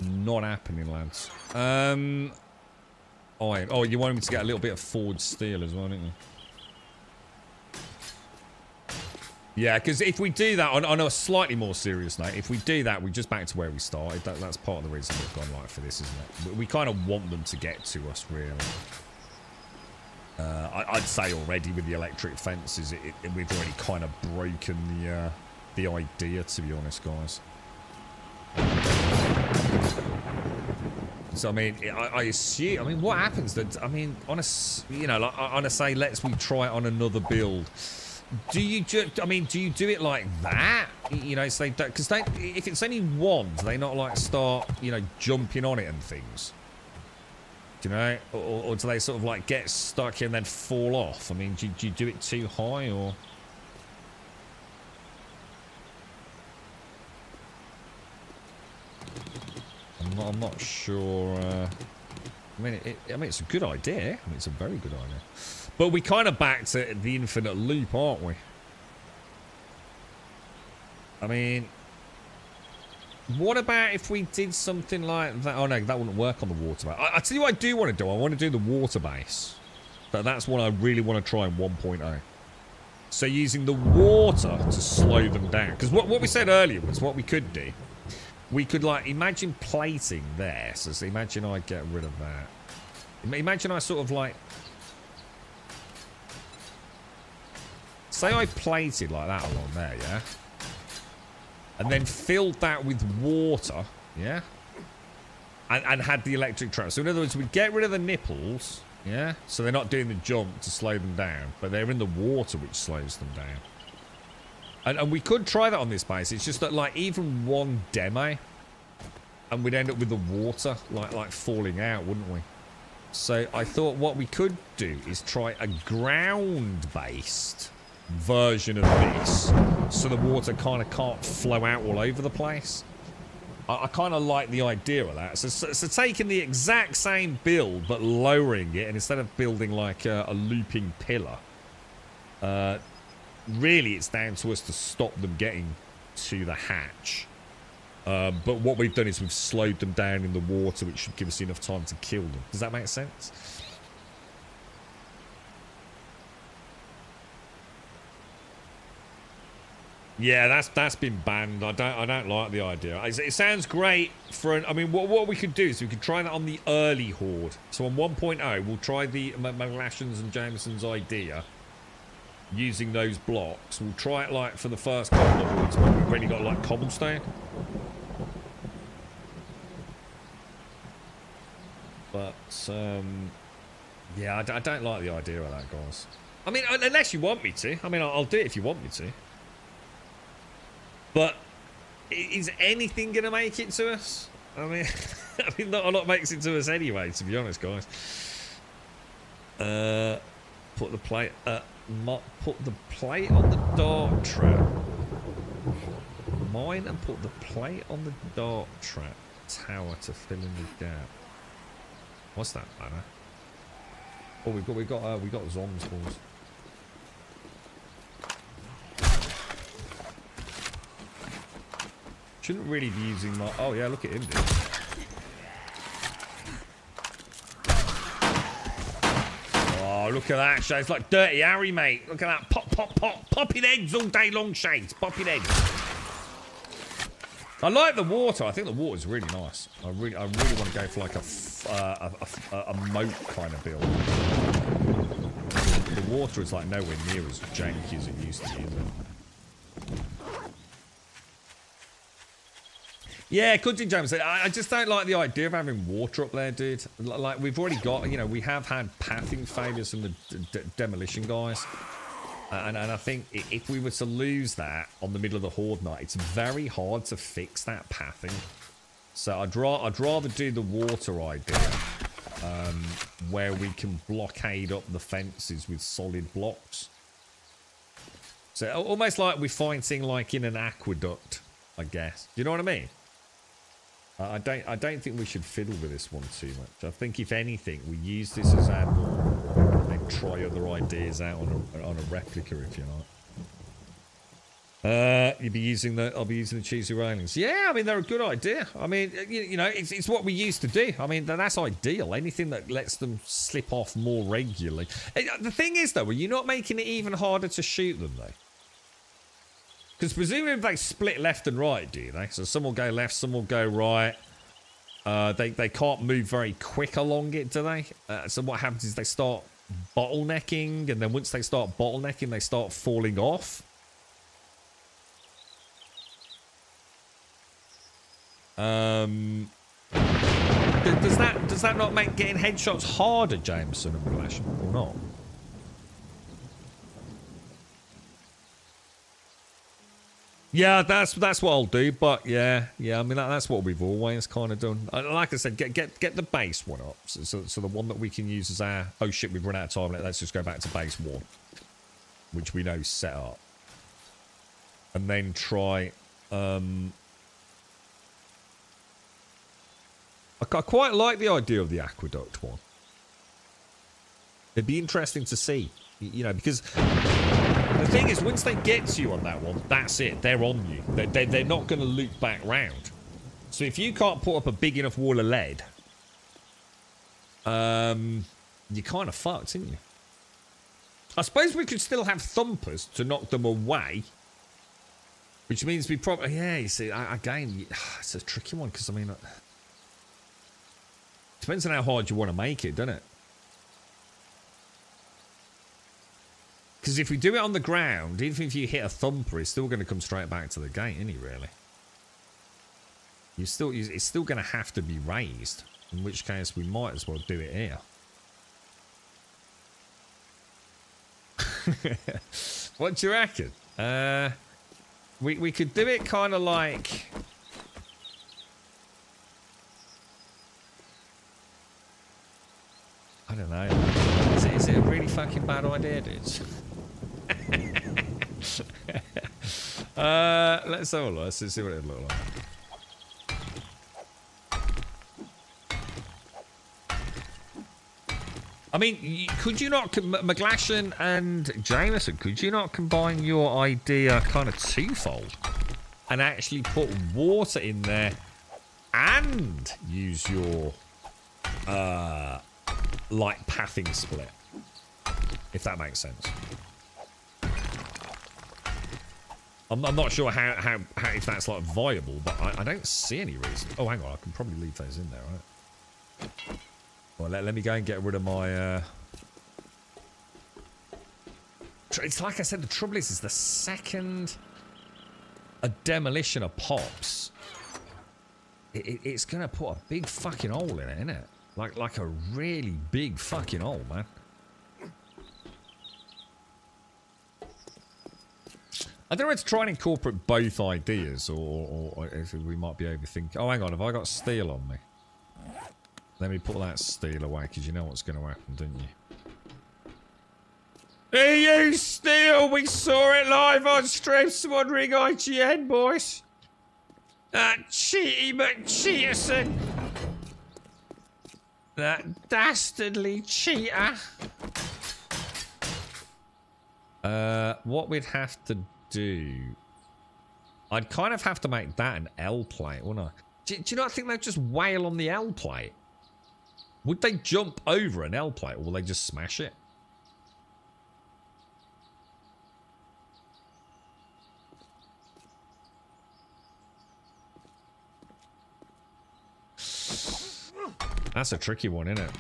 Not happening, lads. Iron. Oh, you wanted me to get a little bit of forged steel as well, didn't you? Yeah, because if we do that, on a slightly more serious note, if we do that, we're just back to where we started. That's part of the reason we've gone like for this, isn't it? We kind of want them to get to us, really. I'd say already with the electric fences, we've already kind of broken the idea, to be honest, guys. So I mean, I assume. I mean, what happens? That I mean, on a say, let's we try it on another build. Do you I mean, do you do it like that? You know, so they don't, because if it's only one, do they not like start, you know, jumping on it and things? Do you know, or do they sort of like get stuck and then fall off? I mean, do you do it too high or? I'm not sure. I mean, it's a good idea. I mean, it's a very good idea. But we kind of back to the infinite loop, aren't we? I mean, what about if we did something like that? Oh no, that wouldn't work on the water base. I tell you what I do want to do. I want to do the water base. That's what I really want to try in 1.0. So using the water to slow them down. Because what we said earlier was what we could do. We could like imagine plating there. So imagine I get rid of that. Imagine I sort of like. Say I plated like that along there, yeah? And then filled that with water, yeah? And had the electric trap. So in other words, we'd get rid of the nipples, yeah? So they're not doing the jump to slow them down, but they're in the water which slows them down. And we could try that on this base. It's just that like even one demo, and we'd end up with the water like falling out, wouldn't we? So I thought what we could do is try a ground-based version of this, so the water kind of can't flow out all over the place. I kind of like the idea of that. So taking the exact same build but lowering it, and instead of building like a looping pillar, really it's down to us to stop them getting to the hatch. But what we've done is we've slowed them down in the water, which should give us enough time to kill them. Does that make sense? Yeah, that's been banned. I don't like the idea. It sounds great for an. I mean, what we could do is we could try that on the early horde. So on 1.0, we'll try the Maglashans and Jameson's idea using those blocks. We'll try it like for the first couple of hordes when we've already got like cobblestone. But yeah, I don't like the idea of that, guys. I mean, unless you want me to. I mean, I'll do it if you want me to. But is anything going to make it to us? I mean, not a lot makes it to us anyway, to be honest, guys. Put the plate on the dart trap. Mine and put the plate on the dart trap tower to fill in the gap. What's that banner? Oh, we got zombs, boys. Shouldn't really be using my... Oh, yeah, look at him, dude. Oh, look at that, Shades. It's like Dirty Harry, mate. Look at that. Pop, pop, pop. Popping eggs all day long, Shades. Popping eggs. I like the water. I think the water's really nice. I really want to go for like a moat kind of build. The water is like nowhere near as janky as it used to be, is it? Yeah, could do, James. I just don't like the idea of having water up there, dude. Like, we've already got, you know, we have had pathing failures from the demolition guys. And I think if we were to lose that on the middle of the horde night, it's very hard to fix that pathing. So I'd rather do the water idea, where we can blockade up the fences with solid blocks. So almost like we're fighting like in an aqueduct, I guess. Do you know what I mean? I don't think we should fiddle with this one too much. I think if anything, we use this as our norm and try other ideas out on a replica, if you like. I'll be using the cheesy railings. Yeah, I mean they're a good idea. I mean, you know, it's what we used to do. I mean, that's ideal. Anything that lets them slip off more regularly. The thing is, though, are you not making it even harder to shoot them, though? Because presumably they split left and right, do they? So some will go left, some will go right. They can't move very quick along it, do they? So what happens is they start bottlenecking, and then once they start bottlenecking, they start falling off. Does that not make getting headshots harder, Jameson and Flash, or not? Yeah, that's what I'll do. But yeah. I mean that's what we've always kind of done. Like I said, get the base one up. So the one that we can use as our. Oh shit, we've run out of time. Let's just go back to base one, which we know is set up, and then try. I quite like the idea of the aqueduct one. It'd be interesting to see, you know, because. The thing is, once they get to you on that one, that's it. They're on you. They're not going to loop back round. So if you can't put up a big enough wall of lead, you're kind of fucked, aren't you? I suppose we could still have thumpers to knock them away. Which means we probably... Yeah, you see, again, it's a tricky one because, I mean... Depends on how hard you want to make it, doesn't it? Because if we do it on the ground, even if you hit a thumper, it's still going to come straight back to the gate, isn't he, really? It's still going to have to be raised. In which case, we might as well do it here. What do you reckon? We could do it kind of like... I don't know. Is it a really fucking bad idea, dudes? Let's have a look. Let's see what it would look like. I mean, could you not, Maglashan and Jameson, could you not combine your idea kind of twofold? and actually put water in there and use your like pathing split, if that makes sense. I'm not sure how if that's like viable, but I don't see any reason. Oh, hang on, I can probably leave those in there, right? Well, let me go and get rid of my. It's like I said, the trouble is the second a demolitioner pops, it's gonna put a big fucking hole in it, isn't it? Like a really big fucking hole, man. I don't know whether to try and incorporate both ideas, or if we might be overthinking. Oh, hang on, have I got steel on me? Let me put that steel away, because you know what's going to happen, don't you? EU steel! We saw it live on stream. Someone ring IGN, boys. That cheaty McCheaterson. That dastardly cheater. What we'd have to do... I'd kind of have to make that an L plate, wouldn't I? Do you not think they'd just wail on the L plate? Would they jump over an L plate, or will they just smash it? That's a tricky one, isn't it?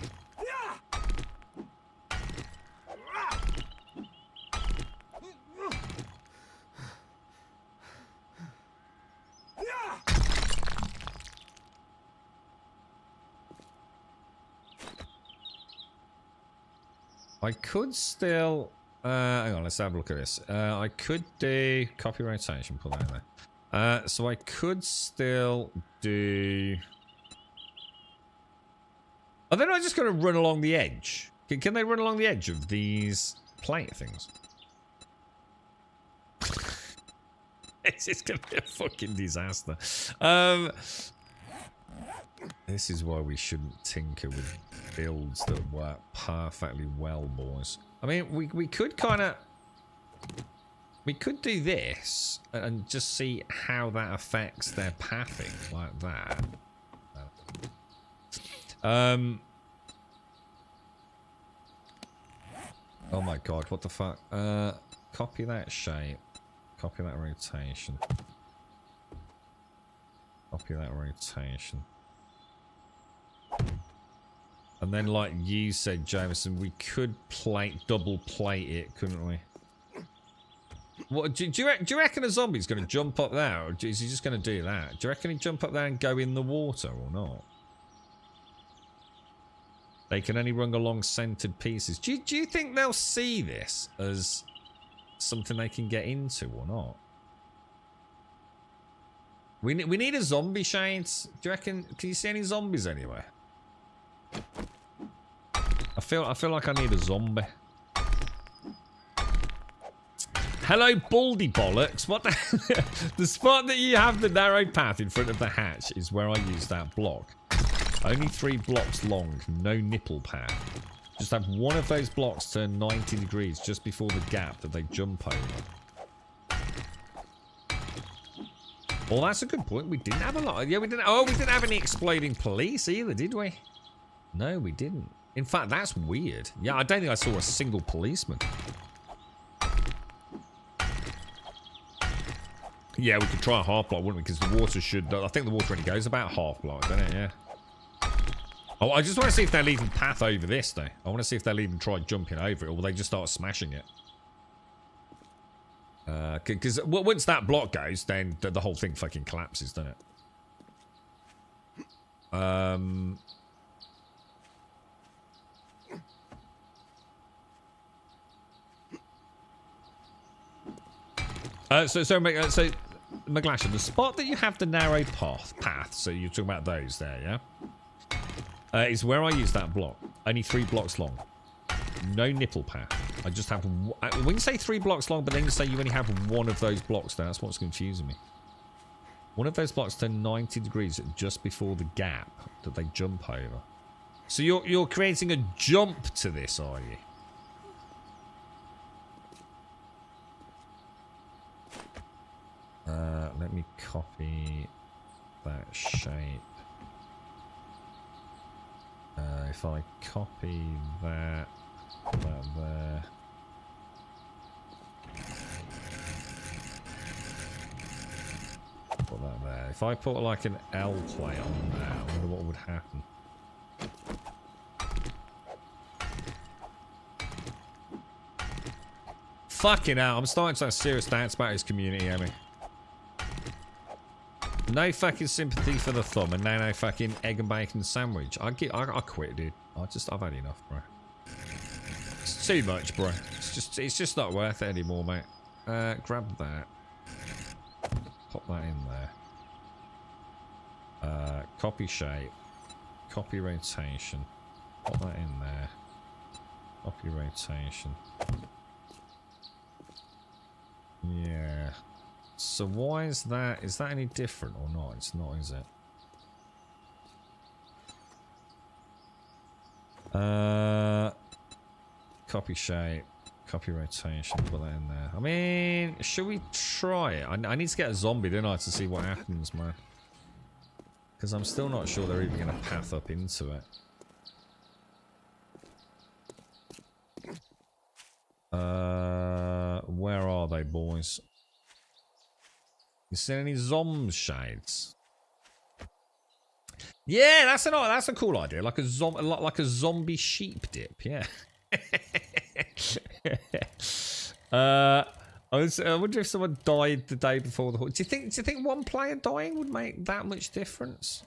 I could still... hang on, let's have a look at this. I could do... Copy rotation, put that in there. So I could still do... Are they not just going to run along the edge? Can they run along the edge of these plate things? It's just going to be a fucking disaster. This is why we shouldn't tinker with builds that work perfectly well, boys. I mean, we could kind of... We could do this and just see how that affects their pathing, like that. Oh my god, what the fuck? Copy that shape. Copy that rotation. Copy that rotation. And then, like you said, Jameson, we could double plate it, couldn't we? What do you reckon a zombie's going to jump up there, or is he just going to do that? Do you reckon he'd jump up there and go in the water, or not? They can only run along centered pieces. Do you think they'll see this as something they can get into, or not? We need a zombie, Shades. Do you reckon? Can you see any zombies anywhere? I feel like I need a zombie. Hello, Baldy Bollocks. What the spot that you have the narrow path in front of the hatch is where I use that block. Only 3 blocks long, no nipple pad. Just have one of those blocks turn 90 degrees just before the gap that they jump over. Well, that's a good point. We didn't have a lot. Yeah, we didn't. Oh, we didn't have any exploding police either, did we? No, we didn't. In fact, that's weird. Yeah, I don't think I saw a single policeman. Yeah, we could try a half block, wouldn't we? Because the water should... I think the water only goes about half block, doesn't it? Yeah. Oh, I just want to see if they'll even path over this, though. I want to see if they'll even try jumping over it, or will they just start smashing it? Because once that block goes, then the whole thing fucking collapses, doesn't it? So McGlashan, the spot that you have the narrow path, so you're talking about those there, yeah? Is where I use that block. Only 3 blocks long. No nipple path. I just have... When you say 3 blocks long, but then you say you only have one of those blocks there, that's what's confusing me. One of those blocks turn 90 degrees just before the gap that they jump over. So you're creating a jump to this, are you? let me copy that shape. If I copy that there. Put that there. If I put like an L plate on that, I wonder what would happen. Fucking hell, I'm starting to have serious doubts about his community, Emmy. No fucking sympathy for the thumb, and now no fucking egg and bacon sandwich. I quit, dude. I've had enough, bro. It's too much, bro. It's just not worth it anymore, mate. Grab that. Pop that in there. Copy shape. Copy rotation. Pop that in there. Copy rotation. Yeah. So why is that? Is that any different or not? It's not, is it? Copy shape. Copy rotation. Put that in there. I mean, should we try it? I need to get a zombie, don't I, to see what happens, man. Because I'm still not sure they're even going to path up into it. Where are they, boys? You seen any zombie shades? Yeah, that's a cool idea. Like a zombie sheep dip. Yeah. I wonder if someone died the day before the. Do you think one player dying would make that much difference?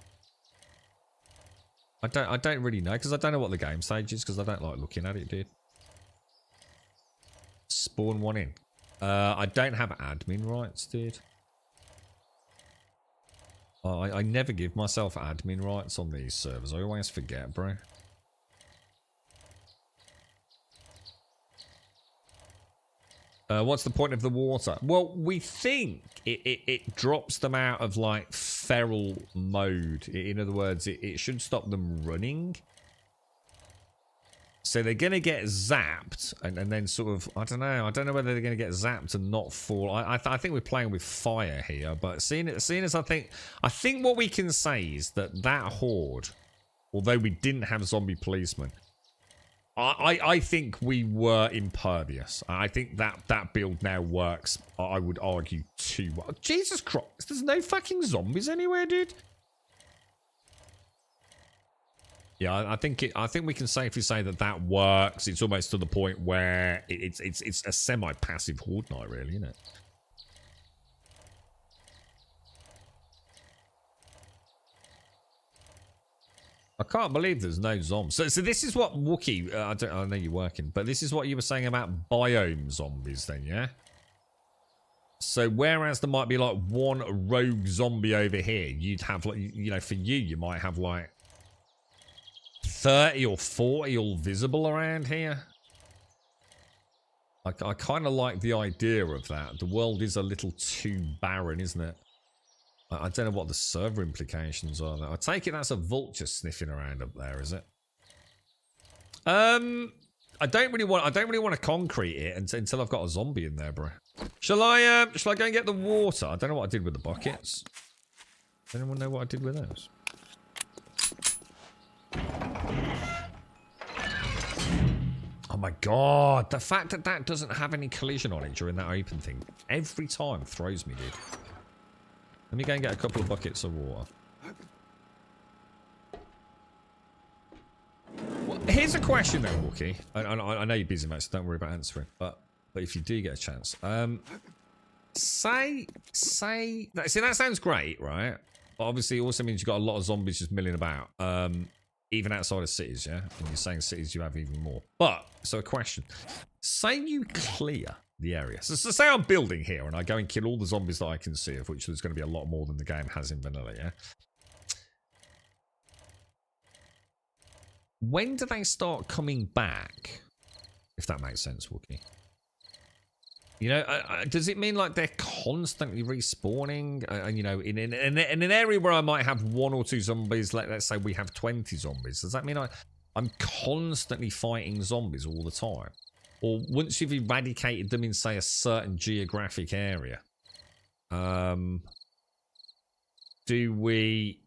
I don't really know because I don't know what the game stage is because I don't like looking at it, dude. Spawn one in. I don't have admin rights, dude. I never give myself admin rights on these servers. I always forget, bro. What's the point of the water? Well, we think it drops them out of, like, feral mode. In other words, it should stop them running. So they're going to get zapped and then sort of, I don't know whether they're going to get zapped and not fall. I think we're playing with fire here, but seeing as I think what we can say is that horde, although we didn't have zombie policemen, I think we were impervious. I think that build now works, I would argue, too well. Jesus Christ, there's no fucking zombies anywhere, dude. Yeah, I think we can safely say that works. It's almost to the point where it's a semi-passive horde night, really, isn't it? I can't believe there's no zombies. So this is what Wookie. I know you're working, but this is what you were saying about biome zombies, then, yeah. So whereas there might be like one rogue zombie over here, you'd have like for you might have like 30 or 40 all visible around here. I kind of like the idea of that. The world is a little too barren, isn't it? I don't know what the server implications are though. I take it that's a vulture sniffing around up there, is it? I don't really want to concrete it until I've got a zombie in there, bro. Shall I go and get the water? I don't know what I did with the buckets. Does anyone know what I did with those? Oh my god, the fact that doesn't have any collision on it during that open thing every time throws me, dude. Let me go and get a couple of buckets of water. Well, here's a question though, Wookie. I know you're busy, mate, so don't worry about answering. But if you do get a chance, see, that sounds great, right? But obviously it also means you've got a lot of zombies just milling about. Even outside of cities, yeah? And you're saying cities you have even more. But, so a question. Say you clear the area. So say I'm building here and I go and kill all the zombies that I can see, of which there's going to be a lot more than the game has in vanilla, yeah? When do they start coming back? If that makes sense, Wookie. You know, does it mean like they're constantly respawning? In an area where I might have 1 or 2 zombies, let's say we have 20 zombies. Does that mean I'm constantly fighting zombies all the time? Or once you've eradicated them in, say, a certain geographic area, do we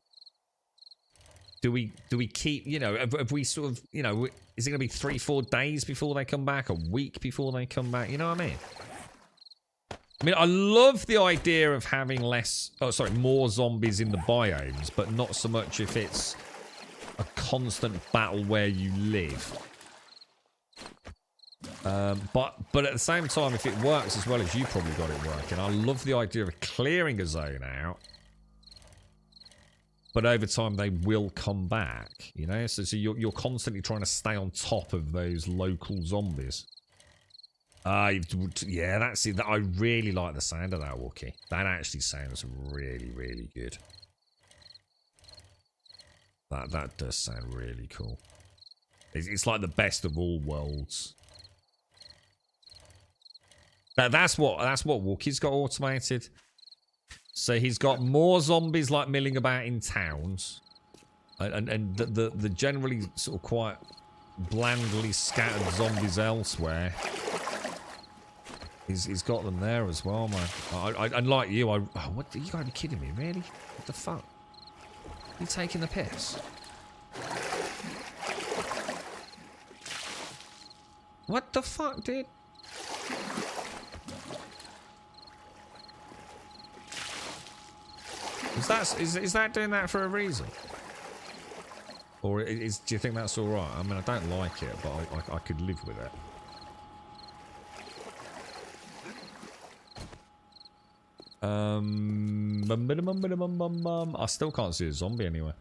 keep, you know, have we sort of, you know, is it going to be 3-4 days before they come back? A week before they come back? You know what I mean? I mean, I love the idea of having more zombies in the biomes, but not so much if it's a constant battle where you live. But at the same time, if it works as well as you probably got it working, I love the idea of clearing a zone out. But over time, they will come back, you know? So you're constantly trying to stay on top of those local zombies. Yeah, that's it. I really like the sound of that Wookiee. That actually sounds really, really good. That does sound really cool. It's like the best of all worlds. That's what Wookiee's got automated. So he's got more zombies like milling about in towns, and the generally sort of quite blandly scattered zombies elsewhere. He's got them there as well, man. And like you, what? You gotta be kidding me, really? What the fuck? You taking the piss? What the fuck, dude? Is that doing that for a reason? Or do you think that's alright? I mean, I don't like it, but I could live with it. I still can't see a zombie anywhere.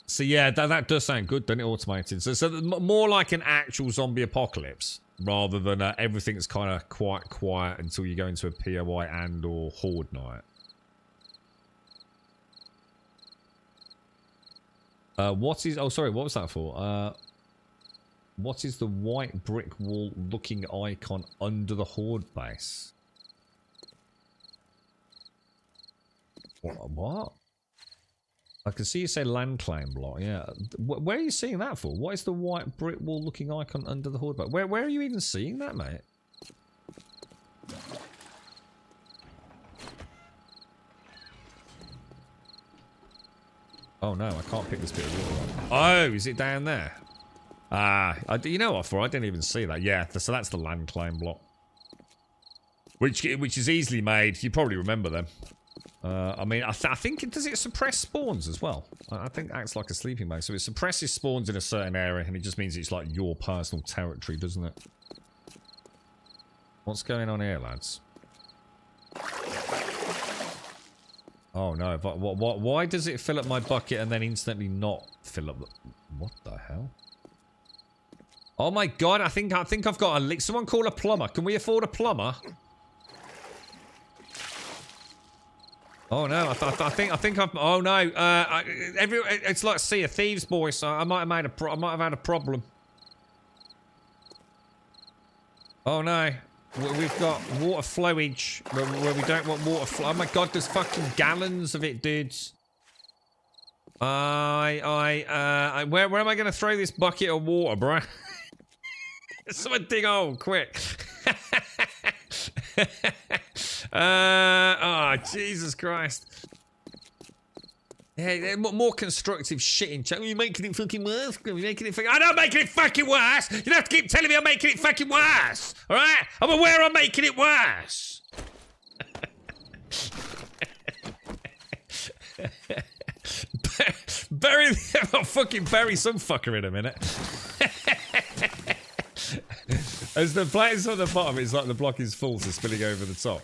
So yeah, that does sound good, doesn't it? Automated. So more like an actual zombie apocalypse, rather than everything's kind of quite quiet until you go into a POI and or Horde night. What is... Oh, sorry, what was that for? What is the white brick wall looking icon under the Horde base? What? I can see you say land claim block, yeah. Where are you seeing that for? What is the white brick wall looking icon under the Horde base? Where are you even seeing that, mate? Oh no, I can't pick this bit of water up. Oh, is it down there? You know what, for I didn't even see that. Yeah, so that's the land claim block. Which is easily made. You probably remember them. I mean, I think does it suppress spawns as well? I think it acts like a sleeping bag. So it suppresses spawns in a certain area, and it just means it's like your personal territory, doesn't it? What's going on here, lads? Oh no! Why does it fill up my bucket and then instantly not fill up? What the hell? Oh my god! I think I've got a leak. Someone call a plumber. Can we afford a plumber? Oh no! I think I've. Oh no! It's like Sea of Thieves, boys. So I might have had a problem. Oh no! We've got water flowage where we don't want water flow. Oh my god! There's fucking gallons of it, dudes. Where am I going to throw this bucket of water, bro? Someone dig a hole, quick. Oh, Jesus Christ. Yeah, more constructive shit in chat. You're making it fucking worse. You're making it fucking... I'm not making it fucking worse. You don't have to keep telling me I'm making it fucking worse. Alright? I'm aware I'm making it worse. I'll fucking bury some fucker in a minute. As the plate's on the bottom, it's like the block is full, so spilling over the top.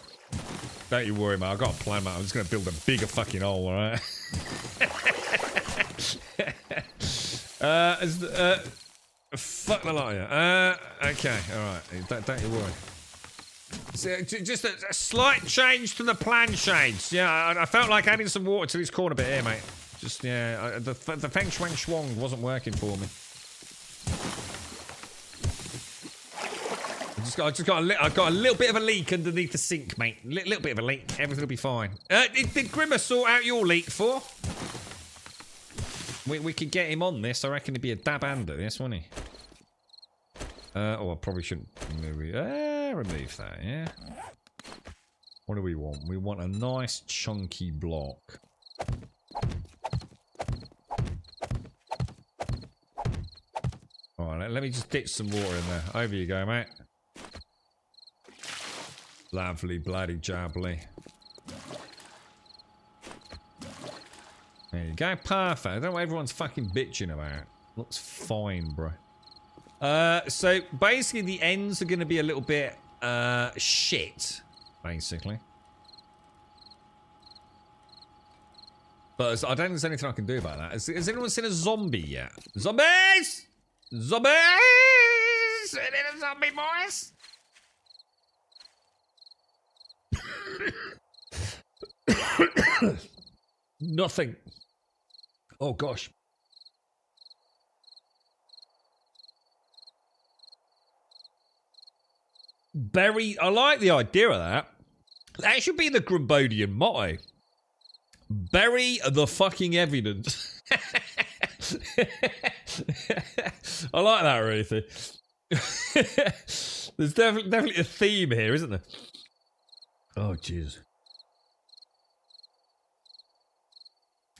Don't you worry, man. I've got a plan, man. I'm just going to build a bigger fucking hole, alright? Fuck the lot of you. Okay, alright. Don't you worry. So, just a slight change to the plan, Shades. Yeah, I felt like adding some water to this corner bit here, mate. Just, yeah, the Feng Shuang Shuang wasn't working for me. I've got a little bit of a leak underneath the sink, mate. Little bit of a leak. Everything will be fine. Did Grimmer sort out your leak for? We could get him on this. I reckon he'd be a dab hand at this, wouldn't he? Oh, I probably shouldn't remove that, yeah. What do we want? We want a nice chunky block. Alright, let me just ditch some water in there. Over you go, mate. Lovely bloody jubbly. There you go, perfect. I don't know what everyone's fucking bitching about. Looks fine, bro. So basically the ends are going to be a little bit shit, basically. But I don't think there's anything I can do about that. Has anyone seen a zombie yet? Zombies! Zombies! Any zombie boys? Nothing. Oh gosh. Bury. I like the idea of that. That should be the Grumbodian motto. Bury the fucking evidence. I like that, Ruthie. There's definitely a theme here, isn't there? Oh, jeez.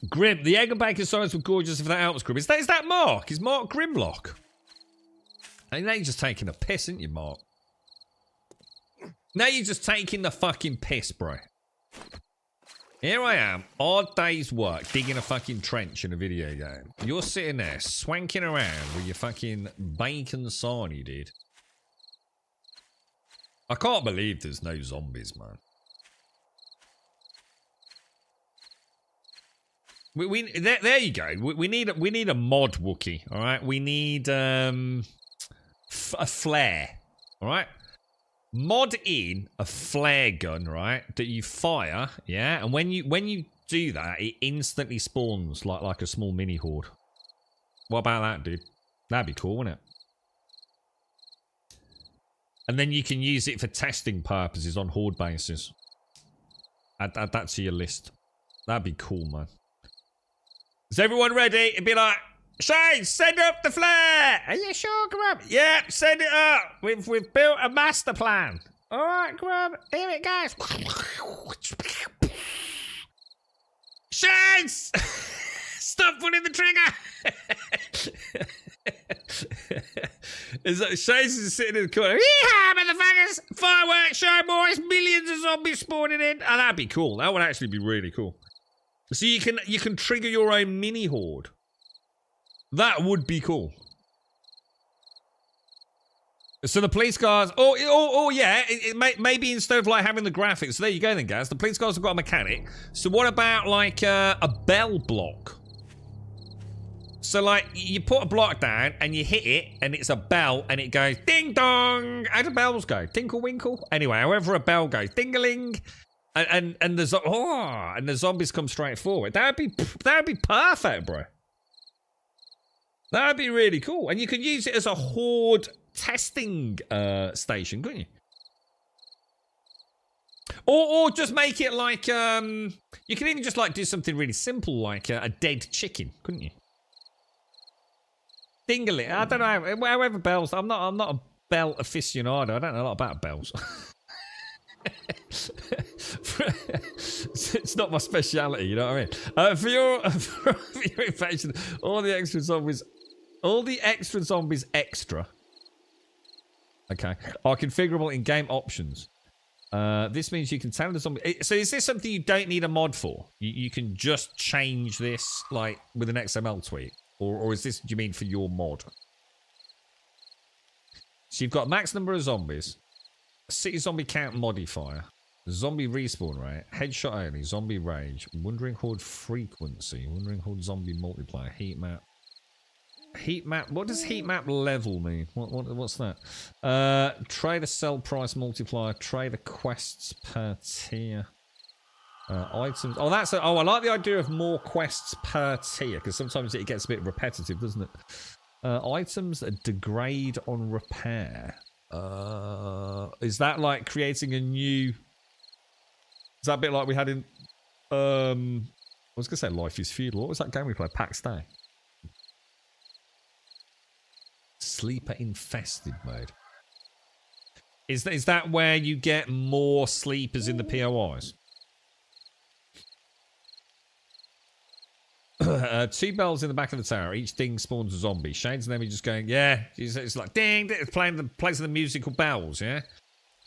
Grim, the egg and bacon signs were gorgeous if that out was Grim. Is that Mark? Is Mark Grimlock? I think now you're just taking a piss, aren't you, Mark? Now you're just taking the fucking piss, bro. Here I am, hard day's work, digging a fucking trench in a video game. You're sitting there, swanking around with your fucking bacon sarnie, dude. I can't believe there's no zombies, man. There you go. We need a mod Wookie, all right? We need a flare, all right? Mod in a flare gun, right? That you fire, yeah. And when you do that, it instantly spawns like a small mini horde. What about that, dude? That'd be cool, wouldn't it? And then you can use it for testing purposes on horde bases. Add that to your list. That'd be cool, man. Is everyone ready? It'd be like, Shane, send up the flare. Are you sure, Grub? Yeah, send it up. We've built a master plan. All right, Grub. Here it goes. Shane, stop pulling the trigger. Shane's is sitting in the corner. Yeehaw, motherfuckers! Fireworks show, boys. Millions of zombies spawning in. Oh, that'd be cool. That would actually be really cool. So you can trigger your own mini horde. That would be cool. So the police cars... Oh yeah. Maybe instead of like having the graphics... So there you go then, guys. The police cars have got a mechanic. So what about like a bell block? So like you put a block down and you hit it and it's a bell and it goes ding dong. How do bells go? Tinkle winkle? Anyway, however a bell goes. Ding-a-ling. And the zombies come straight forward. That'd be perfect, bro. That'd be really cool. And you could use it as a horde testing station, couldn't you? Or just make it like you can even just like do something really simple like a dead chicken, couldn't you? Dingle it. I don't know. However bells. I'm not a bell aficionado. I don't know a lot about bells. It's not my speciality, you know what I mean? For your information, all the extra zombies extra, okay, are configurable in game options. This means you can tell the zombie. So is this something you don't need a mod for? You can just change this like with an XML tweak, or is this, do you mean for your mod? So you've got max number of zombies. City zombie count modifier, zombie respawn rate, headshot only, zombie rage, wandering horde frequency, wandering horde zombie multiplier, heat map. Heat map. What does heat map level mean? What's that? Trader sell price multiplier, trader quests per tier, items. Oh, that's I like the idea of more quests per tier because sometimes it gets a bit repetitive, doesn't it? Items that degrade on repair. Is that like creating a new... Is that a bit like we had in... I was going to say Life is Feudal. What was that game we played? Pax Day. Sleeper infested mode. Is that where you get more sleepers in the POIs? 2 bells in the back of the tower. Each ding spawns a zombie. Shane's and Emmy just going, yeah. It's like ding, ding. It's playing the musical bells, yeah?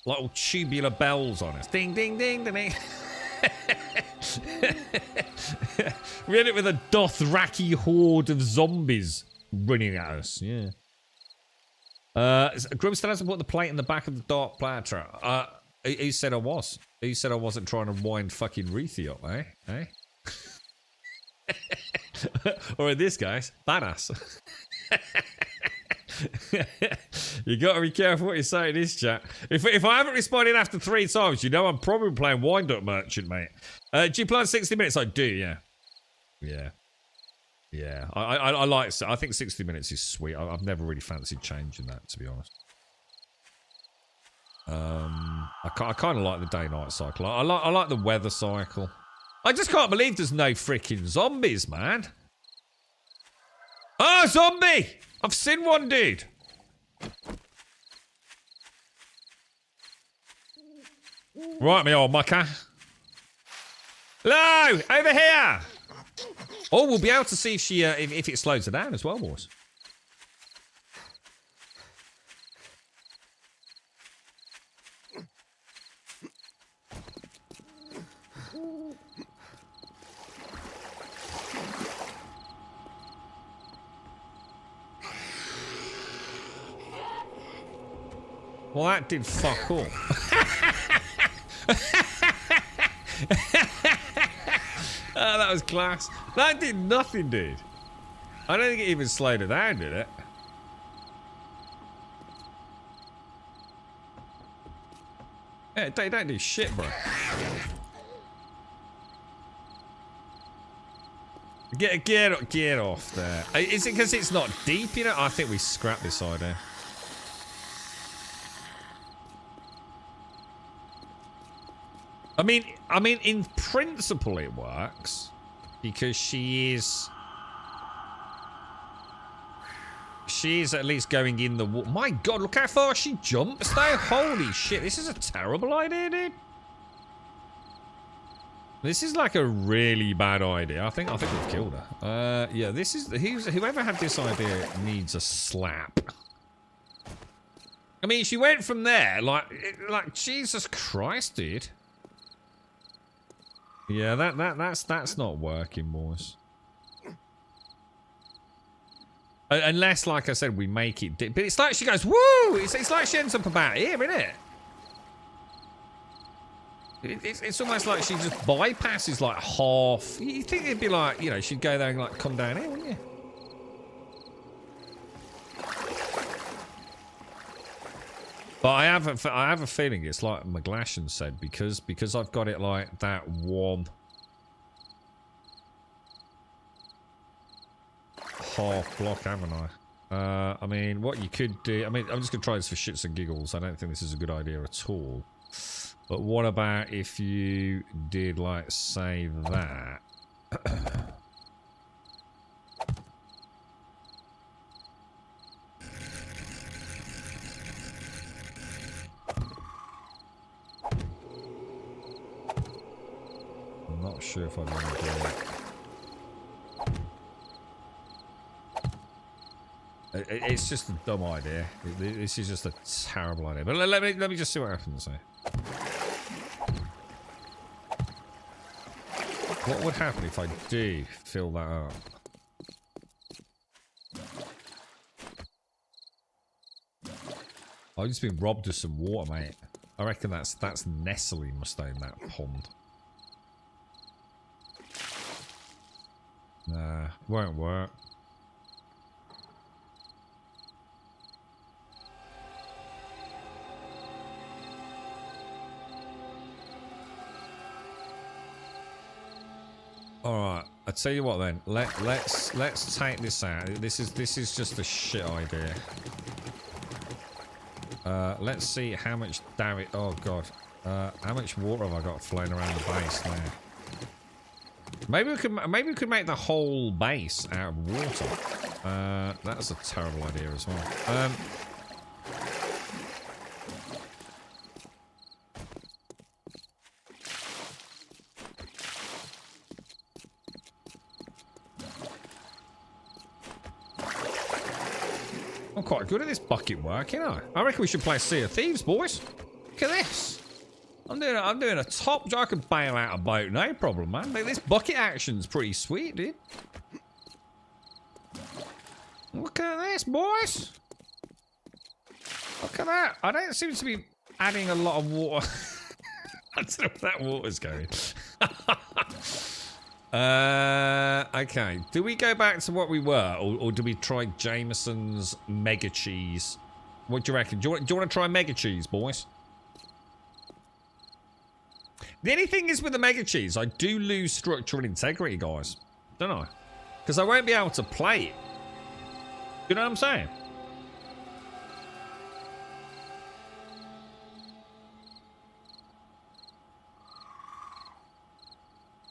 Like all tubular bells on us. Ding, ding, ding, ding, ding. We had it with a Dothraki horde of zombies running at us, yeah. Grim still hasn't put the plate in the back of the dark platter. Who said I was? Who said I wasn't trying to wind fucking Reethi up, eh? Or in this case, badass. You got to be careful what you say in this chat. If I haven't responded after 3 times, you know I'm probably playing Wind Up Merchant, mate. Do you play 60 minutes? I do, yeah. Yeah. I like. I think 60 minutes is sweet. I've never really fancied changing that, to be honest. I kind of like the day-night cycle. I like the weather cycle. I just can't believe there's no freaking zombies, man. Oh, zombie! I've seen one, dude. Right, me old mucker. Hello, over here. Oh, we'll be able to see if she, if it slows her down as well, boys. Well, that did fuck all. Oh, that was class. That did nothing, dude. I don't think it even slowed it down, did it? Yeah, they don't do shit, bro. Get off there. Is it because it's not deep, you know? I think we scrap this idea. I mean, in principle it works because she is at least going in the water. My God, look how far she jumps though. Holy shit, this is a terrible idea, dude. This is like a really bad idea. I think we've killed her. Yeah, this is whoever had this idea needs a slap. I mean, she went from there like Jesus Christ, dude. Yeah, that's not working, boys. Unless, like I said, we make it dip. But it's like she goes, woo! It's like she ends up about here, isn't it? It's almost like she just bypasses like half. You think it'd be like, you know, she'd go there and like come down here, wouldn't you? But I have a feeling it's like McGlashan said because I've got it like that one half block, haven't I? I mean, what you could do. I mean, I'm just gonna try this for shits and giggles. I don't think this is a good idea at all. But what about if you did like say that? I'm not sure if I want to do it. It's just a dumb idea. This is just a terrible idea. But let me just see what happens. What would happen if I do fill that up? I've just been robbed of some water, mate. I reckon that's Nestle must own that pond. Nah, won't work. All right, I tell you what then. Let's take this out. This is just a shit idea. Let's see how much damage. Oh God, how much water have I got flowing around the base now? Maybe we could make the whole base out of water. That's a terrible idea as well. I'm quite good at this bucket work, you know. I reckon we should play Sea of Thieves, boys. Look at this. I'm doing a top job. I can bail out a boat, no problem, man. Like, this bucket action's pretty sweet, dude. Look at this, boys. Look at that. I don't seem to be adding a lot of water. I don't know where that water's going. Okay. Do we go back to what we were, or do we try Jameson's Mega Cheese? What do you reckon? Do you want to try Mega Cheese, boys? The only thing is with the Mega Cheese, I do lose structure and integrity, guys. Don't I? Because I won't be able to play it. You know what I'm saying?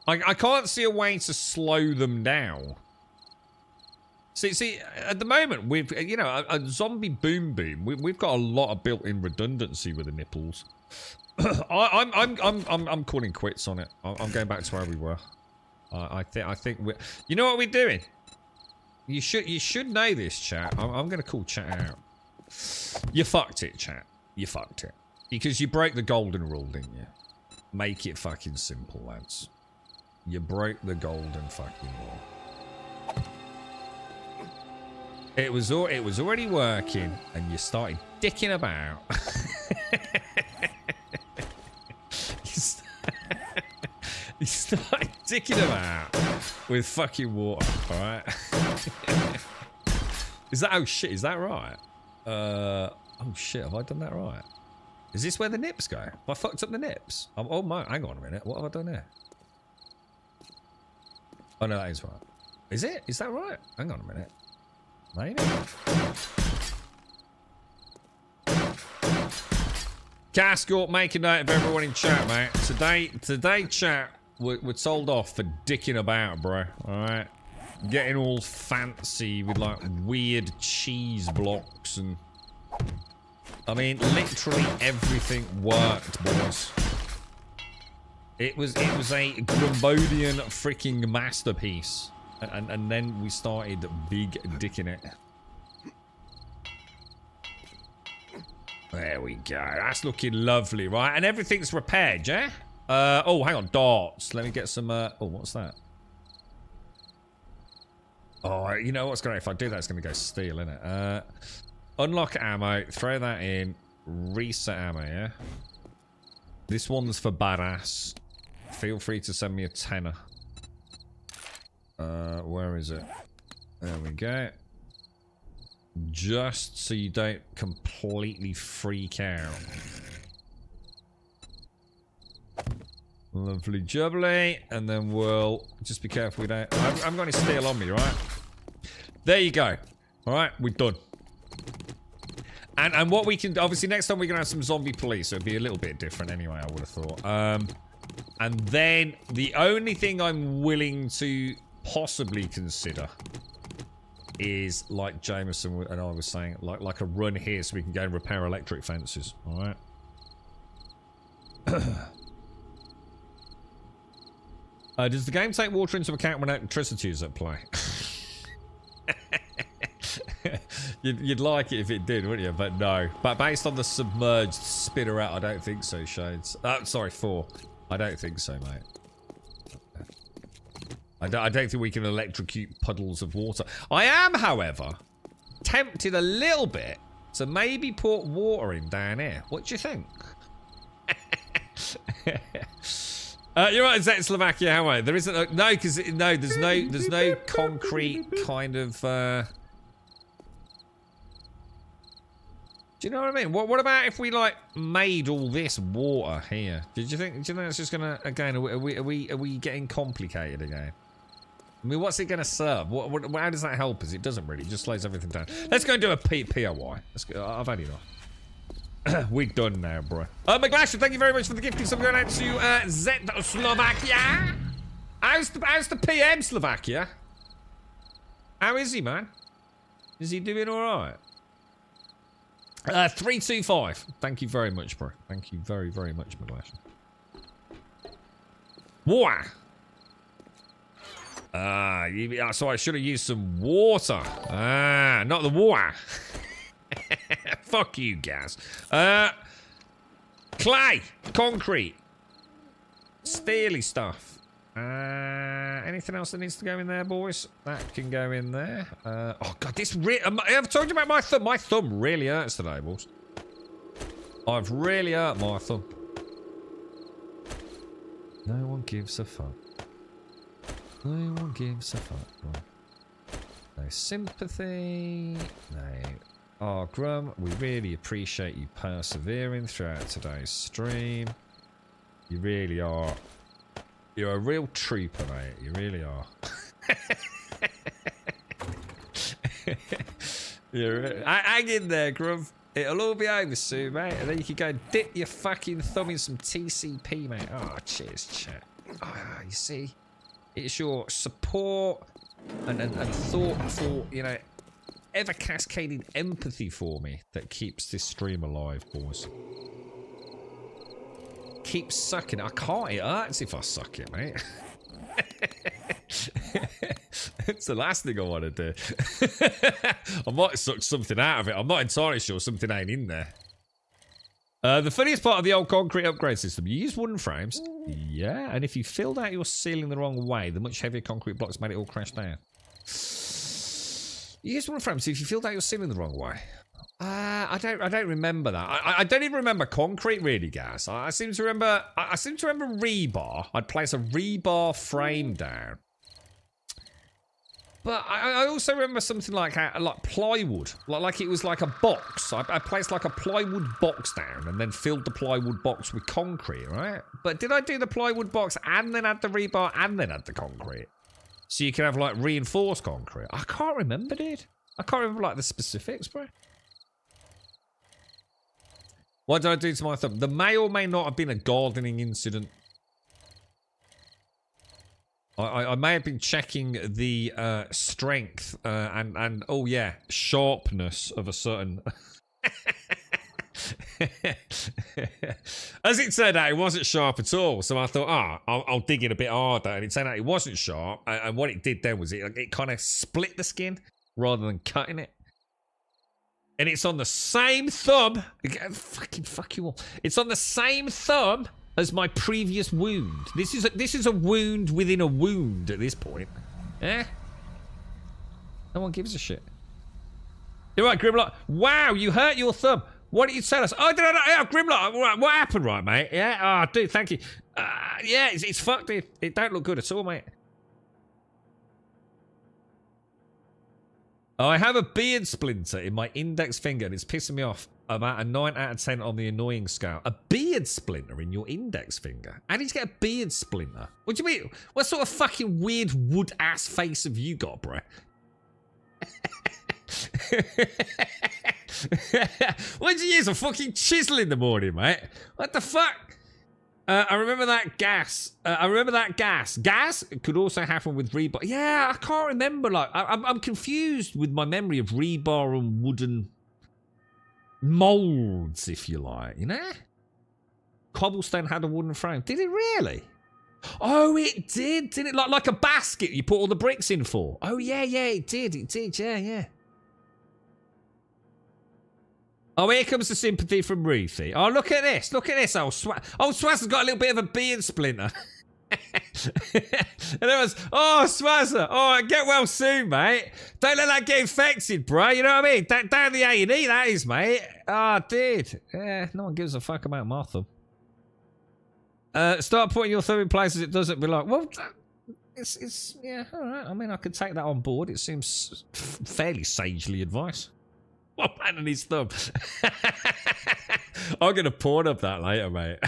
I can't see a way to slow them down. See, at the moment, we've, you know, a zombie boom boom, we've got a lot of built-in redundancy with the nipples. I'm calling quits on it. I'm going back to where we were. I think we're, you know what we're doing? You should know this, chat. I'm going to call chat out. You fucked it, chat. You fucked it. Because you broke the golden rule, didn't you? Make it fucking simple, lads. You broke the golden fucking rule. It was already working, and you started dicking about. You started dicking about with fucking water, alright? Is that, oh shit, is that right? Oh shit, have I done that right? Is this where the nips go? Have I fucked up the nips? Oh my, hang on a minute, what have I done here? Oh no, that is right. Is it? Is that right? Hang on a minute. Maybe. Cascorp, make a note of everyone in chat, mate. Today, chat, we're told off for dicking about, bro. Alright? Getting all fancy with, like, weird cheese blocks and... I mean, literally everything worked, boys. It was a Grumbodian freaking masterpiece. And then we started big dicking it. There we go. That's looking lovely, right? And everything's repaired, yeah? Oh, hang on. Darts. Let me get some... oh, what's that? Oh, you know what's going to... If I do that, it's going to go steel, isn't it? Unlock ammo. Throw that in. Reset ammo, yeah? This one's for badass. Feel free to send me a tenner. Where is it? There we go. Just so you don't completely freak out. Lovely jubbly. And then we'll just be careful we don't... I'm going to steal on me, right? There you go. Alright, we're done. And what we can... Obviously, next time we're going to have some zombie police. So it'll be a little bit different anyway, I would have thought. And then the only thing I'm willing to possibly consider is, like Jameson and I was saying, like a run here so we can go and repair electric fences. Alright? Does the game take water into account when electricity is at play? You'd like it if it did, wouldn't you? But no. But based on the submerged spinnerette, I don't think so, Shades. Sorry, 4. I don't think so, mate. I don't think we can electrocute puddles of water. I am, however, tempted a little bit to maybe put water in down here. What do you think? You're right, Czechoslovakia, how are you? There isn't no, because no, there's no concrete kind of. Do you know what I mean? What about if we like made all this water here? Do you think it's just gonna again? Are we getting complicated again? I mean, what's it gonna serve? How does that help us? It doesn't really. It just slows everything down. Let's go and do a POI. Let's go. I've had enough. We're done now, bro. McGlasher, thank you very much for the gifting. So I'm going out to Slovakia. How's the PM Slovakia? How is he, man? Is he doing all right? 325. Thank you very much, bro. Thank you very, very much, McGlasher. Water. So I should have used some water. Not the water. Fuck you, Gaz. Clay, concrete, steely stuff. Anything else that needs to go in there, boys? That can go in there. Oh god, this I've told you about my thumb. My thumb really hurts today, boys. I've really hurt my thumb. No one gives a fuck. No one gives a fuck. Right. No sympathy. No. Oh, Grum, we really appreciate you persevering throughout today's stream. You really are. You're a real trooper, mate. You really are. Hang in there, Grum. It'll all be over soon, mate. And then you can go dip your fucking thumb in some TCP, mate. Oh, cheers, chat. Oh, you see? It's your support and thoughtful, you know, ever cascading empathy for me that keeps this stream alive, boys. Keep sucking it. I can't. It hurts if I suck it, mate. It's the last thing I want to do. I might suck something out of it. I'm not entirely sure something ain't in there. The funniest part of the old concrete upgrade system, you use wooden frames. Yeah, and if you filled out your ceiling the wrong way, the much heavier concrete blocks made it all crash down. You use wooden frames, so if you filled out your ceiling the wrong way. I don't remember that. I don't even remember concrete really, guys. I seem to remember rebar. I'd place a rebar frame down. But I also remember something like plywood. Like it was like a box. I placed like a plywood box down and then filled the plywood box with concrete, right? But did I do the plywood box and then add the rebar and then add the concrete? So you can have like reinforced concrete? I can't remember, dude. I can't remember like the specifics, bro. What did I do to my thumb? There may or may not have been a gardening incident. I may have been checking the strength and oh yeah, sharpness of a certain... As it turned out, it wasn't sharp at all. So I thought, I'll dig it a bit harder. And it turned out it wasn't sharp. And what it did then was it kind of split the skin rather than cutting it. And it's on the same thumb. Fucking fuck you all. It's on the same thumb as my previous wound. This is a wound within a wound at this point. Eh? No one gives a shit. You're right, Grimlock. Wow, you hurt your thumb. Why don't you tell us? Oh, did I not? Yeah, Grimlock. What happened, right, mate? Yeah. Oh, dude, thank you. Yeah, it's fucked, dude. It don't look good at all, mate. I have a beard splinter in my index finger and it's pissing me off. About a 9 out of 10 on the annoying scale. A beard splinter in your index finger? How did you get a beard splinter? What do you mean? What sort of fucking weird wood-ass face have you got, bro? What did you use? A fucking chisel in the morning, mate? What the fuck? I remember that gas. Gas could also happen with rebar. Yeah, I can't remember. Like, I'm confused with my memory of rebar and wooden molds, if you like. You know, cobblestone had a wooden frame. Did it really? Oh, it did. Did it like a basket you put all the bricks in for? Oh yeah, it did. It did. Yeah. Oh, here comes the sympathy from Ruthie. Oh, look at this. Look at this. Old Swazza's got a little bit of a beard splinter. And it was, oh, Swazza. Oh, get well soon, mate. Don't let that get infected, bro. You know what I mean? Down the A&E, that is, mate. Oh, dude. Yeah, no one gives a fuck about my thumb. Start putting your thumb in places it doesn't be like, well, it's yeah, all right. I mean, I could take that on board. It seems fairly sagely advice. One man and his thumb. I'm going to porn up that later, mate.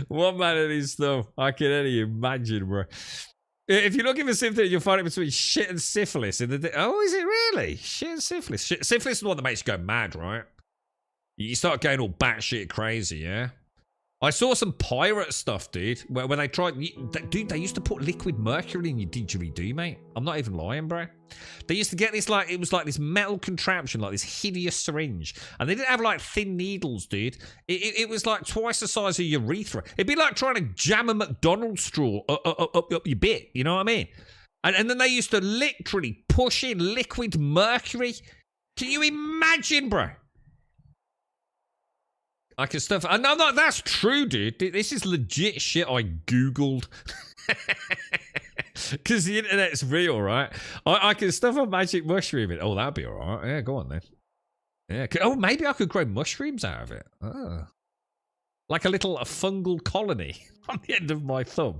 One man and his thumb. I can only imagine, bro. If you're looking for symptoms, you'll find it between shit and syphilis. Oh, is it really? Shit and syphilis. Syphilis is the one that makes you go mad, right? You start going all batshit crazy, yeah? I saw some pirate stuff, dude, where they tried... Dude, they used to put liquid mercury in your didgeridoo, mate. I'm not even lying, bro. They used to get this, like... It was like this metal contraption, like this hideous syringe. And they didn't have, like, thin needles, dude. It was, like, twice the size of your urethra. It'd be like trying to jam a McDonald's straw up your bit. You know what I mean? And then they used to literally push in liquid mercury Can you imagine, bro? I can stuff. No, that's true, dude. This is legit shit I Googled. Because the internet's real, right? I can stuff a magic mushroom in. Oh, that'd be alright. Yeah, go on then. Yeah. Oh, maybe I could grow mushrooms out of it. Oh. Like a fungal colony on the end of my thumb.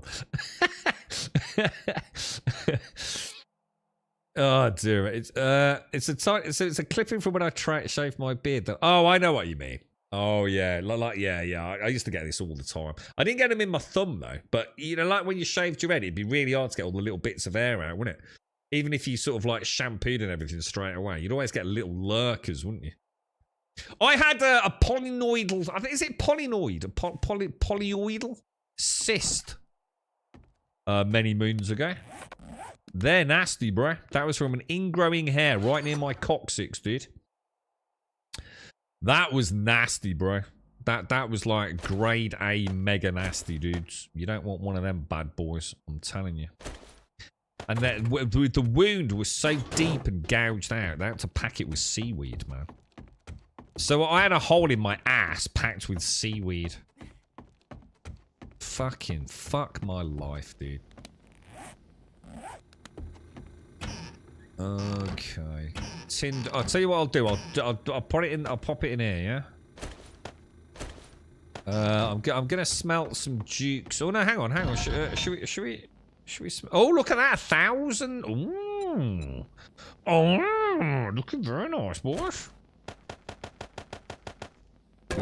Oh dear. It's a clipping from when I shaved my beard. Oh, I know what you mean. Oh yeah, yeah. I used to get this all the time. I didn't get them in my thumb though. But you know, like when you shaved your head, it'd be really hard to get all the little bits of hair out, wouldn't it? Even if you sort of like shampooed and everything straight away, you'd always get little lurkers, wouldn't you? I had a polynoidal. I think is it polynoid? A polyoidal cyst. Many moons ago. They're nasty, bro. That was from an ingrowing hair right near my coccyx, dude. That was nasty, bro. That was like grade A mega nasty, dudes. You don't want one of them bad boys. I'm telling you. And then the wound was so deep and gouged out, they had to pack it with seaweed, man. So I had a hole in my ass packed with seaweed. Fucking fuck my life, dude. Okay. Tinder. I'll tell you what I'll do. I'll put it in. I'll pop it in here. Yeah. I'm gonna smelt some dukes. Oh no, hang on. Should we? Oh, look at that, 1,000. Ooh. Oh, looking very nice, boys.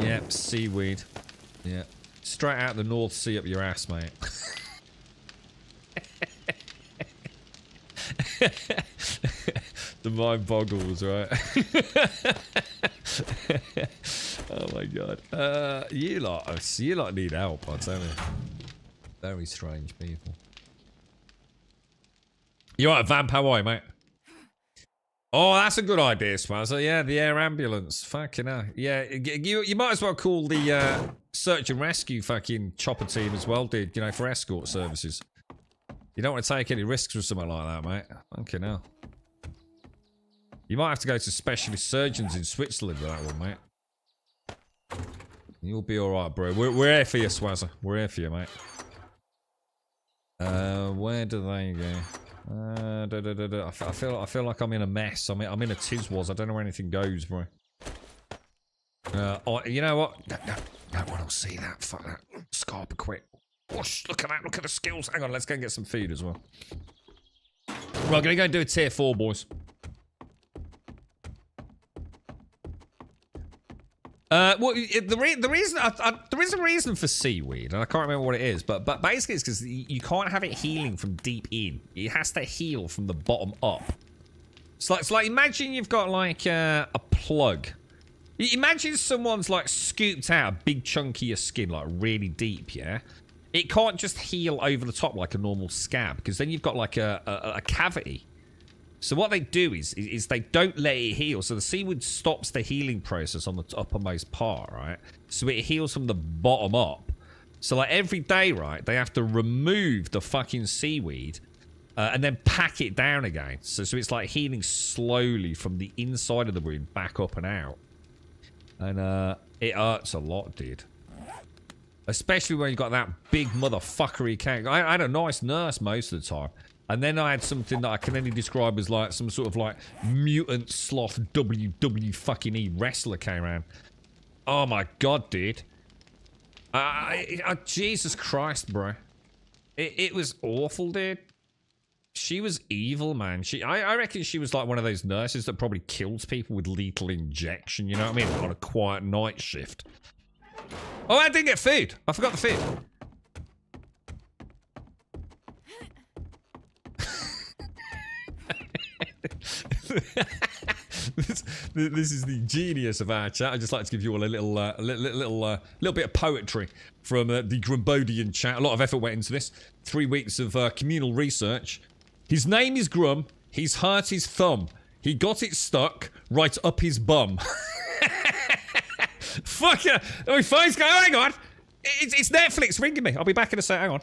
Yep, seaweed. Yeah, straight out the North Sea up your ass, mate. The mind boggles, right? Oh my god. You lot need help, I tell you. Very strange people. You right, Vamp, how are you, mate? Oh, that's a good idea, Spazza. Yeah, the air ambulance. Fucking hell. Yeah, you might as well call the search and rescue fucking chopper team as well, dude, you know, for escort services. You don't want to take any risks with something like that, mate. Fucking hell. You might have to go to specialist surgeons in Switzerland with that one, mate. You'll be alright, bro. We're here for you, Swazza. We're here for you, mate. Where do they go? I feel like I'm in a mess. I'm in a Tiswas. I don't know where anything goes, bro. You know what? No one will see that. Fuck that. Scarper quick. Whoosh, look at that. Look at the skills. Hang on, let's go and get some food as well. Right, I'm gonna go and do a tier 4, boys. Well, there is a reason for seaweed, and I can't remember what it is, but basically it's because you can't have it healing from deep in. It has to heal from the bottom up. It's like imagine you've got like a plug. Imagine someone's like scooped out a big chunk of your skin, like really deep, yeah? It can't just heal over the top like a normal scab, because then you've got like a cavity. So what they do is they don't let it heal. So the seaweed stops the healing process on the uppermost part, right? So it heals from the bottom up. So like every day, right, they have to remove the fucking seaweed and then pack it down again. So it's like healing slowly from the inside of the wound back up and out. And it hurts a lot, dude. Especially when you've got that big motherfuckery cat. I had a nice nurse most of the time. And then I had something that I can only describe as like some sort of like mutant sloth WWE fucking E wrestler came around. Oh my god, dude. Jesus Christ, bro. It was awful, dude. She was evil, man. I reckon she was like one of those nurses that probably kills people with lethal injection, you know what I mean? On a quiet night shift. Oh, I didn't get food. I forgot the food. This is the genius of our chat. I'd just like to give you all a little bit of poetry from the Grumbodian chat. A lot of effort went into this. 3 weeks of communal research. His name is Grum. He's hurt his thumb. He got it stuck right up his bum. Fuck yeah. My phone's going. Hang on. It's Netflix ringing me. I'll be back in a sec. Hang on.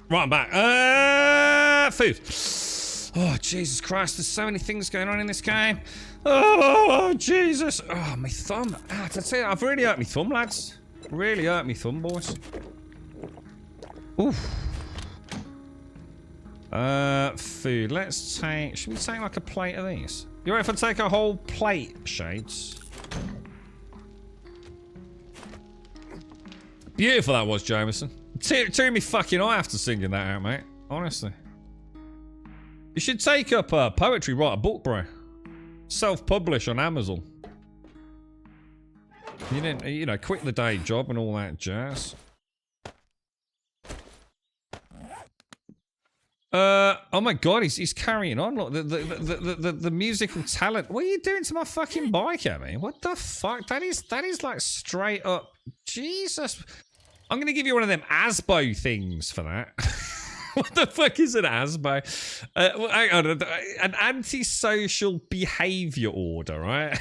Right, I'm back. Food. Oh, Jesus Christ. There's so many things going on in this game. Oh, Jesus. Oh, my thumb. I've really hurt my thumb, lads. Really hurt my thumb, boys. Oof. Food. Let's take... Should we take like a plate of these? You ready if I take a whole plate, Shades? Beautiful that was, Jameson. Tear me fucking eye after singing that out, mate. Honestly. You should take up poetry, write a book, bro. Self-publish on Amazon. You didn't, you know, quit the day job and all that jazz. Oh my god, he's carrying on. Look, the musical talent. What are you doing to my fucking bike, Emmy? What the fuck? That is like straight up. Jesus. I'm gonna give you one of them ASBO things for that. What the fuck is an ASBO? Hang on, an antisocial behaviour order, right?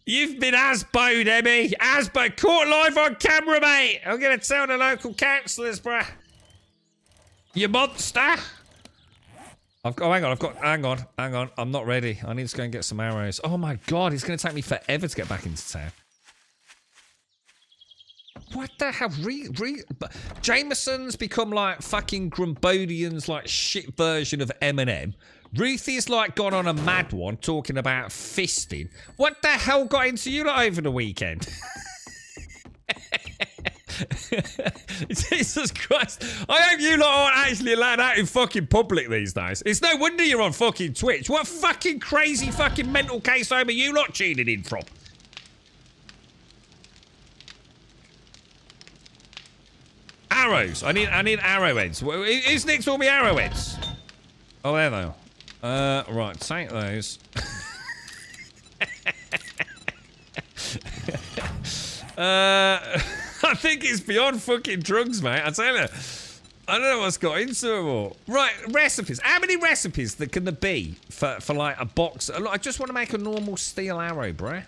You've been ASBO'd, Emmy. ASBO, caught live on camera, mate. I'm gonna tell the local councillors, bruh. You monster! Hang on. I'm not ready. I need to go and get some arrows. Oh my god, it's gonna take me forever to get back into town. What the hell? Jameson's become like fucking Grumbodian's like shit version of Eminem. Ruthie's like gone on a mad one talking about fisting. What the hell got into you lot over the weekend? Jesus Christ. I hope you lot aren't actually allowed out in fucking public these days. It's no wonder you're on fucking Twitch. What fucking crazy fucking mental case home are you lot tuning in from? Arrows. I need arrowheads. Who's next to all my arrowheads? Oh, there they are. Right, take those. I think it's beyond fucking drugs, mate. I tell you. I don't know what's got into them all. Right, recipes. How many recipes can there be for like a box? Look, I just want to make a normal steel arrow, bruh.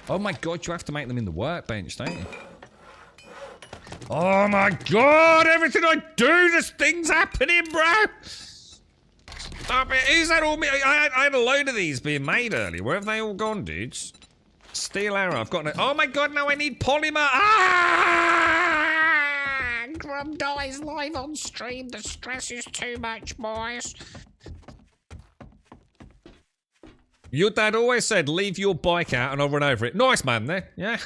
Oh my god, you have to make them in the workbench, don't you? Oh my god, everything I do, this thing's happening, bro. Stop it. Who's that all me? I had a load of these being made earlier. Where have they all gone, dudes? Steel arrow, I've got no... Oh my god, now I need polymer. Ah! Grum dies live on stream. The stress is too much, boys. Your dad always said, leave your bike out and I'll run over it. Nice man there, yeah.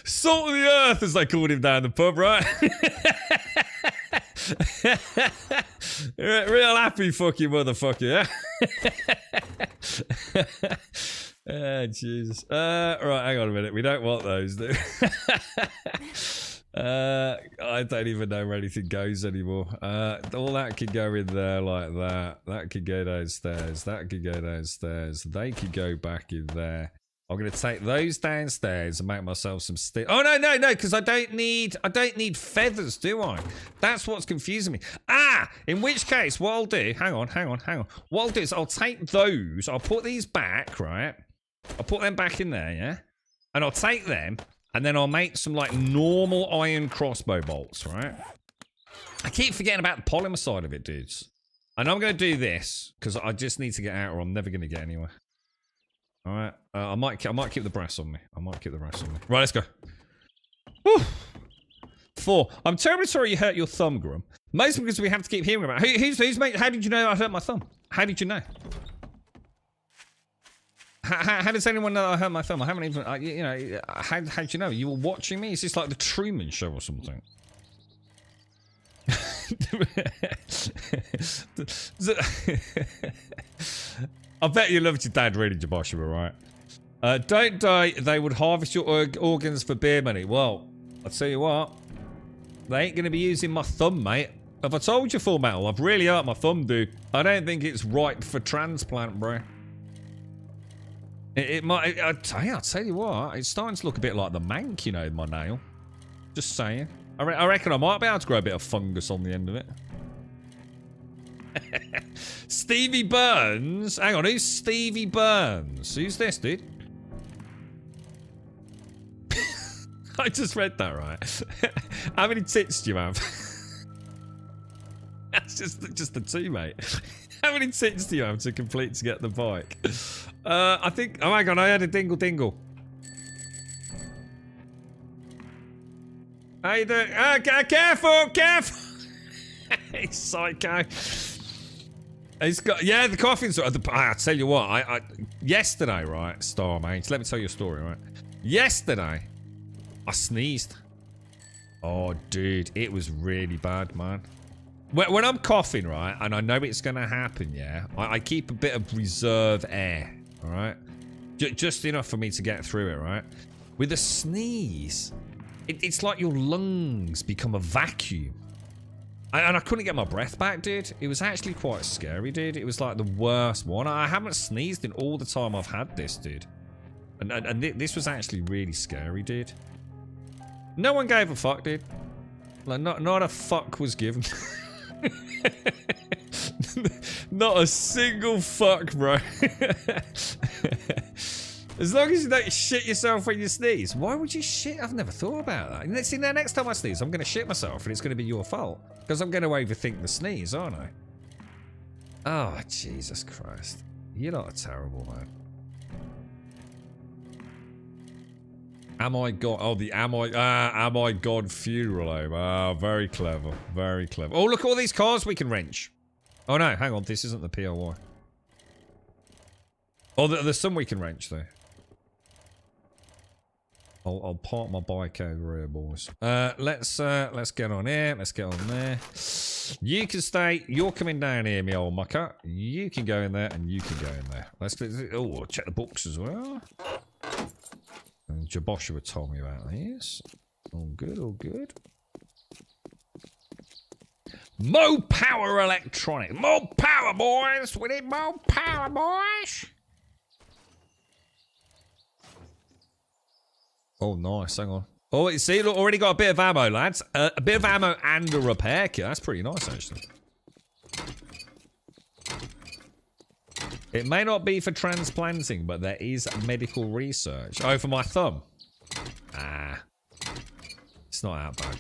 Salt of the earth, as they called him down the pub, right? Real happy fucking motherfucker, yeah? Oh, Jesus. Right, hang on a minute. We don't want those, do I don't even know where anything goes anymore. All that could go in there like that. That could go downstairs. That could go downstairs. They could go back in there. I'm gonna take those downstairs and make myself some steel. Oh no, because I don't need feathers, do I? That's what's confusing me. Ah, in which case, what I'll do, hang on. What I'll do is I'll take those, I'll put these back, right? I'll put them back in there, yeah? And I'll take them, and then I'll make some like normal iron crossbow bolts, right? I keep forgetting about the polymer side of it, dudes. And I'm gonna do this, because I just need to get out or I'm never gonna get anywhere. All right, I might keep the brass on me. Right, let's go. Whew. 4. I'm terribly sorry you hurt your thumb, Grum. Mostly because we have to keep hearing about it. Who's made? How did you know I hurt my thumb? How did you know? How does anyone know I hurt my thumb? I haven't even. You know, how'd you know? You were watching me? Is this like the Truman Show or something? I bet you loved your dad reading Joshua, right? Don't die. They would harvest your organs for beer money. Well, I'll tell you what. They ain't going to be using my thumb, mate. Have I told you, Full Metal? I've really hurt my thumb, dude. I don't think it's ripe for transplant, bro. It might... I'll tell you what. It's starting to look a bit like the Mank, you know, my nail. Just saying. I reckon I might be able to grow a bit of fungus on the end of it. Stevie Burns? Hang on, who's Stevie Burns? Who's this, dude? I just read that right. How many tits do you have? That's just the two, mate. How many tits do you have to complete to get the bike? I think... Oh my god, I had a dingle dingle. How you doing? Careful, careful! He's psycho. He's got... Yeah, the coffin's... I tell you what, I yesterday, right, Star, mate. Let me tell you a story, right? Yesterday, I sneezed. Oh, dude, it was really bad, man. When I'm coughing, right, and I know it's going to happen, yeah, I keep a bit of reserve air, all right? Just enough for me to get through it, right? With a sneeze, it's like your lungs become a vacuum. And I couldn't get my breath back, dude. It was actually quite scary, dude. It was like the worst one. I haven't sneezed in all the time I've had this, dude. And this was actually really scary, dude. No one gave a fuck, dude. Like, not a fuck was given. Not a single fuck, bro. As long as you don't shit yourself when you sneeze. Why would you shit? I've never thought about that. And see, now next time I sneeze, I'm going to shit myself and it's going to be your fault. Because I'm going to overthink the sneeze, aren't I? Oh, Jesus Christ. You're not a terrible man. Am I God? Oh, the Am I God funeral home. Oh, very clever. Very clever. Oh, look at all these cars we can wrench. Oh, no. Hang on. This isn't the POY. Oh, there's some we can wrench, though. I'll park my bike over here, boys. Let's get on here. Let's get on there. You can stay. You're coming down here, me old mucker. You can go in there, and you can go in there. Let's check the books as well. And Jaboshua told me about these. All good, all good. More power electronic. More power, boys. We need more power, boys. Oh, nice. Hang on. Oh, you see, look, already got a bit of ammo, lads. A bit of ammo and a repair kit. That's pretty nice, actually. It may not be for transplanting, but there is medical research. Oh, for my thumb. Ah. It's not that bad.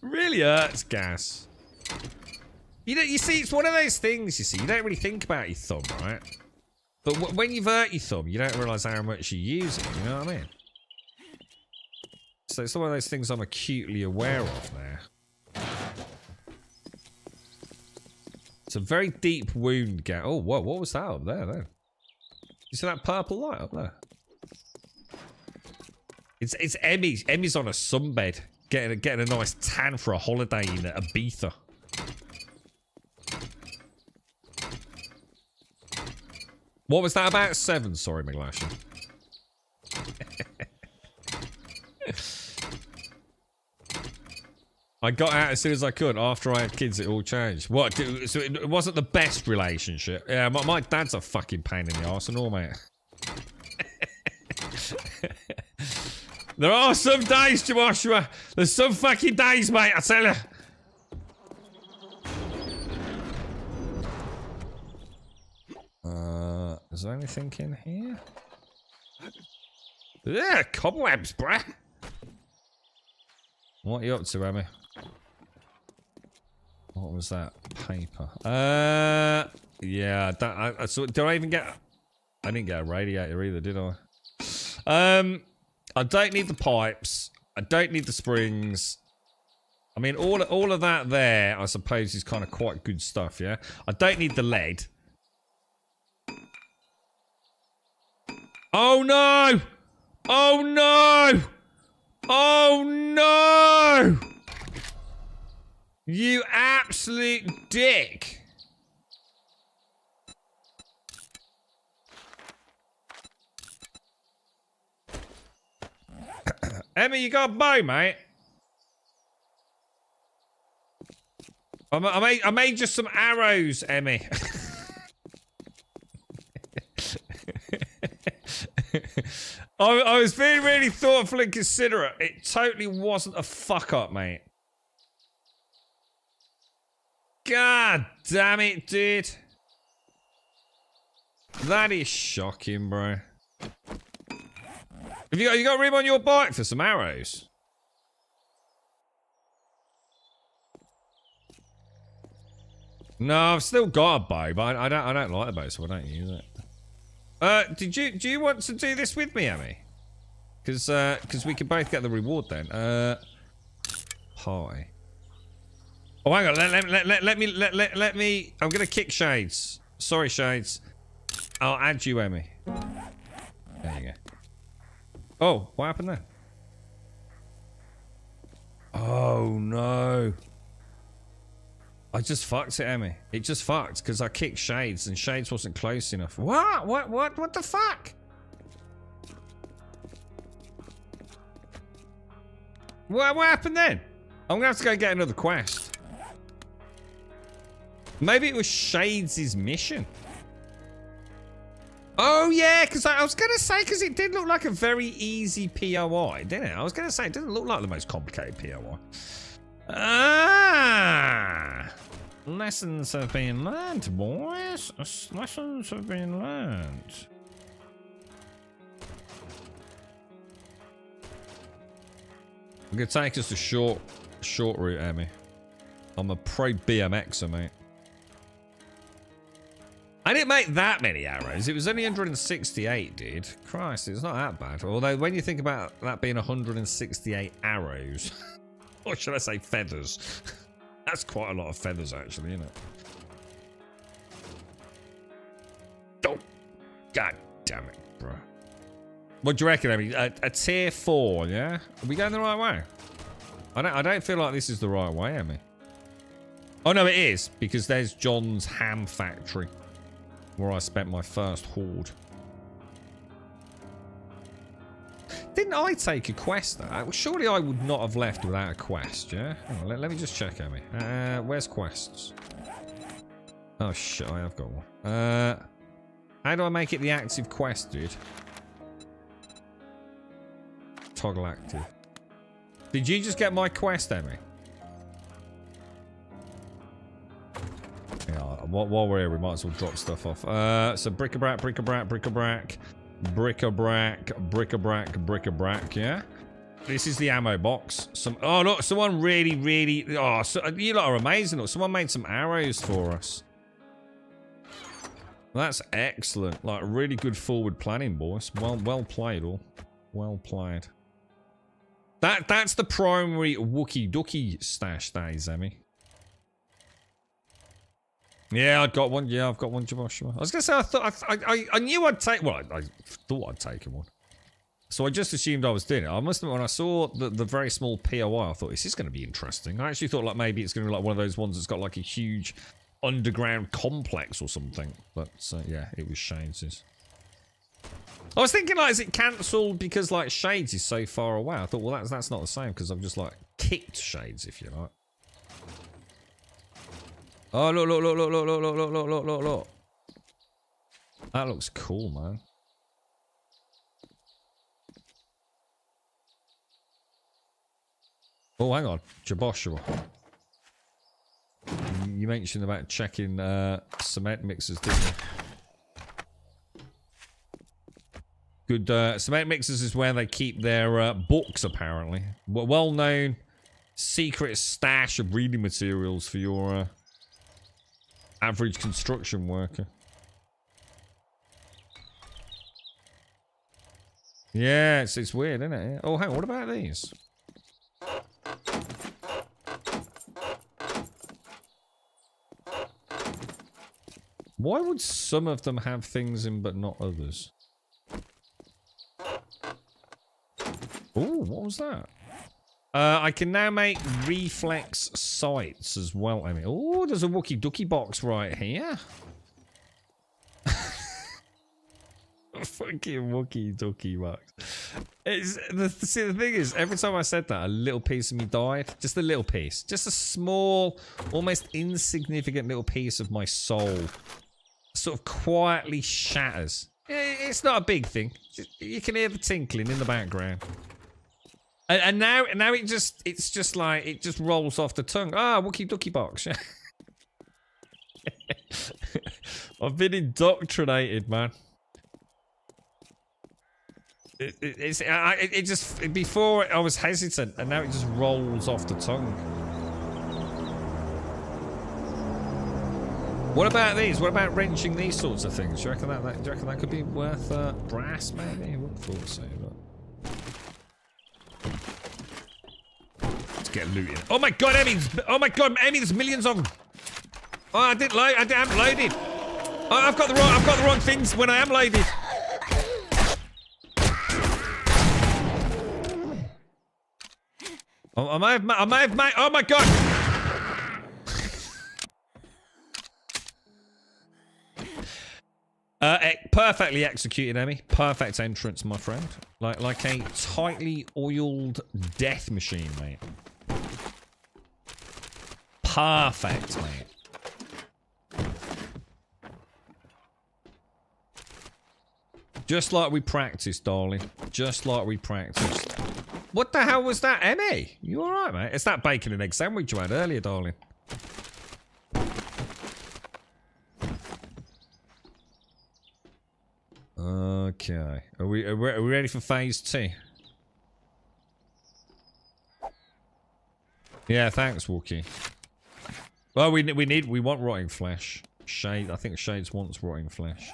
Really hurts, gas. You see, it's one of those things, you see. You don't really think about your thumb, right? But when you've hurt your thumb, you don't realise how much you use it, you know what I mean? So it's one of those things I'm acutely aware of now. It's a very deep wound, Gaz. Oh, whoa, what was that up there, then? You see that purple light up there? It's Emmy. Emmy's on a sunbed, getting a nice tan for a holiday in Ibiza. What was that about? 7, sorry, McLashin. I got out as soon as I could. After I had kids, it all changed. What? So it wasn't the best relationship. Yeah, my dad's a fucking pain in the arse and all, mate. There are some days, Joshua. There's some fucking days, mate, I tell you. Is there anything in here? Yeah, cobwebs, bruh. What are you up to, Emmy? What was that? Paper. Yeah, so did I even get... I didn't get a radiator either, did I? I don't need the pipes. I don't need the springs. I mean, all of that there, I suppose, is kind of quite good stuff, yeah? I don't need the lead. Oh, no! Oh, no! Oh, no! You absolute dick! Emmy, you got a bow, mate? I made just some arrows, Emmy. I was being really thoughtful and considerate. It totally wasn't a fuck up, mate. God damn it, dude. That is shocking, bro. Have you got room on your bike for some arrows? No, I've still got a bow, but I don't like the bow, so I don't use it. Do you want to do this with me, Emmy? Because we can both get the reward then. Hi. Oh, hang on. Let me. I'm gonna kick Shades. Sorry, Shades. I'll add you, Emmy. There you go. Oh, what happened there? Oh no. I just fucked it, Emmy. It just fucked because I kicked Shades and Shades wasn't close enough. What? What the fuck? What happened then? I'm gonna have to go get another quest. Maybe it was Shades' mission. Oh yeah, because I was gonna say, because it did look like a very easy POI, didn't it? I was gonna say it didn't look like the most complicated POI. Ah, lessons have been learned, boys. Lessons have been learned. I'm gonna take us a short route, Emmy. I'm a pro BMXer, mate. I didn't make that many arrows. It was only 168, dude. Christ, it's not that bad. Although, when you think about that being 168 arrows, or should I say feathers? That's quite a lot of feathers, actually, isn't it? Oh, God damn it, bro. What do you reckon, Emmy? A tier 4, yeah? Are we going the right way? I don't feel like this is the right way, Emmy. Oh, no, it is. Because there's John's ham factory, where I spent my first hoard. Didn't I take a quest though? Well, surely I would not have left without a quest, yeah? Hang on, let me just check, Emmy. Where's quests? Oh shit, I have got one. How do I make it the active quest, dude? Toggle active. Did you just get my quest, Emmy? Yeah, while we're here, we might as well drop stuff off. So bric-a-brac, bric-a-brac, bric-a-brac, bric-a-brac, bric-a-brac, bric-a-brac, yeah? This is the ammo box. Oh, look, someone really... Oh, you lot are amazing. Look, someone made some arrows for us. That's excellent. Like, really good forward planning, boys. Well played, all. Well played. That's the primary Wookie Dookie stash, that is, Emmy. Yeah, I've got one. Yeah, I've got one, Joshua. I was gonna say I knew I'd take. Well, I thought I'd taken one. So I just assumed I was doing it. I must admit, when I saw the very small POI, I thought this is going to be interesting. I actually thought like maybe it's going to be like one of those ones that's got like a huge underground complex or something. But yeah, it was Shades'. I was thinking like, is it cancelled because like Shades is so far away? I thought, well, that's not the same because I've just like kicked Shades, if you like. Oh, look. That looks cool, man. Oh, hang on. Joshua. You mentioned about checking cement mixers, didn't you? Good. Cement mixers is where they keep their books, apparently. Well-known secret stash of reading materials for your... average construction worker. Yeah, it's weird, isn't it? Oh, hang on, what about these? Why would some of them have things in but not others? Oh, what was that? I can now make reflex sights as well, Emmy. Oh, there's a Wookie Dookie box right here. Fucking Wookie Dookie box. See, the thing is, every time I said that, a little piece of me died. Just a little piece. Just a small, almost insignificant little piece of my soul sort of quietly shatters. It's not a big thing. You can hear the tinkling in the background. And now it's just like, it just rolls off the tongue. Ah, Wookie Dookie box. I've been indoctrinated, man. It just, before I was hesitant, and now it just rolls off the tongue. What about these? What about wrenching these sorts of things? Do you reckon that could be worth brass, maybe? I wouldn't have thought so, but... Let's get looting. Oh my god, Emmy! Oh my god, Emmy, there's millions of them! Oh, I haven't loaded! Oh, I've got the wrong things when I am loaded! I may have made, oh my god! Perfectly executed, Emmy. Perfect entrance, my friend. Like a tightly oiled death machine, mate. Perfect, mate. Just like we practiced, darling. Just like we practiced. What the hell was that, Emmy? You alright, mate? It's that bacon and egg sandwich you had earlier, darling. Okay. Are we ready for phase 2? Yeah, thanks, Wookie. Well, we want rotting flesh. Shade, I think Shades wants rotting flesh.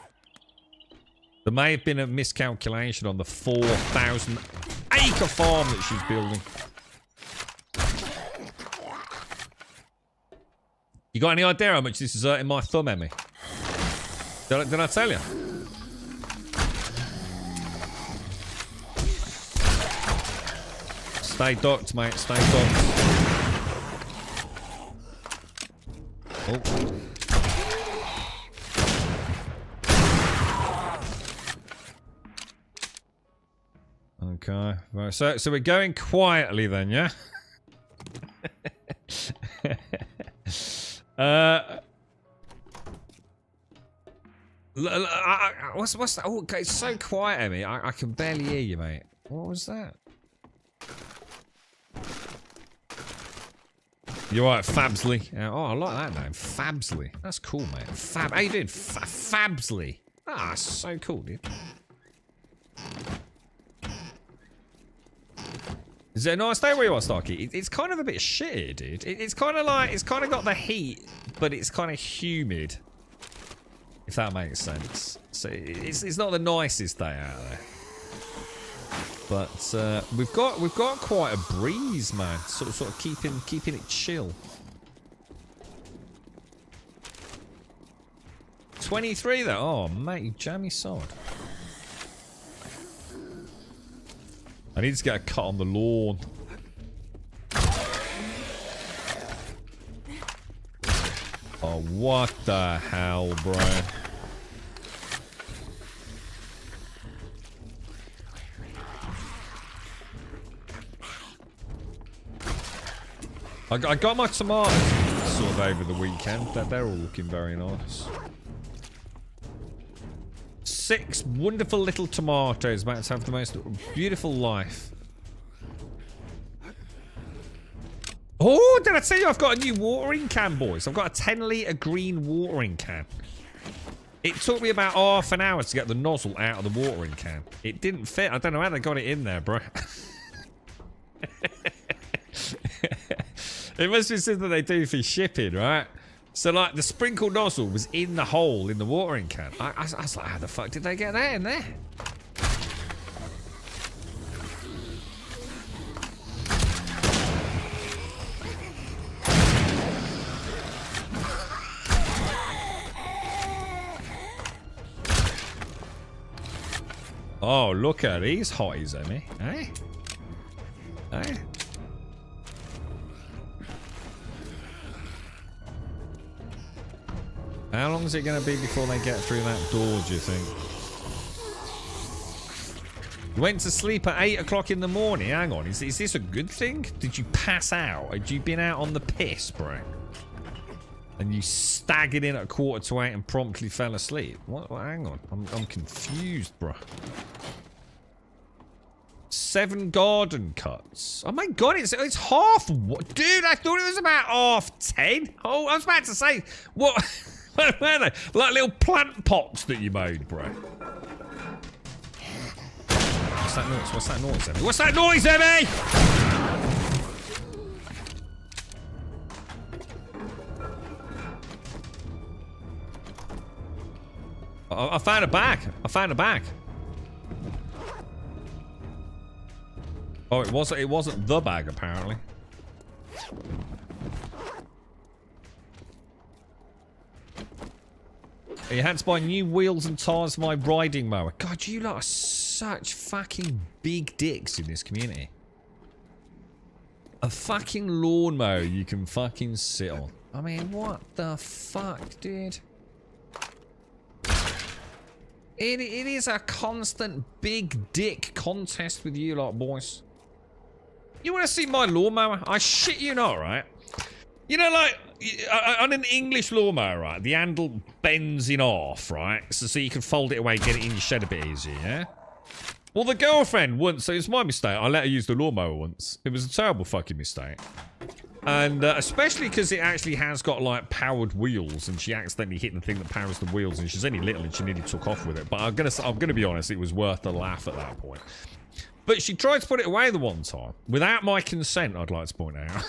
There may have been a miscalculation on the 4,000 acre farm that she's building. You got any idea how much this is hurting my thumb, Emmy? Did I tell you? Stay docked, mate. Stay docked. Oh. Okay. Right. So we're going quietly then, yeah? What's that? Oh, okay, it's so quiet, Emmy. I can barely hear you, mate. What was that? You're right, Fabsley. Oh, I like that name. Fabsley. That's cool, mate. Fab. How you doing? Fabsley. Ah, so cool, dude. Is it a nice day where you are, Starkey? It's kind of a bit shitty, dude. It's kind of like, it's kind of got the heat, but it's kind of humid. If that makes sense. So it's not the nicest day out there. But we've got quite a breeze, man. Sort of keeping it chill. 23 though. Oh mate, you jammy sod. I need to get a cut on the lawn. Oh, what the hell, bro? I got my tomatoes sort of over the weekend. They're all looking very nice. 6 wonderful little tomatoes about to have the most beautiful life. Oh, did I tell you I've got a new watering can, boys? I've got a 10-litre green watering can. It took me about half an hour to get the nozzle out of the watering can. It didn't fit. I don't know how they got it in there, bro. It must be something they do for shipping, right? So, like, the sprinkle nozzle was in the hole in the watering can. I was like, how the fuck did they get that in there? Oh, look at these hotties, Emmy. Hey? Hey? How long is it going to be before they get through that door, do you think? You went to sleep at 8 o'clock in the morning. Hang on, is this a good thing? Did you pass out? Had you been out on the piss, bro? And you staggered in at 7:45 and promptly fell asleep? What? Hang on, I'm confused, bro. 7 garden cuts. Oh my god, it's half. What? Dude, I thought it was about 10:30. Oh, I was about to say, what? What are they? Like little plant pots that you made, bro. What's that noise? What's that noise, Emmy? What's that noise, Emmy? I found a bag. I found a bag. Oh, it wasn't the bag, apparently. You had to buy new wheels and tyres for my riding mower. God, you lot are such fucking big dicks in this community. A fucking lawnmower you can fucking sit on. I mean, what the fuck, dude? It is a constant big dick contest with you lot, boys. You want to see my lawnmower? I shit you not, right? You know, like, on an English lawnmower, right, the handle bends in half, right? So you can fold it away and get it in your shed a bit easier, yeah? Well, the girlfriend once, so it's my mistake, I let her use the lawnmower once. It was a terrible fucking mistake. And especially because it actually has got, like, powered wheels, and she accidentally hit the thing that powers the wheels, and she's only little, and she nearly took off with it. But I'm gonna be honest, it was worth the laugh at that point. But she tried to put it away the one time, without my consent, I'd like to point out.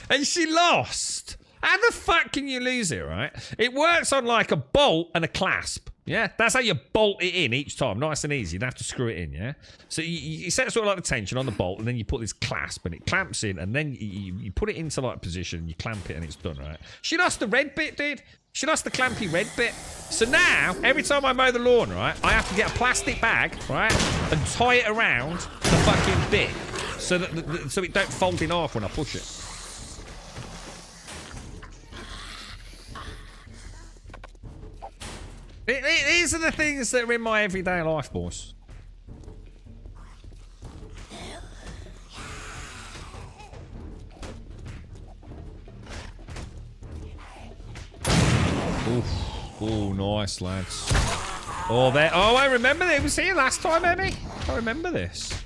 And she lost. How the fuck can you lose it, right? It works on like a bolt and a clasp. Yeah, that's how you bolt it in each time. Nice and easy. You'd have to screw it in, yeah? So you set sort of like the tension on the bolt, and then you put this clasp, and it clamps in, and then you put it into like position, you clamp it, and it's done, right? She lost the red bit, dude. She lost the clampy red bit. So now, every time I mow the lawn, right, I have to get a plastic bag, right, and tie it around the fucking bit so that so it don't fold in half when I push it. These are the things that are in my everyday life, boys. Oof. Oh, nice, lads. Oh, there. Oh, I remember it was here last time, Emmy. I remember this.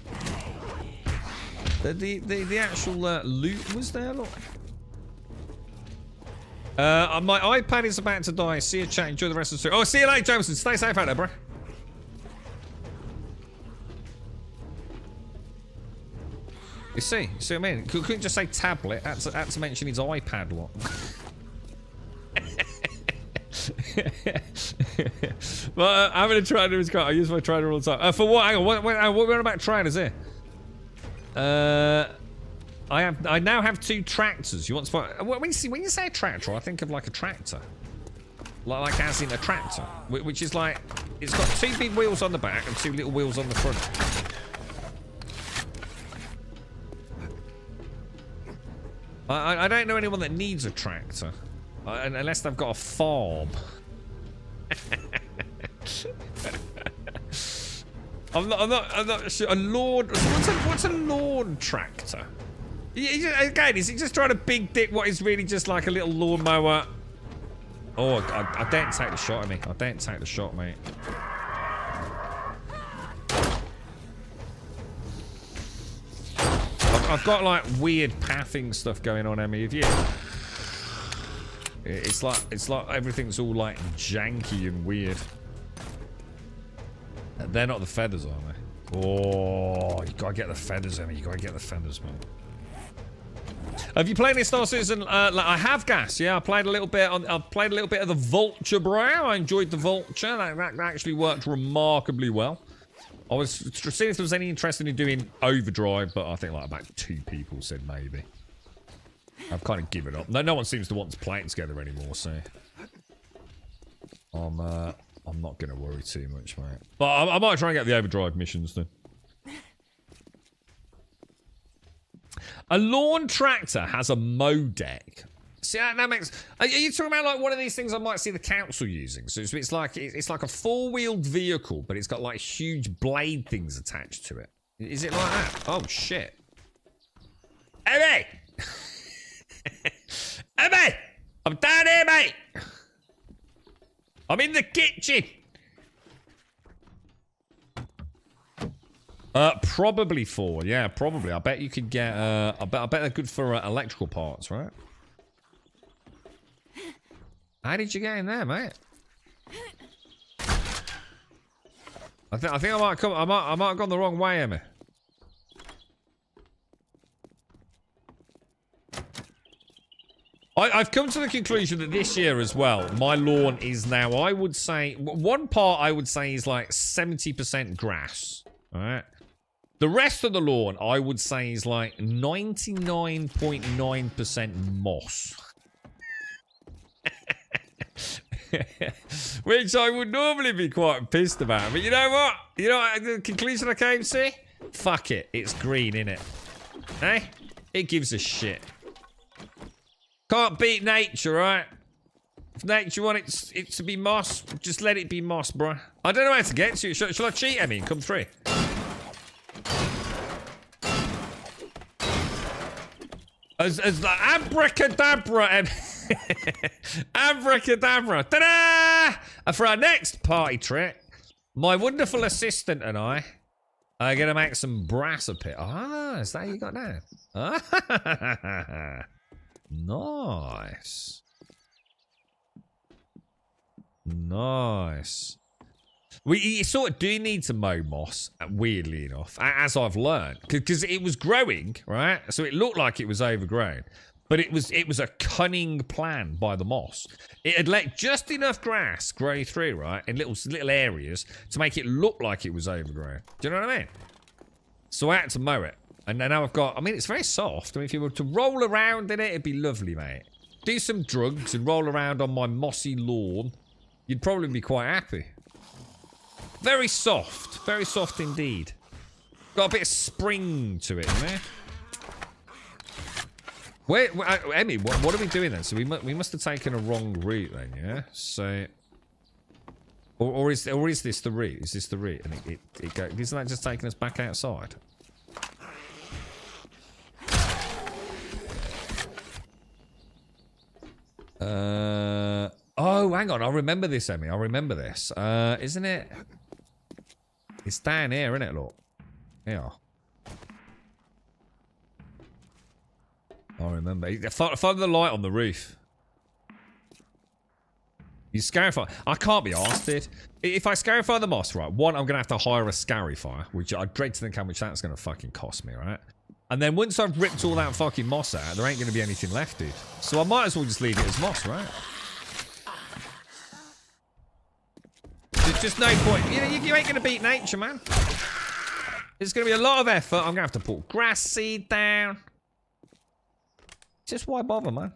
The actual loot was there, look. My iPad is about to die. See you, chat. Enjoy the rest of the story. Oh, see you later, Jameson. Stay safe out there, bro. You see what I mean? Couldn't just say tablet. Had to mention his iPad, what? Well, I'm gonna try to do his car. I use my trainer all the time. For what? Hang on. What about trainers here? I now have 2 tractors. You want to? When you say a tractor, I think of like a tractor, like as in a tractor, which is like it's got 2 big wheels on the back and 2 little wheels on the front. I don't know anyone that needs a tractor, unless they've got a farm. I'm not sure. A lawn. What's a lawn tractor? Again, is he just trying to big dick what is really just like a little lawnmower? Oh, I don't take the shot at me. I don't take the shot, mate. I've got like weird pathing stuff going on, Emmy. Have you? It's like everything's all like janky and weird. They're not the feathers, are they? Oh, you gotta get the feathers, Emmy. You gotta get the feathers, man. Have you played any Star Citizen? I have, Gas. Yeah, I played a little bit. I played a little bit of the Vulture, bro. I enjoyed the Vulture. That actually worked remarkably well. I was seeing if there was any interest in doing Overdrive, but I think like about 2 people said maybe. I've kind of given up. No one seems to want to play it together anymore, so I'm not going to worry too much, mate. But I might try and get the Overdrive missions then. A lawn tractor has a mow deck. See, that makes... Are you talking about like one of these things I might see the council using? So it's like a 4-wheeled vehicle, but it's got like huge blade things attached to it. Is it like that? Oh, shit. Emmy! Emmy! I'm down here, mate! I'm in the kitchen! Probably 4. Yeah, probably. I bet you could get. I bet they're good for electrical parts, right? How did you get in there, mate? I think I might come. I might have gone the wrong way, Emma. I've come to the conclusion that this year as well, my lawn is now, I would say, one part I would say is like 70% grass. All right. The rest of the lawn, I would say, is like 99.9% moss. Which I would normally be quite pissed about. But you know what? You know what the conclusion I came to? Fuck it. It's green, innit? Hey? It gives a shit. Can't beat nature, right? If nature wants it to be moss, just let it be moss, bro. I don't know how to get to it. Shall I cheat, Emmy, and come through? As the abracadabra, Emmy. Abracadabra. Ta-da! And for our next party trick, my wonderful assistant and I are going to make some brass pit. Ah, is that how you got now? Ah, nice. Nice. You sort of do need to mow moss, weirdly enough, as I've learned. Because it was growing, right? So it looked like it was overgrown. But it was a cunning plan by the moss. It had let just enough grass grow through, right, in little areas to make it look like it was overgrown. Do you know what I mean? So I had to mow it. And now I've got, I mean, it's very soft. I mean, if you were to roll around in it, it'd be lovely, mate. Do some drugs and roll around on my mossy lawn. You'd probably be quite happy. Very soft indeed. Got a bit of spring to it, man. Wait, Emmy, what are we doing then? So we must have taken a wrong route then, yeah? So, or is this the route? Is this the route? And it go, isn't that just taking us back outside? Oh, hang on. I remember this, Emmy. I remember this. Isn't it? It's down here, isn't it? Look. Yeah. I remember. Follow the light on the roof. You scarify. I can't be arsed, dude. If I scarify the moss, right, one, I'm going to have to hire a scarifier, which I dread to think how much that's going to fucking cost me, right? And then once I've ripped all that fucking moss out, there ain't going to be anything left, dude. So I might as well just leave it as moss, right? There's just no point. You know, you ain't going to beat nature, man. It's going to be a lot of effort. I'm going to have to put grass seed down. Just why bother, man?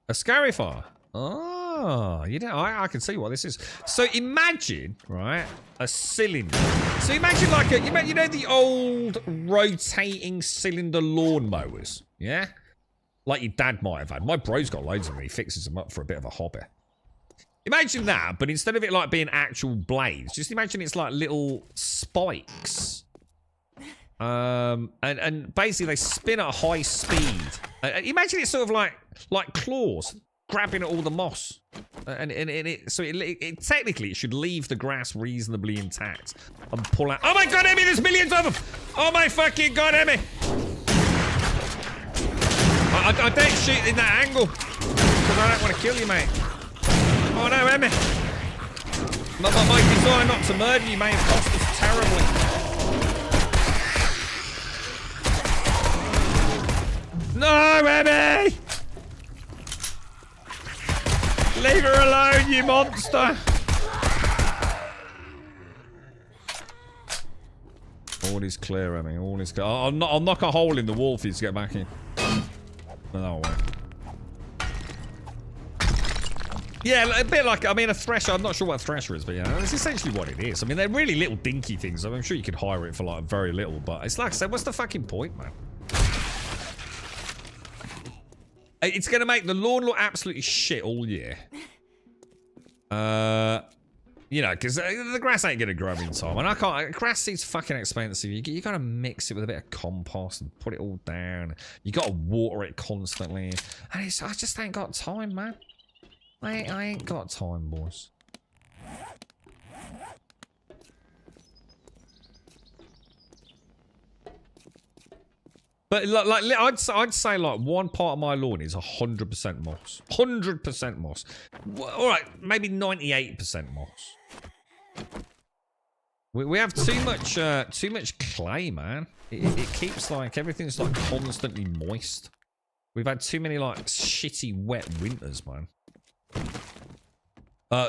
A scarifier. Oh, you know, I can see what this is. So imagine, right, a cylinder. So imagine like a, you know the old rotating cylinder lawnmowers, yeah? Like your dad might have had. My bro's got loads of them. He fixes them up for a bit of a hobby. Imagine that, but instead of it like being actual blades, just imagine it's like little spikes. And basically they spin at a high speed. Imagine it's sort of like claws grabbing at all the moss, and it technically it should leave the grass reasonably intact and pull out. Oh my god, Emmy! There's millions of them! Oh my fucking god, Emmy! I don't shoot in that angle because I don't want to kill you, mate. Oh no, Emmy! My desire not to murder you may have cost us terribly. No, Emmy! Leave her alone, you monster! All is clear, Emmy. All is clear. I'll knock a hole in the wall for you to get back in. No way. Yeah, a bit like, I mean, a thresher. I'm not sure what a thresher is, but yeah, that's essentially what it is. I mean, they're really little dinky things. I'm sure you could hire it for like very little, but it's like I said, what's the fucking point, man? It's going to make the lawn look absolutely shit all year. You know, because the grass ain't going to grow in time. And I can't... Grass seed's fucking expensive. You got to mix it with a bit of compost and put it all down. You got to water it constantly. And I just ain't got time, man. I ain't got time, boys. But like I'd say like one part of my lawn is 100% moss. 100% moss. All right, maybe 98% moss. We have too much clay, man. It keeps like everything's like constantly moist. We've had too many like shitty wet winters, man.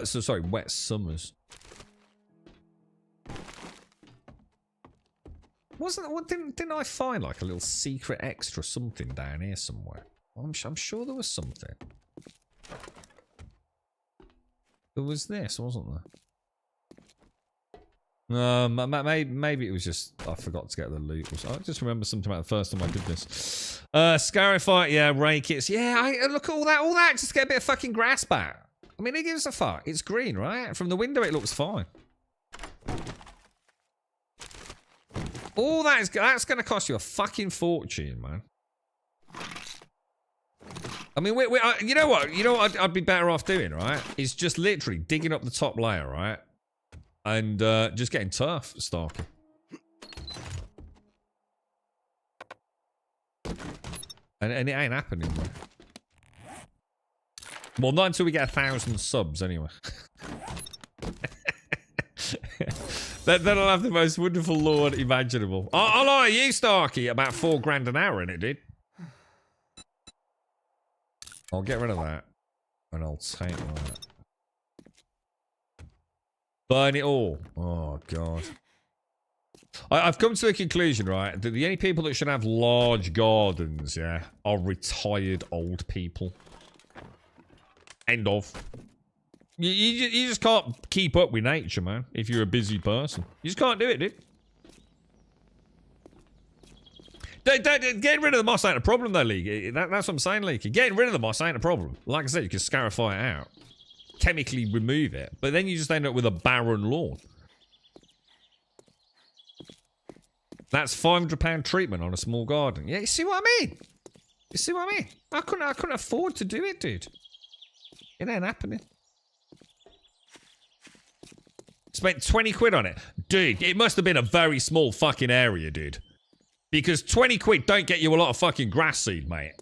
Sorry, wet summers. Didn't I find like a little secret extra something down here somewhere? I'm sure there was something. There was this, wasn't there? Maybe it was just I forgot to get the loot. I just remember something about the first time I did this. Scarify, yeah, rake it. Yeah, look at all that. Just get a bit of fucking grass back. I mean, who gives a fuck? It's green, right? From the window, it looks fine. All that's going to cost you a fucking fortune, man. I mean, you know what? You know what I'd be better off doing, right? Is just literally digging up the top layer, right? And just getting tough, Starky. And it ain't happening, man. Well, not until we get 1,000 subs, anyway. Then I'll have the most wonderful lawn imaginable. I'll lie you, Starky, about $4 grand an hour in it, dude. I'll get rid of that. And I'll take that. Burn it all. Oh, God. I've come to the conclusion, right, that the only people that should have large gardens, yeah, are retired old people. End of. You just can't keep up with nature, man, if you're a busy person. You just can't do it, dude. Getting rid of the moss ain't a problem, though, Leaky. That's what I'm saying, Leaky. Getting rid of the moss ain't a problem. Like I said, you can scarify it out. Chemically remove it. But then you just end up with a barren lawn. That's £500 treatment on a small garden. Yeah, you see what I mean? You see what I mean? I couldn't afford to do it, dude. It ain't happening. Spent 20 quid on it. Dude, it must have been a very small fucking area, dude. Because 20 quid don't get you a lot of fucking grass seed, mate.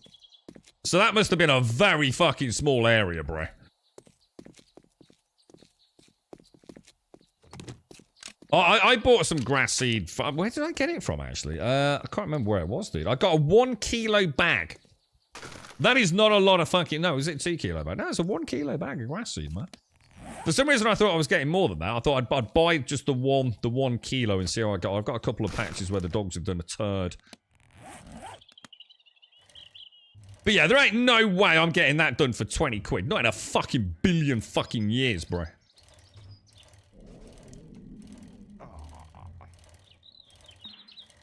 So that must have been a very fucking small area, bro. I bought some grass seed. Where did I get it from, actually? I can't remember where it was, dude. I got a 1 kilo bag. That is not a lot of fucking... No, is it 2 kilo bag? No, it's a 1 kilo bag of grass seed, man. For some reason, I thought I was getting more than that. I thought I'd buy just the one kilo and see how I go. I've got a couple of patches where the dogs have done a turd. But yeah, there ain't no way I'm getting that done for 20 quid. Not in a fucking billion fucking years, bro.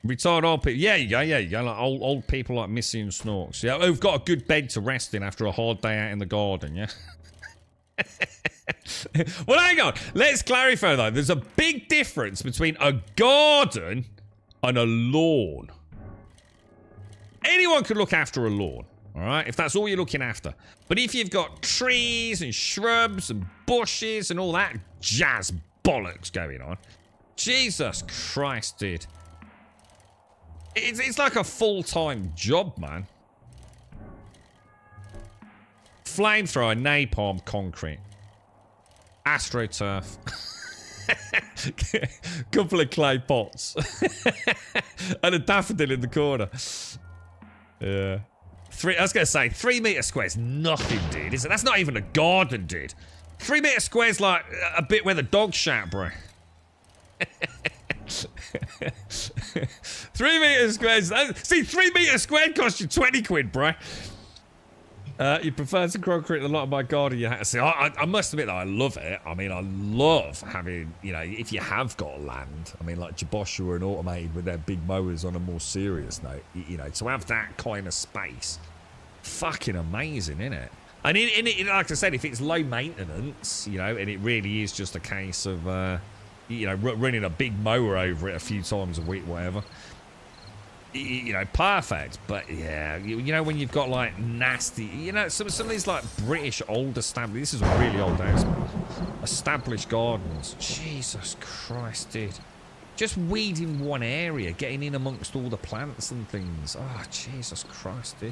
Retired old people. Yeah, you go. Like old people like Missy and Snorks. Yeah, who've got a good bed to rest in after a hard day out in the garden, yeah? Well, hang on. Let's clarify, though. There's a big difference between a garden and a lawn. Anyone could look after a lawn, all right? If that's all you're looking after. But if you've got trees and shrubs and bushes and all that jazz bollocks going on, Jesus Christ, dude. It's like a full-time job, man. Flamethrower, napalm, concrete. AstroTurf. Couple of clay pots. And a daffodil in the corner. Yeah. I was going to say, 3 meter squares, nothing, dude. Is it? That's not even a garden, dude. 3 meter squares like a bit where the dogs shout, bro. 3 meter squares. See, 3 meter squared costs you 20 quid, bro. You prefer to concrete a lot of my garden. You have to see. I must admit that I love it. I mean, I love having, you know, if you have got land. I mean, like Joshua and Automated with their big mowers on a more serious note. You know, to have that kind of space, fucking amazing, isn't it? And in it, like I said, if it's low maintenance, you know, and it really is just a case of, you know, running a big mower over it a few times a week, whatever. You know, perfect. But yeah, you know, when you've got like nasty, you know, some of these like British old established, this is a really old house, established gardens. Jesus Christ, dude. just weeding one area, getting in amongst all the plants and things. Oh, Jesus Christ, dude.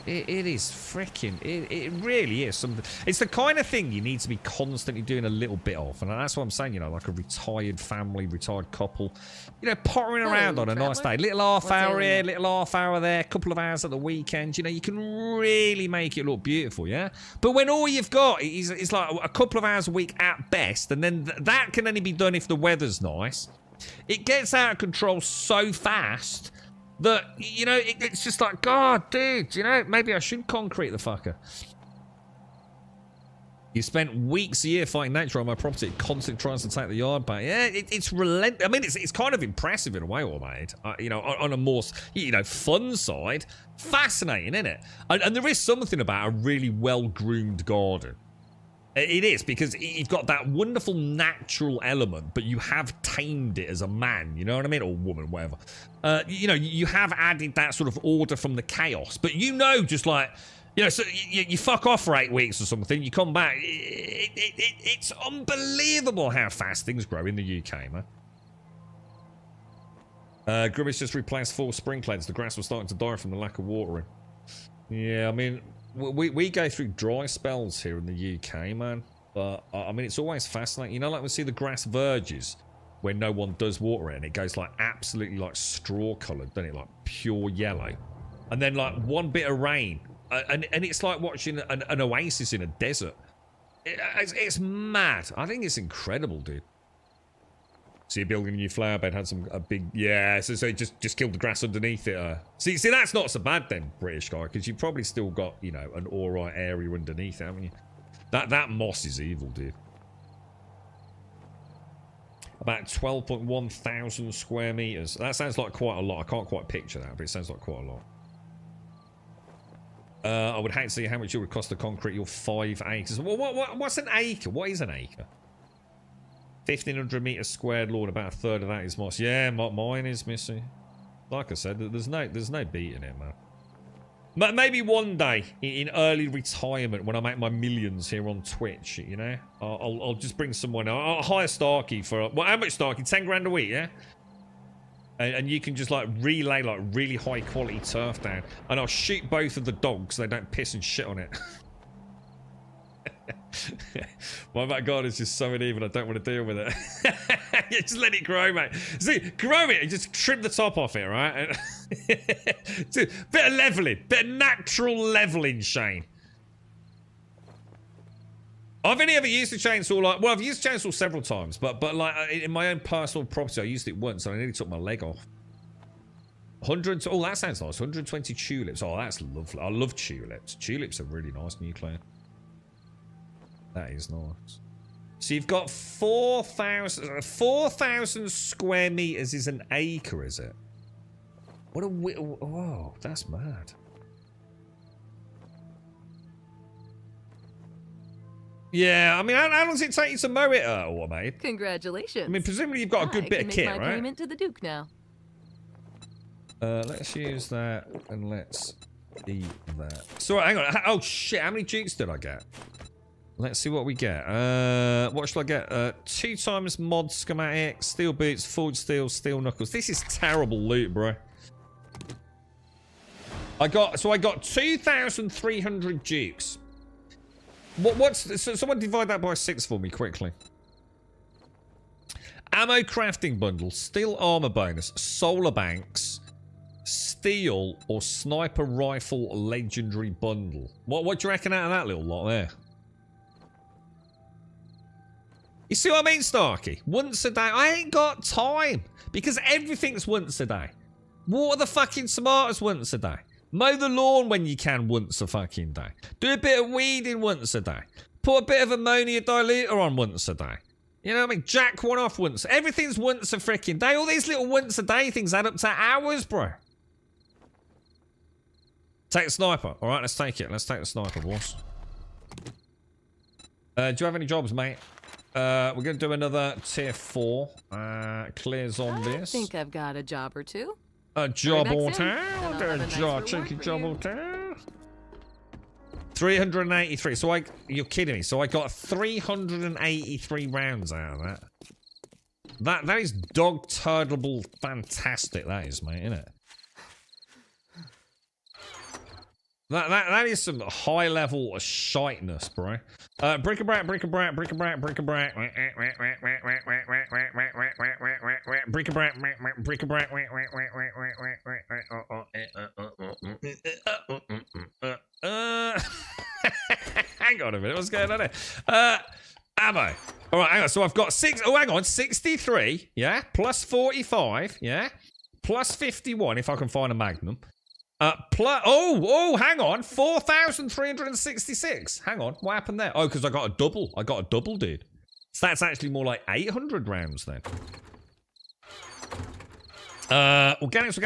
It is freaking, it really is something. It's the kind of thing you need to be constantly doing a little bit of. And that's what I'm saying, you know, like a retired family, retired couple, you know, pottering around on a nice day. Little half hour here, little half hour there, couple of hours at the weekend. You know, you can really make it look beautiful, yeah? But when all you've got is like a couple of hours a week at best, and then that can only be done if the weather's nice, it gets out of control so fast that, you know, it's just like, God, dude, you know, maybe I should concrete the fucker. You spent weeks a year fighting nature on my property. It constantly tries to take the yard back. Yeah, it's relentless. I mean, it's kind of impressive in a way, all mate. You know, on a more, you know, fun side, fascinating, isn't it? And there is something about a really well-groomed garden. It is, because you've got that wonderful natural element, but you have tamed it as a man, you know what I mean? Or woman, whatever. You know, you have added that sort of order from the chaos. But you know, just like, you know, so you fuck off for 8 weeks or something, you come back. It's unbelievable how fast things grow in the UK, man. Grimace just replaced 4 sprinklers. The grass was starting to die from the lack of watering. Yeah, I mean, we go through dry spells here in the UK, man. But, I mean, it's always fascinating. You know, like we see the grass verges when no one does water it, and it goes, like, absolutely, like, straw-coloured, doesn't it? Like, pure yellow. And then, like, one bit of rain, and it's like watching an oasis in a desert. It's mad. I think it's incredible, dude. So you're building a new flower bed, had a big, yeah, so it just killed the grass underneath it. See, that's not so bad then, British guy, because you've probably still got, you know, an alright area underneath it, haven't you? That moss is evil, dude. About 12.1 thousand square meters. That sounds like quite a lot. I can't quite picture that, but it sounds like quite a lot. I would hate to see how much it would cost to concrete your 5 acres. What's an acre? What is an acre? 1,500 meters squared lawn, about a third of that is moss. Yeah, mine is missing. Like I said, there's no beating it, man. But maybe one day in early retirement, when I make my millions here on Twitch, you know, I'll just bring someone. I'll hire Starkey for, well, how much Starkey? 10 grand a week, yeah. And you can just like relay like really high quality turf down, and I'll shoot both of the dogs so they don't piss and shit on it. My back garden is just so uneven, I don't want to deal with it. Yeah, just let it grow, mate. See, grow it and just trim the top off it, right? Bit of leveling, bit of natural leveling, Shane. I've only ever used the chainsaw, like, well, I've used the chainsaw several times, but like in my own personal property, I used it once and I nearly took my leg off. 100, oh, that sounds nice. 120 tulips. Oh, that's lovely. I love tulips. Tulips are really nice, nuclear. That is nice. So you've got 4,000 square meters is an acre, is it? What a whoa, that's mad. Yeah, I mean, how long does it take you to mow it or mate?
Congratulations.
I mean, presumably you've got a good bit of kit,
I can make my
right?
payment to the Duke now.
Let's use that and let's eat that. So hang on. Oh shit, how many Dukes did I get? Let's see what we get. What should I get? 2 times mod schematic, steel boots, forged steel, steel knuckles. This is terrible loot, bro. I got 2,300 Dukes. So someone divide that by 6 for me quickly. Ammo crafting bundle, steel armor bonus, solar banks, steel or sniper rifle legendary bundle. What do you reckon out of that little lot there? You see what I mean, Starkey? Once a day. I ain't got time. Because everything's once a day. Water the fucking tomatoes once a day. Mow the lawn when you can once a fucking day. Do a bit of weeding once a day. Put a bit of ammonia diluter on once a day. You know what I mean? Jack one off once. Everything's once a freaking day. All these little once a day things add up to hours, bro. Take the sniper. Alright, let's take it. Let's take the sniper, boss. Do you have any jobs, mate? We're going to do another tier 4. Clear zombies.
I think I've got a job or two.
A job or two?
Nice
Cheeky job or two? 383. So you're kidding me. So I got 383 rounds out of that. That is dog turtleable fantastic. That is, mate, isn't it? That is some high level shiteness, bro. Bric-a-brac, bric-a-brac, bric-a-brac, bric-a-brac. Bric-a-brac, bric-a-brac. Hang on a minute, what's going on here? Ammo. All right, hang on. So I've got 63, yeah, plus 45, yeah, plus 51 if I can find a Magnum. Hang on, 4,366. Hang on, what happened there? Oh, because I got a double. Dude. So that's actually more like 800 rounds then. Organics.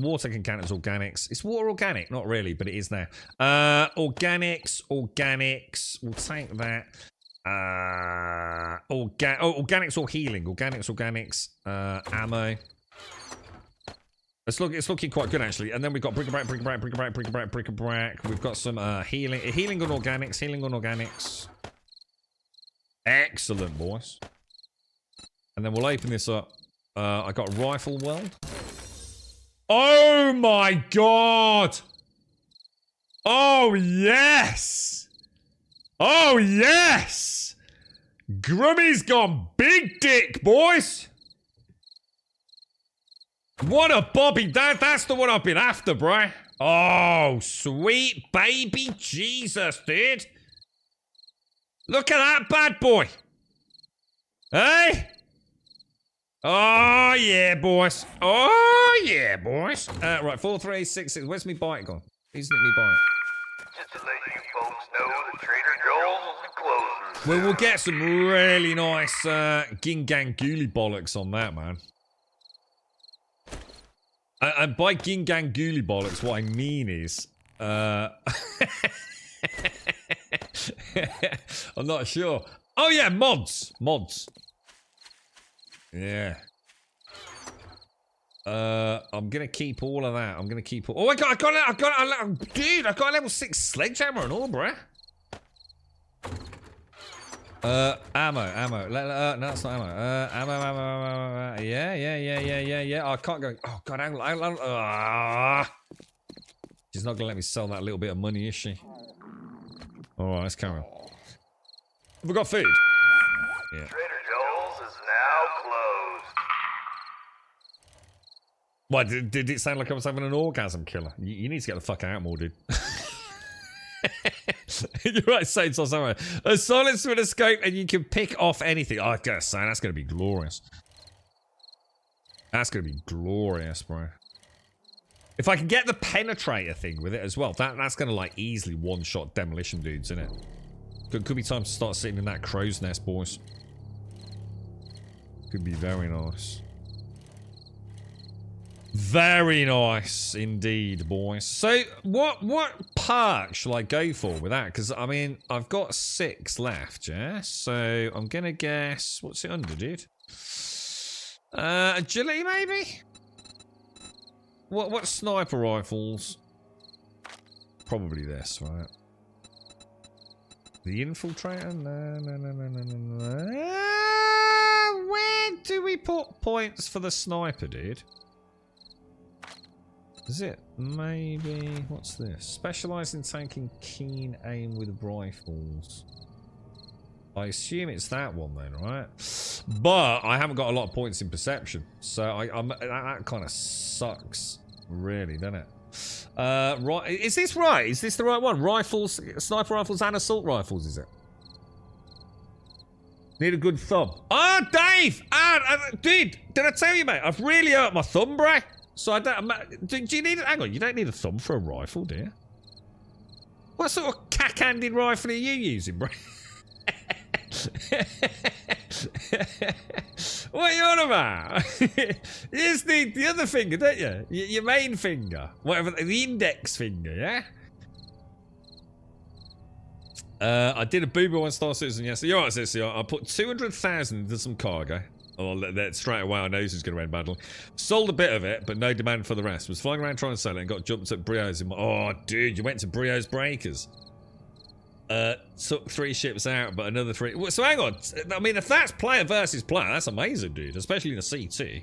Water can count as organics. It's water organic? Not really, but it is now. Organics. We'll take that. Organics or healing. Organics. Ammo. It's looking quite good, actually. And then we've got bric-a-brac. We've got some healing on organics. Excellent, boys. And then we'll open this up. I got rifle weld. Oh my god! Oh yes! Grummy's gone big dick, boys! What a bobby. That's the one I've been after, bro. Oh, sweet baby Jesus, dude. Look at that bad boy. Hey? Oh, yeah, boys. Right, 4366. Where's me bite gone? Please let me bite.
Just to let you folks know that Trader Joel's will be closing.
Well, we'll get some really nice Ginganguli bollocks on that, man. And by Ginganguli bollocks, what I mean is, I'm not sure. Oh yeah, mods. Yeah. I'm gonna keep all of that. Oh, I got dude, I got a level 6 sledgehammer and all, bruh. Ammo. No, that's not ammo. Ammo. Yeah. I can't go. Oh, God, she's not gonna let me sell that little bit of money, is she? Alright, let's carry on. Have we got food? Yeah.
Trader Joel's is now closed.
What, did it sound like I was having an orgasm killer? You need to get the fuck out more, dude. You're right, Saints or somewhere. A silence with a scope and you can pick off anything. Oh, I gotta say, that's gonna be glorious. That's gonna be glorious, bro. If I can get the penetrator thing with it as well, that's gonna like easily one-shot demolition dudes, isn't it? Could be time to start sitting in that crow's nest, boys. Could be very nice. Very nice indeed, boys. So, what perk shall I go for with that? Because, I mean, I've got 6 left, yeah? So, I'm going to guess... What's it under, dude? Agility, maybe? What sniper rifles? Probably this, right? The infiltrator? No. Where do we put points for the sniper, dude? Is it? Maybe... What's this? Specialised in taking keen aim with rifles. I assume it's that one then, right? But I haven't got a lot of points in perception. So that kind of sucks. Really, doesn't it? Right. Is this right? Is this the right one? Rifles, sniper rifles and assault rifles, is it? Need a good thumb. Oh, Dave! Dude, did I tell you, mate? I've really hurt my thumb, bruh. So I don't... Do you need... Hang on, you don't need a thumb for a rifle, do you? What sort of cack-handed rifle are you using, bro? What are you on about? You just need the other finger, don't you? Your main finger. Whatever, the index finger, yeah? I did a booby on Star Citizen yesterday. You're right, Cicely. I put 200,000 into some cargo. Oh, that straight away I know this is going to end badly. Sold a bit of it, but no demand for the rest. Was flying around trying to sell it and got jumped at Brio's in my... Oh, dude, you went to Brio's Breakers. took 3 ships out, but another 3. So hang on. I mean, if that's player versus player, that's amazing, dude. Especially in a CT.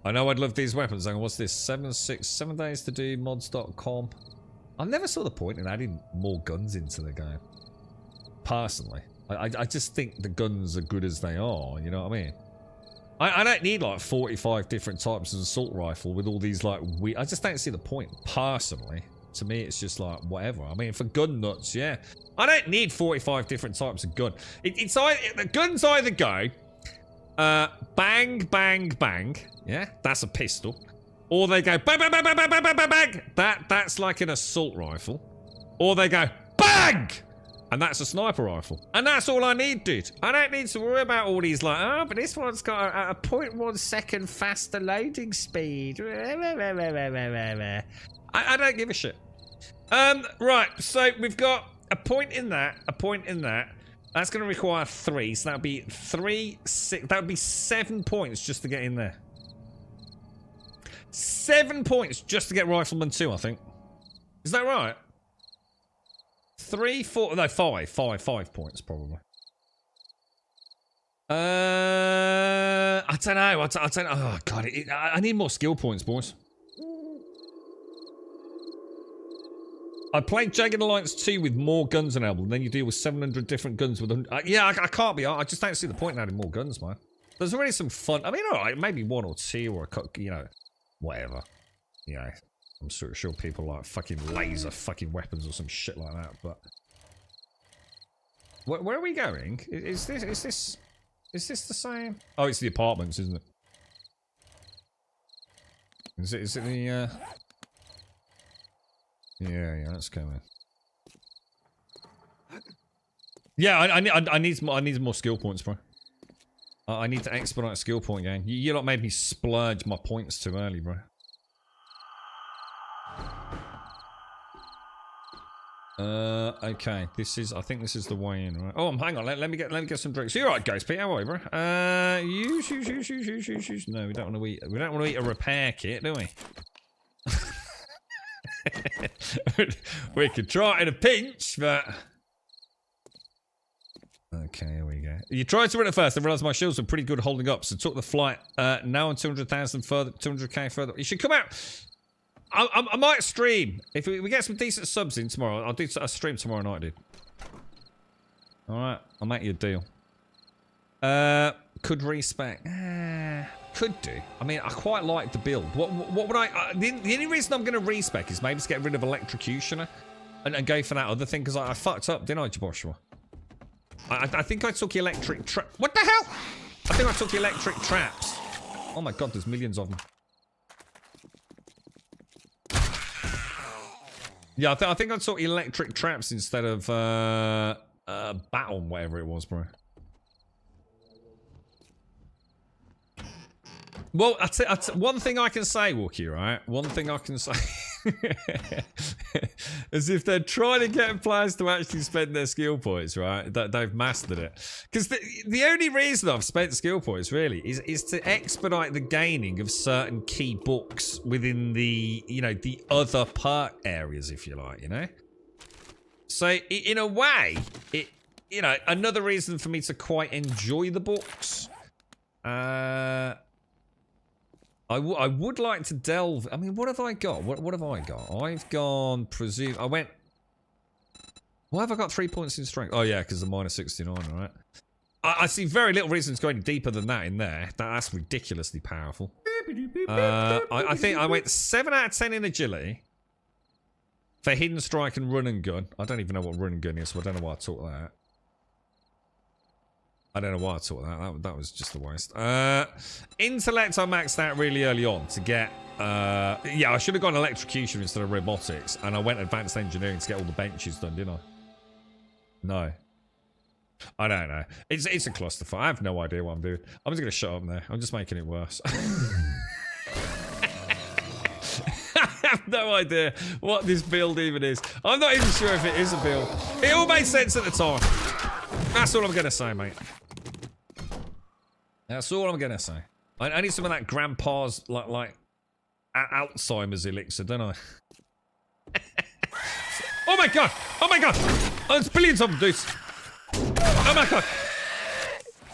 I know I'd love these weapons. Hang on, what's this? 7 days to do mods.com. I never saw the point in adding more guns into the game. Personally. I just think the guns are good as they are, you know what I mean? I don't need like 45 different types of assault rifle with all these like weird... I just don't see the point, personally. To me, it's just like, whatever. I mean, for gun nuts, yeah. I don't need 45 different types of gun. It's either... The guns either go... bang, bang, bang. Yeah, that's a pistol. Or they go bang, bang, bang, bang, bang, bang, bang, bang. That's like an assault rifle. Or they go bang! And that's a sniper rifle. And that's all I need, dude. I don't need to worry about all these like, oh, but this one's got a 0.1 second faster loading speed. I don't give a shit. Right, so we've got a point in that, a point in that. That's going to require 3, so that would be 3, 6, that would be 7 points just to get in there. 7 points just to get Rifleman 2, I think. Is that right? 3, 4, no, 5 points probably. I don't know. I don't know. Oh god, I need more skill points, boys. I played Jagged Alliance 2 with more guns than Elbow, and then you deal with 700 different guns with them. Yeah, I can't be. I just don't see the point in adding more guns, man. There's already some fun. I mean, all right, maybe 1 or 2 or a, you know, whatever. You know, I'm sure people like fucking laser fucking weapons or some shit like that. But where are we going? Is this the same? Oh, it's the apartments, isn't it? Is it the? Yeah, that's coming. Yeah, I need more skill points, bro. I need to expedite skill point game. You lot made me splurge my points too early, bro. Okay. I think this is the way in, right? Oh, hang on. Let me get some drinks. You alright, Ghost Pete? How are you, bro? Use. No, we don't want to eat. We don't want to eat a repair kit, do we? We could try it in a pinch, but... Okay, here we go. You tried to run it first and realised my shields were pretty good holding up, so took the flight. Now on 200,000 further, 200k further. You should come out. I might stream. If we get some decent subs in tomorrow, I'll do a stream tomorrow night, dude. Alright, I'll make you a deal. Could respec. Could do. I mean, I quite like the build. What would I... the only reason I'm going to respec is maybe to get rid of Electrocutioner and go for that other thing, because I fucked up, didn't I, Joshua? I think I took electric trap. What the hell? I think I took electric traps. Oh my god, there's millions of them. Yeah, I think I took electric traps instead of baton, whatever it was, bro. Well, one thing I can say, Wookie, right? One thing I can say is if they're trying to get players to actually spend their skill points, right? That they've mastered it. Because the only reason I've spent skill points really is to expedite the gaining of certain key books within the, you know, the other part areas, if you like, you know. So in a way, you know, another reason for me to quite enjoy the books. I would like to delve. I mean, what have I got? What have I got? I've gone. I went. Why have I got 3 points in strength? Oh yeah, because the minus 69. All right. I see very little reason to go any deeper than that in there. That's ridiculously powerful. I think I went 7 out of 10 in agility for hidden strike and run and gun. I don't even know what run and gun is, so I don't know why I taught that. I don't know why I taught that. That was just a waste. Intellect I maxed out really early on to get... yeah, I should have gone electrocution instead of robotics. And I went advanced engineering to get all the benches done, didn't I? No. I don't know. It's a clusterfuck. I have no idea what I'm doing. I'm just going to shut up there. I'm just making it worse. I have no idea what this build even is. I'm not even sure if it is a build. It all made sense at the time. That's all I'm going to say, mate. That's all I'm going to say. I need some of that grandpa's, like Alzheimer's elixir, don't I? Oh my god! Oh my god! Oh, there's billions of them, dudes. Oh my god!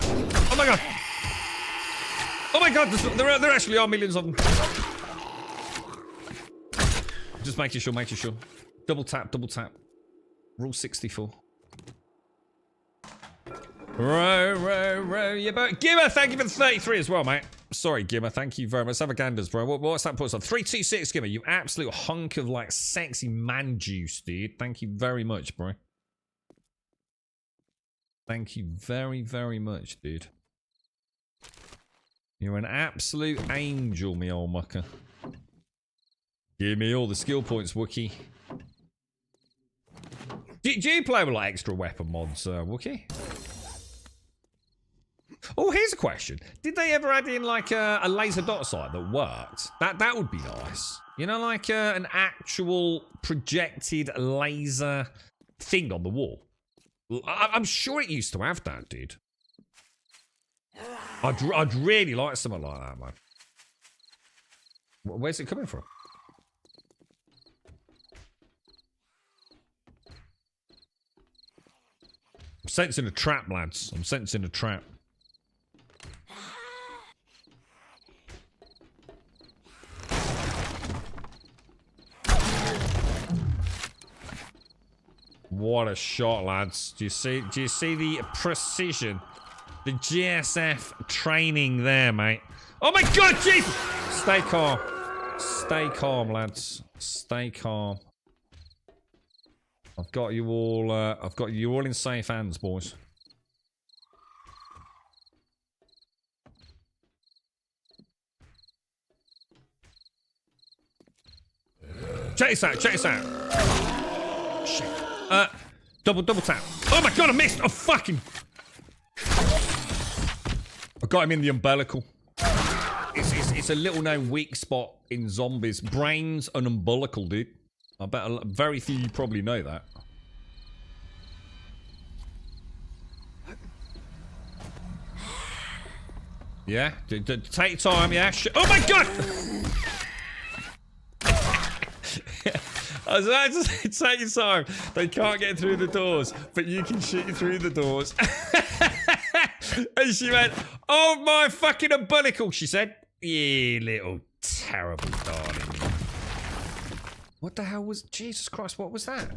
Oh my god! Oh my god! There actually are millions of them. Just making sure. Double tap. Rule 64. Row, your boat. Gimmer, thank you for the 33 as well, mate. Sorry, Gimmer, thank you very much. Savaganders, bro. What's that put us on? 326, Gimmer. You absolute hunk of, like, sexy man juice, dude. Thank you very much, bro. Thank you very, very much, dude. You're an absolute angel, me old mucker. Give me all the skill points, Wookie. Do you play with, like, extra weapon mods, Wookie? Oh, here's a question. Did they ever add in, like, a laser dot sight that worked? That would be nice. You know, like an actual projected laser thing on the wall. I'm sure it used to have that, dude. I'd really like something like that, man. Where's it coming from? I'm sensing a trap, lads. I'm sensing a trap. What a shot, lads. Do you see the precision? The GSF training there, mate. Oh my god, Jesus! Stay calm. Stay calm, lads. Stay calm. I've got you all in safe hands, boys. Check this out, Shit. Double tap. Oh my god, I missed! Oh, fucking... I got him in the umbilical. It's a little known weak spot in zombies. Brains and umbilical, dude. I bet very few you probably know that. Yeah? Take time, yeah? Oh my god! I was about to say, take your time. They can't get through the doors, but you can shoot through the doors. And she went, oh my fucking umbilical, she said. You little terrible darling. What the hell was... Jesus Christ, what was that?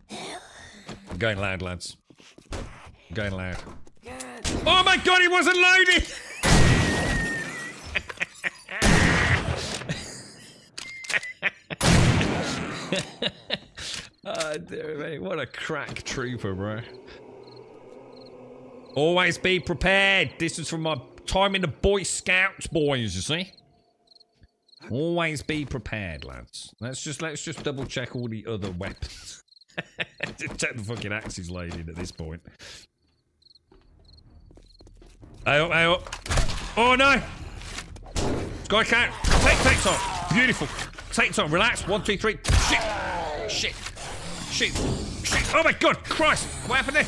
I'm going loud, lads. I'm going loud. Oh my god, he wasn't loaded! Oh, dear me. What a crack trooper, bro. Always be prepared. This is from my time in the Boy Scouts, boys, you see? Always be prepared, lads. Let's just double check all the other weapons. Just check the fucking axes loaded at this point. Hey up. Oh no! Sky count. Take time. Beautiful. Take time. Relax. 1, 2, 3. Shit. Oh my god, Christ. What happened there?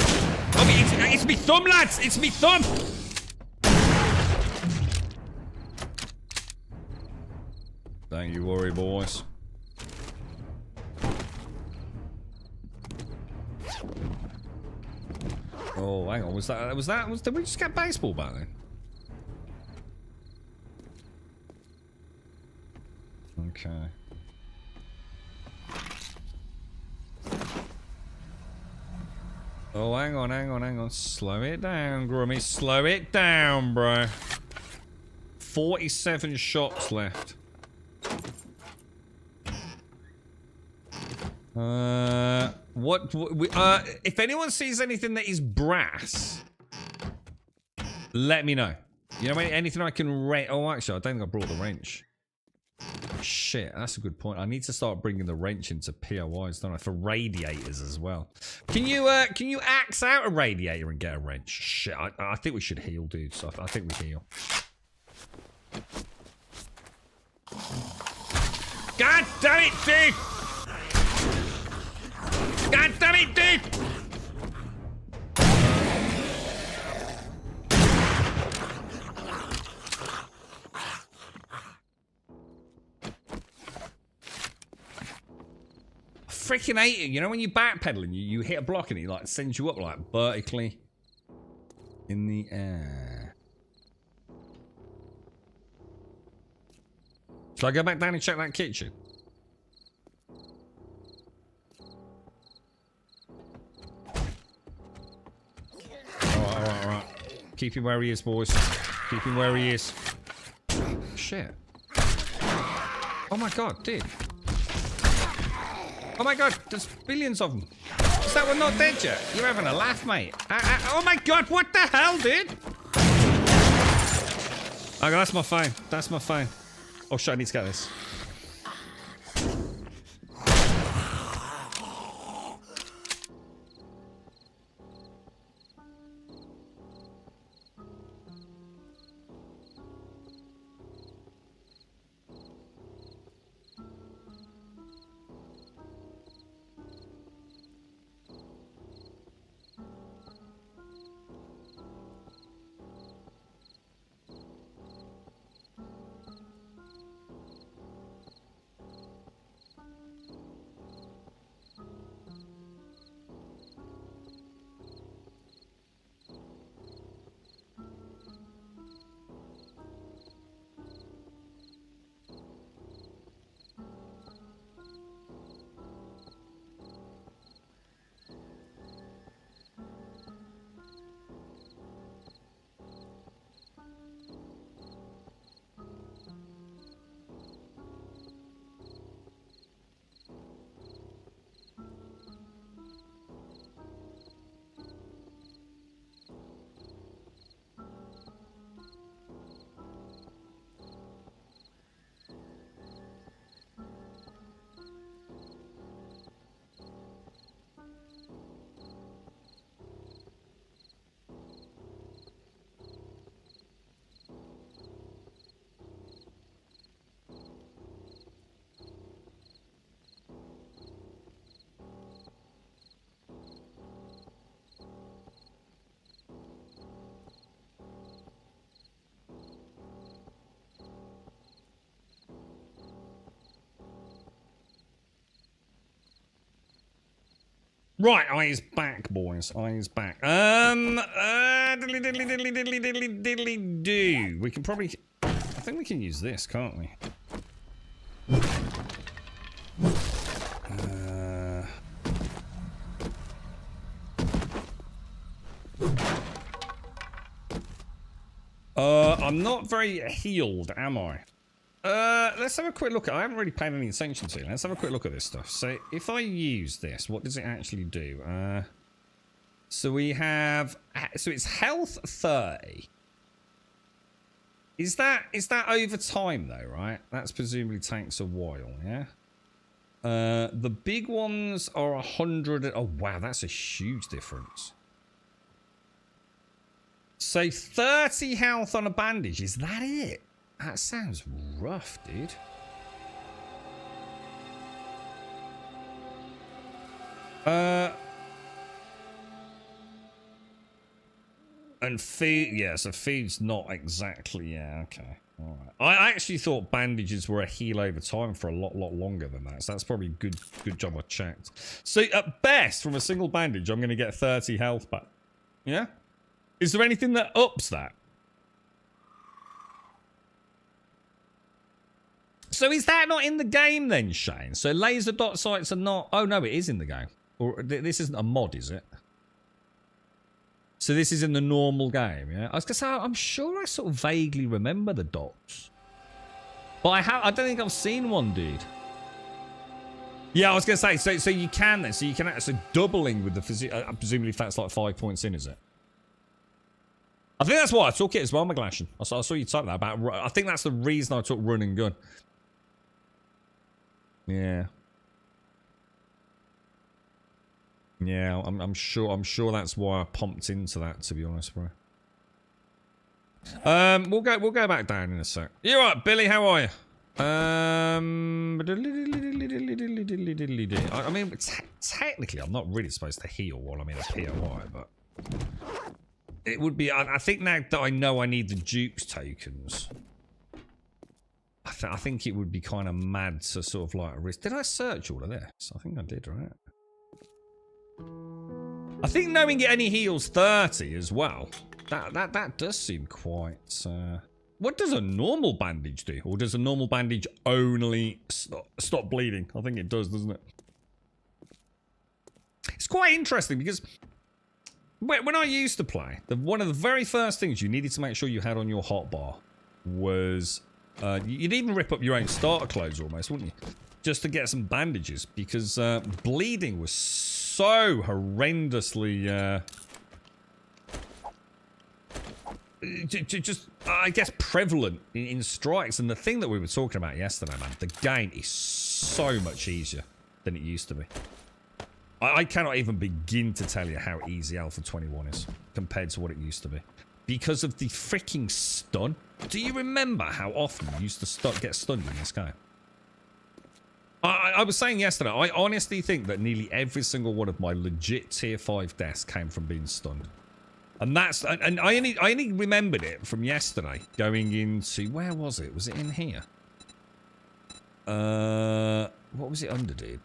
Oh, it's me thumb, lads. It's me thumb. Don't you worry, boys. Oh, hang on. Did we just get baseball back then? Okay. Oh, hang on. Slow it down, Grummy. Slow it down, bro. 47 shots left. If anyone sees anything that is brass, let me know. You know, anything I can wrench. Oh, actually, I don't think I brought the wrench. Shit, that's a good point. I need to start bringing the wrench into POIs, don't I? For radiators as well. Can you axe out a radiator and get a wrench? Shit, I think we should heal, dude. So I think we heal. God damn it, dude! God damn it, dude! freaking hate it. You know when you backpedal and you hit a block and it like sends you up like vertically in the air. Shall I go back down and check that kitchen? Alright. Keep him where he is, boys. Keep him where he is. Shit. Oh my god, dude. Oh my god, there's billions of them. Is that one not dead yet? You're having a laugh, mate. Oh my god, what the hell, dude? Okay, that's my phone. That's my phone. Oh shit, I need to get this. Right, eyes back, boys. Eyes back. Diddly diddly diddly diddly diddly diddly do. We can probably... I think we can use this, can't we? I'm not very healed, am I? Let's have a quick look at... I haven't really paid any attention to it. Let's have a quick look at this stuff. So, if I use this, what does it actually do? So we have... So it's health 30. Is that over time, though, right? That's presumably takes a while, yeah? The big ones are 100... Oh, wow, that's a huge difference. So 30 health on a bandage, is that it? That sounds rough, dude. And food, yeah, so food's not exactly, yeah, okay. All right. I actually thought bandages were a heal over time for a lot longer than that. So that's probably good job I checked. So at best, from a single bandage, I'm going to get 30 health back. Yeah? Is there anything that ups that? So is that not in the game then, Shane? So laser dot sights are not... Oh, no, it is in the game. Or this isn't a mod, is it? So this is in the normal game, yeah? I was going to say, I'm sure I sort of vaguely remember the dots. But I don't think I've seen one, dude. Yeah, I was going to say, so you can then. So you can actually doubling with the physique. Presumably if that's like 5 points in, is it? I think that's why I took it as well, McGlashan. I saw you type that about... I think that's the reason I took run and gun. Yeah. Yeah, I'm sure that's why I pumped into that, to be honest, bro. We'll go back down in a sec. You right, Billy, how are you? I mean, technically, I'm not really supposed to heal while I'm in a POI, but it would be. I think now that I know I need the Duke's tokens, I think it would be kind of mad to sort of like risk. Did I search all of this? I think I did, right? I think knowing any heals 30 as well. That does seem quite. What does a normal bandage do? Or does a normal bandage only stop bleeding? I think it does, doesn't it? It's quite interesting because when I used to play, one of the very first things you needed to make sure you had on your hotbar was you'd even rip up your own starter clothes almost, wouldn't you? Just to get some bandages because bleeding was so horrendously just I guess prevalent in strikes. And the thing that we were talking about yesterday, man, the game is so much easier than it used to be. I cannot even begin to tell you how easy Alpha 21 is compared to what it used to be. Because of the freaking stun. Do you remember how often you used to get stunned in this game? I was saying yesterday, I honestly think that nearly every single one of my legit tier 5 deaths came from being stunned. And and I only remembered it from yesterday going into, where was it? Was it in here? What was it under, dude?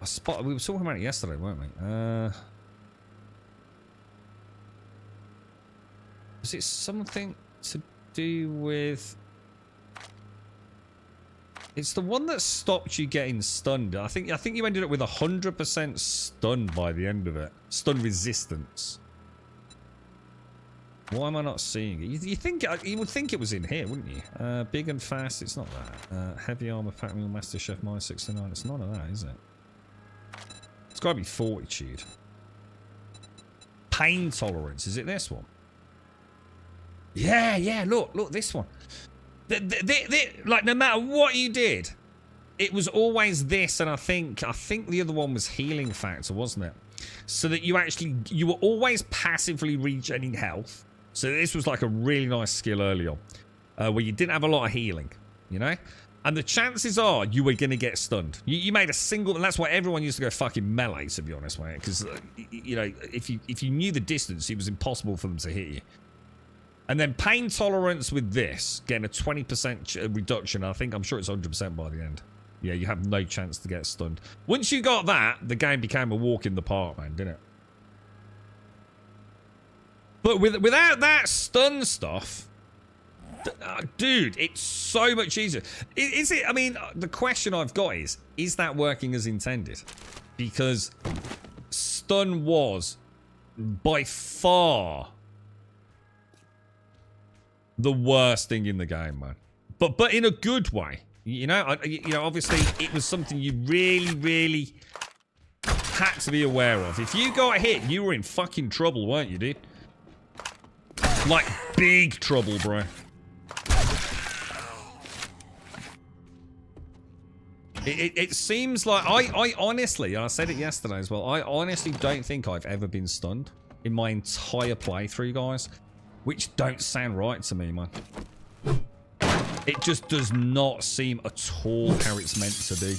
We were talking about it yesterday, weren't we? Was it something to do with... It's the one that stopped you getting stunned. I think you ended up with 100% stun by the end of it. Stun resistance. Why am I not seeing it? You would think it was in here, wouldn't you? Big and fast. It's not that. Heavy armor, pack mule, master chef, minus 69. It's none of that, is it? It's got to be fortitude. Pain tolerance. Is it this one? Yeah. Look, this one. Like, no matter what you did, it was always this, and I think the other one was healing factor, wasn't it? So that you were always passively regenerating health. So this was like a really nice skill early on, where you didn't have a lot of healing, you know? And the chances are you were going to get stunned. You made a single, and that's why everyone used to go fucking melee, to be honest, mate. Because, you know, if you knew the distance, it was impossible for them to hit you. And then pain tolerance with this, getting a 20% reduction. I'm sure it's 100% by the end. Yeah, you have no chance to get stunned. Once you got that, the game became a walk in the park, man, didn't it? But without that stun stuff, dude, it's so much easier. Is it? I mean, the question I've got is that working as intended? Because stun was by far the worst thing in the game, man. But in a good way. You know, obviously it was something you really had to be aware of. If you got hit, you were in fucking trouble, weren't you, dude? Like, big trouble, bro. It seems like... I honestly, I said it yesterday as well, I honestly don't think I've ever been stunned in my entire playthrough, guys. Which don't sound right to me, man. It just does not seem at all how it's meant to be.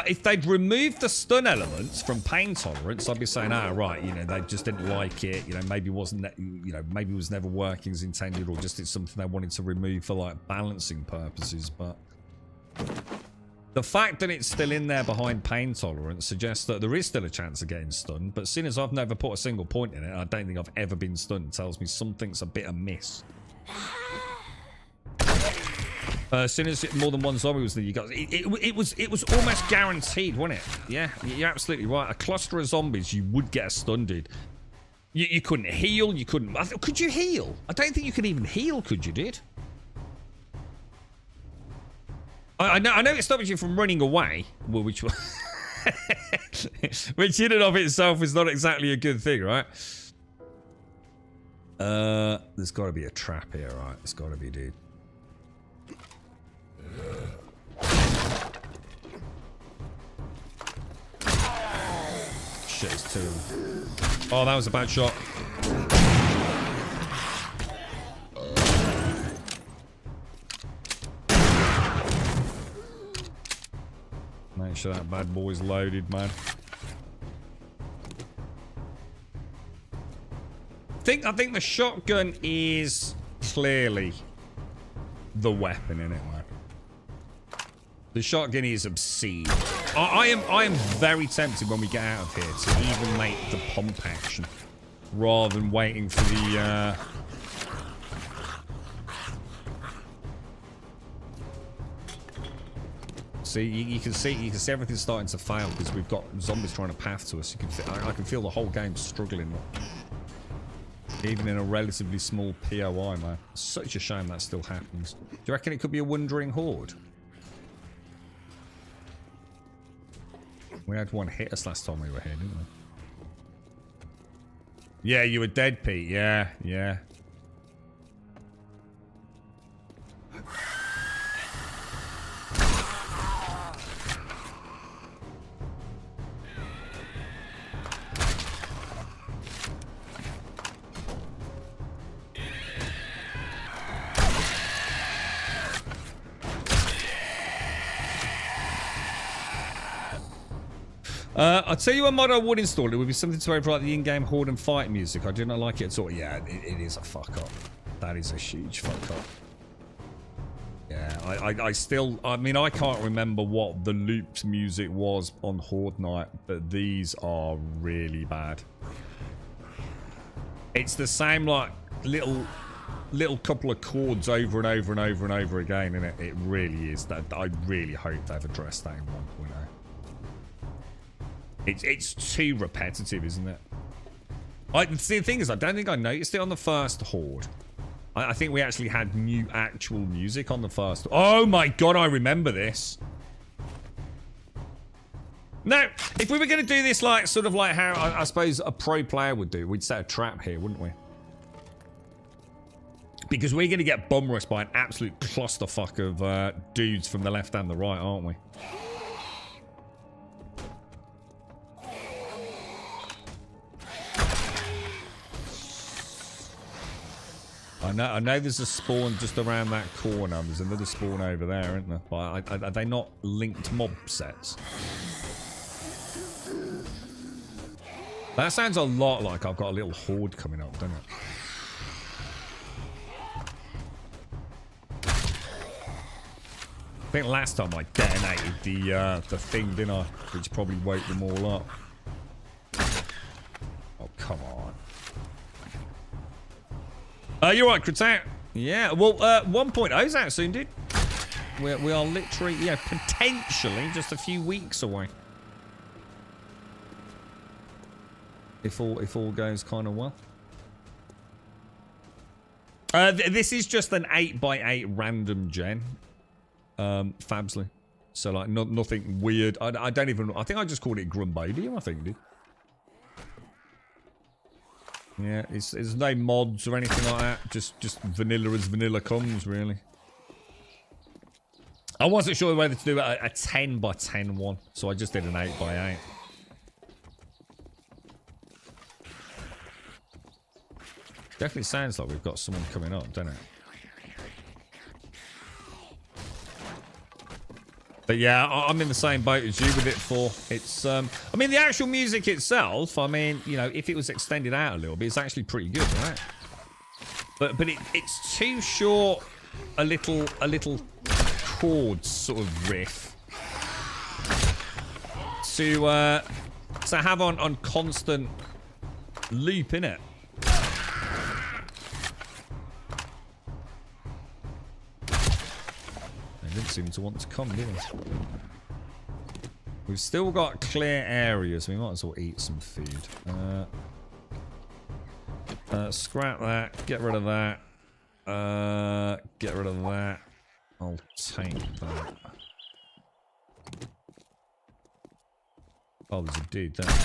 If they'd removed the stun elements from pain tolerance, I'd be saying, right, you know, they just didn't like it. You know, maybe maybe it was never working as intended, or just it's something they wanted to remove for like balancing purposes. But the fact that it's still in there behind pain tolerance suggests that there is still a chance of getting stunned. But seeing as I've never put a single point in it, I don't think I've ever been stunned. It tells me something's a bit amiss. As soon as more than one zombie was there, you guys, it was almost guaranteed, wasn't it? Yeah, you're absolutely right. A cluster of zombies, you would get a stun, dude. You couldn't heal. You couldn't. Could you heal? I don't think you could even heal. Could you, dude? I know it stops you from running away, well, which which in and of itself is not exactly a good thing, right? There's got to be a trap here, right? There's got to be, dude. Shit, it's two of them. Oh, that was a bad shot. Make sure that bad boy's loaded, man. I think the shotgun is clearly the weapon in it, man. The shotgun is obscene. I am very tempted when we get out of here to even make the pump action rather than waiting for the See, you can see everything's starting to fail because we've got zombies trying to path to us. You can I can feel the whole game struggling, even in a relatively small POI, man. It's such a shame that still happens. Do you reckon it could be a wandering horde? We had one hit us last time we were here, didn't we? Yeah, you were dead, Pete. Yeah, yeah. I'll tell you a mod I would install. It would be something to overwrite the in-game horde and fight music. I do not like it at all. Yeah, it is a fuck up. That is a huge fuck up. Yeah, I mean, I can't remember what the looped music was on Horde Night, but these are really bad. It's the same, like, little couple of chords over and over and over and over again, and it really is. That I really hope they've addressed that in 1.0. It's too repetitive, isn't it? The thing is, I don't think I noticed it on the first Horde. I think we actually had new actual music on the first. Oh my god, I remember this. Now, if we were going to do this like, sort of like how I suppose a pro player would do, we'd set a trap here, wouldn't we? Because we're going to get bum rushed by an absolute clusterfuck of dudes from the left and the right, aren't we? I know there's a spawn just around that corner. There's another spawn over there, isn't there? But are they not linked mob sets? That sounds a lot like I've got a little horde coming up, doesn't it? I think last time I detonated the thing, didn't I? Which probably woke them all up. Oh, come on. You're right, Critout. Yeah, well, 1.0's out soon, dude. We are literally, yeah, potentially just a few weeks away. If all goes kind of well. This is just an 8x8 random gen, Fabsley. So like nothing weird. I don't even. I think I just called it Grumbodium. I think, dude. Yeah, there's no mods or anything like that. Just vanilla as vanilla comes, really. I wasn't sure whether to do a 10x10 one, so I just did an 8x8. Definitely sounds like we've got someone coming up, doesn't it? But yeah, I'm in the same boat as you with it, for it's I mean, the actual music itself, I mean, you know, if it was extended out a little bit, it's actually pretty good, right? But it's too short, a little chord sort of riff to have on constant loop, innit? Didn't seem to want to come, did he? We've still got clear areas. We might as well eat some food. Scrap that. Get rid of that. Get rid of that. I'll take that. Oh, there's a dude there.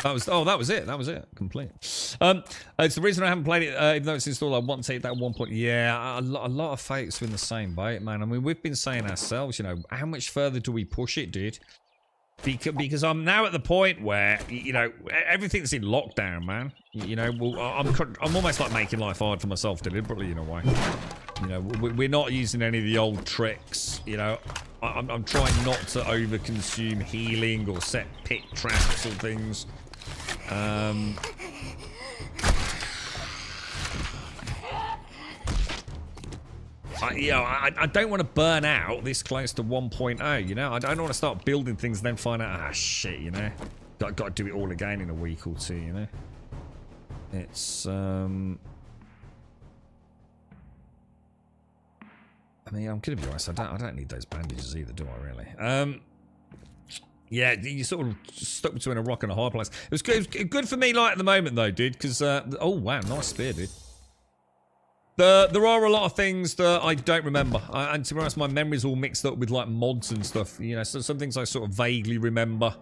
That was it. That was it. Complete. It's the reason I haven't played it, even though it's installed. I want to take that 1 point. Yeah, a lot of fakes are in the same boat, man. I mean, we've been saying ourselves, you know, how much further do we push it, dude? Because I'm now at the point where, you know, everything's in lockdown, man. You know, I'm almost like making life hard for myself deliberately in a way. You know, we're not using any of the old tricks. You know, I'm trying not to overconsume healing or set pit traps or things. I don't want to burn out this close to 1.0, you know? I don't want to start building things and then find out, ah, shit, you know? Got to do it all again in a week or two, you know? It's, I mean, I'm gonna be honest, I don't need those bandages either, do I, really? Yeah, you sort of stuck between a rock and a hard place. It was good for me, like, at the moment, though, dude, because, oh, wow, nice spear, dude. There are a lot of things that I don't remember, and to be honest, my memory's all mixed up with, like, mods and stuff, you know, so some things I sort of vaguely remember.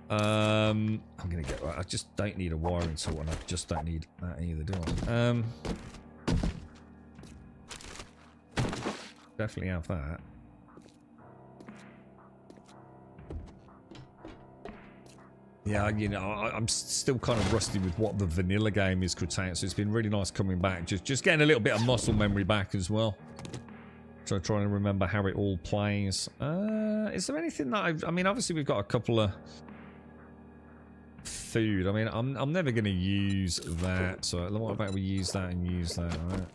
I'm gonna get, I just don't need a wiring tool, and I just don't need that either, do I? Definitely have that. Yeah, you know, I'm still kind of rusty with what the vanilla game is, Cretaceous, so it's been really nice coming back. Just getting a little bit of muscle memory back as well. So trying to remember how it all plays. Is there anything that I mean, obviously we've got a couple of food. I mean, I'm never going to use that. So what about we use that and use that? All right.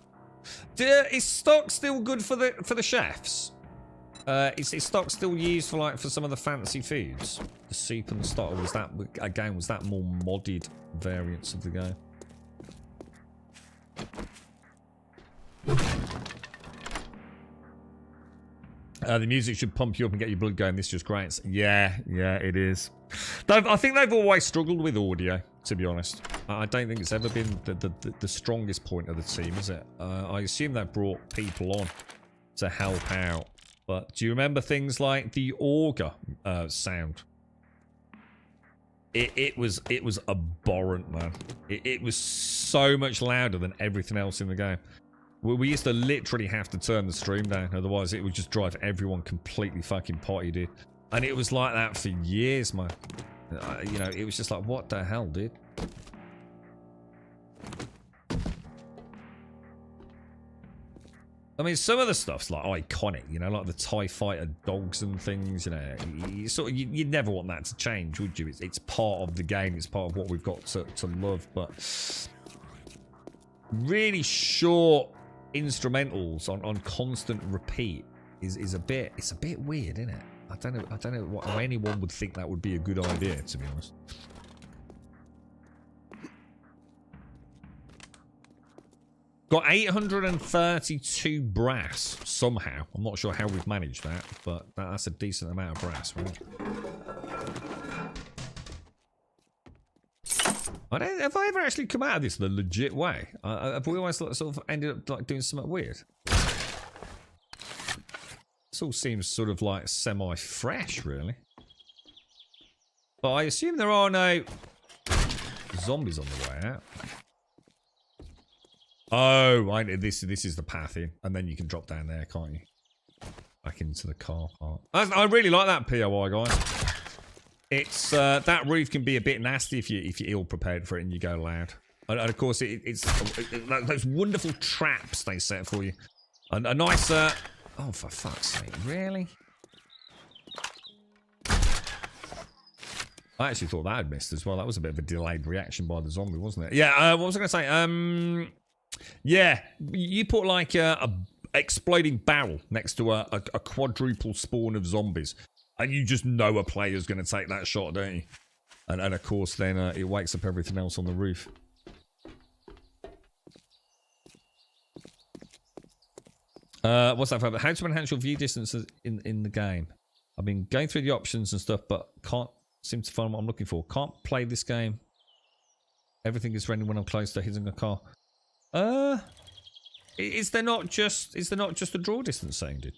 Is stock still good for the chefs? Is stock still used for some of the fancy foods? The soup and the stock, or was that more modded variants of the game? The music should pump you up and get your blood going. This just grates. Yeah, it is. I think they've always struggled with audio, to be honest. I don't think it's ever been the strongest point of the team, is it? I assume they've brought people on to help out. But do you remember things like the auger sound? It was abhorrent, man. It was so much louder than everything else in the game. We used to literally have to turn the stream down, otherwise it would just drive everyone completely fucking potty, dude. And it was like that for years, man. You know, it was just like, what the hell, dude? I mean, some of the stuff's like iconic, you know, like the TIE fighter dogs and things, you know. You'd never want that to change, would you? It's part of the game, it's part of what we've got to love, but really short instrumentals on constant repeat is a bit weird, isn't it? I don't know how anyone would think that would be a good idea, to be honest. Got 832 brass somehow. I'm not sure how we've managed that, but that's a decent amount of brass, right? Have I ever actually come out of this the legit way? Have we always sort of ended up like doing something weird? This all seems sort of like semi-fresh, really. But I assume there are no zombies on the way out. Oh, right. This is the path in, and then you can drop down there, can't you? Back into the car park. I really like that POI, guys. It's that roof can be a bit nasty if you're ill prepared for it and you go loud. And of course, it's those wonderful traps they set for you. And a nice oh, for fuck's sake, really? I actually thought that had missed as well. That was a bit of a delayed reaction by the zombie, wasn't it? Yeah. What was I going to say? Yeah, you put like a exploding barrel next to a quadruple spawn of zombies, and you just know a player's going to take that shot, don't you? And of course, then it wakes up everything else on the roof. What's that for? How to enhance your view distance in the game? I've been going through the options and stuff, but can't seem to find what I'm looking for. Can't play this game. Everything is ready when I'm close to hitting a car. Is there not just a draw distance saying, dude?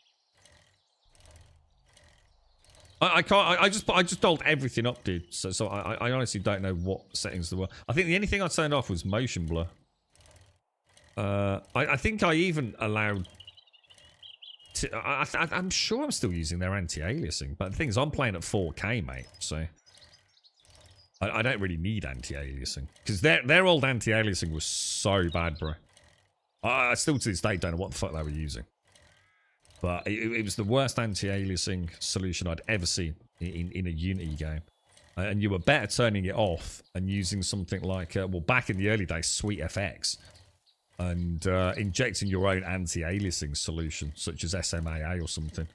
I can't. I just dialed everything up, dude. So I honestly don't know what settings there were. I think the only thing I turned off was motion blur. I think I even allowed. I'm sure I'm still using their anti-aliasing, but the thing is, I'm playing at 4K, mate. So I don't really need anti-aliasing because their old anti-aliasing was so bad, bro. I still to this day don't know what the fuck they were using, but it was the worst anti-aliasing solution I'd ever seen in a Unity game. And you were better turning it off and using something like well, back in the early days, SweetFX. and injecting your own anti-aliasing solution, such as SMAA or something.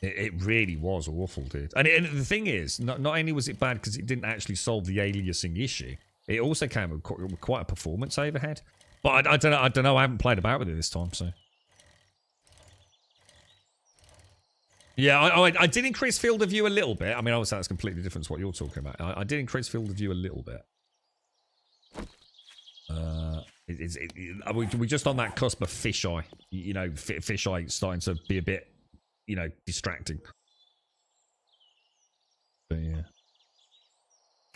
It really was awful, dude. And the thing is, not only was it bad because it didn't actually solve the aliasing issue, it also came with quite a performance overhead. But I don't know. I haven't played about with it this time, so. Yeah, I did increase field of view a little bit. I mean, obviously that's completely different to what you're talking about. I did increase field of view a little bit. We're just on that cusp of fisheye. You know, fisheye starting to be a bit, you know, distracting. But yeah.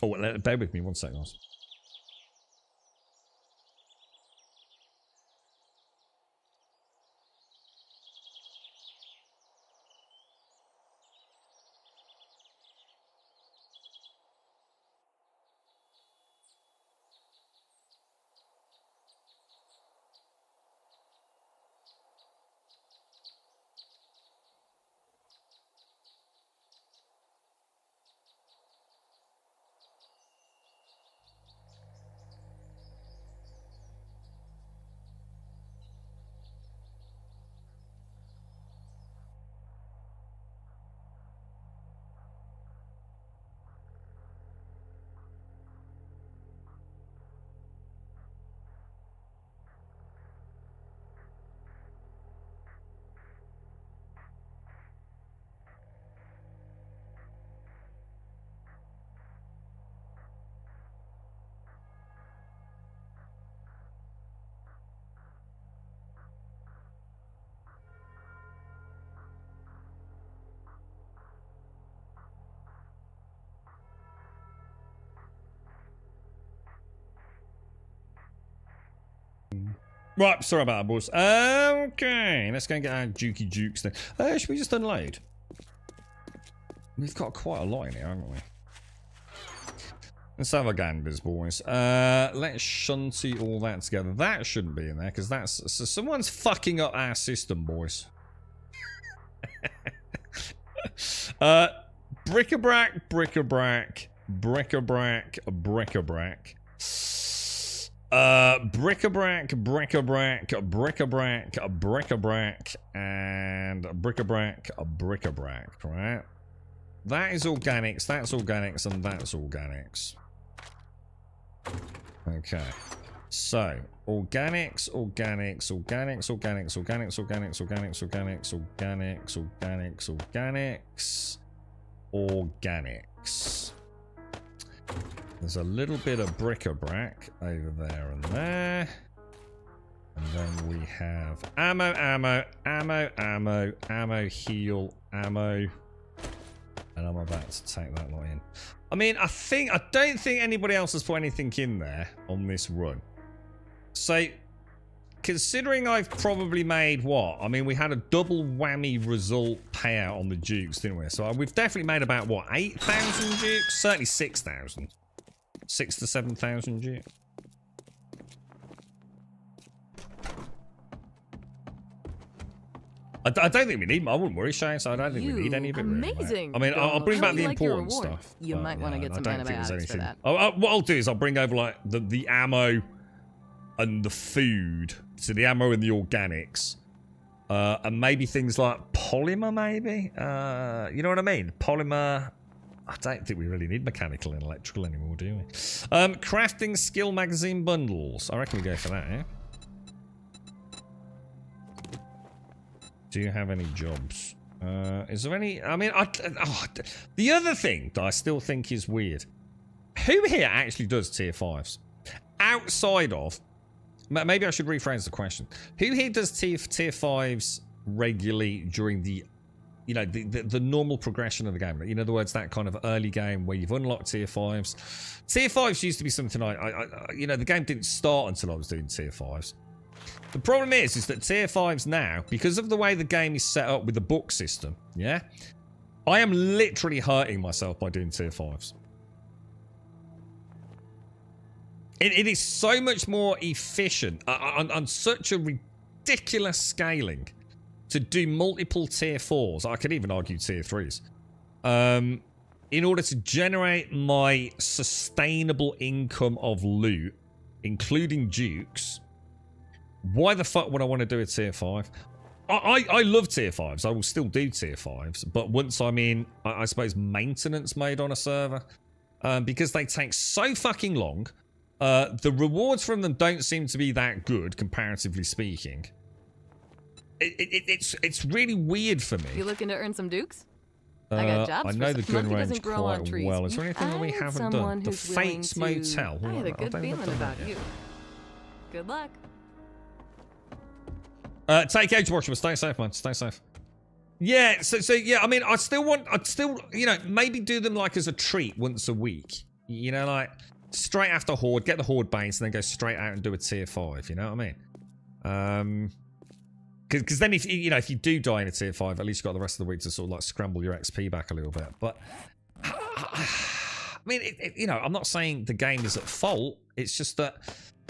Oh, bear with me 1 second, guys. Right, sorry about that, boys. Okay, let's go and get our Jukey Jukes then. Should we just unload? We've got quite a lot in here, haven't we? Let's have a ganders, boys. Let's shunty all that together. That shouldn't be in there, because that's... So someone's fucking up our system, boys. Bric-a-brac, bric-a-brac, bric-a-brac, bric-a-brac. Bric-a-brac, bric-a-brac, bric-a-brac, bric-a-brac, and bric-a-brac, bric-a-brac, right? That is organics, that's organics, and that's organics. Okay. So, organics, organics, organics, organics, organics, organics, organics, organics, organics, organics, organics, organics. There's a little bit of bric-a-brac over there and there. And then we have ammo, ammo, ammo, ammo, ammo, heal, ammo. And I'm about to take that lot in. I mean, I don't think anybody else has put anything in there on this run. So, considering I've probably made what? I mean, we had a double whammy result payout on the Dukes, didn't we? So we've definitely made about, what, 8,000 Dukes? Certainly 6,000. 6,000 to 7,000 Dukes. I don't think we need. I wouldn't worry, Shane. So I don't think we need any of it.
Amazing.
Really, I mean, I'll bring back the
like your
important
reward.
stuff.
You might want to get some antibiotics for that.
What I'll do is I'll bring over like the ammo and the food. So the ammo and the organics, and maybe things like polymer. Maybe you know what I mean? Polymer. I don't think we really need mechanical and electrical anymore, do we? Crafting skill magazine bundles. I reckon we go for that, yeah? Do you have any jobs? Is there any... I mean, the other thing that I still think is weird. Who here actually does tier 5s? Outside of... Maybe I should rephrase the question. Who here does tier 5s regularly during the... You know, the normal progression of the game? In other words, that kind of early game where you've unlocked tier 5s. Tier 5s used to be something you know, the game didn't start until I was doing tier 5s. The problem is that tier 5s now, because of the way the game is set up with the book system, yeah, I am literally hurting myself by doing tier 5s. It is so much more efficient on such a ridiculous scaling to do multiple tier 4s. I could even argue tier 3s. In order to generate my sustainable income of loot including Dukes, why the fuck would I want to do a tier 5? I love tier 5s. I will still do tier 5s. But once I'm in, I suppose, maintenance mode on a server, because they take so fucking long, the rewards from them don't seem to be that good, comparatively speaking. It's really weird for me.
You looking to earn some dukes? I got jobs
I know
for
the gun
monkey doesn't
range
grow on
quite
trees.
well. Is there
You
anything that we
find
haven't done?
someone
The
who's willing
Fates
to-
Motel.
I had a
I
good
don't think I've
feeling
done
about
that
you.
yet.
Good luck.
Take Age Watcher, stay safe, man. Stay safe. Yeah, so yeah, I mean, I'd still, you know, maybe do them like as a treat once a week. You know, like straight after Horde, get the Horde base, and then go straight out and do a tier 5. You know what I mean? Because then if you do die in a tier 5, at least you've got the rest of the week to sort of like scramble your XP back a little bit. But I mean, you know, I'm not saying the game is at fault. It's just that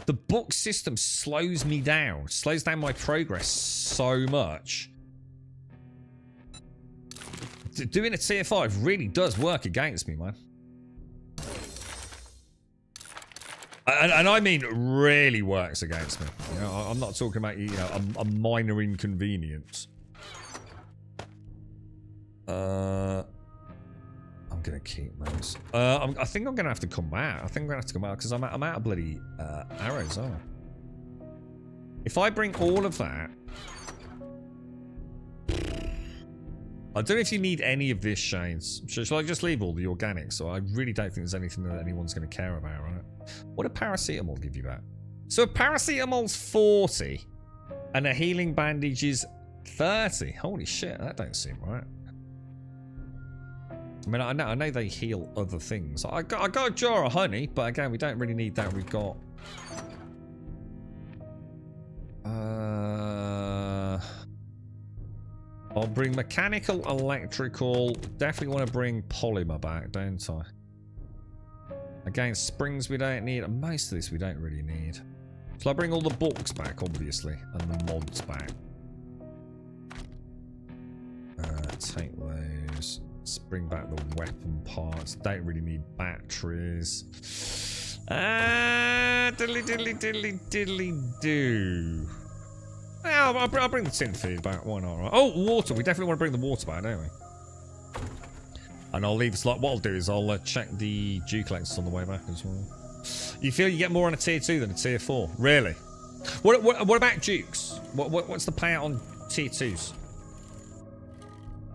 the book system slows me down, slows down my progress so much. Doing a tier 5 really does work against me, man. And I mean really works against me. You know, I'm not talking about, you know, a minor inconvenience. I'm gonna keep those. I think I'm gonna have to come out. I think I'm gonna have to come out because I'm out of bloody arrows, aren't I? If I bring all of that, I don't know if you need any of this, Shanes. Shall I just leave all the organics? So I really don't think there's anything that anyone's going to care about, right? What a paracetamol give you back? So a paracetamol's 40, and a healing bandage is 30. Holy shit, that don't seem right. I mean, I know they heal other things. I got a jar of honey, but again, we don't really need that. We've got. I'll bring mechanical, electrical. Definitely want to bring polymer back, don't I? Again, springs we don't need. And most of this we don't really need. So I bring all the books back, obviously, and the mods back. Take those. Let's bring back the weapon parts. Don't really need batteries. Diddly do. Yeah, I'll bring the tin feed back. Why not? Right? Oh, water. We definitely want to bring the water back, don't we? And I'll leave. What I'll do is I'll check the dew collectors on the way back as well. You feel you get more on a tier 2 than a tier 4? Really? What about dukes? What's the payout on tier 2s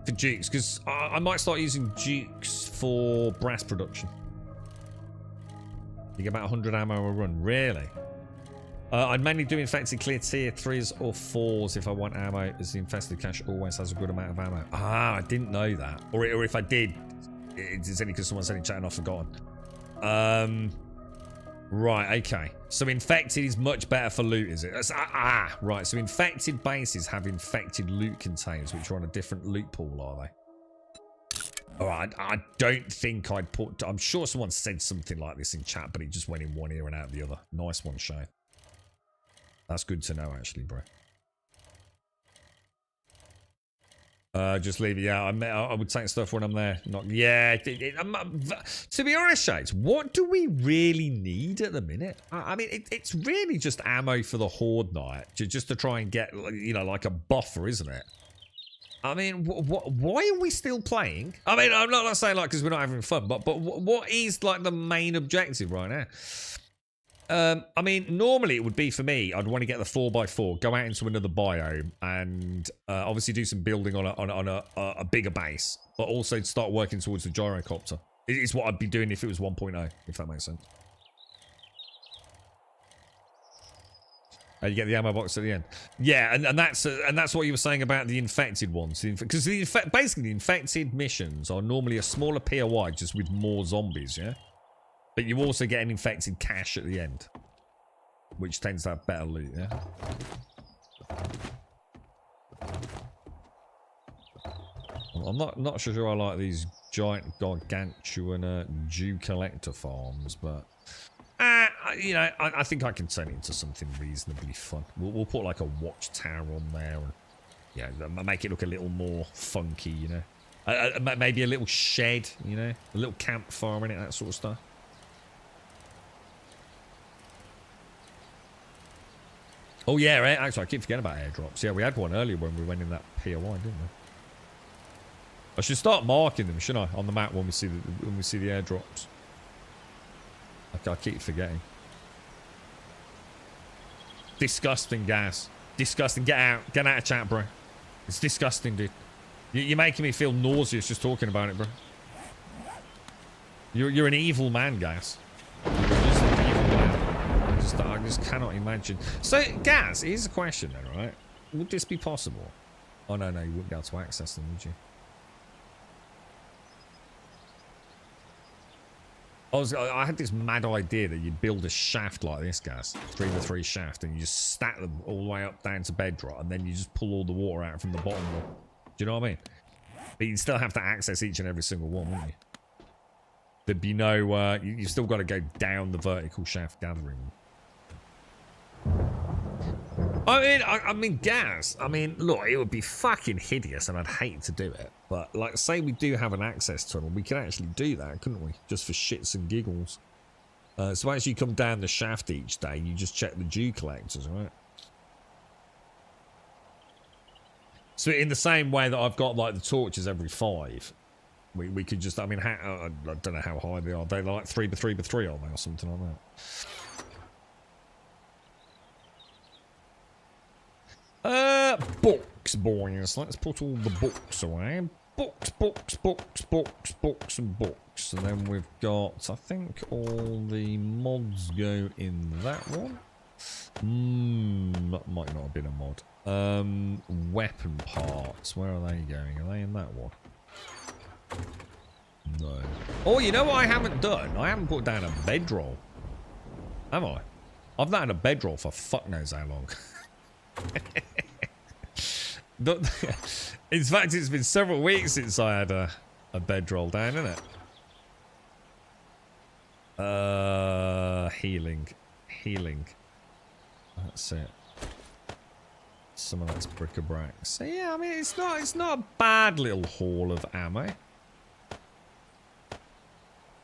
for dukes? Because I might start using dukes for brass production. You get about 100 ammo a run. Really? I'd mainly do infected clear tier 3s or 4s if I want ammo, as the infested cache always has a good amount of ammo. Ah, I didn't know that. Or if I did, it's only because someone said in chat and I've forgotten. Right, okay. So infected is much better for loot, is it? Right. So infected bases have infected loot containers, which are on a different loot pool, are they? Alright, I don't think I'd put... I'm sure someone said something like this in chat, but it just went in one ear and out the other. Nice one, Shane. That's good to know, actually, bro. Just leave it. Yeah, I would take stuff when I'm there. Not. Yeah. To be honest, Shades, what do we really need at the minute? I mean, it's really just ammo for the Horde night, just to try and get, you know, like a buffer, isn't it? I mean, why are we still playing? I mean, I'm not saying like because we're not having fun, but what is like the main objective right now? I mean, normally it would be for me, I'd want to get the 4x4, go out into another biome, and obviously do some building on a bigger base, but also start working towards the gyrocopter. It's what I'd be doing if it was 1.0, if that makes sense. You get the ammo box at the end. Yeah, and that's what you were saying about the infected ones. Because basically the infected missions are normally a smaller POI, just with more zombies, yeah? But you also get an infected cache at the end, which tends to have better loot, yeah? I'm not sure I like these giant gargantuan dew collector farms, but you know, I think I can turn it into something reasonably fun. We'll put like a watchtower on there, and yeah, make it look a little more funky, you know. Maybe a little shed, you know, a little campfire in it, that sort of stuff. Oh yeah, right. Actually, I keep forgetting about airdrops. Yeah, we had one earlier when we went in that POI, didn't we? I should start marking them, shouldn't I, on the map when we see the airdrops. I keep forgetting. Disgusting, gas. Disgusting. Get out. Get out of chat, bro. It's disgusting, dude. You're making me feel nauseous just talking about it, bro. You're an evil man, Gas. You're just an evil man. I just cannot imagine. So, Gas, here's a question then, right? Would this be possible? Oh, no, you wouldn't be able to access them, would you? I had this mad idea that you'd build a shaft like this, Gas. 3x3 shaft, and you just stack them all the way up down to bedrock, and then you just pull all the water out from the bottom one. Do you know what I mean? But you'd still have to access each and every single one, wouldn't you? There'd be no, you've still got to go down the vertical shaft gathering. I mean, Gas, look, it would be fucking hideous and I'd hate to do it. But, like, say we do have an access tunnel, we could actually do that, couldn't we? Just for shits and giggles. So as you come down the shaft each day, you just check the dew collectors, right? So in the same way that I've got, like, the torches every 5, we could just, I don't know how high they are. They're like 3x3x3, aren't they, or something like that? Books, boys. Let's put all the books away. Books, and books. And then we've got, I think, all the mods go in that one. That might not have been a mod. Weapon parts. Where are they going? Are they in that one? No. Oh, you know what I haven't done? I haven't put down a bedroll. Have I? I've not had a bedroll for fuck knows how long. In fact, it's been several weeks since I had a bedroll down, isn't it? Healing. That's it. Some of that's bric-a-brac. So yeah, I mean, it's not a bad little haul of ammo.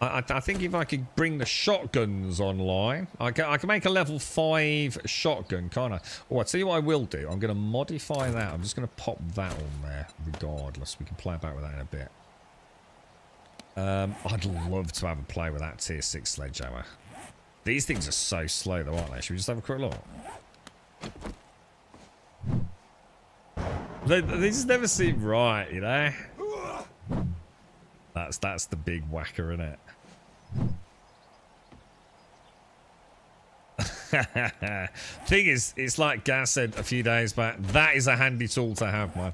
I think if I could bring the shotguns online, I can make a level 5 shotgun, can't I? Oh, I'll tell you what I will do. I'm going to modify that. I'm just going to pop that on there regardless. We can play about with that in a bit. I'd love to have a play with that tier 6 sledgehammer. These things are so slow though, aren't they? Should we just have a quick look? These never seem right, you know? That's the big whacker, isn't it? Thing is, it's like Gas said a few days back, that is a handy tool to have, man.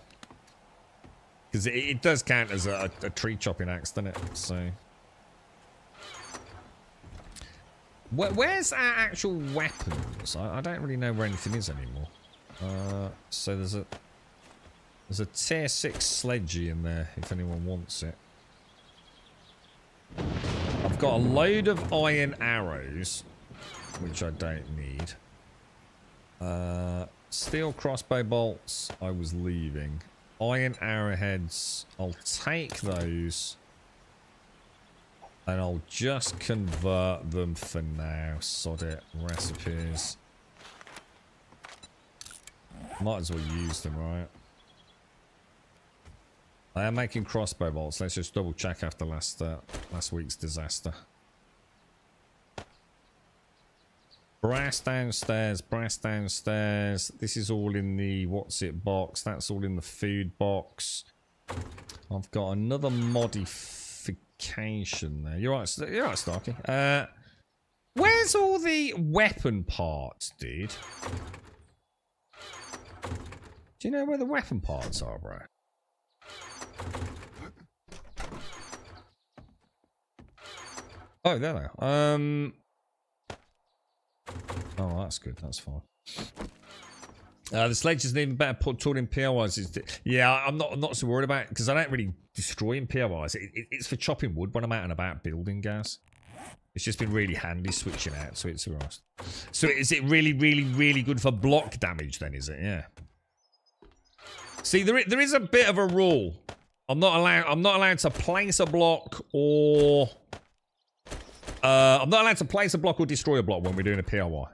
Because it does count as a tree chopping axe, doesn't it? So, where's our actual weapons? I don't really know where anything is anymore. So there's a tier 6 sledgy in there if anyone wants it. I've got a load of iron arrows, which I don't need. Steel crossbow bolts, I was leaving. Iron arrowheads, I'll take those. And I'll just convert them for now. Sod it. Recipes. Might as well use them, right? I am making crossbow bolts. Let's just double check after last week's disaster. Brass downstairs, brass downstairs. This is all in the what's it box. That's all in the food box. I've got another modification there. You're right, Starkey. Where's all the weapon parts, dude? Do you know where the weapon parts are, bro? Oh, there they are. Oh, that's good. That's fine. The sledge is an even better tool in POIs. Yeah, I'm not so worried about it because I don't really destroy in POIs. It's for chopping wood when I'm out and about building, Gas. It's just been really handy switching out, so it's alright. So is it really, really, really good for block damage then, is it? Yeah. See, there is a bit of a rule. I'm not allowed to place a block or I'm not allowed to place a block or destroy a block when we're doing a POI.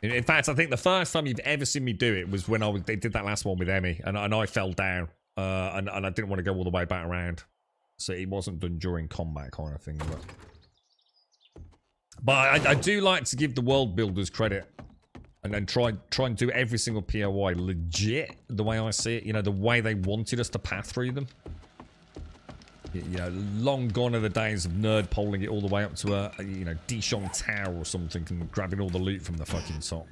In fact, I think the first time you've ever seen me do it was when they did that last one with Emmy, and I fell down, and I didn't want to go all the way back around, so it wasn't done during combat kind of thing. But I do like to give the world builders credit, and then try and do every single POI legit the way I see it. You know, the way they wanted us to path through them. You know, long gone are the days of nerd polling it all the way up to a you know, Dishon Tower or something and grabbing all the loot from the fucking top.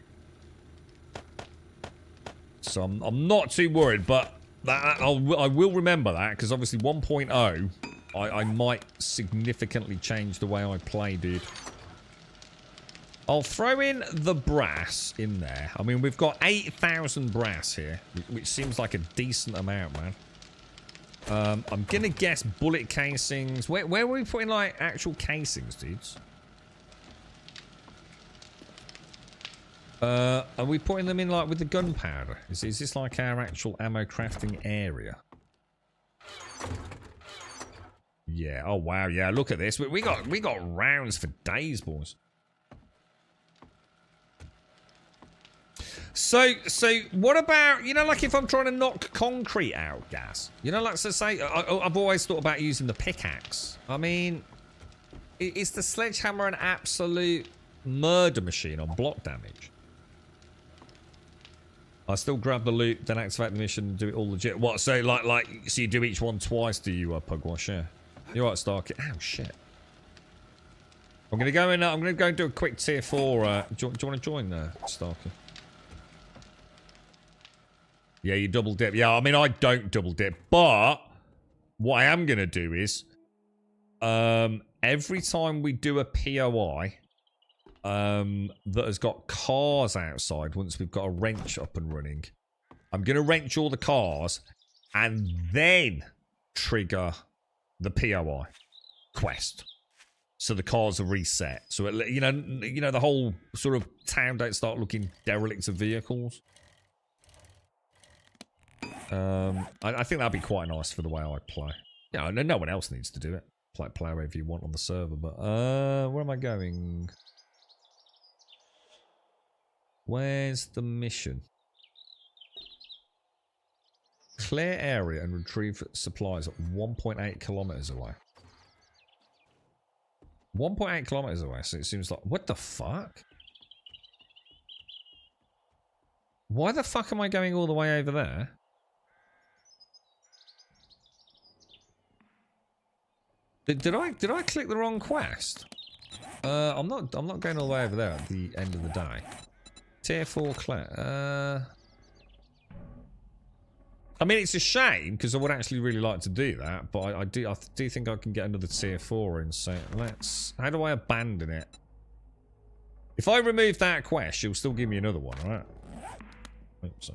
So I'm not too worried, but that I will remember that, because obviously 1.0 I might significantly change the way I play, dude. I'll throw in the brass in there. I mean, we've got 8,000 brass here, which seems like a decent amount, man. I'm gonna guess bullet casings. Where are we putting, like, actual casings, dudes? Are we putting them in, like, with the gunpowder? Is this like our actual ammo crafting area? Yeah. Oh wow. Yeah. Look at this. We got rounds for days, boys. So what about, you know, like if I'm trying to knock concrete out, gas? You know, like, so say, I've always thought about using the pickaxe. I mean, is the sledgehammer an absolute murder machine on block damage? I still grab the loot, then activate the mission and do it all legit. What, so so you do each one twice, do you, Pugwash? Yeah. You're right, Starkey. Ow, shit. I'm going to go in, I'm going to go and do a quick tier 4. Do you want to join, Starkey? Yeah, you double dip. Yeah, I mean, I don't double dip, but what I am going to do is, every time we do a POI that has got cars outside, once we've got a wrench up and running, I'm going to wrench all the cars and then trigger the POI quest. So the cars are reset. So, you know, the whole sort of town don't start looking derelict of vehicles. I think that'd be quite nice for the way I play. Yeah, no one else needs to do it. Play however you want on the server, but where am I going? Where's the mission? Clear area and retrieve supplies at 1.8 kilometers away. 1.8 kilometers away, so it seems like... What the fuck? Why the fuck am I going all the way over there? Did I click the wrong quest? I'm not going all the way over there at the end of the day. Tier 4 clear. I mean, it's a shame because I would actually really like to do that, but I do think I can get another tier 4 in. So let's. How do I abandon it? If I remove that quest, she'll still give me another one, right? I hope so.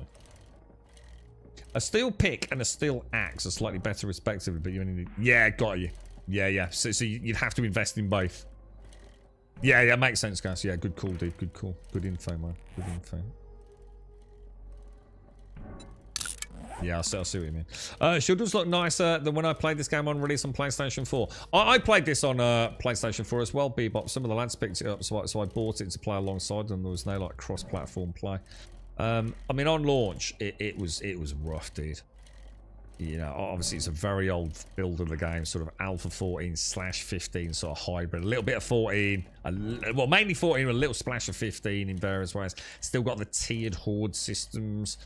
A steel pick and a steel axe are slightly better respectively, but you only need... Yeah, got you. Yeah. So you'd have to invest in both. Yeah, makes sense, guys. Yeah, good call, dude. Good call. Good info, man. Good info. Yeah, I see what you mean. Sure does look nicer than when I played this game on release on PlayStation 4. I played this on PlayStation 4 as well, Bebop. Some of the lads picked it up, so I bought it to play alongside them. There was no, like, cross-platform play. I mean, on launch, it was rough, dude. You know, obviously it's a very old build of the game, sort of Alpha 14/15 sort of hybrid. A little bit of 14, well, mainly 14 with a little splash of 15 in various ways. Still got the tiered horde systems.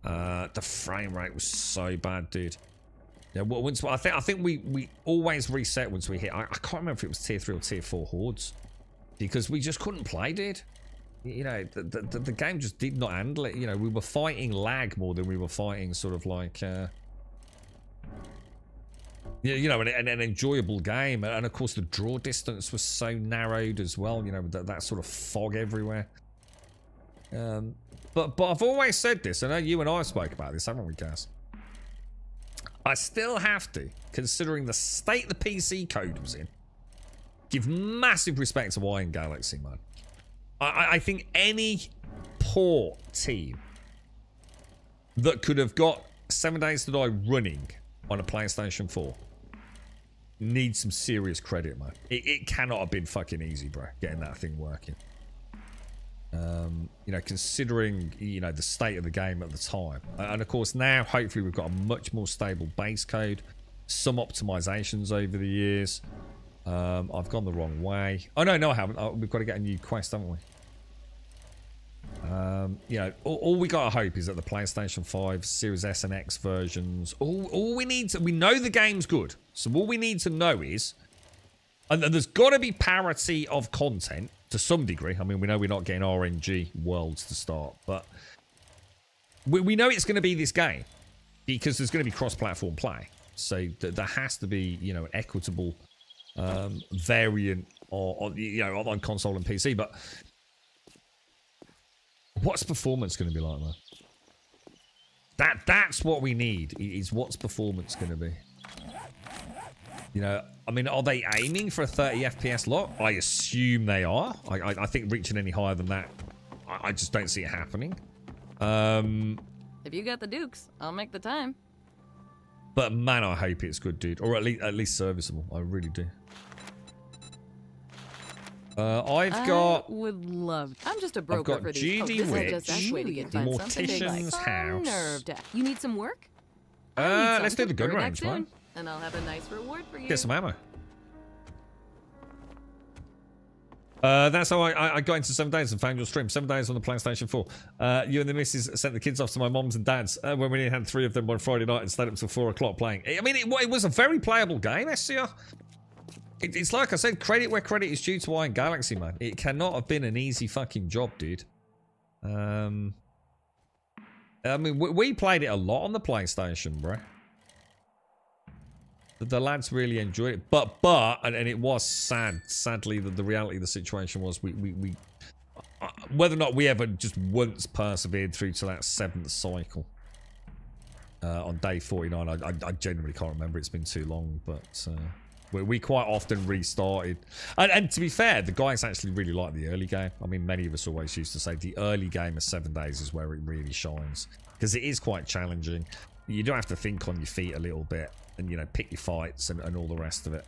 The frame rate was so bad, dude. Yeah, well, I think we always reset once we hit. I can't remember if it was tier 3 or tier 4 hordes because we just couldn't play, dude. You know, the game just did not handle it. You know, we were fighting lag more than we were fighting sort of like. You know, an enjoyable game, and of course the draw distance was so narrowed as well. You know, that sort of fog everywhere. But I've always said this. I know you and I spoke about this, haven't we, Gaz? I still have to, considering the state the PC code was in, give massive respect to Iron Galaxy, man. I think any poor team that could have got 7 Days to Die running on a PlayStation 4 needs some serious credit, man. It cannot have been fucking easy, bro, getting that thing working. You know, considering, you know, the state of the game at the time. And of course now, hopefully we've got a much more stable base code. Some optimizations over the years. I've gone the wrong way. Oh, no, I haven't. Oh, we've got to get a new quest, haven't we? You know, all we got to hope is that the PlayStation 5, Series S and X versions, all we need to, we know the game's good. So all we need to know is, and there's got to be parity of content to some degree. I mean, we know we're not getting RNG worlds to start, but we know it's going to be this game because there's going to be cross-platform play. So there has to be, you know, an equitable variant or you know, on console and PC. But what's performance going to be like, man? That's what we need. Is what's performance going to be? You know, I mean, are they aiming for a 30 FPS lock? I assume they are. I think reaching any higher than that, I just don't see it happening.
If you got the dukes, I'll make the time.
But man, I hope it's good, dude, or at least serviceable. I really do.
I would love. I'm just a broker
got
for these.
GD
This is
Witch,
just a way to get find something big like
Mortician's House.
nerve deck. You need some work?
Let's do the gun range, man.
And I'll have a nice reward for you.
Get some ammo. That's how I got into 7 days and found your stream. 7 days on the PlayStation 4. You and the missus sent the kids off to my mom's and dad's when we had 3 of them on Friday night and stayed up till 4 o'clock playing. I mean, it was a very playable game, SCR. It's like I said, credit where credit is due to Iron Galaxy, man. It cannot have been an easy fucking job, dude. I mean, we played it a lot on the PlayStation, bro. The lads really enjoyed it, but and it was sadly that the reality of the situation was we whether or not we ever just once persevered through to that 7th cycle on day 49, I genuinely can't remember. It's been too long, but we quite often restarted, and to be fair, the guys actually really like the early game. I mean, many of us always used to say the early game of 7 days is where it really shines, because it is quite challenging. You do have to think on your feet a little bit and, you know, pick your fights and all the rest of it.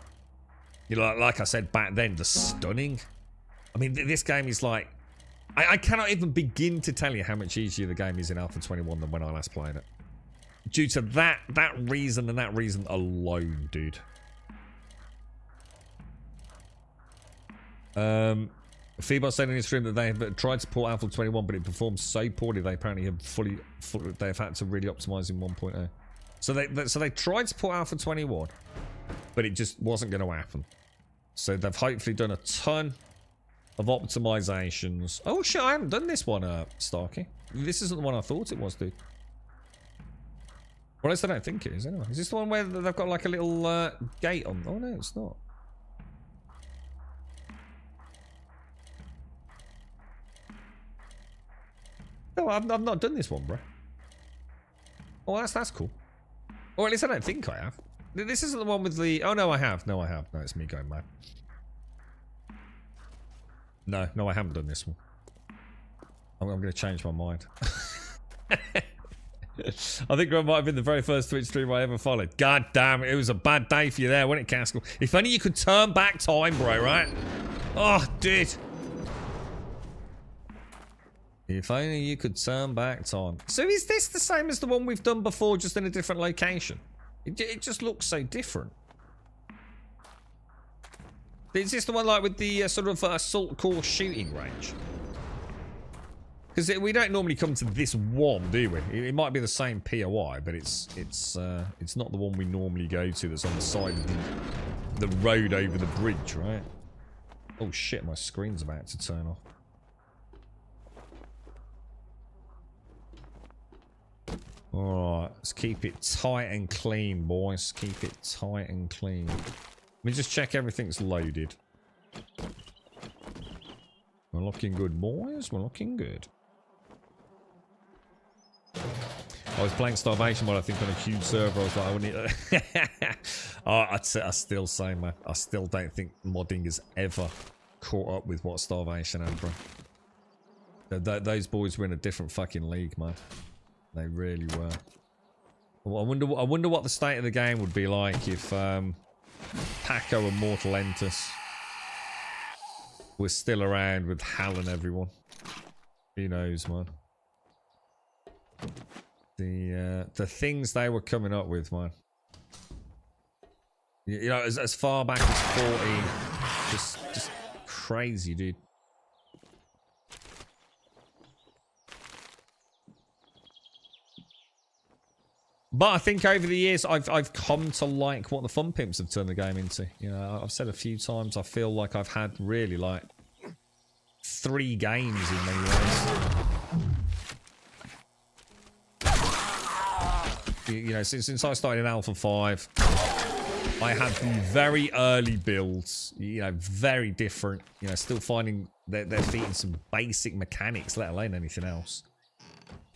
You know, like I said back then, the stunning. I mean, this game is like, I cannot even begin to tell you how much easier the game is in Alpha 21 than when I last played it. Due to that reason and that reason alone, dude. Feebot said in his stream that they have tried to port Alpha 21, but it performs so poorly they apparently have they've had to really optimize in 1.0. So they tried to port Alpha 21, but it just wasn't going to happen. So they've hopefully done a ton of optimizations. Oh shit, I haven't done this one, Starkey. This isn't the one I thought it was, dude. Or at least I don't think it is, anyway. Is this the one where they've got like a little gate on? Oh no, it's not. No, I've not done this one, bro. Oh, that's cool. Or at least I don't think I have. This isn't the one with the... Oh, no, I have. No, I have. No, it's me going mad. No, I haven't done this one. I'm going to change my mind. I think it might have been the very first Twitch stream I ever followed. God damn it. It was a bad day for you there, wasn't it, Caskell? If only you could turn back time, bro, right? Oh, dude. If only you could turn back time. So is this the same as the one we've done before, just in a different location? It just looks so different. Is this the one like with the sort of assault course shooting range? Because we don't normally come to this one, do we? It might be the same POI, but it's not the one we normally go to that's on the side of the road over the bridge, right? Oh shit, my screen's about to turn off. Alright, let's keep it tight and clean, boys. Keep it tight and clean. Let me just check everything's loaded. We're looking good, boys. We're looking good. I was playing Starvation Mod, I think, on a huge server. I was like, I wouldn't... I still say, man. I still don't think modding has ever caught up with what Starvation had, bro. Those boys were in a different fucking league, man. They really were. Well, I wonder what the state of the game would be like if Paco and Mortal Entus were still around with Hal and everyone. Who knows, man? The things they were coming up with, man. You know, as far back as 14, just crazy, dude. But I think over the years, I've come to like what the Fun Pimps have turned the game into. You know, I've said a few times, I feel like I've had really like 3 games in many ways. You know, since I started in Alpha 5, I had some very early builds. You know, very different. You know, still finding their feet in some basic mechanics, let alone anything else.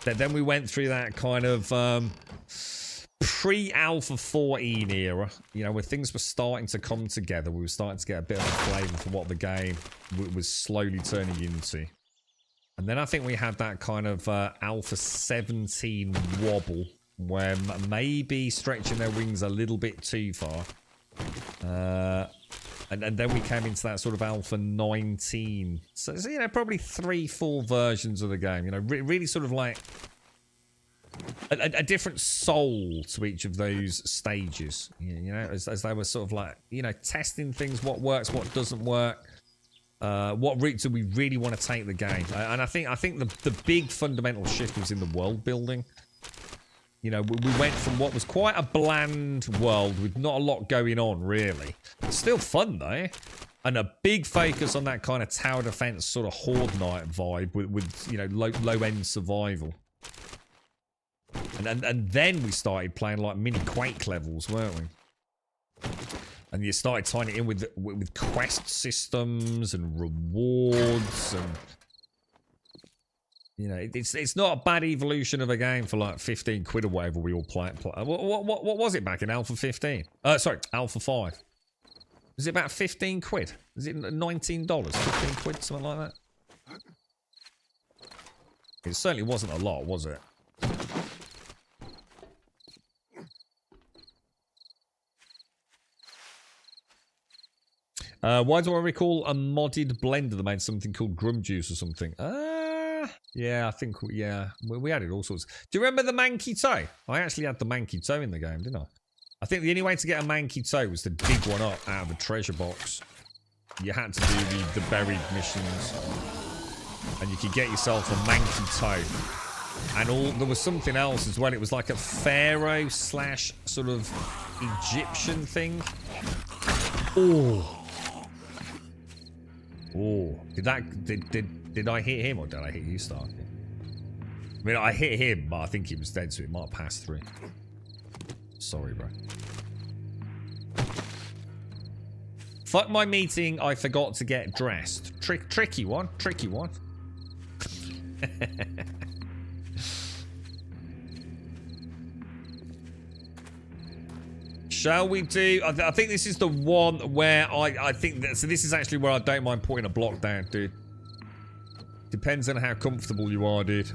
Then we went through that kind of pre-Alpha 14 era, you know, where things were starting to come together. We were starting to get a bit of a flavour for what the game was slowly turning into. And then I think we had that kind of Alpha 17 wobble, where maybe stretching their wings a little bit too far. And then we came into that sort of Alpha 19. So you know, probably 3-4 versions of the game. You know, really sort of like a different soul to each of those stages. You know, as they were sort of like, you know, testing things, what works, what doesn't work. What route do we really want to take the game? And I think the big fundamental shift was in the world building. You know, we went from what was quite a bland world with not a lot going on, really. Still fun, though. And a big focus on that kind of tower defense sort of Horde Night vibe with you know, low-end survival. And then we started playing like mini Quake levels, weren't we? And you started tying it in with quest systems and rewards and... You know, it's not a bad evolution of a game for like 15 quid or whatever we all play. What was it back in Alpha 15? Sorry, Alpha 5. Was it about 15 quid? Is it $19? 15 quid, something like that? It certainly wasn't a lot, was it? Why do I recall a modded blender that made something called Grum Juice or something? Yeah, I think, yeah, we added all sorts. Do you remember the Manky Toe? I actually had the Manky Toe in the game, didn't I? I think the only way to get a Manky Toe was to dig one up out of a treasure box. You had to do the buried missions. And you could get yourself a Manky Toe. And there was something else as well. It was like a pharaoh / sort of Egyptian thing. Oh. Oh. Did I hit him or did I hit you, Starkey? I mean, I hit him, but I think he was dead, so it might pass through. Sorry, bro. Fuck my meeting, I forgot to get dressed. Tricky one. Tricky one. Shall we do... I think this is the one where I think that... So this is actually where I don't mind putting a block down, dude. Depends on how comfortable you are, dude.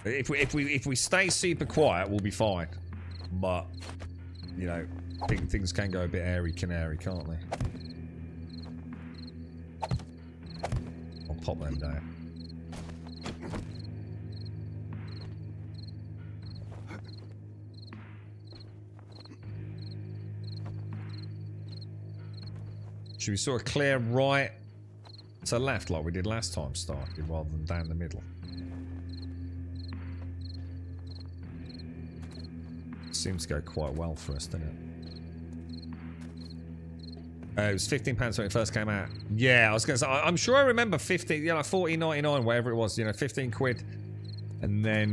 If we stay super quiet, we'll be fine. But, you know, things can go a bit airy canary, can't they? I'll pop them down. Should we sort of clear right to left like we did last time, Starkey, rather than down the middle? Seems to go quite well for us, doesn't it? It was £15 when it first came out. Yeah, I was going to say, I'm sure I remember 15, you know, like 14.99, whatever it was, you know, 15 quid. And then,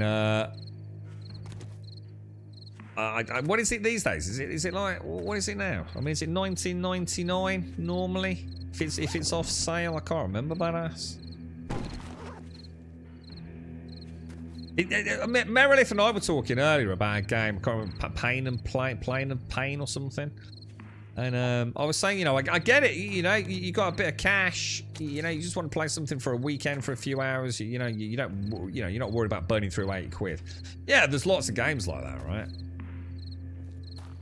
what is it these days? Is it like, what is it now? I mean, is it 19.99 normally? If it's off sale, I can't remember, badass. Merilith and I were talking earlier about a game, I can't remember, Plane of Pain or something. And I was saying, you know, I get it. You know, you got a bit of cash. You know, you just want to play something for a weekend for a few hours. You know, you're not worried about burning through 80 quid. Yeah, there's lots of games like that, right?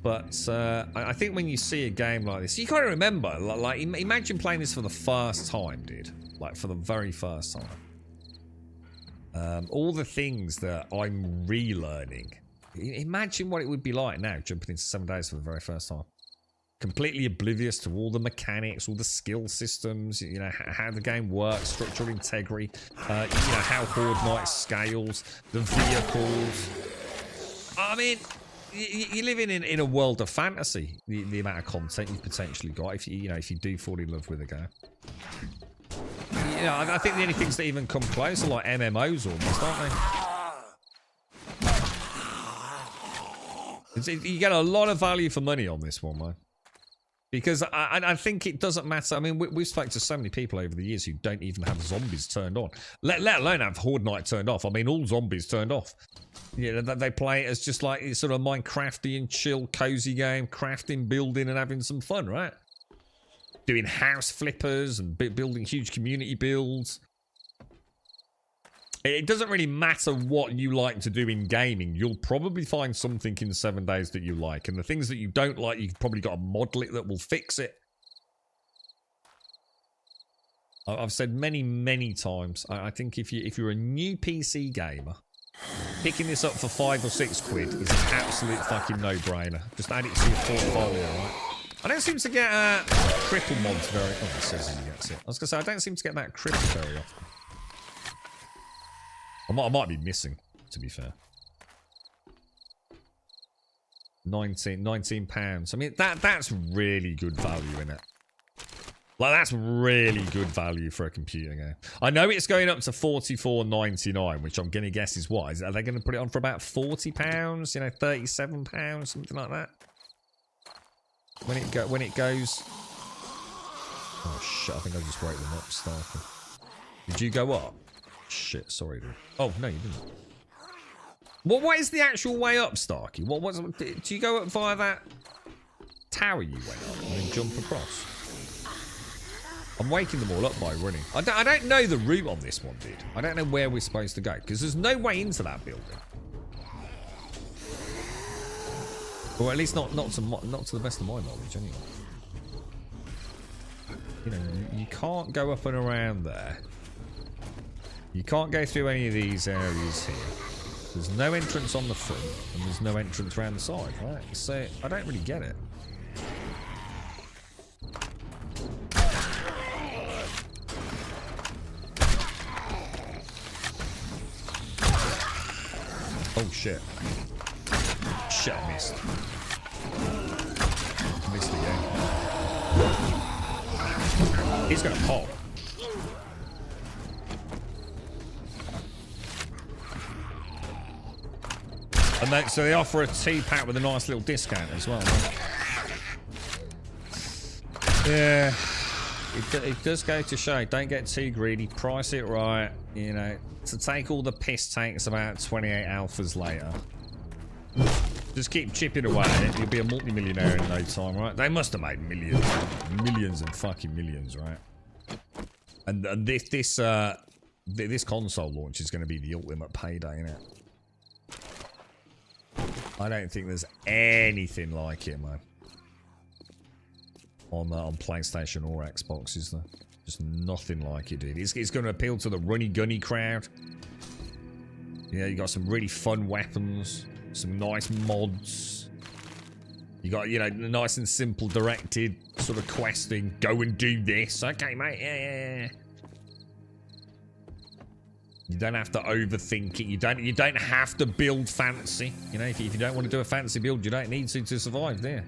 But I think when you see a game like this, you got to remember, like imagine playing this for the first time, dude. Like for the very first time. All the things that I'm relearning. Imagine what it would be like now, jumping into 7 days for the very first time. Completely oblivious to all the mechanics, all the skill systems, you know, how the game works, structural integrity, you know, how Horde Night scales, the vehicles. I mean, you're living in a world of fantasy, the amount of content you've potentially got if if you do fall in love with a game. You know, I think the only things that even come close are like MMOs almost, aren't they? You get a lot of value for money on this one, man. Because I think it doesn't matter. I mean, we've spoken to so many people over the years who don't even have zombies turned on, let alone have Horde Night turned off. I mean, all zombies turned off. You know, they play it as just like it's sort of Minecraftian, chill, cozy game, crafting, building, and having some fun, right? Doing house flippers and building huge community builds. It doesn't really matter what you like to do in gaming. You'll probably find something in 7 days that you like. And the things that you don't like, you've probably got to model it that will fix it. I've said many, many times, I think if you're a new PC gamer, picking this up for 5 or 6 quid is an absolute fucking no-brainer. Just add it to your portfolio, right? I don't seem to get cripple mods very... Oh, it says he gets it. I was going to say, I don't seem to get that cripple very often. I might be missing, to be fair. 19 pounds. I mean, that's really good value, isn't it? Like, that's really good value for a computer game. I know it's going up to $44.99, which I'm going to guess is what? Are they going to put it on for about £40? You know, £37, something like that? When it goes... Oh, shit, I think I just wrote them up, Starker. Did you go up? Shit, sorry, dude. Oh, no, you didn't. What is the actual way up, Starkey? Do you go up via that tower you went up and then jump across? I'm waking them all up by running. I don't know the route on this one, dude. I don't know where we're supposed to go, because there's no way into that building. Or at least not to the best of my knowledge, anyway. You know, you can't go up and around there. You can't go through any of these areas here. There's no entrance on the front, and there's no entrance around the side, right? So, I don't really get it. Oh, shit. Shit, I missed. Missed again. He's gonna pop. And so they offer a 2-pack with a nice little discount as well, right? Yeah, it does go to show. Don't get too greedy. Price it right. You know, to take all the piss takes about 28 alphas later. Just keep chipping away at it. You'll be a multi-millionaire in no time, right? They must have made millions and fucking millions, right? And this console launch is going to be the ultimate payday, innit? I don't think there's anything like it, man. On PlayStation or Xbox, is there? Just nothing like it, dude. It's going to appeal to the runny-gunny crowd. Yeah, you got some really fun weapons, some nice mods. You got, you know, nice and simple directed sort of questing. Go and do this. Okay, mate. Yeah. You don't have to overthink it. You don't have to build fancy. You know, if you don't want to do a fancy build, you don't need to survive there.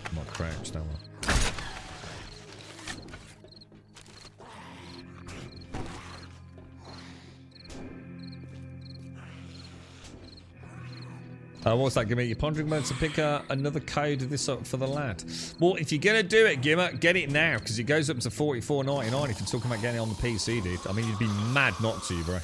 I'm not crouched, don't I? What's that, Gimmer? You're pondering whether to pick another code of this up for the lad. Well, if you're going to do it, Gimmer, get it now, because it goes up to $44.99 if you're talking about getting it on the PC, dude. I mean, you'd be mad not to, bro.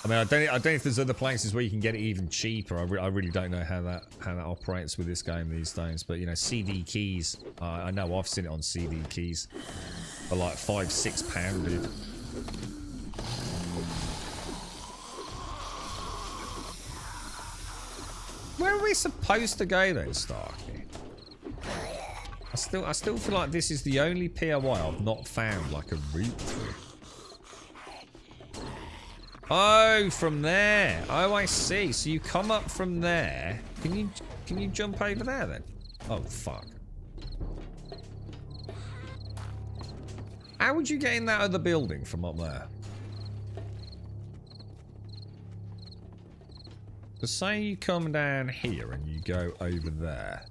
I mean, I don't know if there's other places where you can get it even cheaper. I really don't know how that operates with this game these days. But you know, CD keys. I know I've seen it on CD keys for like £5-6, dude. Where are we supposed to go then, Starkey? I still feel like this is the only POI I've not found like a route through. Oh, from there. Oh, I see. So you come up from there. Can you jump over there then? Oh, fuck. How would you get in that other building from up there? So say you come down here and you go over there.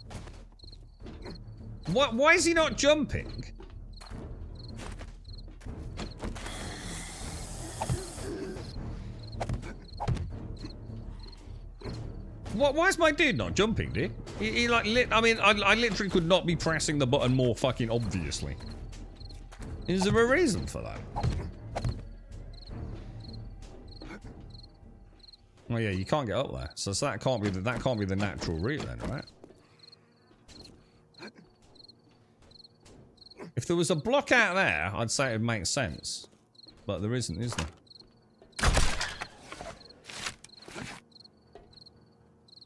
What? Why is he not jumping? What? Why is my dude not jumping, dude? He like I mean, I literally could not be pressing the button more fucking obviously. Is there a reason for that? Oh yeah, you can't get up there, so that can't be the natural route then, right? If there was a block out there, I'd say it would make sense, but there isn't, is there?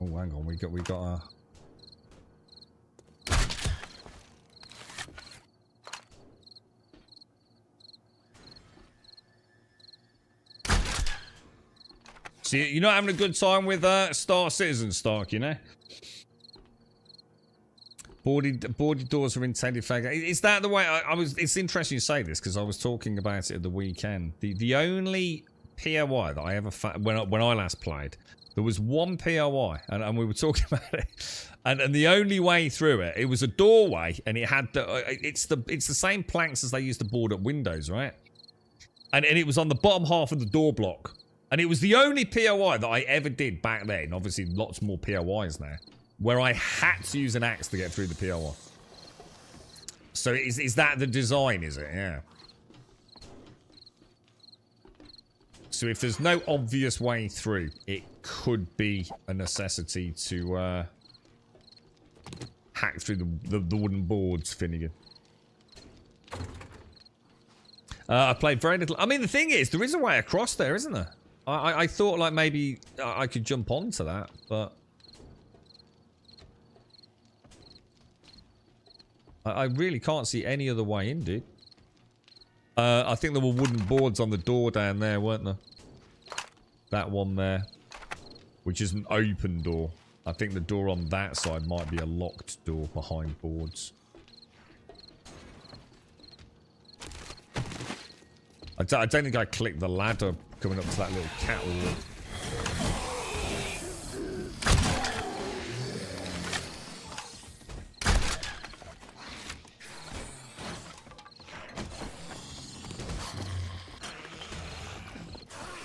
Oh, hang on, we got a. See, you're not having a good time with Star Citizen, Stark, you know? Boarded doors are intended for... Is that the way... It's interesting you say this, because I was talking about it at the weekend. The only POI that I ever found... When I last played, there was one POI, and we were talking about it. And the only way through it, it was a doorway, and it had the... It's the same planks as they used to board up windows, right? And it was on the bottom half of the door block. And it was the only POI that I ever did back then. Obviously, lots more POIs now. Where I had to use an axe to get through the POI. So is that the design, is it? Yeah. So if there's no obvious way through, it could be a necessity to hack through the wooden boards, Finnegan. I played very little. I mean, the thing is, there is a way across there, isn't there? I thought like maybe I could jump onto that, but I really can't see any other way in, dude. I think there were wooden boards on the door down there, weren't there? That one there, which is an open door. I think the door on that side might be a locked door behind boards. I don't think I clicked the ladder coming up to that little catwalk.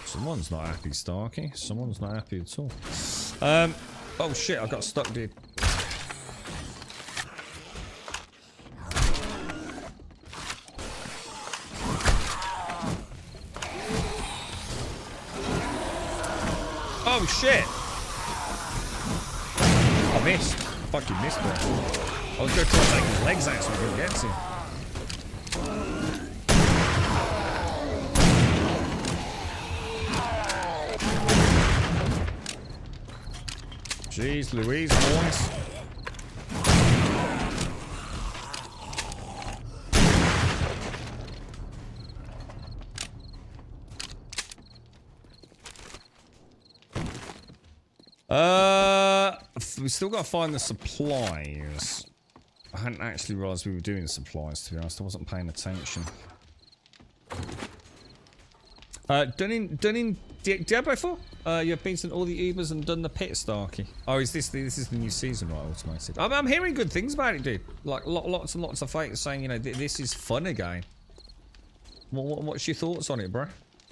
Someone's not happy, Starkey. Someone's not happy at all. Oh shit, I got stuck, dude. Oh shit! I missed. I fucking missed that. I was going to try and take his legs out so we couldn't get to him. Jeez Louise, boys. We still got to find the supplies. I hadn't actually realised we were doing supplies, to be honest. I wasn't paying attention. Done in Diablo 4? You have been to all the Ubers and done the pit, Starkey. Oh, this is the new season, right? Automated. I'm hearing good things about it, dude. Like lots and lots of fakes saying, you know, this is fun again. What's your thoughts on it, bro?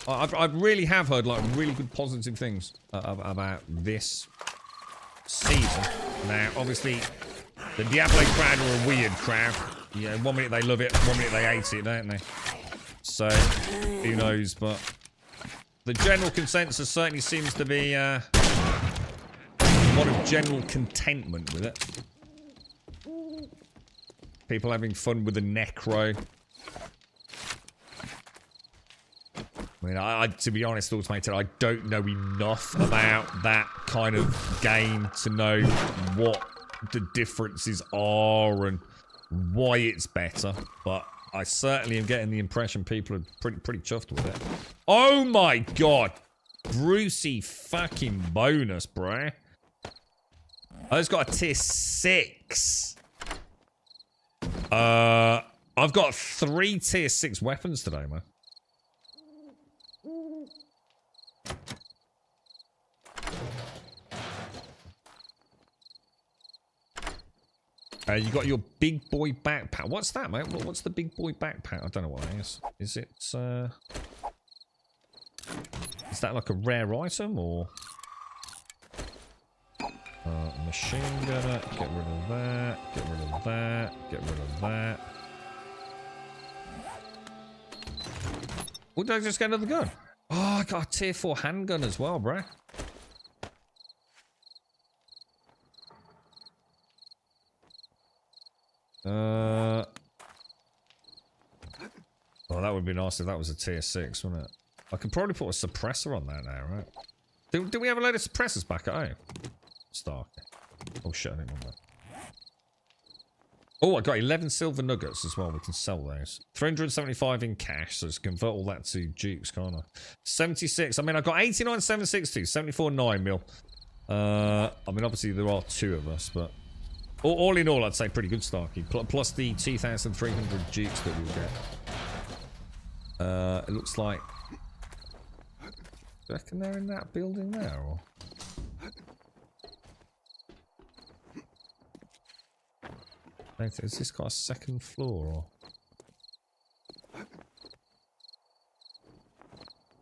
I really have heard like really good positive things about this season. Now, obviously, the Diablo crowd are a weird crowd. You know, 1 minute they love it, 1 minute they hate it, don't they? So, who knows? But The general consensus certainly seems to be one of general contentment with it. People having fun with the Necro. I mean, to be honest, Automated, I don't know enough about that kind of game to know what the differences are and why it's better, but I certainly am getting the impression people are pretty chuffed with it. Oh my god! Brucey fucking bonus, bruh. Oh, it's got a tier 6. I've got 3 tier 6 weapons today, man. You got your big boy backpack. What's that, mate? What's the big boy backpack? I don't know what that is. Is it, is that like a rare item, or? Machine gunner. Get rid of that. Get rid of that. Get rid of that. Oh, did I just get another gun? Oh, I got a tier 4 handgun as well, bruh. Oh, that would be nice if that was a tier 6, wouldn't it? I could probably put a suppressor on that now, right? Do we have a load of suppressors back at home? Stark. Oh shit, I didn't want that. Oh, I got 11 silver nuggets as well. We can sell those. 375 in cash, so let's convert all that to Dukes, can't I? 76. I mean, I got 89, 762, 74, 9 mil. I mean, obviously there are 2 of us, but all in all, I'd say pretty good, Starkey. Plus the 2,300 Dukes that we'll get. It looks like. Do you reckon they're in that building there, or? Has this got a second floor, or?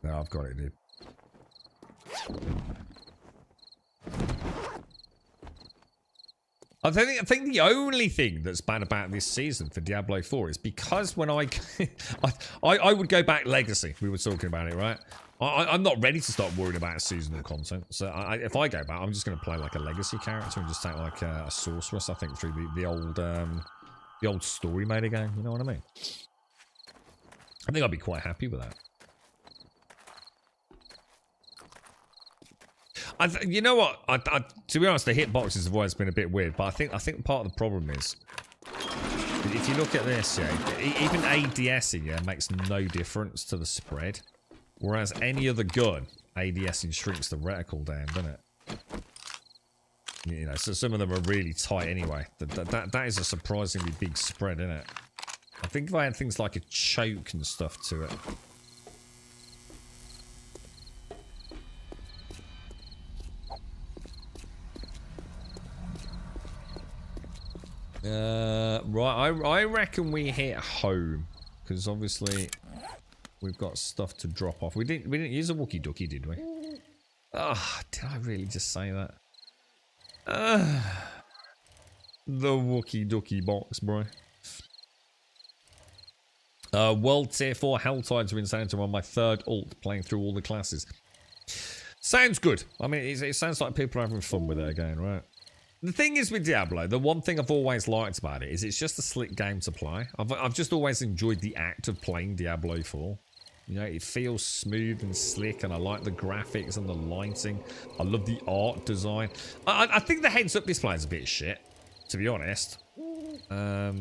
No, I've got it, dude. I think the only thing that's bad about this season for Diablo 4 is because when I would go back Legacy, we were talking about it, right? I'm not ready to start worrying about seasonal content. So if I go back, I'm just going to play like a Legacy character and just take like a sorceress, I think, through the old story mode again. You know what I mean? I think I'd be quite happy with that. You know what? To be honest, the hitboxes have always been a bit weird, but I think part of the problem is if you look at this, yeah, even ADSing, yeah, makes no difference to the spread, whereas any other gun, ADSing shrinks the reticle down, doesn't it? You know, so some of them are really tight anyway. That is a surprisingly big spread, isn't it? I think if I had things like a choke and stuff to it. Right, I reckon we hit home, because obviously we've got stuff to drop off. We didn't use a Wookie Ducky, did we? Ah, did I really just say that? The Wookie Ducky box, bro. World Tier 4 Helltides are insane on my 3rd ult, playing through all the classes. Sounds good. I mean, it sounds like people are having fun with it again, right? The thing is with Diablo, the one thing I've always liked about it is it's just a slick game to play. I've just always enjoyed the act of playing Diablo 4. You know, it feels smooth and slick, and I like the graphics and the lighting. I love the art design. I think the heads-up display is a bit shit, to be honest. I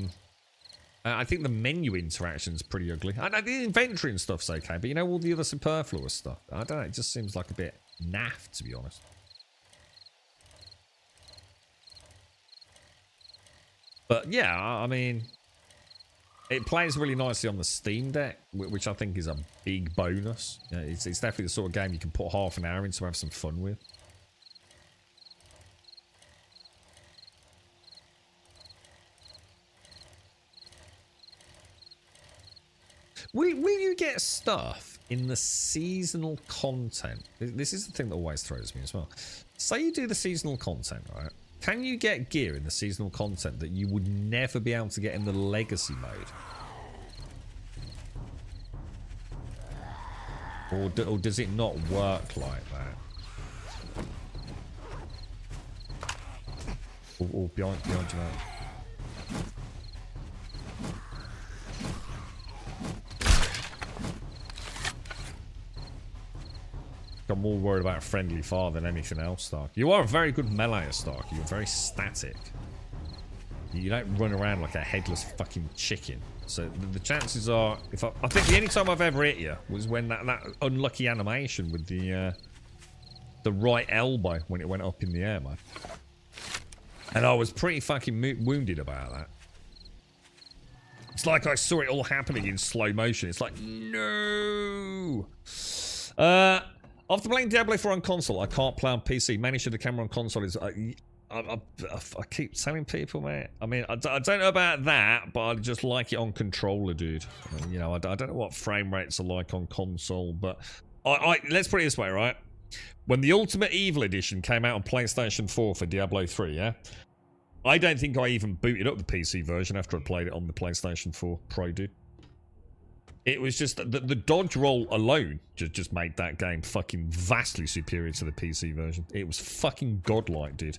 think the menu interaction's pretty ugly. The inventory and stuff's okay, but you know, all the other superfluous stuff, I don't know, it just seems like a bit naff, to be honest. But yeah, I mean, it plays really nicely on the Steam Deck, which I think is a big bonus. You know, it's definitely the sort of game you can put half an hour into to have some fun with. Will you get stuff in the seasonal content? This is the thing that always throws me as well. Say you do the seasonal content, right? Can you get gear in the seasonal content that you would never be able to get in the legacy mode? Or does it not work like that? Or behind you now. I'm more worried about friendly fire than anything else, Stark. You are a very good melee, Stark. You're very static. You don't run around like a headless fucking chicken. So the chances are, if I think the only time I've ever hit you was when that unlucky animation with the right elbow when it went up in the air, man. And I was pretty fucking wounded about that. It's like I saw it all happening in slow motion. It's like, no. After playing Diablo 4 on console, I can't play on PC. Managing the camera on console is... I keep telling people, mate. I mean, I don't know about that, but I just like it on controller, dude. You know, I don't know what frame rates are like on console, but... let's put it this way, right? When the Ultimate Evil Edition came out on PlayStation 4 for Diablo 3, yeah? I don't think I even booted up the PC version after I played it on the PlayStation 4 Pro, dude. It was just the dodge roll alone just made that game fucking vastly superior to the PC version. It was fucking godlike, dude.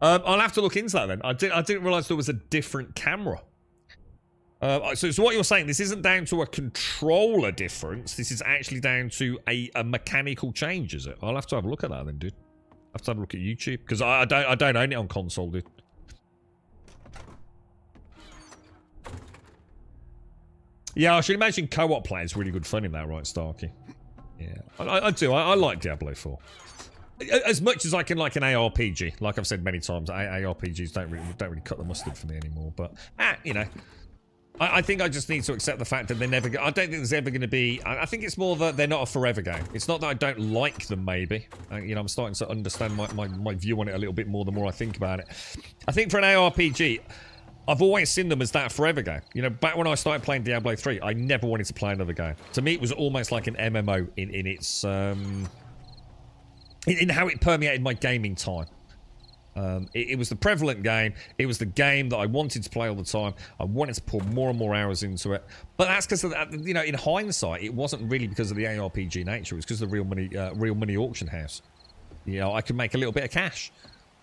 I'll have to look into that then. I didn't realize there was a different camera. So what you're saying, this isn't down to a controller difference. This is actually down to a mechanical change, is it? I'll have to have a look at that then, dude. I'll have to have a look at YouTube because I don't own it on console, dude. Yeah, I should imagine co-op play is really good fun in that, right, Starkey? Yeah, I do. I like Diablo 4. As much as I can like an ARPG. Like I've said many times, ARPGs don't really cut the mustard for me anymore. But, you know, I think I just need to accept the fact that they're never... I don't think there's ever going to be... I think it's more that they're not a forever game. It's not that I don't like them, maybe. You know, I'm starting to understand my view on it a little bit more the more I think about it. I think for an ARPG... I've always seen them as that forever game. You know, back when I started playing Diablo 3, I never wanted to play another game. To me, it was almost like an MMO in its... in how it permeated my gaming time. It was the prevalent game. It was the game that I wanted to play all the time. I wanted to pour more and more hours into it. But that's because, you know, in hindsight, it wasn't really because of the ARPG nature. It was because of the real money auction house. You know, I could make a little bit of cash.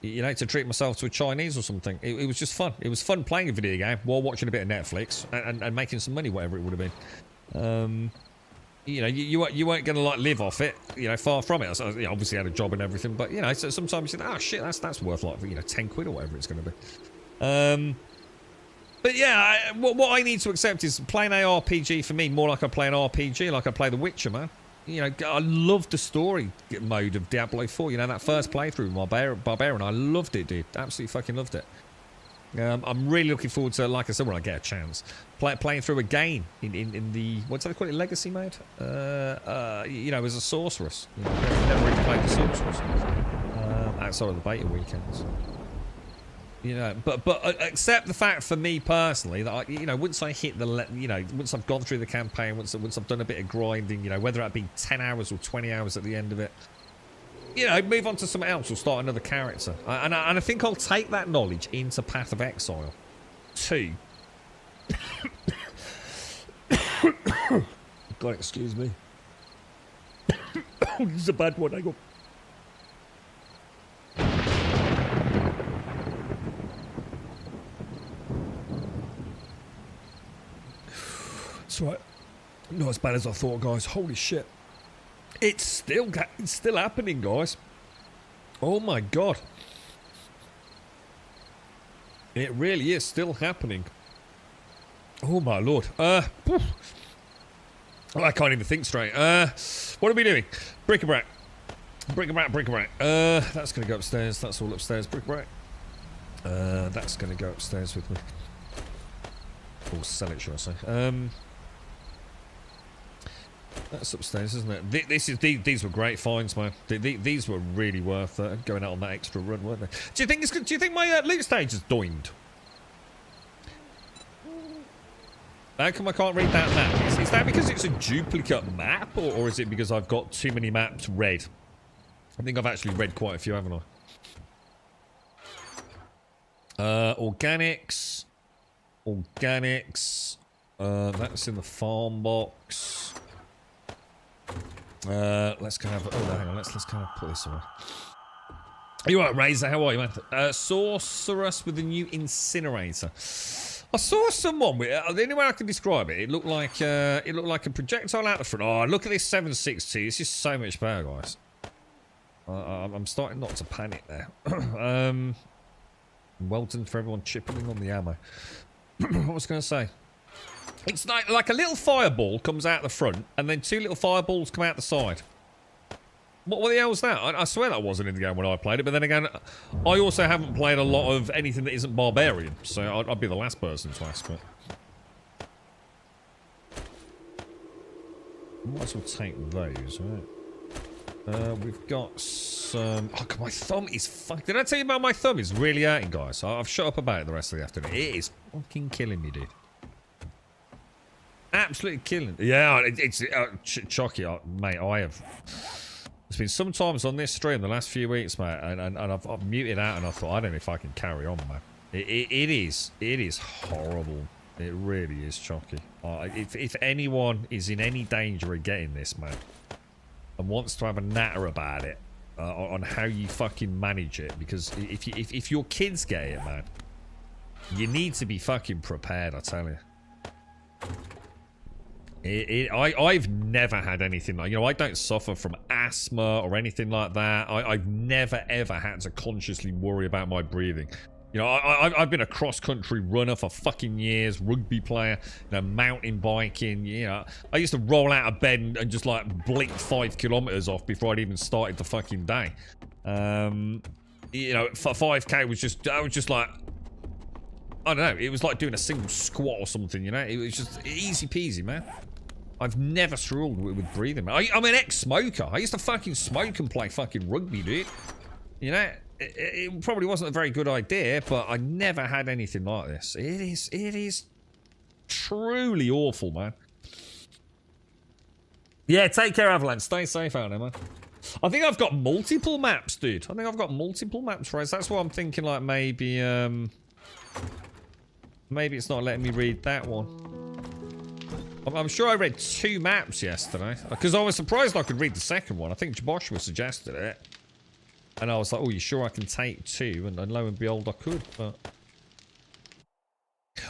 You know, to treat myself to a Chinese or something. It was just fun. It was fun playing a video game while watching a bit of Netflix and making some money, whatever it would have been. You know, you weren't going to like live off it. You know, far from it. So, you know, obviously had a job and everything, but you know, so sometimes you think, oh shit, that's worth like, you know, 10 quid or whatever it's going to be. But yeah, what I need to accept is playing ARPG for me more like I play an RPG, like I play The Witcher, man. You know, I loved the story mode of Diablo 4. You know, that first playthrough with Barbarian, I loved it, dude. Absolutely fucking loved it. I'm really looking forward to, like I said, when I get a chance, playing through again in the, what do they call it, legacy mode? You know, as a sorceress. You know, never really played the sorceress outside of the beta weekends. You know, but accept the fact for me personally that you know, once I hit the, you know, once I've gone through the campaign, once I've done a bit of grinding, you know, whether that be 10 hours or 20 hours at the end of it, you know, move on to something else or start another character. And I think I'll take that knowledge into Path of Exile 2. God, excuse me. This is a bad one. I go. That's right. Not as bad as I thought, guys. Holy shit. It's still happening, guys. Oh my god. It really is still happening. Oh my lord. I can't even think straight. What are we doing? Bric-a-brac. Bric-a-brac. That's going to go upstairs. That's all upstairs. Bric-a-brac. That's going to go upstairs with me. Or sell it, should I say. That's upstairs, isn't it? These were great finds, man. These were really worth going out on that extra run, weren't they? Do you think it's good? Do you think my loot stage has doined? How come I can't read that map? Is that because it's a duplicate map, or is it because I've got too many maps read? I think I've actually read quite a few, haven't I? Organics. That's in the farm box. Let's go have. Oh, no, hang on. Let's kind of put this away. Are you alright, Razor? How are you, man? Sorceress with the new incinerator. I saw someone with the only way I can describe it. It looked like a projectile out the front. Oh, look at this 7.62. It's just so much power, guys. I'm starting not to panic there. Well done for everyone chipping in on the ammo. What was I going to say? It's like a little fireball comes out the front, and then 2 little fireballs come out the side. What the hell was that? I swear that wasn't in the game when I played it, but then again, I also haven't played a lot of anything that isn't Barbarian, so I'd be the last person to ask, but... Might as well take those, right? We've got some... Oh, God, my thumb is fucking... Did I tell you about my thumb? It's really hurting, guys. I've shut up about it the rest of the afternoon. It is fucking killing me, dude. Absolutely killing. Yeah, it's Chucky, mate. I have. There's been some times on this stream the last few weeks, mate, and I've muted out, and I thought I don't know if I can carry on, man. It is horrible. It really is, Chucky. If anyone is in any danger of getting this, man, and wants to have a natter about it, on how you fucking manage it, because if your kids get it, man, you need to be fucking prepared. I tell you. I've never had anything like, I don't suffer from asthma or anything like that. I've never ever had to consciously worry about my breathing. I've been a cross-country runner for fucking years, rugby player, mountain biking. I used to roll out of bed and just like blink 5 kilometers off before I'd even started the fucking day. 5K was just, I was just like, I don't know, it was like doing a single squat or something, It was just easy peasy, man. I've never struggled with breathing, man. I'm an ex-smoker. I used to fucking smoke and play fucking rugby, dude. It probably wasn't a very good idea, but I never had anything like this. It is truly awful, man. Yeah, take care, Avalanche. Stay safe out there, man. I think I've got multiple maps, dude. I think I've got multiple maps, right? That's what I'm thinking, like, maybe it's not letting me read that one. I'm sure I read 2 maps yesterday. Because I was surprised I could read the second one. I think Joshua suggested it. And I was like, oh, you sure I can take 2? And lo and behold, I could. But...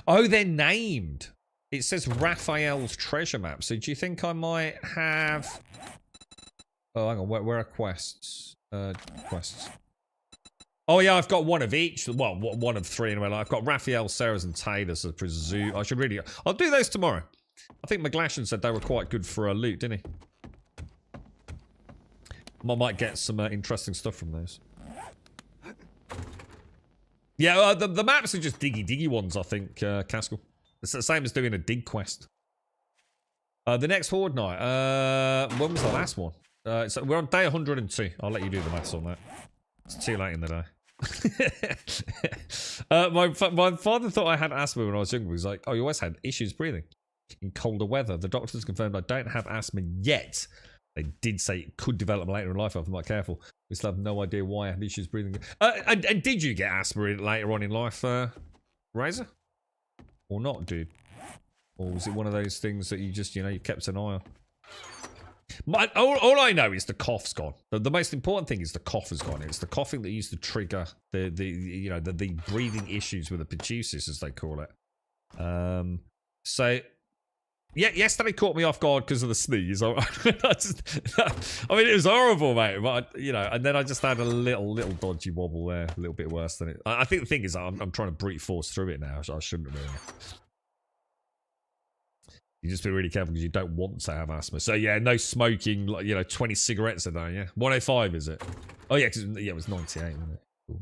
Oh, they're named. It says Raphael's treasure map. So do you think I might have... Oh, hang on. Where are quests? Quests. Oh, yeah, I've got one of each. Well, one of 3 anyway. I've got Raphael, Sarah's, and Taylor's, I presume. I should really... I'll do those tomorrow. I think McGlashan said they were quite good for a loot, didn't he? I might get some interesting stuff from those. Yeah, the maps are just diggy ones, I think, Caskell. It's the same as doing a dig quest. The next Horde night. When was the last one? So we're on day 102. I'll let you do the maths on that. It's too late in the day. My father thought I had asthma when I was younger. He was like, oh, you always had issues breathing in colder weather. The doctors confirmed I don't have asthma yet. They did say it could develop later in life if I'm not careful. We still have no idea why I had issues breathing. And did you get asthma later on in life, Razor? Or not, dude? Or was it one of those things that you just, you kept an eye on? All I know is the cough's gone. The most important thing is the cough has gone. It's the coughing that used to trigger the breathing issues with the pertussis, as they call it. So yeah, yesterday caught me off guard because of the sneeze. I mean, it was horrible, mate. But and then I just had a little dodgy wobble there, a little bit worse than it. I think the thing is, I'm trying to brute force through it now. I shouldn't really. You just be really careful because you don't want to have asthma. So yeah, no smoking, 20 cigarettes a day, yeah? 105, is it? Oh yeah, because it was 98, wasn't it? Cool.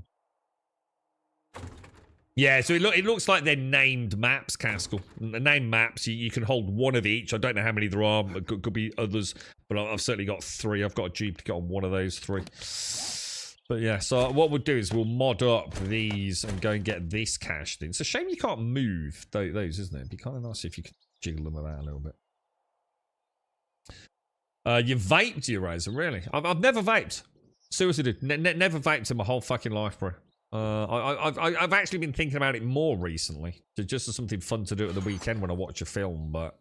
Yeah, so it looks like they're named maps, Caskell. Named maps, you can hold one of each. I don't know how many there are. It could be others, but I've certainly got 3. I've got a duplicate on one of those 3. But yeah, so what we'll do is we'll mod up these and go and get this cached in. It's a shame you can't move those, isn't it? It'd be kind of nice if you could jiggle them about a little bit. You vaped, you Razor, really? I've never vaped. Seriously, dude. Never vaped in my whole fucking life, bro. I've actually been thinking about it more recently, just as something fun to do at the weekend when I watch a film, but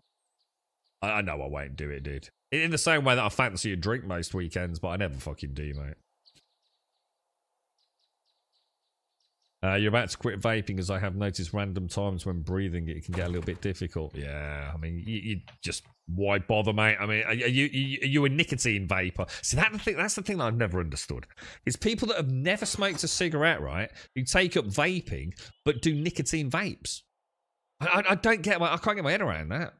I know I won't do it, dude. In the same way that I fancy a drink most weekends, but I never fucking do, mate. You're about to quit vaping, as I have noticed random times when breathing it can get a little bit difficult. Yeah, I mean, you just, why bother, mate? I mean, are you a nicotine vapor? See, that's the thing that I've never understood. Is people that have never smoked a cigarette, right, who take up vaping but do nicotine vapes. I don't get, I can't get my head around that.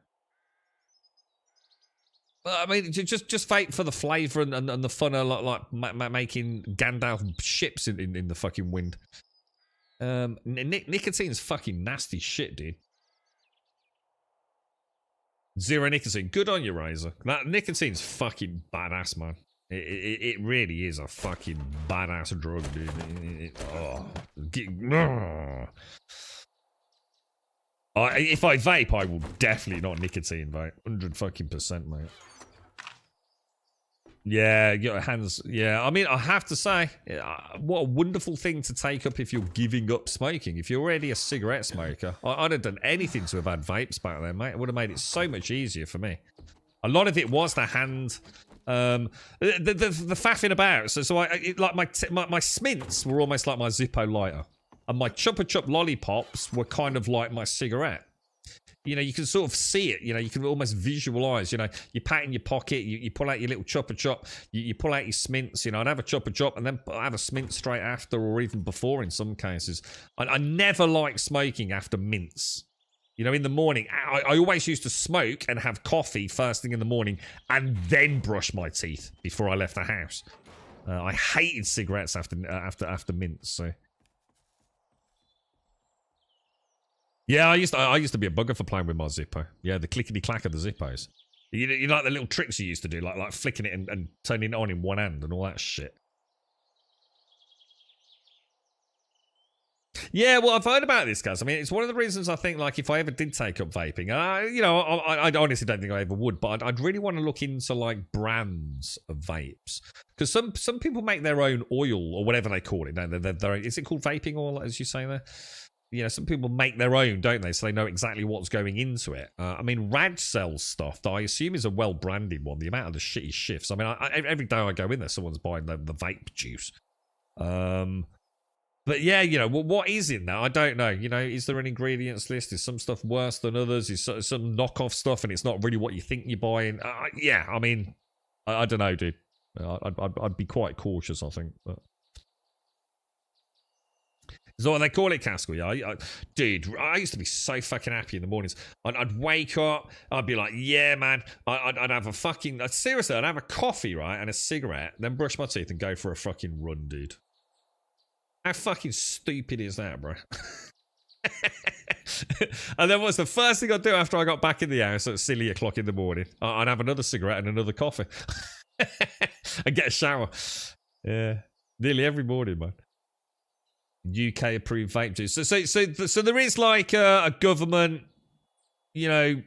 I mean, just vape for the flavour and the fun of like making Gandalf ships in the fucking wind. Nicotine's fucking nasty shit, dude. Zero nicotine. Good on you, Razor. That nicotine's fucking badass, man. It really is a fucking badass drug, dude. If I vape, I will definitely not nicotine vape. 100%, mate. Yeah, get your hands. Yeah, I mean, I have to say, what a wonderful thing to take up if you're giving up smoking. If you're already a cigarette smoker, I'd have done anything to have had vapes back then, mate. It would have made it so much easier for me. A lot of it was the hand, the faffing about. So like my Smints were almost like my Zippo lighter, and my Chupa Chup lollipops were kind of like my cigarette. You know, you can sort of see it. You know, you can almost visualize. You know, you pat in your pocket, you pull out your little Chupa Chup, you pull out your Smints. You know, I'd have a Chupa Chup and then I'd have a Smint straight after, or even before in some cases. I never liked smoking after mints. You know, in the morning, I always used to smoke and have coffee first thing in the morning, and then brush my teeth before I left the house. I hated cigarettes after mints. So. Yeah, I used to be a bugger for playing with my Zippo. Yeah, the clickety clack of the Zippos. You know, like the little tricks you used to do, like flicking it and turning it on in one hand and all that shit. Yeah, well, I've heard about this, guys. I mean, it's one of the reasons I think, like, if I ever did take up vaping, you know, I honestly don't think I ever would, but I'd really want to look into, like, brands of vapes. Because some people make their own oil, or whatever they call it. No, is it called vaping oil, as you say there? You know, some people make their own, don't they? So they know exactly what's going into it. I mean, Rad sells stuff that I assume is a well-branded one. The amount of the shitty shifts. I mean, every day I go in there, someone's buying the vape juice. But yeah, you know, what is in there? I don't know. You know, is there an ingredients list? Is some stuff worse than others? Is some knockoff stuff and it's not really what you think you're buying? Yeah, I mean, I don't know, dude. I'd be quite cautious, I think. But. Is that what they call it, Castle? Yeah, dude, I used to be so fucking happy in the mornings. I'd wake up, I'd be like, yeah, man. I'd have a fucking... seriously, I'd have a coffee, right, and a cigarette, then brush my teeth and go for a fucking run, dude. How fucking stupid is that, bro? And then what's the first thing I'd do after I got back in the house at silly o'clock in the morning? I'd have another cigarette and another coffee. And get a shower. Yeah. Nearly every morning, man. UK approved vape juice. So there is like a government, you know,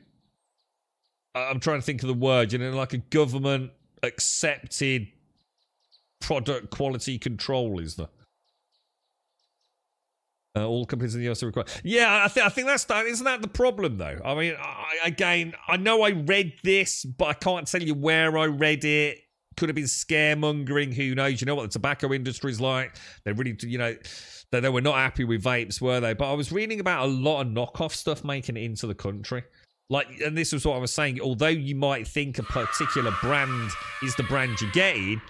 I'm trying to think of the word, you know, like a government accepted product quality control, is there? All companies in the US are required. Yeah, I think that's that. Isn't that the problem, though? I mean, I know I read this, but I can't tell you where I read it. Could have been scaremongering. Who knows? You know what the tobacco industry's like. They really, you know, they were not happy with vapes, were they? But I was reading about a lot of knockoff stuff making it into the country. Like, and this was what I was saying. Although you might think a particular brand is the brand you're getting,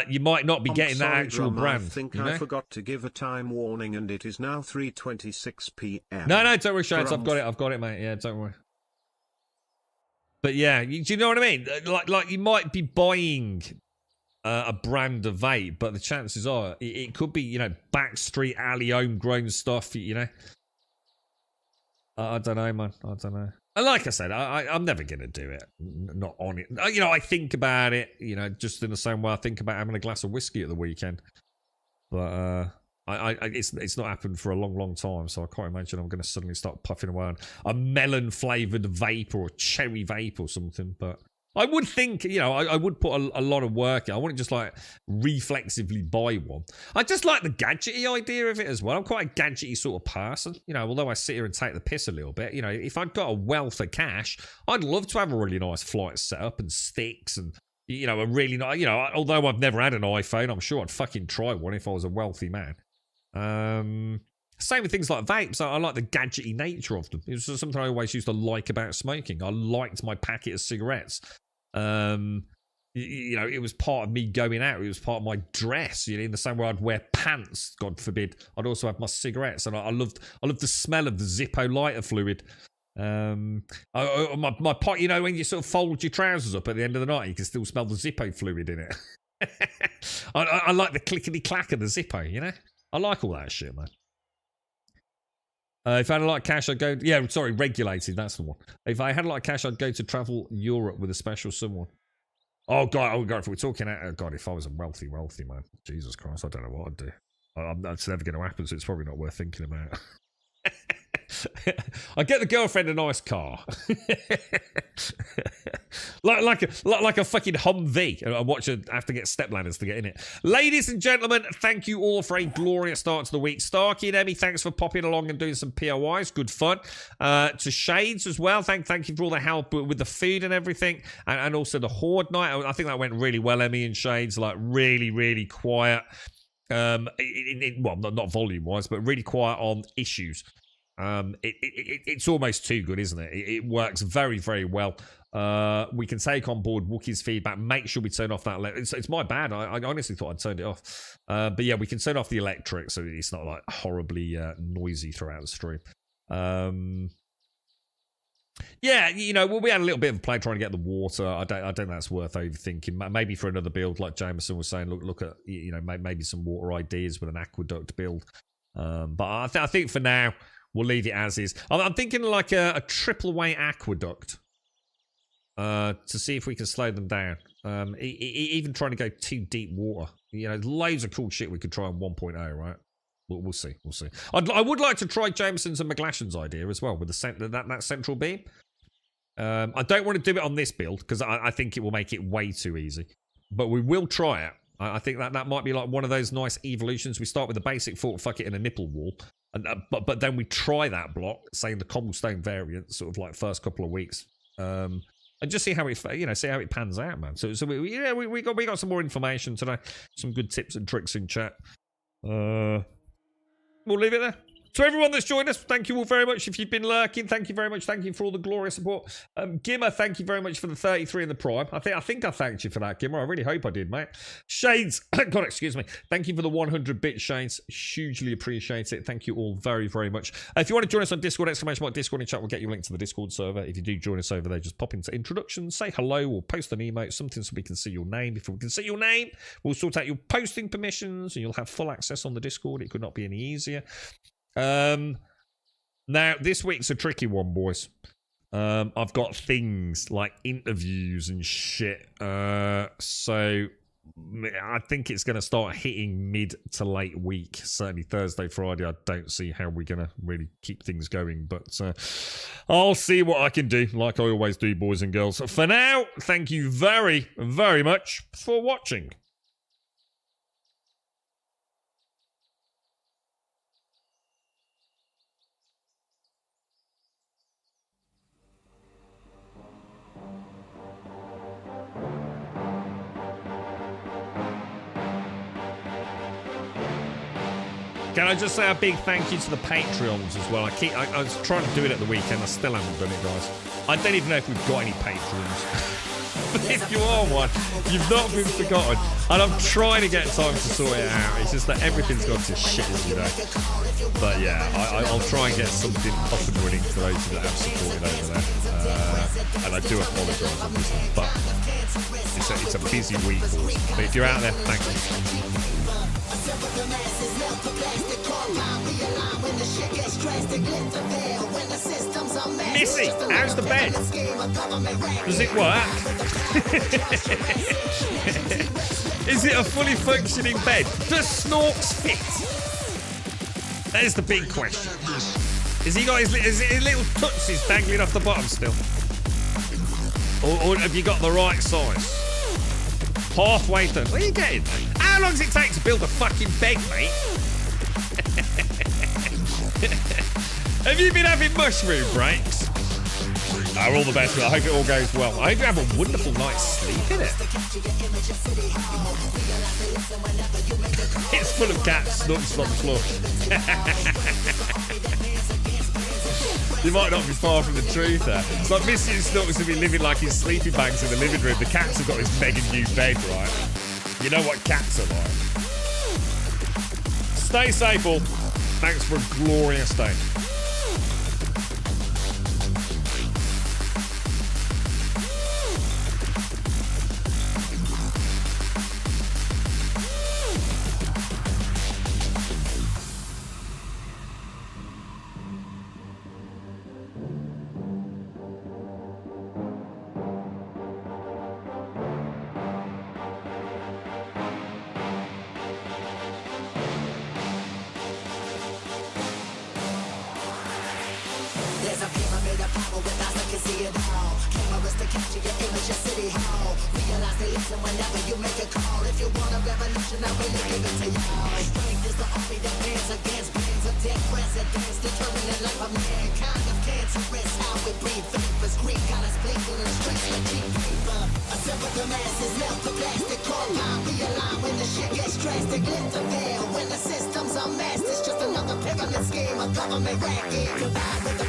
you might not be getting that actual brand.
I think
I
forgot to give a time warning, and it is now 3:26 p.m.
No, don't worry, Shades. I've got it, mate. Yeah, don't worry. But yeah, do you know what I mean? Like you might be buying a brand of vape, but the chances are it could be, you know, backstreet alley homegrown stuff. You know, I don't know, man. I don't know. And like I said, I'm never gonna do it. Not on it. You know, I think about it. You know, just in the same way I think about having a glass of whiskey at the weekend. But it's not happened for a long time, so I can't imagine I'm going to suddenly start puffing away on a melon flavoured vape or a cherry vape or something. But I would think, you know, I would put a lot of work in. I wouldn't just like reflexively buy one. I just like the gadgety idea of it as well. I'm quite a gadgety sort of person, you know, although I sit here and take the piss a little bit. You know, if I'd got a wealth of cash, I'd love to have a really nice flight set up and sticks and, you know, a really nice, you know, although I've never had an iPhone, I'm sure I'd fucking try one if I was a wealthy man. Same with things like vapes. I like the gadgety nature of them. It was something I always used to like about smoking. I liked my packet of cigarettes. You know, it was part of me going out. It was part of my dress. You know, in the same way I'd wear pants, God forbid, I'd also have my cigarettes, and I loved the smell of the Zippo lighter fluid. My pot. You know, when you sort of fold your trousers up at the end of the night, you can still smell the Zippo fluid in it. I like the clickety clack of the Zippo. You know, I like all that shit, man. If I had a lot of cash, I'd go... Yeah, sorry, regulated, that's the one. If I had a lot of cash, I'd go to travel Europe with a special someone. Oh, God, if we're talking... God, if I was a wealthy man. Jesus Christ, I don't know what I'd do. That's never going to happen, so it's probably not worth thinking about. I'd get the girlfriend a nice car. like a fucking Humvee. I watch her have to get step ladders to get in it. Ladies and gentlemen, thank you all for a glorious start to the week. Starkey and Emmy, thanks for popping along and doing some POIs. Good fun. To Shades as well, thank you for all the help with the food and everything. And also the Horde night. I think that went really well, Emmy and Shades. Like really, really quiet. Well, not volume wise, but really quiet on issues. It's almost too good, isn't it? It works very, very well. We can take on board Wookie's feedback. Make sure we turn off that. It's my bad. I honestly thought I'd turned it off. But yeah, we can turn off the electric so it's not like horribly noisy throughout the stream. Yeah, you know, we had a little bit of a play trying to get the water. I don't think that's worth overthinking. Maybe for another build, like Jameson was saying, look at, you know, maybe some water ideas with an aqueduct build. But I think for now, we'll leave it as is. I'm thinking like a triple away aqueduct to see if we can slow them down. Even trying to go too deep water. You know, loads of cool shit we could try on 1.0, right? We'll see. We'll see. I would like to try Jameson's and McGlashan's idea as well with that central beam. I don't want to do it on this build because I think it will make it way too easy. But we will try it. I think that might be like one of those nice evolutions. We start with the basic fort, fuck it, and a nipple wall. But then we try that block, say the cobblestone variant, sort of like first couple of weeks, and just see how it pans out, man. So we got some more information today, some good tips and tricks in chat. We'll leave it there. To everyone that's joined us, thank you all very much. If you've been lurking, thank you very much. Thank you for all the glorious support. Gimmer, thank you very much for the 33 in the Prime. I think I thanked you for that, Gimmer. I really hope I did, mate. Shades, God, excuse me. Thank you for the 100 bit, Shades. Hugely appreciate it. Thank you all very, very much. If you want to join us on Discord, !Discord in chat, we'll get you a link to the Discord server. If you do join us over there, just pop into introductions, say hello, or post an emote, something so we can see your name. If we can see your name, we'll sort out your posting permissions, and you'll have full access on the Discord. It could not be any easier. Now, this week's a tricky one, boys. I've got things like interviews and shit. So I think it's going to start hitting mid to late week. Certainly Thursday, Friday. I don't see how we're going to really keep things going. But I'll see what I can do, like I always do, boys and girls. For now, thank you very, very much for watching. Can I just say a big thank you to the Patreons as well? I was trying to do it at the weekend. I still haven't done it, guys. I don't even know if we've got any Patreons. But if you are one, you've not been forgotten. And I'm trying to get time to sort it out. It's just that everything's gone to shit, as you know. But yeah, I'll try and get something up and running for those that have supported over there. And I do apologise, obviously. But it's a busy week, boys. But if you're out there, thank you. Missy, how's the bed? Does it work? Is it a fully functioning bed? Does Snorks fit? That is the big question. Has he got his little tootsies dangling off the bottom still? Or have you got the right size? Halfway through. What are you getting? How long does it take to build a fucking bed, mate? Have you been having mushroom breaks? All the best. I hope it all goes well. I hope you have a wonderful night's sleep in it. It's full of cats snooks on the floor. You might not be far from the truth there. It's like Mr. Snooks will be living like his sleeping bags in the living room. The cats have got this mega new bed, right? You know what cats are like. Stay safe, all. Thanks for a glorious day.
There's a pyramid of power with eyes that can see it all. Cameras to capture your image, your city hall. Realize they listen whenever you make a call. If you want a revolution, I really give it to y'all. Strength is the army that bands against bands of dead presidents, determining the life of mankind of cancerous. How we breathe vapors, Greek got us blinking in the streets with cheap paper. Assemble the masses, melt the plastic compound. Realign when the shit gets drastic. Lift the veil when the system's unmasked. It's just another pyramid scheme, a government racket. Combined with the